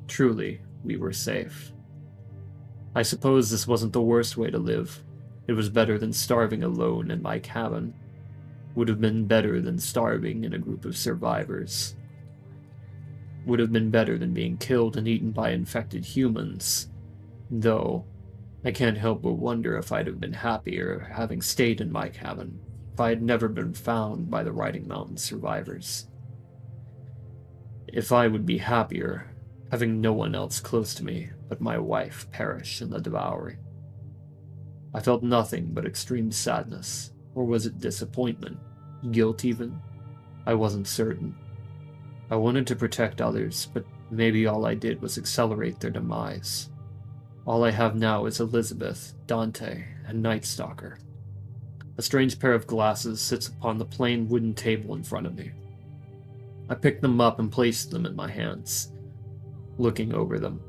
Truly, we were safe. I suppose this wasn't the worst way to live. It was better than starving alone in my cabin. Would have been better than starving in a group of survivors. Would have been better than being killed and eaten by infected humans. Though, I can't help but wonder if I'd have been happier having stayed in my cabin, if I had never been found by the Riding Mountain survivors. If I would be happier having no one else close to me but my wife perish in the devouring. I felt nothing but extreme sadness, or was it disappointment, guilt even? I wasn't certain. I wanted to protect others, but maybe all I did was accelerate their demise. All I have now is Elizabeth, Dante, and Night Stalker. A strange pair of glasses sits upon the plain wooden table in front of me. I picked them up and placed them in my hands, looking over them.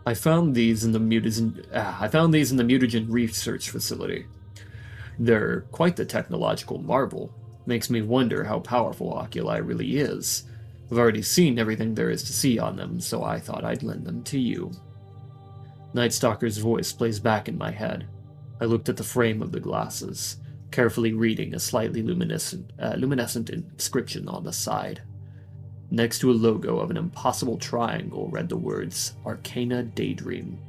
I found these in the Mutagen research facility. They're quite the technological marvel. Makes me wonder how powerful Oculi really is. I've already seen everything there is to see on them, so I thought I'd lend them to you. Night Stalker's voice plays back in my head. I looked at the frame of the glasses, carefully reading a slightly luminescent inscription on the side. Next to a logo of an impossible triangle read the words, Arcana Daydream.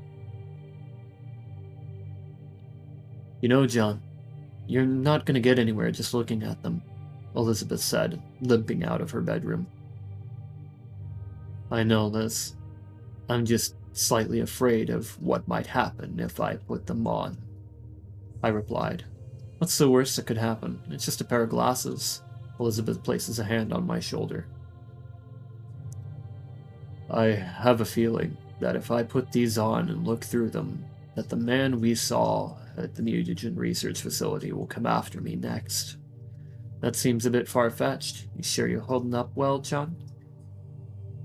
You know, John, you're not going to get anywhere just looking at them, Elizabeth said, limping out of her bedroom. I know this. I'm just slightly afraid of what might happen if I put them on, I replied. What's the worst that could happen? It's just a pair of glasses. Elizabeth places a hand on my shoulder. I have a feeling that if I put these on and look through them, that the man we saw at the Mutagen research facility will come after me next. That seems a bit far-fetched. You sure you're holding up well, John?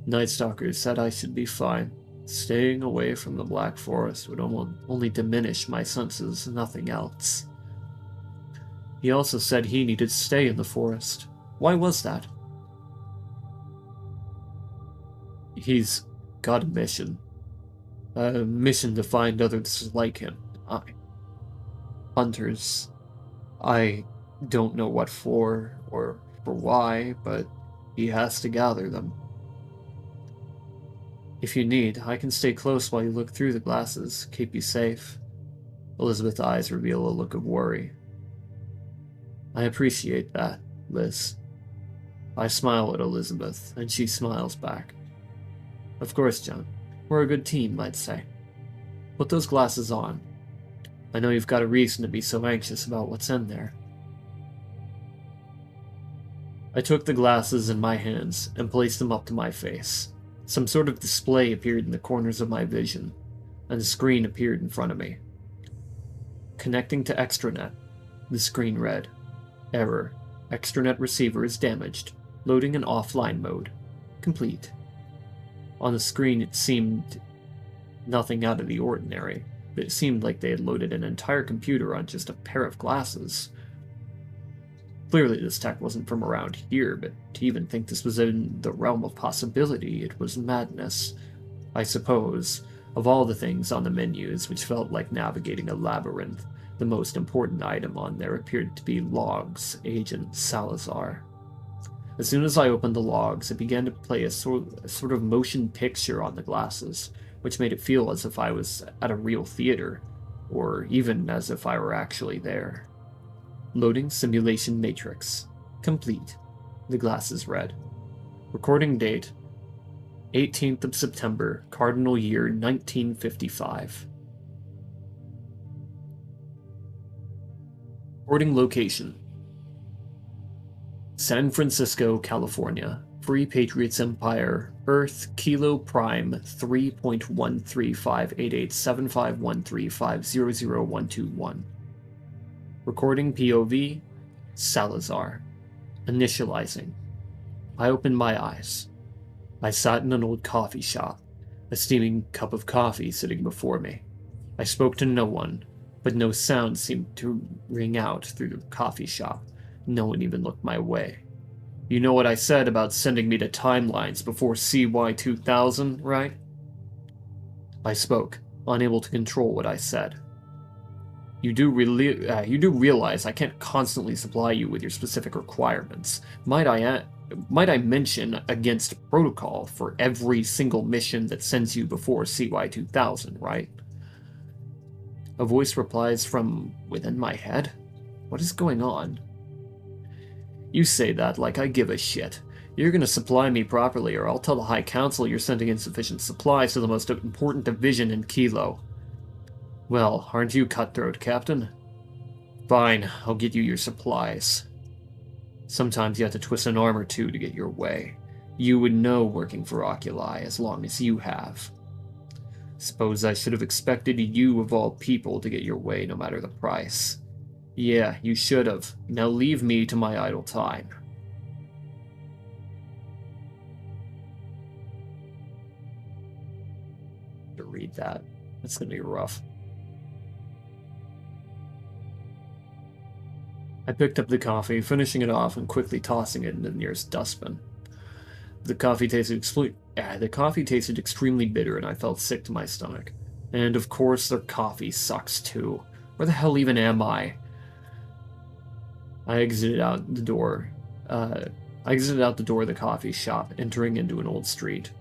Night Stalker said I should be fine. Staying away from the Black Forest would only diminish my senses, nothing else. He also said he needed to stay in the forest. Why was that? He's got a mission. A mission to find others like him. Hunters. I don't know what for, or for why, but he has to gather them. If you need, I can stay close while you look through the glasses, keep you safe. Elizabeth's eyes reveal a look of worry. I appreciate that, Liz. I smile at Elizabeth, and she smiles back. Of course, John. We're a good team, I'd say. Put those glasses on. I know you've got a reason to be so anxious about what's in there. I took the glasses in my hands and placed them up to my face. Some sort of display appeared in the corners of my vision, and a screen appeared in front of me. Connecting to extranet, the screen read, "Error. Extranet receiver is damaged. Loading in offline mode. Complete." On the screen it seemed nothing out of the ordinary, but it seemed like they had loaded an entire computer on just a pair of glasses. Clearly this tech wasn't from around here, but to even think this was in the realm of possibility, it was madness. I suppose, of all the things on the menus, which felt like navigating a labyrinth, the most important item on there appeared to be Logs, Agent Salazar. As soon as I opened the logs, it began to play a sort of motion picture on the glasses, which made it feel as if I was at a real theater, or even as if I were actually there. Loading simulation matrix. Complete. The glasses read. Recording date, 18th of September, cardinal year 1955. Recording location, San Francisco, California. Free Patriots Empire, Earth, Kilo Prime 3.1358875135000121. Recording POV, Salazar. Initializing. I opened my eyes. I sat in an old coffee shop, a steaming cup of coffee sitting before me. I spoke to no one, but no sound seemed to ring out through the coffee shop. No one even looked my way. You know what I said about sending me to timelines before CY 2000, right? I spoke, unable to control what I said. You do realize I can't constantly supply you with your specific requirements. Might I mention against protocol for every single mission that sends you before CY 2000, right? A voice replies from within my head. What is going on? You say that like I give a shit. You're gonna supply me properly, or I'll tell the High Council you're sending insufficient supplies to the most important division in Kilo. Well, aren't you cutthroat, Captain? Fine, I'll get you your supplies. Sometimes you have to twist an arm or two to get your way. You would know working for Oculi as long as you have. Suppose I should have expected you of all people to get your way no matter the price. Yeah, you should have. Now leave me to my idle time. To read that. That's gonna be rough. I picked up the coffee, finishing it off and quickly tossing it into the nearest dustbin. The coffee tasted extremely bitter, and I felt sick to my stomach. And of course, their coffee sucks too. Where the hell even am I? I exited out the door of the coffee shop, entering into an old street.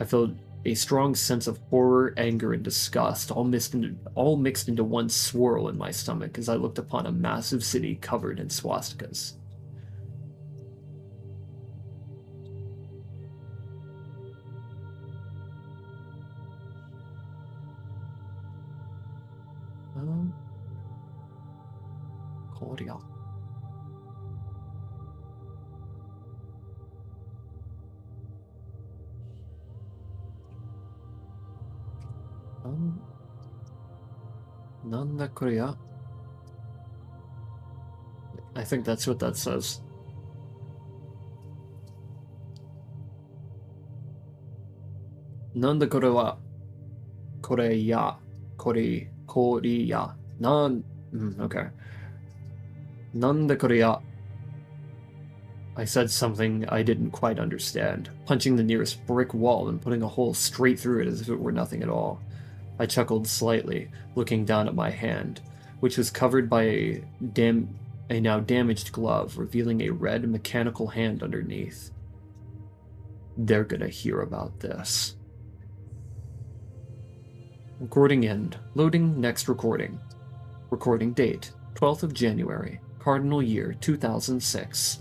I felt a strong sense of horror, anger, and disgust, all mixed into one swirl in my stomach as I looked upon a massive city covered in swastikas. Cordial. Nanda Korea. I think that's what that says. Nanda Korea. Korea. Korea. Okay. Nanda Korea. I said something I didn't quite understand, punching the nearest brick wall and putting a hole straight through it as if it were nothing at all. I chuckled slightly, looking down at my hand, which was covered by a now damaged glove, revealing a red mechanical hand underneath. They're gonna hear about this. Recording end. Loading next recording. Recording date, 12th of January, cardinal year 2006.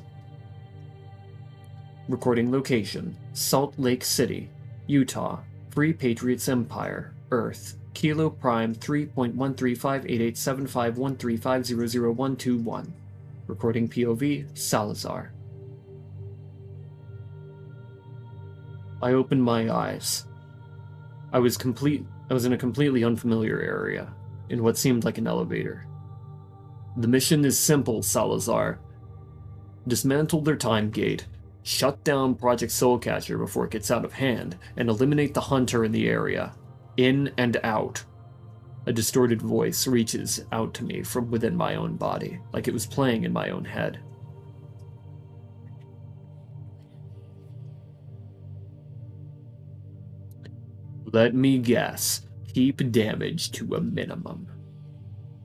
Recording location, Salt Lake City, Utah, Free Patriots Empire, Earth, Kilo Prime 3.135887513500121. Recording POV, Salazar. I opened my eyes. I was in a completely unfamiliar area, in what seemed like an elevator. The mission is simple, Salazar. Dismantle their time gate, shut down Project Soulcatcher before it gets out of hand, and eliminate the hunter in the area. In and out. A distorted voice reaches out to me from within my own body, like it was playing in my own head. Let me guess. Keep damage to a minimum.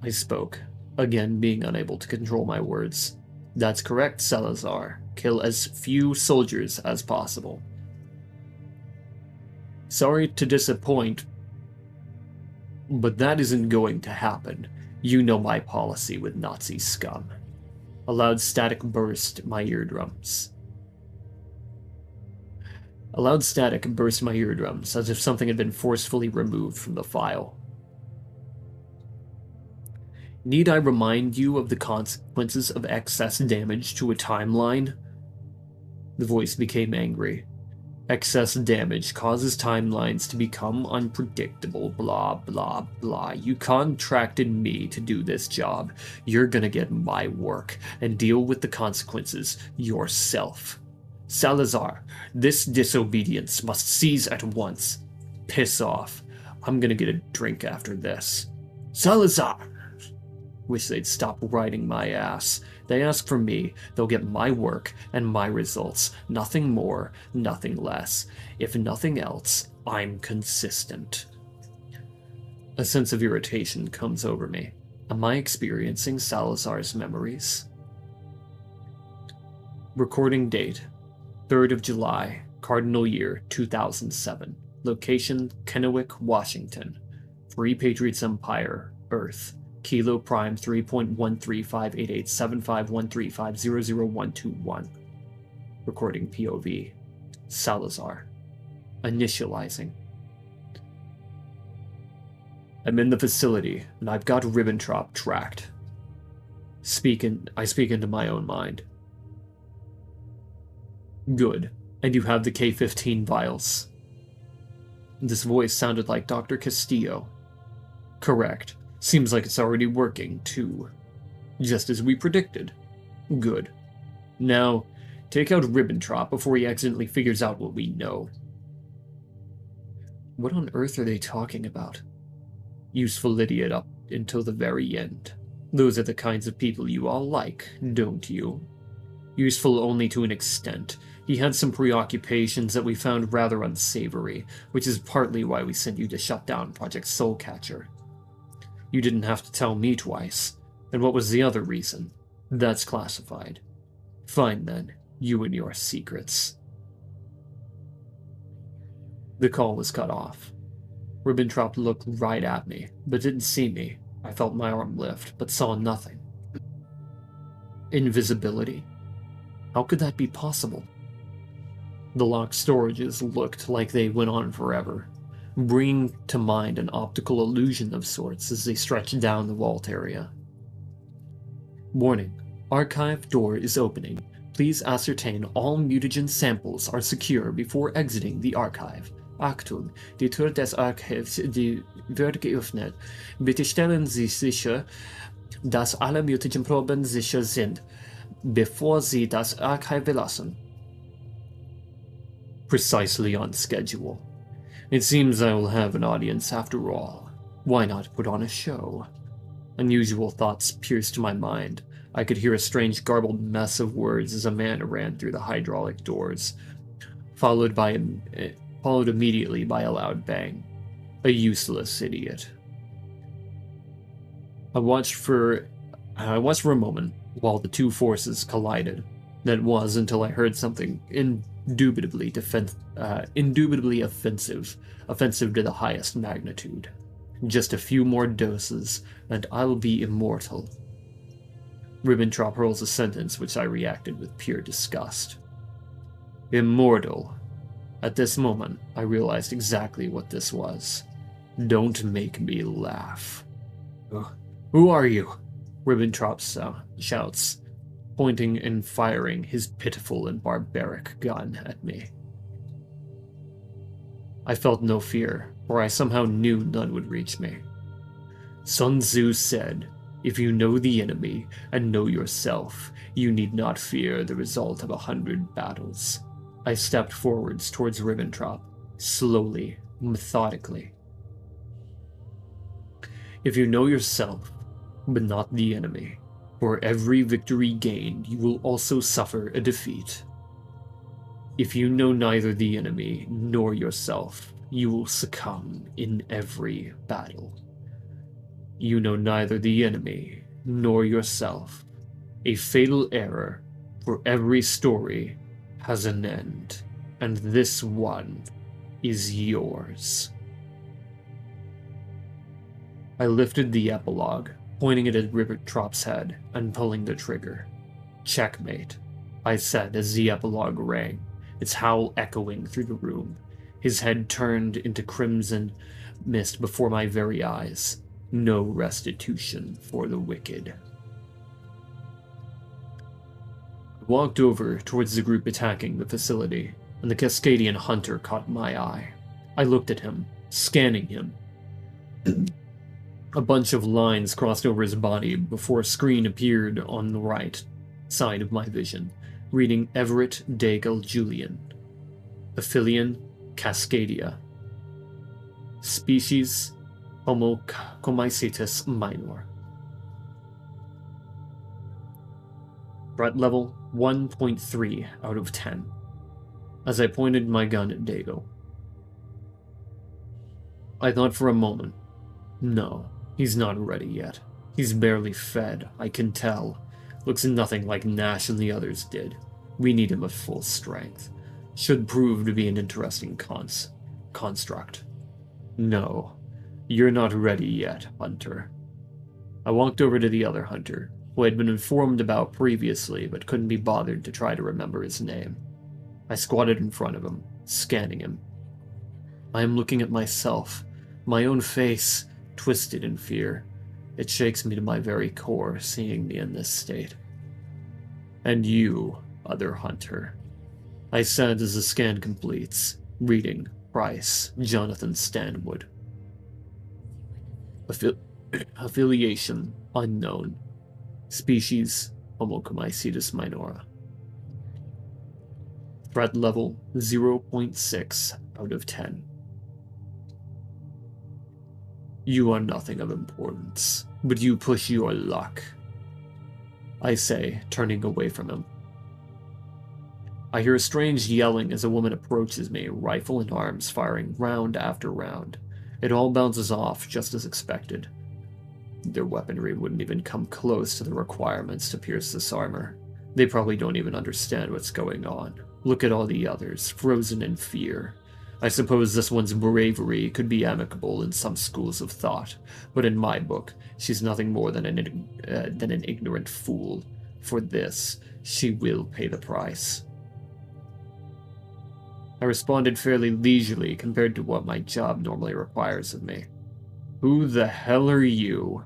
I spoke, again being unable to control my words. That's correct, Salazar. Kill as few soldiers as possible. Sorry to disappoint, but that isn't going to happen. You know my policy with Nazi scum. A loud static burst my eardrums. A loud static burst my eardrums, as if something had been forcefully removed from the file. Need I remind you of the consequences of excess damage to a timeline? The voice became angry. Excess damage causes timelines to become unpredictable, blah, blah, blah. You contracted me to do this job. You're gonna get my work and deal with the consequences yourself. Salazar, this disobedience must cease at once. Piss off. I'm gonna get a drink after this. Salazar! Wish they'd stop riding my ass. They ask for me, they'll get my work and my results. Nothing more, nothing less. If nothing else, I'm consistent. A sense of irritation comes over me. Am I experiencing Salazar's memories? Recording date, 3rd of July, Cardinal Year 2007. Location, Kennewick, Washington. Free Patriots Empire, Earth. Kilo Prime 3.135887513500121. Recording POV. Salazar. Initializing. I'm in the facility, and I've got Ribbentrop tracked. I speak into my own mind. Good. And you have the K-15 vials. This voice sounded like Dr. Castillo. Correct. Seems like it's already working, too. Just as we predicted. Good. Now, take out Ribbentrop before he accidentally figures out what we know. What on earth are they talking about? Useful idiot up until the very end. Those are the kinds of people you all like, don't you? Useful only to an extent. He had some preoccupations that we found rather unsavory, which is partly why we sent you to shut down Project Soulcatcher. You didn't have to tell me twice. And what was the other reason? That's classified. Fine then, you and your secrets. The call was cut off. Ribbentrop looked right at me, but didn't see me. I felt my arm lift, but saw nothing. Invisibility? How could that be possible? The locked storages looked like they went on forever, bringing to mind an optical illusion of sorts as they stretched down the vault area. Warning. Archive door is opening. Please ascertain all mutagen samples are secure before exiting the archive. Achtung, die Tür des Archivs wird geöffnet. Bitte stellen Sie sicher, dass alle Mutagenproben sicher sind, bevor Sie das Archive verlassen. Precisely on schedule. It seems I will have an audience after all. Why not put on a show? Unusual thoughts pierced my mind. I could hear a strange garbled mess of words as a man ran through the hydraulic doors, followed immediately by a loud bang. A useless idiot. I watched for a moment while the two forces collided. That was until I heard something indubitably offensive to the highest magnitude. Just a few more doses, and I'll be immortal. Ribbentrop hurls a sentence which I reacted with pure disgust. Immortal. At this moment, I realized exactly what this was. Don't make me laugh. Who are you? Ribbentrop shouts, pointing and firing his pitiful and barbaric gun at me. I felt no fear, for I somehow knew none would reach me. Sun Tzu said, "If you know the enemy and know yourself, you need not fear the result of 100 battles." I stepped forwards towards Ribbentrop, slowly, methodically. If you know yourself, but not the enemy, for every victory gained, you will also suffer a defeat. If you know neither the enemy nor yourself, you will succumb in every battle. You know neither the enemy nor yourself. A fatal error, for every story has an end, and this one is yours. I lifted the epilogue, pointing it at Ribbentrop's head and pulling the trigger. "Checkmate," I said as the epilogue rang, its howl echoing through the room. His head turned into crimson mist before my very eyes. No restitution for the wicked. I walked over towards the group attacking the facility, and the Cascadian hunter caught my eye. I looked at him, scanning him. A bunch of lines crossed over his body before a screen appeared on the right side of my vision, reading Everett Daigle Julian. Affiliation, Cascadia. Species, Homo comicitus minor. Threat level, 1.3 out of 10. As I pointed my gun at Daigle. I thought for a moment, no. He's not ready yet. He's barely fed, I can tell. Looks nothing like Nash and the others did. We need him at full strength. Should prove to be an interesting construct. No, you're not ready yet, Hunter. I walked over to the other Hunter, who I had been informed about previously but couldn't be bothered to try to remember his name. I squatted in front of him, scanning him. I am looking at myself, my own face, twisted in fear. It shakes me to my very core, seeing me in this state. "And you, other Hunter," I said as the scan completes, reading Price, Jonathan Stanwood. Affiliation, unknown. Species, Homo comicitus minor. Threat level, 0.6 out of 10. "You are nothing of importance, but you push your luck," I say, turning away from him. I hear a strange yelling as a woman approaches me, rifle in arms, firing round after round. It all bounces off just as expected. Their weaponry wouldn't even come close to the requirements to pierce this armor. They probably don't even understand what's going on. Look at all the others, frozen in fear. I suppose this one's bravery could be amicable in some schools of thought, but in my book, she's nothing more than an ignorant fool. For this, she will pay the price. I responded fairly leisurely compared to what my job normally requires of me. "Who the hell are you?"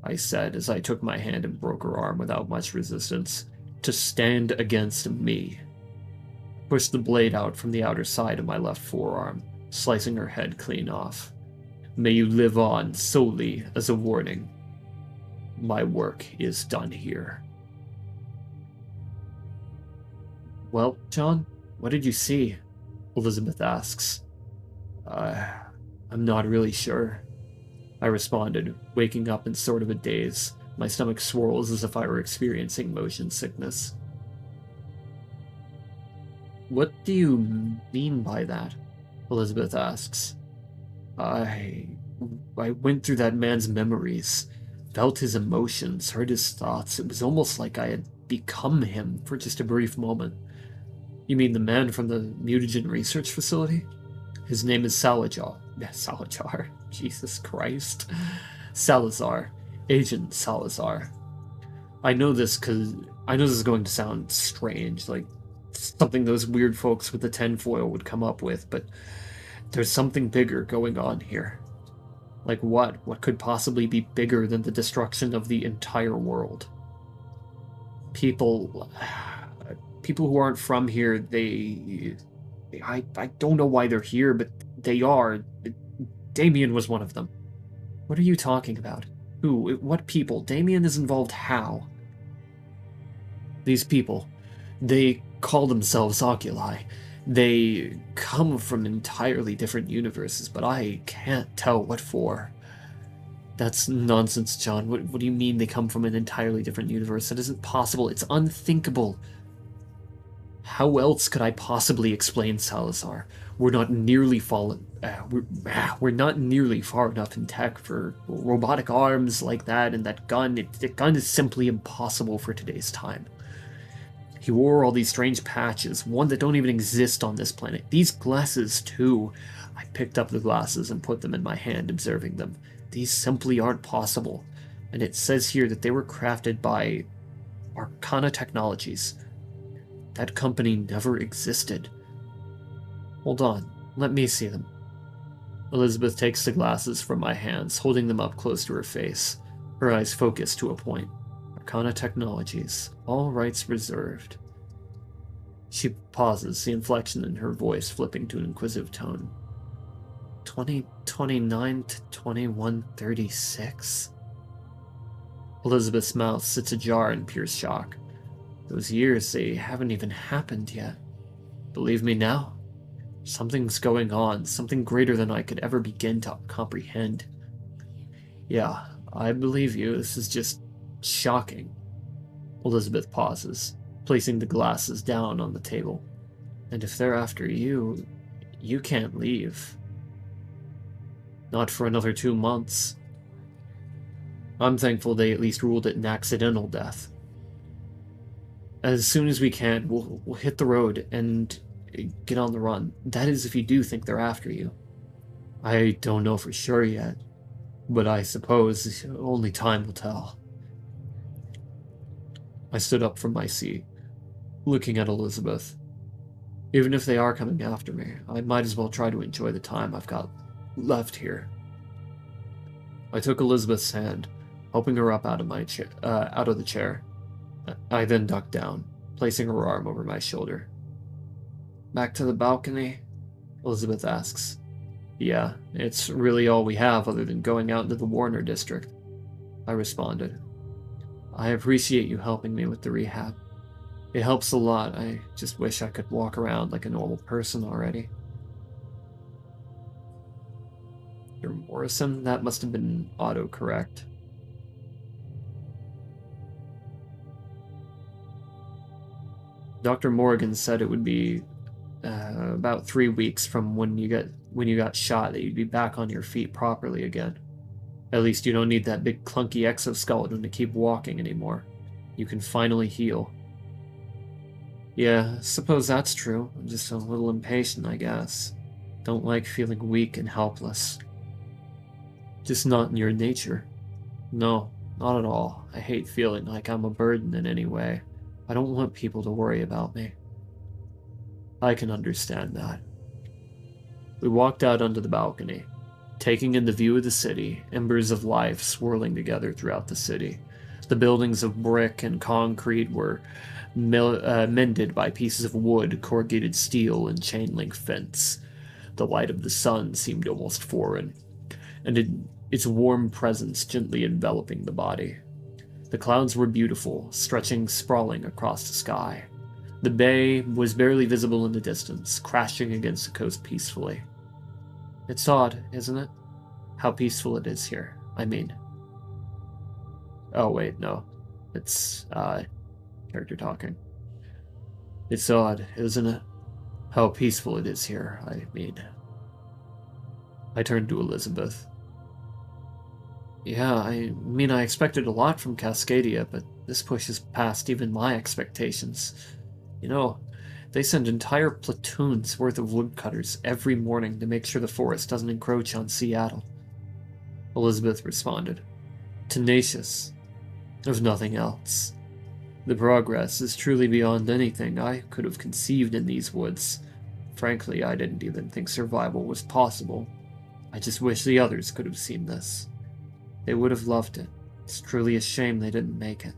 I said as I took my hand and broke her arm without much resistance. "To stand against me." Pushed the blade out from the outer side of my left forearm, slicing her head clean off. "May you live on solely as a warning. My work is done here." "Well, John, what did you see?" Elizabeth asks. I'm not really sure," I responded, waking up in sort of a daze. My stomach swirls as if I were experiencing motion sickness. "What do you mean by that?" Elizabeth asks. I went through that man's memories, felt his emotions, heard his thoughts. It was almost like I had become him for just a brief moment." "You mean the man from the mutagen research facility?" "His name is Salazar." Salazar? Jesus Christ. Salazar. Agent Salazar. I know this is going to sound strange, like something those weird folks with the tinfoil would come up with, but there's something bigger going on here. Like what? What could possibly be bigger than the destruction of the entire world? People who aren't from here, I don't know why they're here, but they are. Damien was one of them. What are you talking about? Who? What people? Damien is involved how? These people, they call themselves oculi. They come from entirely different universes, but I can't tell what for. That's nonsense, John. What do you mean they come from an entirely different universe? That isn't possible. It's unthinkable. How else could I possibly explain Salazar? We're not nearly we're not nearly far enough in tech for robotic arms like that, and that gun. The gun is simply impossible for today's time. He wore all these strange patches, one that don't even exist on this planet. These glasses, too. I picked up the glasses and put them in my hand, observing them. These simply aren't possible. And it says here that they were crafted by Arcana Technologies. That company never existed. Hold on, let me see them. Elizabeth takes the glasses from my hands, holding them up close to her face, her eyes focused to a point. Arcana Technologies, all rights reserved. She pauses, the inflection in her voice flipping to an inquisitive tone. 2029 to 2136? Elizabeth's mouth sits ajar in pure shock. Those years, they haven't even happened yet. Believe me now? Something's going on, something greater than I could ever begin to comprehend. Yeah, I believe you. This is just shocking. Elizabeth pauses, placing the glasses down on the table. And if they're after you, you can't leave. Not for another 2 months. I'm thankful they at least ruled it an accidental death. As soon as we can, we'll hit the road and get on the run. That is if you do think they're after you. I don't know for sure yet, but I suppose only time will tell. I stood up from my seat, looking at Elizabeth. Even if they are coming after me, I might as well try to enjoy the time I've got left here. I took Elizabeth's hand, helping her up out of the chair. I then ducked down, placing her arm over my shoulder. Back to the balcony? Elizabeth asks. Yeah, it's really all we have other than going out into the Warner district. I responded. I appreciate you helping me with the rehab. It helps a lot. I just wish I could walk around like a normal person already. Dr. Morrison? That must have been autocorrect. Dr. Morgan said it would be about 3 weeks from when you got shot that you'd be back on your feet properly again. At least you don't need that big clunky exoskeleton to keep walking anymore. You can finally heal. Yeah, suppose that's true. I'm just a little impatient, I guess. Don't like feeling weak and helpless. Just not in your nature. No, not at all. I hate feeling like I'm a burden in any way. I don't want people to worry about me. I can understand that. We walked out onto the balcony, taking in the view of the city, embers of life swirling together throughout the city. The buildings of brick and concrete were mended by pieces of wood, corrugated steel, and chain-link fence. The light of the sun seemed almost foreign, and its warm presence gently enveloping the body. The clouds were beautiful, stretching sprawling across the sky. The bay was barely visible in the distance, crashing against the coast peacefully. It's odd, isn't it? How peaceful it is here, I mean. Oh wait, no. It's, character talking. It's odd, isn't it? How peaceful it is here, I mean. I turned to Elizabeth. Yeah, I mean, I expected a lot from Cascadia, but this pushes past even my expectations. You know, they send entire platoons worth of woodcutters every morning to make sure the forest doesn't encroach on Seattle. Elizabeth responded. Tenacious, if nothing else. The progress is truly beyond anything I could have conceived in these woods. Frankly, I didn't even think survival was possible. I just wish the others could have seen this. They would have loved it. It's truly a shame they didn't make it.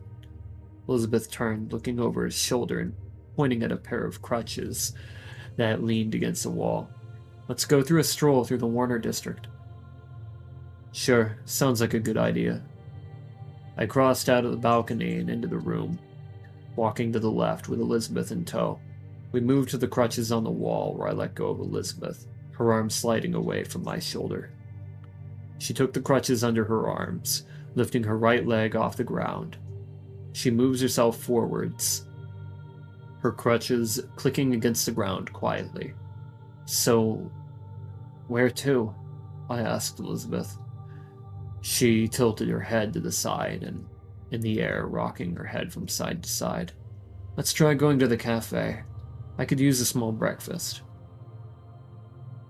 Elizabeth turned, looking over his shoulder and pointing at a pair of crutches that leaned against the wall. Let's go through a stroll through the Warner district. Sure, sounds like a good idea. I crossed out of the balcony and into the room, walking to the left with Elizabeth in tow. We moved to the crutches on the wall where I let go of Elizabeth, her arm sliding away from my shoulder. She took the crutches under her arms, lifting her right leg off the ground. She moves herself forwards, her crutches clicking against the ground quietly. So, where to? I asked Elizabeth. She tilted her head to the side and in the air, rocking her head from side to side. Let's try going to the cafe. I could use a small breakfast.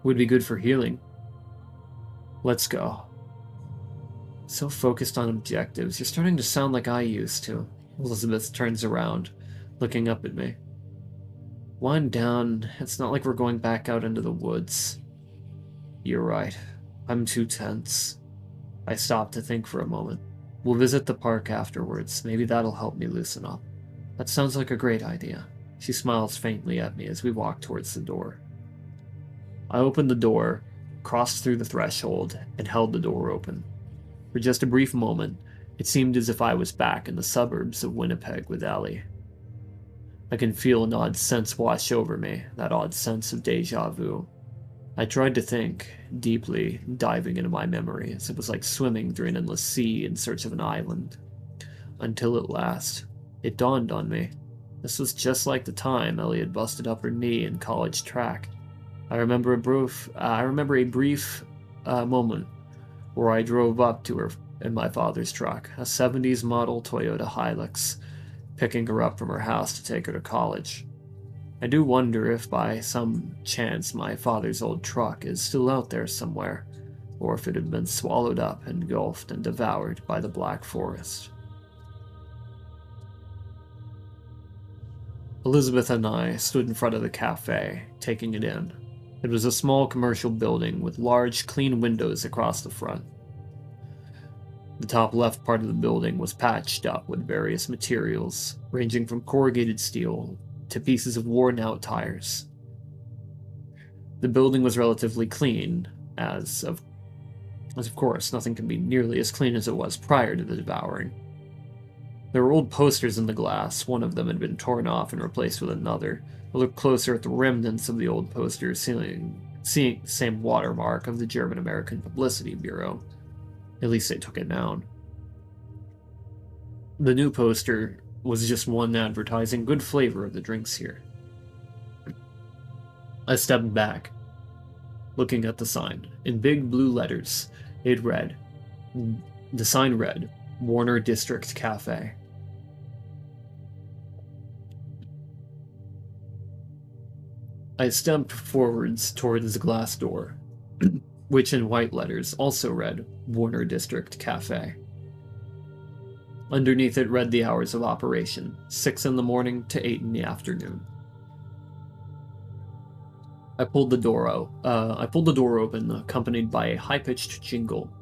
Would be good for healing. Let's go. So focused on objectives, you're starting to sound like I used to. Elizabeth turns around, looking up at me. Wind down, it's not like we're going back out into the woods. You're right, I'm too tense. I stopped to think for a moment. We'll visit the park afterwards, maybe that'll help me loosen up. That sounds like a great idea. She smiles faintly at me as we walk towards the door. I opened the door, crossed through the threshold, and held the door open. For just a brief moment, it seemed as if I was back in the suburbs of Winnipeg with Ellie. I can feel an odd sense wash over me, that odd sense of déjà vu. I tried to think, deeply, diving into my memories. It was like swimming through an endless sea in search of an island. Until at last, it dawned on me. This was just like the time Ellie had busted up her knee in college track. I remember a brief moment where I drove up to her in my father's truck, a 70s model Toyota Hilux, picking her up from her house to take her to college. I do wonder if by some chance my father's old truck is still out there somewhere, or if it had been swallowed up, engulfed, and devoured by the Black Forest. Elizabeth and I stood in front of the cafe, taking it in. It was a small commercial building with large, clean windows across the front. The top left part of the building was patched up with various materials, ranging from corrugated steel to pieces of worn-out tires. The building was relatively clean, as of course nothing can be nearly as clean as it was prior to the devouring. There were old posters in the glass. One of them had been torn off and replaced with another. I looked closer at the remnants of the old poster, seeing the same watermark of the German-American Publicity Bureau. At least they took it down. The new poster was just one advertising good flavor of the drinks here. I stepped back, looking at the sign. In big blue letters, the sign read, Warner District Cafe. I stepped forwards towards the glass door, which in white letters also read, Warner District Cafe. Underneath it read the hours of operation, 6 in the morning to 8 in the afternoon. I pulled the door open, accompanied by a high-pitched jingle.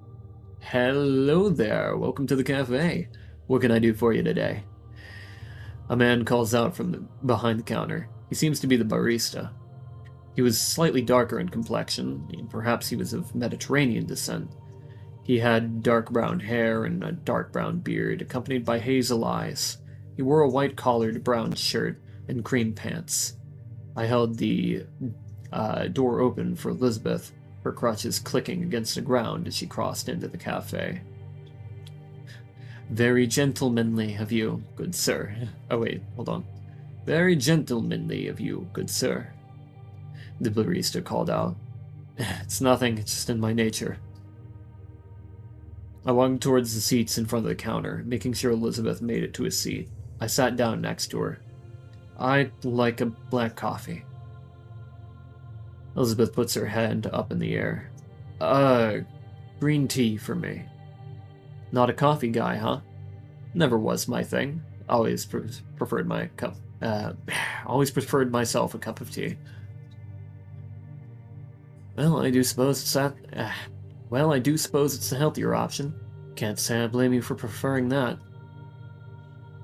Hello there, welcome to the cafe. What can I do for you today? A man calls out from behind the counter. He seems to be the barista. He was slightly darker in complexion, and perhaps he was of Mediterranean descent. He had dark brown hair and a dark brown beard, accompanied by hazel eyes. He wore a white-collared brown shirt and cream pants. I held the door open for Elizabeth, her crutches clicking against the ground as she crossed into the cafe. Very gentlemanly of you, good sir. Oh wait, hold on. Very gentlemanly of you, good sir. The barista called out. It's nothing, it's just in my nature. I walked towards the seats in front of the counter, making sure Elizabeth made it to a seat. I sat down next to her. I'd like a black coffee. Elizabeth puts her hand up in the air. Green tea for me. Not a coffee guy, huh? Never was my thing. Always preferred myself a cup of tea. Well, I do suppose it's that. Well, I do suppose it's the healthier option. Can't say I blame you for preferring that.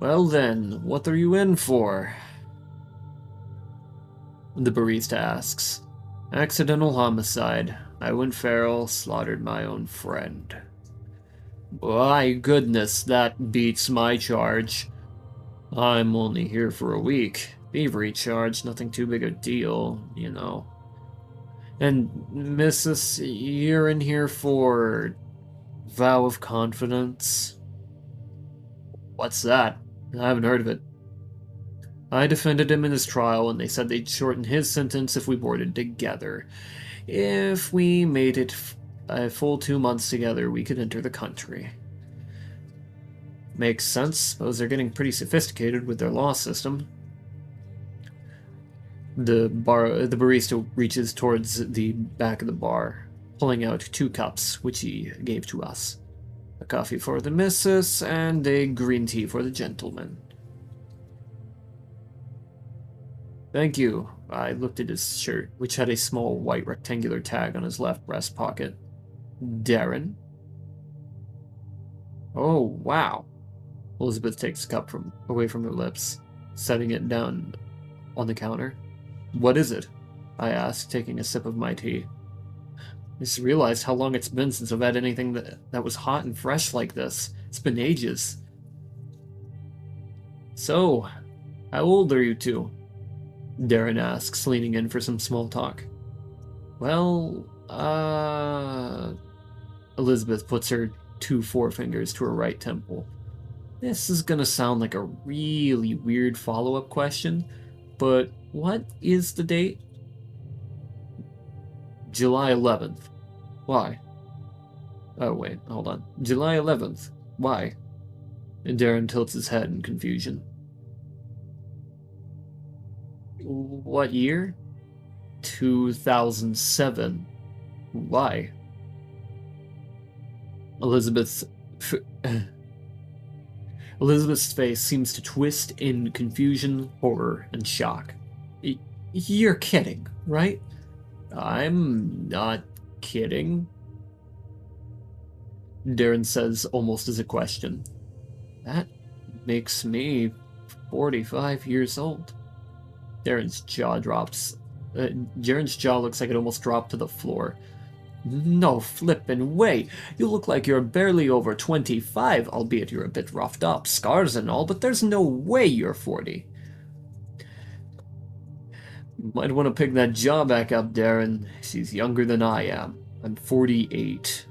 Well then, what are you in for? The barista asks. Accidental homicide. I went feral, slaughtered my own friend. My goodness, that beats my charge. I'm only here for a week. Thievery charge, nothing too big a deal, you know. And Mrs., you're in here for vow of confidence? What's that? I haven't heard of it. I defended him in his trial, and they said they'd shorten his sentence if we boarded together. If we made it a full 2 months together, we could enter the country. Makes sense. Suppose they're getting pretty sophisticated with their law system. The barista reaches towards the back of the bar, pulling out 2 cups, which he gave to us. A coffee for the missus, and a green tea for the gentleman. Thank you. I looked at his shirt, which had a small white rectangular tag on his left breast pocket. Darren? Oh, wow. Elizabeth takes the cup away from her lips, setting it down on the counter. What is it? I asked, taking a sip of my tea. I just realized how long it's been since I've had anything that was hot and fresh like this. It's been ages. So, how old are you two? Darren asks, leaning in for some small talk. Well, Elizabeth puts her 2 forefingers to her right temple. This is gonna sound like a really weird follow-up question, but what is the date? July 11th. Why? Oh, wait, hold on. July 11th. Why? And Darren tilts his head in confusion. What year? 2007. Why? Elizabeth's face seems to twist in confusion, horror, and shock. You're kidding, right? I'm not kidding. Darren says almost as a question. That makes me 45 years old. Darren's jaw drops. Darren's jaw looks like it almost dropped to the floor. No flippin' way. You look like you're barely over 25, albeit you're a bit roughed up, scars and all, but there's no way you're 40. Might want to pick that jaw back up, Darren. She's younger than I am. I'm 48.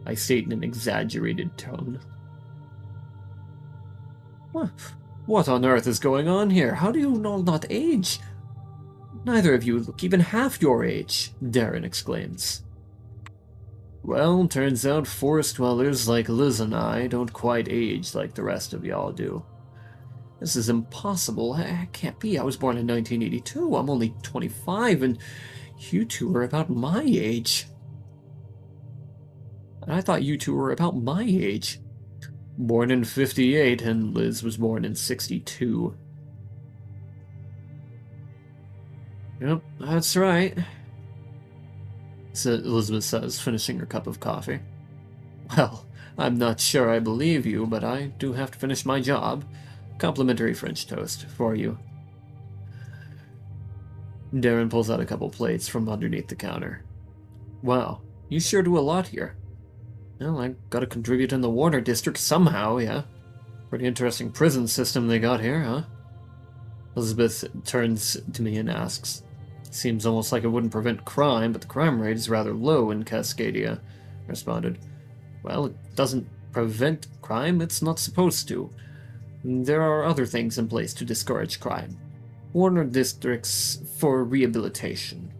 I state in an exaggerated tone. What on earth is going on here? How do you all not age? Neither of you look even half your age, Darren exclaims. Well, turns out forest dwellers like Liz and I don't quite age like the rest of y'all do. This is impossible. It can't be. I was born in 1982. I'm only 25, and you two are about my age. I thought you two were about my age. Born in 58, and Liz was born in 62. Yep, that's right, Elizabeth says, finishing her cup of coffee. Well, I'm not sure I believe you, but I do have to finish my job. Complimentary French toast for you. Darren pulls out a couple plates from underneath the counter. Wow, you sure do a lot here. Well, I gotta contribute in the Warner District somehow, yeah. Pretty interesting prison system they got here, huh? Elizabeth turns to me and asks. Seems almost like it wouldn't prevent crime, but the crime rate is rather low in Cascadia, I responded. Well, it doesn't prevent crime, it's not supposed to. There are other things in place to discourage crime. Warner Districts for rehabilitation.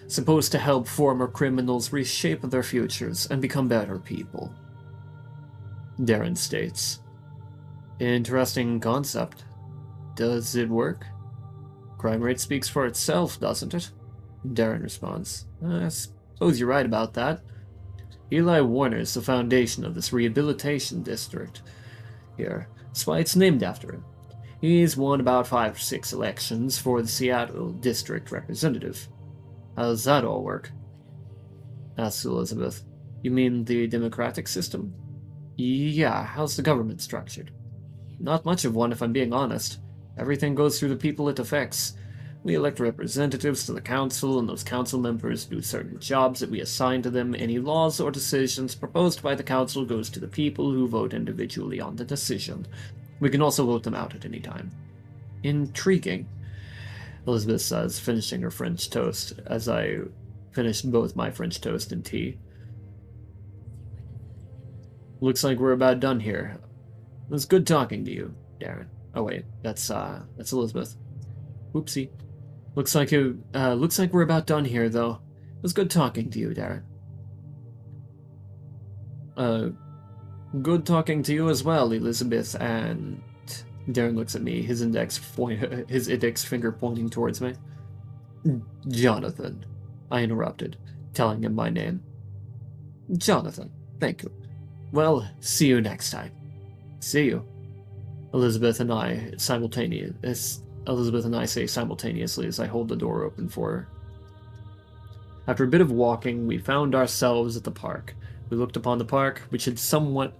Supposed to help former criminals reshape their futures and become better people. Darren states. Interesting concept. Does it work? Crime rate speaks for itself, doesn't it? Darren responds. I suppose you're right about that. Eli Warner is the foundation of this rehabilitation district here. That's why it's named after him. He's won about 5 or 6 elections for the Seattle District Representative. How does that all work? Asked Elizabeth. You mean the democratic system? Yeah, how's the government structured? Not much of one, if I'm being honest. Everything goes through the people it affects. We elect representatives to the council, and those council members do certain jobs that we assign to them. Any laws or decisions proposed by the council goes to the people, who vote individually on the decision. We can also vote them out at any time. Intriguing, Elizabeth says, finishing her French toast, as I finished both my French toast and tea. Looks like we're about done here. It was good talking to you, Darren. Oh wait, that's Elizabeth. Oopsie. Looks like we're about done here, though. It was good talking to you, Darren. Good talking to you as well, Elizabeth. And Darren looks at me, his index finger pointing towards me. Jonathan, I interrupted, telling him my name. Jonathan, thank you. Well, see you next time. See you. Elizabeth and I say simultaneously as I hold the door open for her. After a bit of walking, we found ourselves at the park. We looked upon the park, which had somewhat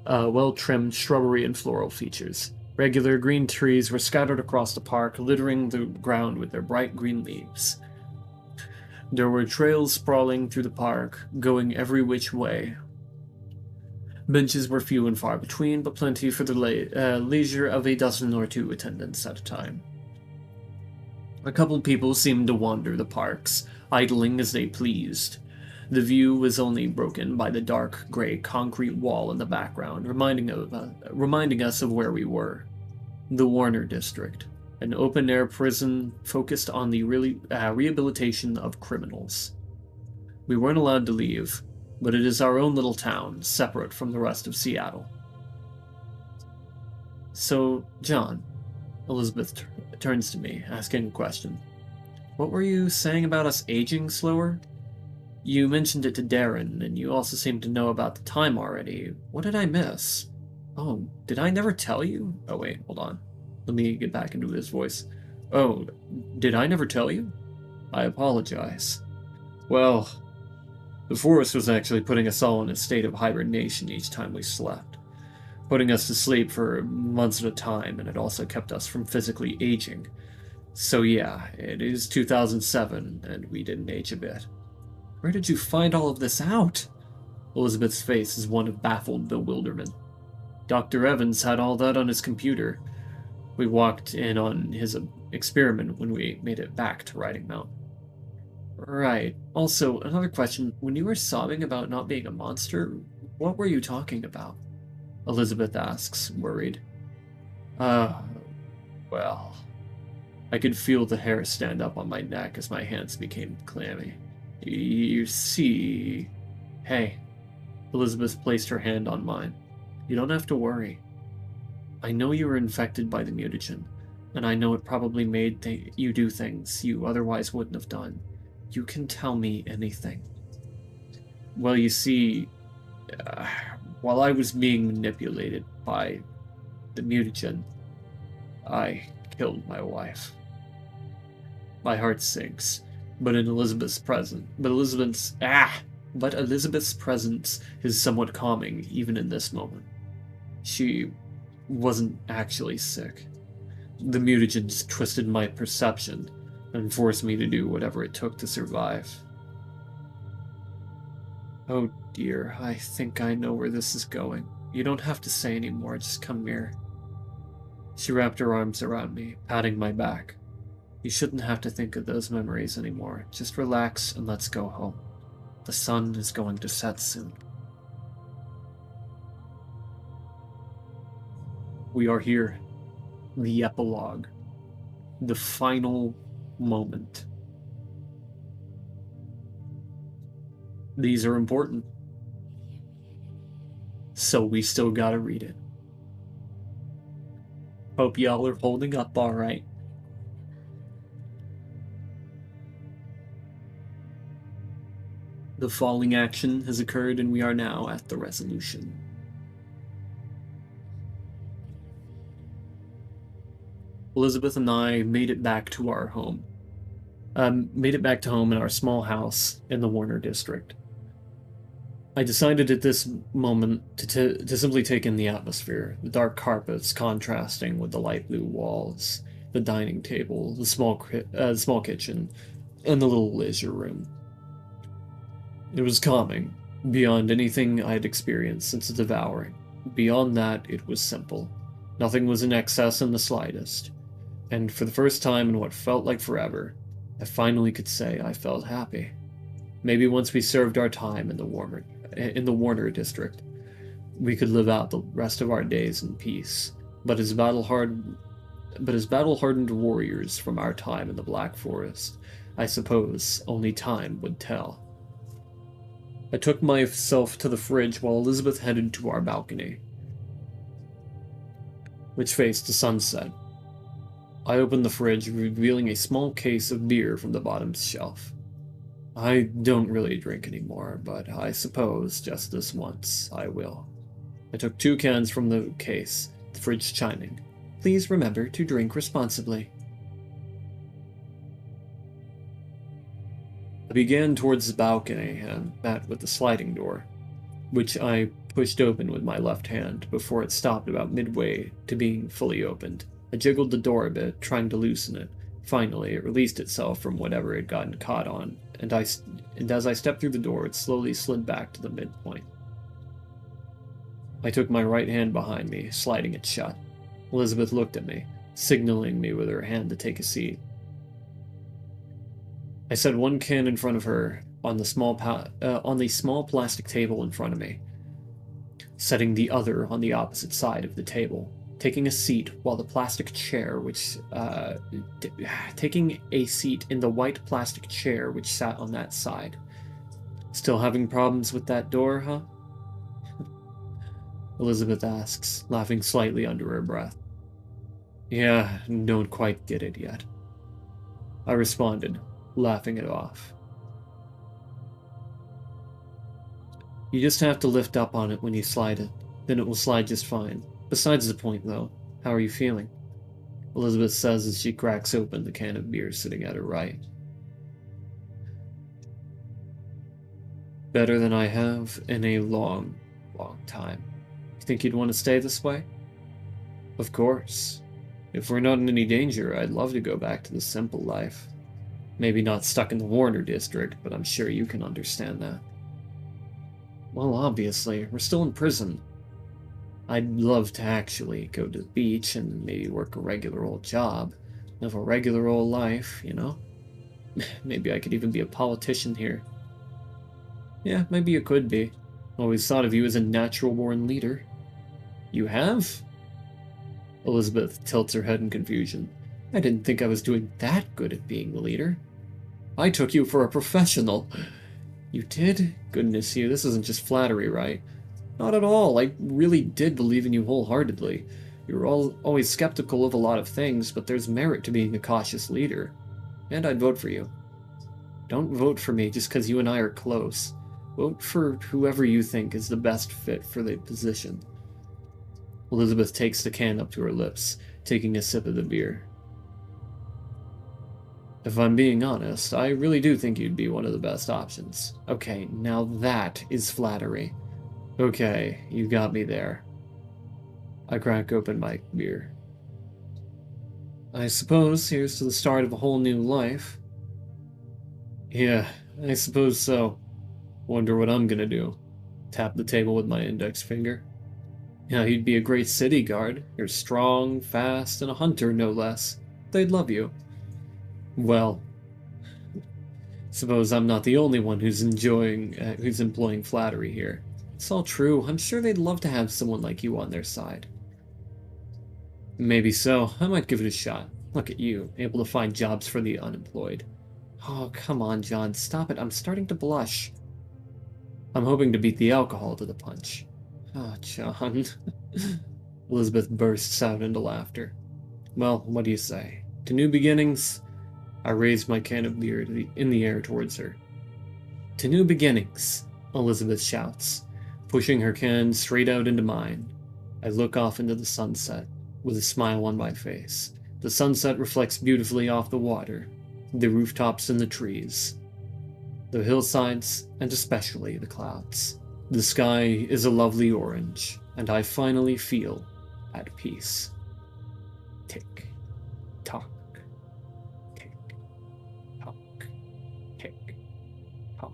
well-trimmed shrubbery and floral features. Regular green trees were scattered across the park, littering the ground with their bright green leaves. There were trails sprawling through the park, going every which way. Benches were few and far between, but plenty for the leisure of a dozen or two attendants at a time. A couple people seemed to wander the parks, idling as they pleased. The view was only broken by the dark gray concrete wall in the background, reminding us of where we were. The Warner District, an open-air prison focused on the rehabilitation of criminals. We weren't allowed to leave, but it is our own little town, separate from the rest of Seattle. So, John, Elizabeth turns to me, asking a question. What were you saying about us aging slower? You mentioned it to Darren, and you also seem to know about the time already. What did I miss? Oh, did I never tell you? Oh wait, hold on. Let me get back into his voice. Oh, did I never tell you? I apologize. Well, the forest was actually putting us all in a state of hibernation each time we slept, putting us to sleep for months at a time, and it also kept us from physically aging. So yeah, it is 2007, and we didn't age a bit. Where did you find all of this out? Elizabeth's face is one of baffled bewilderment. Dr. Evans had all that on his computer. We walked in on his experiment when we made it back to Riding Mountain. Right. Also, another question. When you were sobbing about not being a monster, what were you talking about? Elizabeth asks, worried. Well. I could feel the hair stand up on my neck as my hands became clammy. You see... Hey. Elizabeth placed her hand on mine. You don't have to worry. I know you were infected by the mutagen, and I know it probably made you do things you otherwise wouldn't have done. You can tell me anything. Well, you see, while I was being manipulated by the mutagen, I killed my wife. My heart sinks, but Elizabeth's presence is somewhat calming even in this moment. She wasn't actually sick. The mutagens twisted my perception and forced me to do whatever it took to survive. Oh dear, I think I know where this is going. You don't have to say any more, just come here. She wrapped her arms around me, patting my back. You shouldn't have to think of those memories anymore. Just relax and let's go home. The sun is going to set soon. We are here. The epilogue. The final moment. These are important. So we still gotta read it. Hope y'all are holding up alright. The falling action has occurred and we are now at the resolution. Elizabeth and I made it back to our home. Made it back to home in our small house in the Warner District. I decided at this moment to simply take in the atmosphere, the dark carpets contrasting with the light blue walls, the dining table, the small kitchen, and the little leisure room. It was calming, beyond anything I had experienced since the devouring. Beyond that, it was simple. Nothing was in excess in the slightest, and for the first time in what felt like forever, I finally could say I felt happy. Maybe once we served our time in the Warner district, we could live out the rest of our days in peace. But as battle-hardened warriors from our time in the Black Forest, I suppose only time would tell. I took myself to the fridge while Elizabeth headed to our balcony, which faced the sunset. I opened the fridge, revealing a small case of beer from the bottom shelf. I don't really drink anymore, but I suppose just this once I will. I took 2 cans from the case, the fridge chiming. Please remember to drink responsibly. I began towards the balcony and met with the sliding door, which I pushed open with my left hand before it stopped about midway to being fully opened. I jiggled the door a bit, trying to loosen it. Finally, it released itself from whatever it had gotten caught on, and as I stepped through the door, it slowly slid back to the midpoint. I took my right hand behind me, sliding it shut. Elizabeth looked at me, signaling me with her hand to take a seat. I set 1 can in front of her on the small plastic table in front of me, setting the other on the opposite side of the table, taking a seat in the white plastic chair which sat on that side. Still having problems with that door, huh? Elizabeth asks, laughing slightly under her breath. Yeah, don't quite get it yet. I responded, laughing it off. You just have to lift up on it when you slide it, then it will slide just fine. Besides the point, though, how are you feeling? Elizabeth says as she cracks open the can of beer sitting at her right. Better than I have in a long, long time. You think you'd want to stay this way? Of course. If we're not in any danger, I'd love to go back to the simple life. Maybe not stuck in the Warner district, but I'm sure you can understand that. Well, obviously, we're still in prison. I'd love to actually go to the beach and maybe work a regular old job. Live a regular old life, you know? Maybe I could even be a politician here. Yeah, maybe you could be. Always thought of you as a natural-born leader. You have? Elizabeth tilts her head in confusion. I didn't think I was doing that good at being the leader. I took you for a professional. You did? Goodness you, this isn't just flattery, right? Not at all. I really did believe in you wholeheartedly. You were always skeptical of a lot of things, but there's merit to being a cautious leader. And I'd vote for you. Don't vote for me just because you and I are close. Vote for whoever you think is the best fit for the position. Elizabeth takes the can up to her lips, taking a sip of the beer. If I'm being honest, I really do think you'd be one of the best options. Okay, now that is flattery. Okay, you got me there. I crack open my beer. I suppose here's to the start of a whole new life. Yeah, I suppose so. Wonder what I'm gonna do. Tap the table with my index finger. Yeah, you'd be a great city guard. You're strong, fast, and a hunter, no less. They'd love you. Well, suppose I'm not the only one who's employing flattery here. It's all true. I'm sure they'd love to have someone like you on their side. Maybe so. I might give it a shot. Look at you, able to find jobs for the unemployed. Oh, come on, John. Stop it. I'm starting to blush. I'm hoping to beat the alcohol to the punch. Oh, John. Elizabeth bursts out into laughter. Well, what do you say? To new beginnings? I raised my can of beer in the air towards her. To new beginnings, Elizabeth shouts, pushing her can straight out into mine. I look off into the sunset, with a smile on my face. The sunset reflects beautifully off the water, the rooftops and the trees, the hillsides, and especially the clouds. The sky is a lovely orange, and I finally feel at peace. Tick, tock, tick, tock, tick, tock.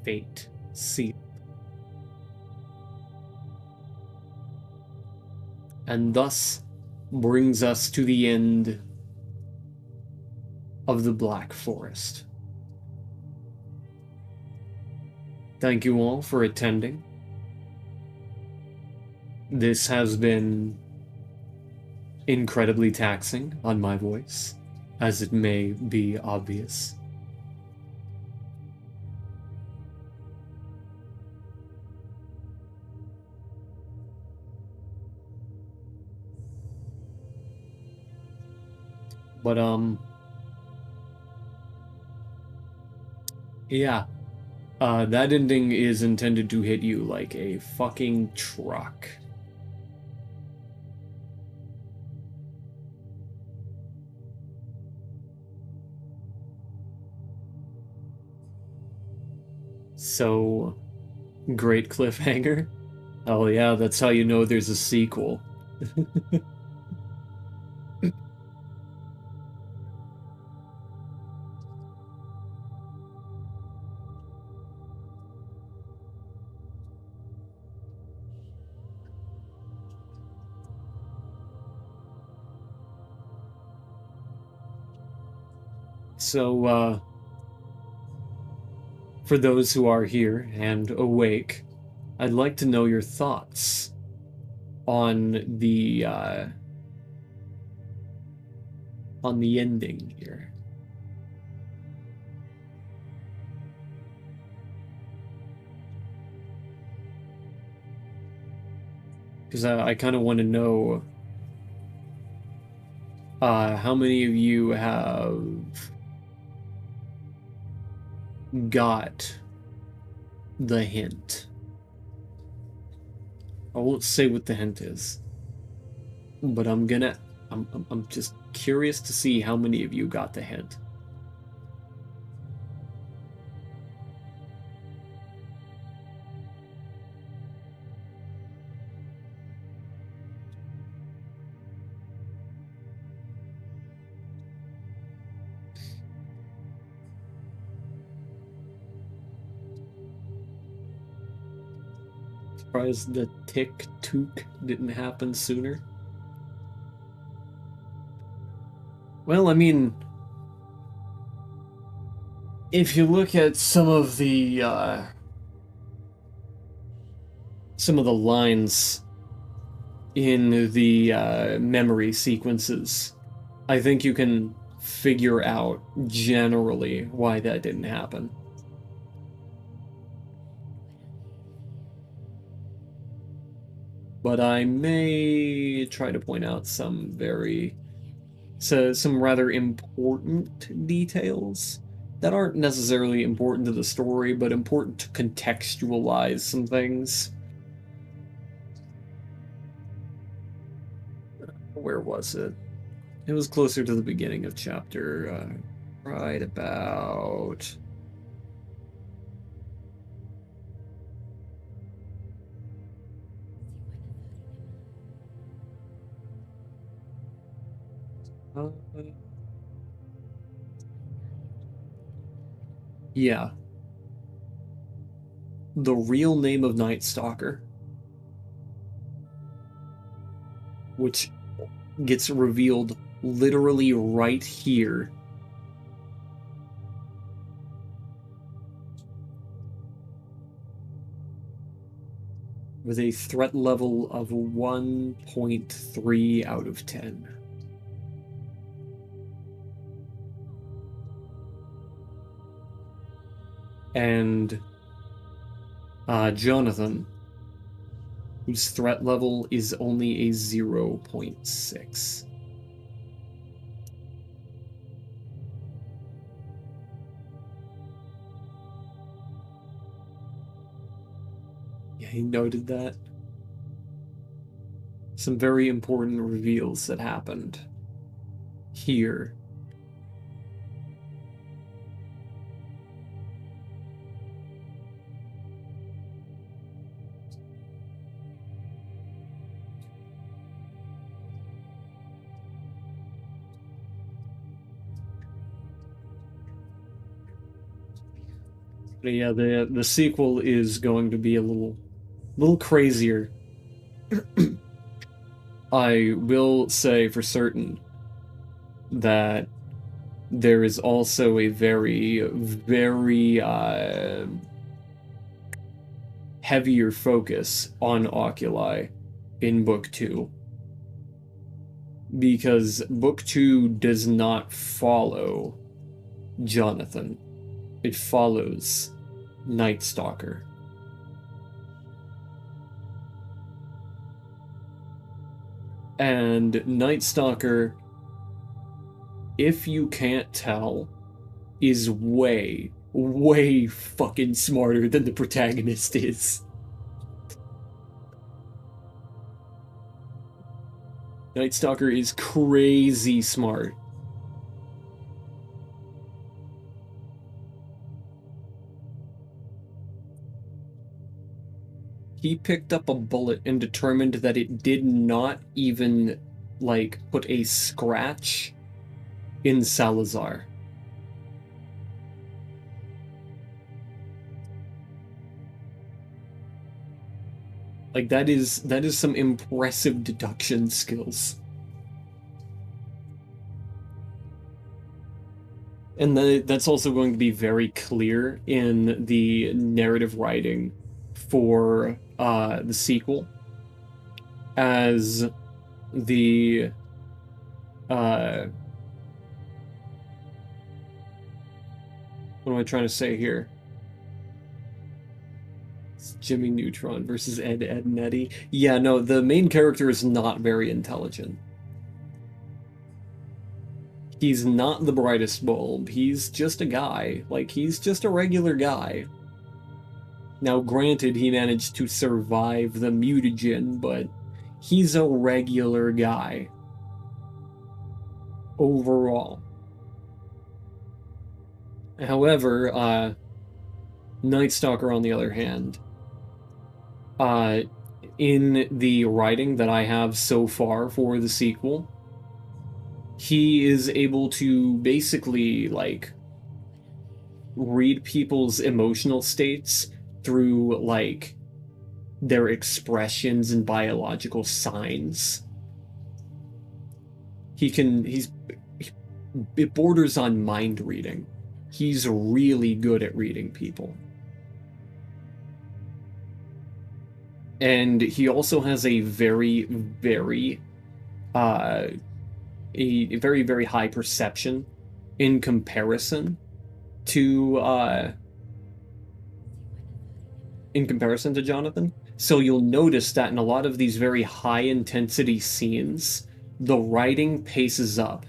Fate sealed. And thus brings us to the end of the Black Forest. Thank you all for attending. This has been incredibly taxing on my voice, as it may be obvious. But, yeah. That ending is intended to hit you like a fucking truck. So, great cliffhanger. Oh yeah, that's how you know there's a sequel. So, for those who are here and awake, I'd like to know your thoughts on the ending here. Because I kind of want to know how many of you have got the hint. I won't say what the hint is, but I'm just curious to see how many of you got the hint. Surprised the tick-took didn't happen sooner. Well, I mean, if you look at some of the lines in the memory sequences, I think you can figure out generally why that didn't happen. But I may try to point out some rather important details that aren't necessarily important to the story, but important to contextualize some things. Where was it? It was closer to the beginning of chapter, right about... yeah. The real name of Night Stalker, which gets revealed literally right here. With a threat level of 1.3 out of 10. And Jonathan, whose threat level is only a 0.6. Yeah, he noted that. Some very important reveals that happened here. But yeah, the sequel is going to be a little crazier. I will say for certain that there is also a very, very heavier focus on oculi in book 2. Because book 2 does not follow Jonathan. It follows Night Stalker. And Night Stalker, if you can't tell, is way, way fucking smarter than the protagonist is. Night Stalker is crazy smart. He picked up a bullet and determined that it did not even, like, put a scratch in Salazar. Like, that is some impressive deduction skills. And that's also going to be very clear in the narrative writing for the sequel, as the what am I trying to say here? It's Jimmy Neutron versus Ed, Ed and Eddie. Yeah, no, the main character is not very intelligent. He's not the brightest bulb. He's just a guy. Like, he's just a regular guy. Now, granted, he managed to survive the mutagen, but he's a regular guy. Overall. However, Night Stalker, on the other hand, in the writing that I have so far for the sequel, he is able to basically, like, read people's emotional states through, like, their expressions and biological signs. It borders on mind reading. He's really good at reading people. And he also has a very, very, very high perception in comparison to Jonathan. So you'll notice that in a lot of these very high intensity scenes, the writing paces up.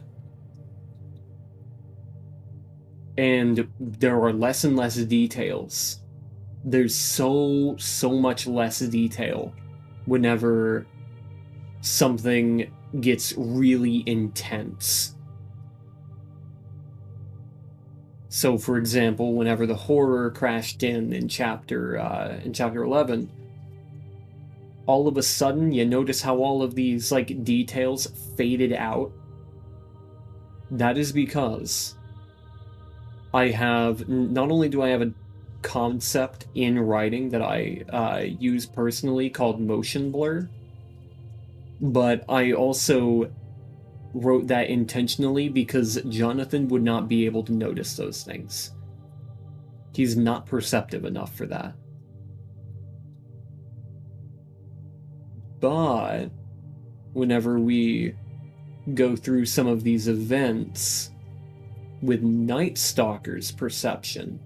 And there are less and less details. There's so much less detail whenever something gets really intense. So, for example, whenever the horror crashed in chapter 11, all of a sudden you notice how all of these, like, details faded out. That is because not only do I have a concept in writing that I use personally called motion blur, but I also wrote that intentionally because Jonathan would not be able to notice those things. He's not perceptive enough for that. But whenever we go through some of these events with Night Stalker's perception,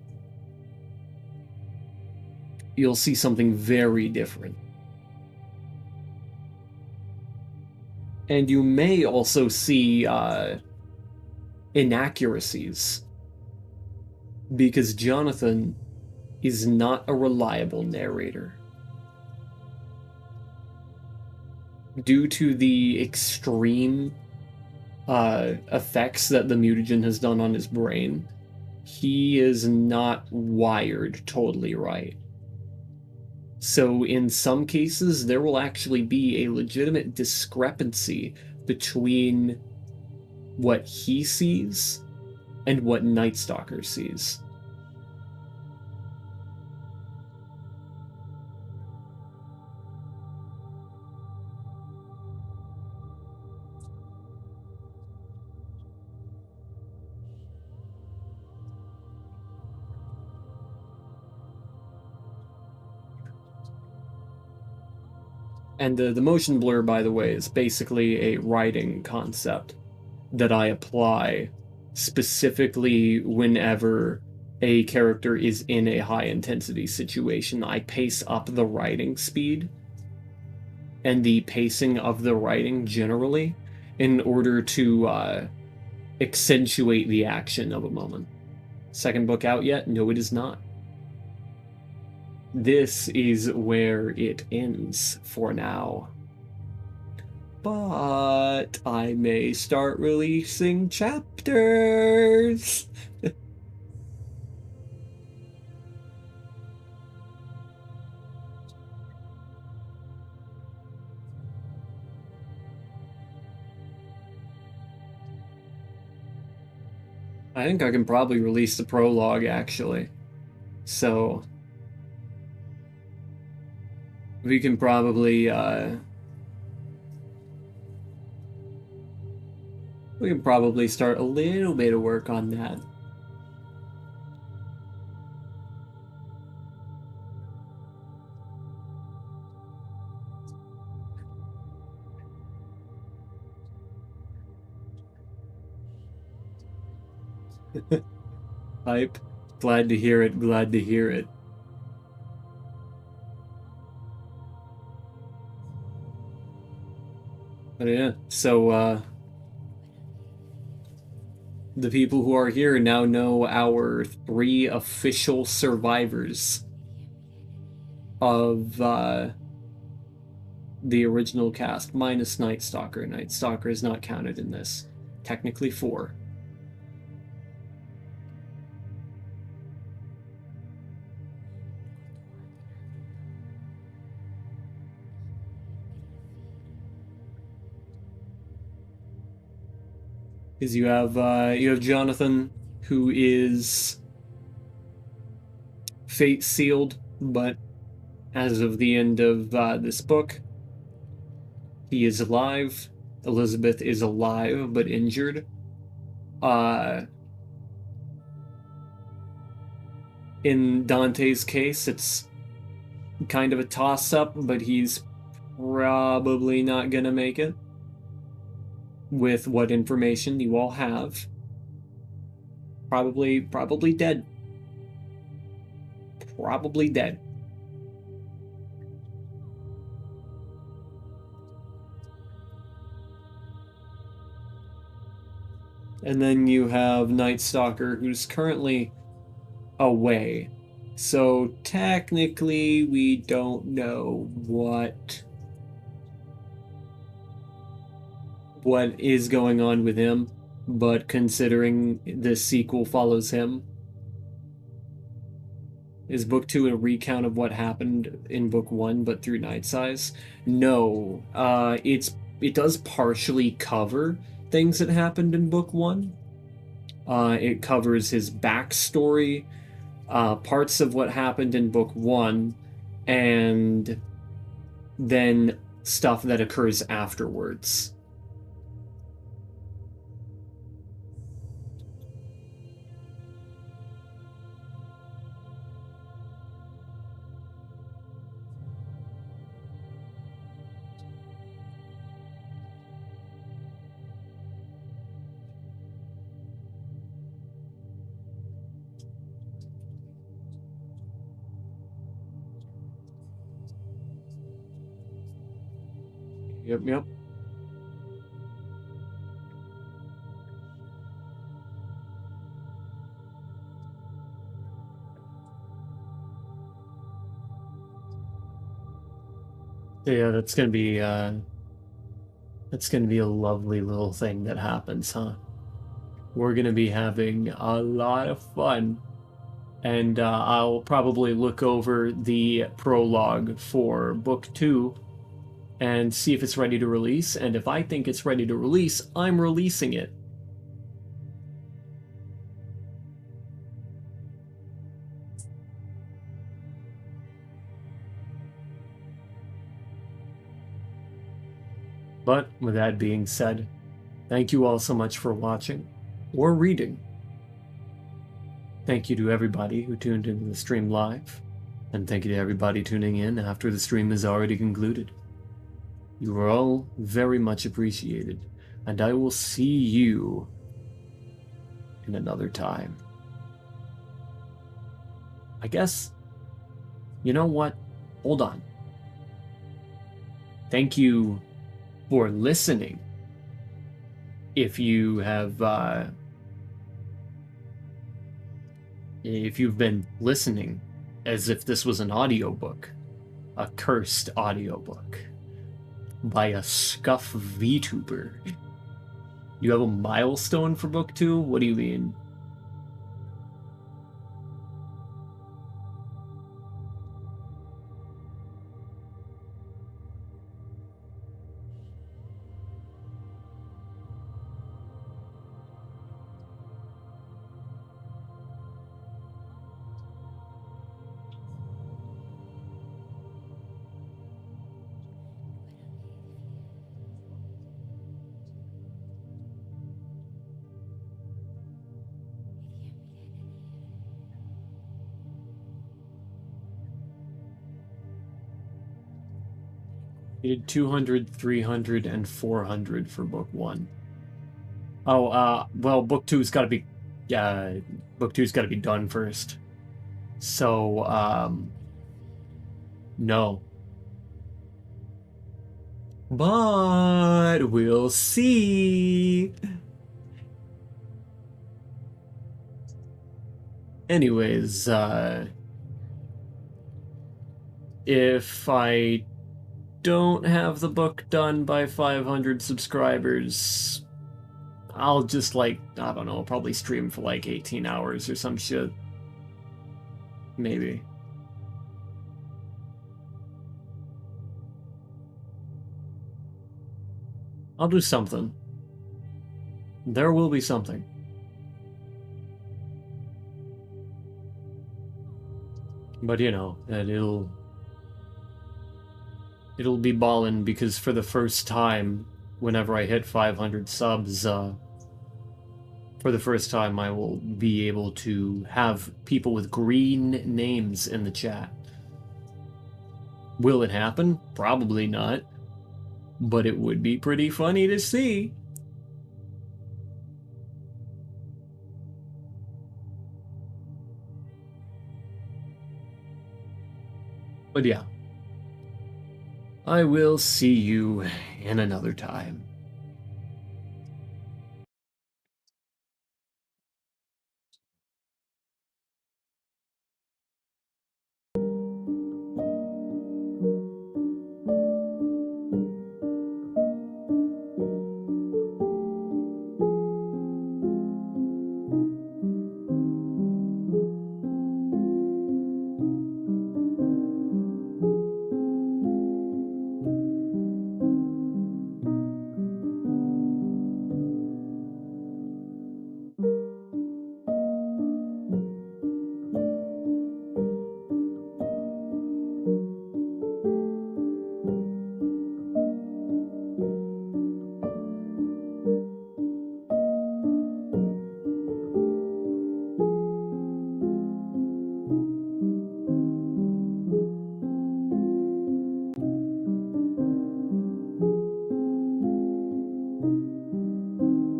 you'll see something very different. And you may also see inaccuracies, because Jonathan is not a reliable narrator. Due to the extreme effects that the mutagen has done on his brain, he is not wired totally right. So in some cases, there will actually be a legitimate discrepancy between what he sees and what Night Stalker sees. And the motion blur, by the way, is basically a writing concept that I apply specifically whenever a character is in a high intensity situation. I pace up the writing speed and the pacing of the writing generally in order to accentuate the action of a moment. Second book out yet? No, it is not. This is where it ends for now. But I may start releasing chapters. I think I can probably release the prologue, actually. So we can probably start a little bit of work on that. Hype. Glad to hear it, glad to hear it. But yeah, so the people who are here now know our 3 official survivors of the original cast, minus Night Stalker. Night Stalker is not counted in this. Technically 4. Because you have Jonathan, who is fate sealed, but as of the end of this book, he is alive. Elizabeth is alive but injured. In Dante's case, it's kind of a toss-up, but he's probably not gonna make it with what information you all have. Probably dead. Probably dead. And then you have Night Stalker, who's currently away. So technically, we don't know what is going on with him, but considering the sequel follows him, is book 2 a recount of what happened in book 1 but through Night's Eyes? No. It does partially cover things that happened in book 1. It covers his backstory, parts of what happened in book 1, and then stuff that occurs afterwards. Yep. Yeah, that's gonna be a lovely little thing that happens, huh? We're gonna be having a lot of fun, and I'll probably look over the prologue for book 2 and see if it's ready to release, and if I think it's ready to release, I'm releasing it. But with that being said, thank you all so much for watching or reading. Thank you to everybody who tuned into the stream live, and thank you to everybody tuning in after the stream is already concluded. You are all very much appreciated, and I will see you in another time. I guess, you know what? Hold on. Thank you for listening. If you have, if you've been listening as if this was an audiobook, a cursed audiobook by a scuff VTuber. You have a milestone for book 2? What do you mean? You did 200, 300, and 400 for book 1. Oh, well, book 2's got to be, book 2's got to be done first. So, no. But we'll see. Anyways, if I don't have the book done by 500 subscribers, I'll just, like, I don't know, probably stream for like 18 hours or some shit. Maybe. I'll do something. There will be something. But you know, that it'll be ballin' because for the first time, whenever I hit 500 subs, for the first time I will be able to have people with green names in the chat. Will it happen? Probably not. But it would be pretty funny to see. But yeah. I will see you in another time.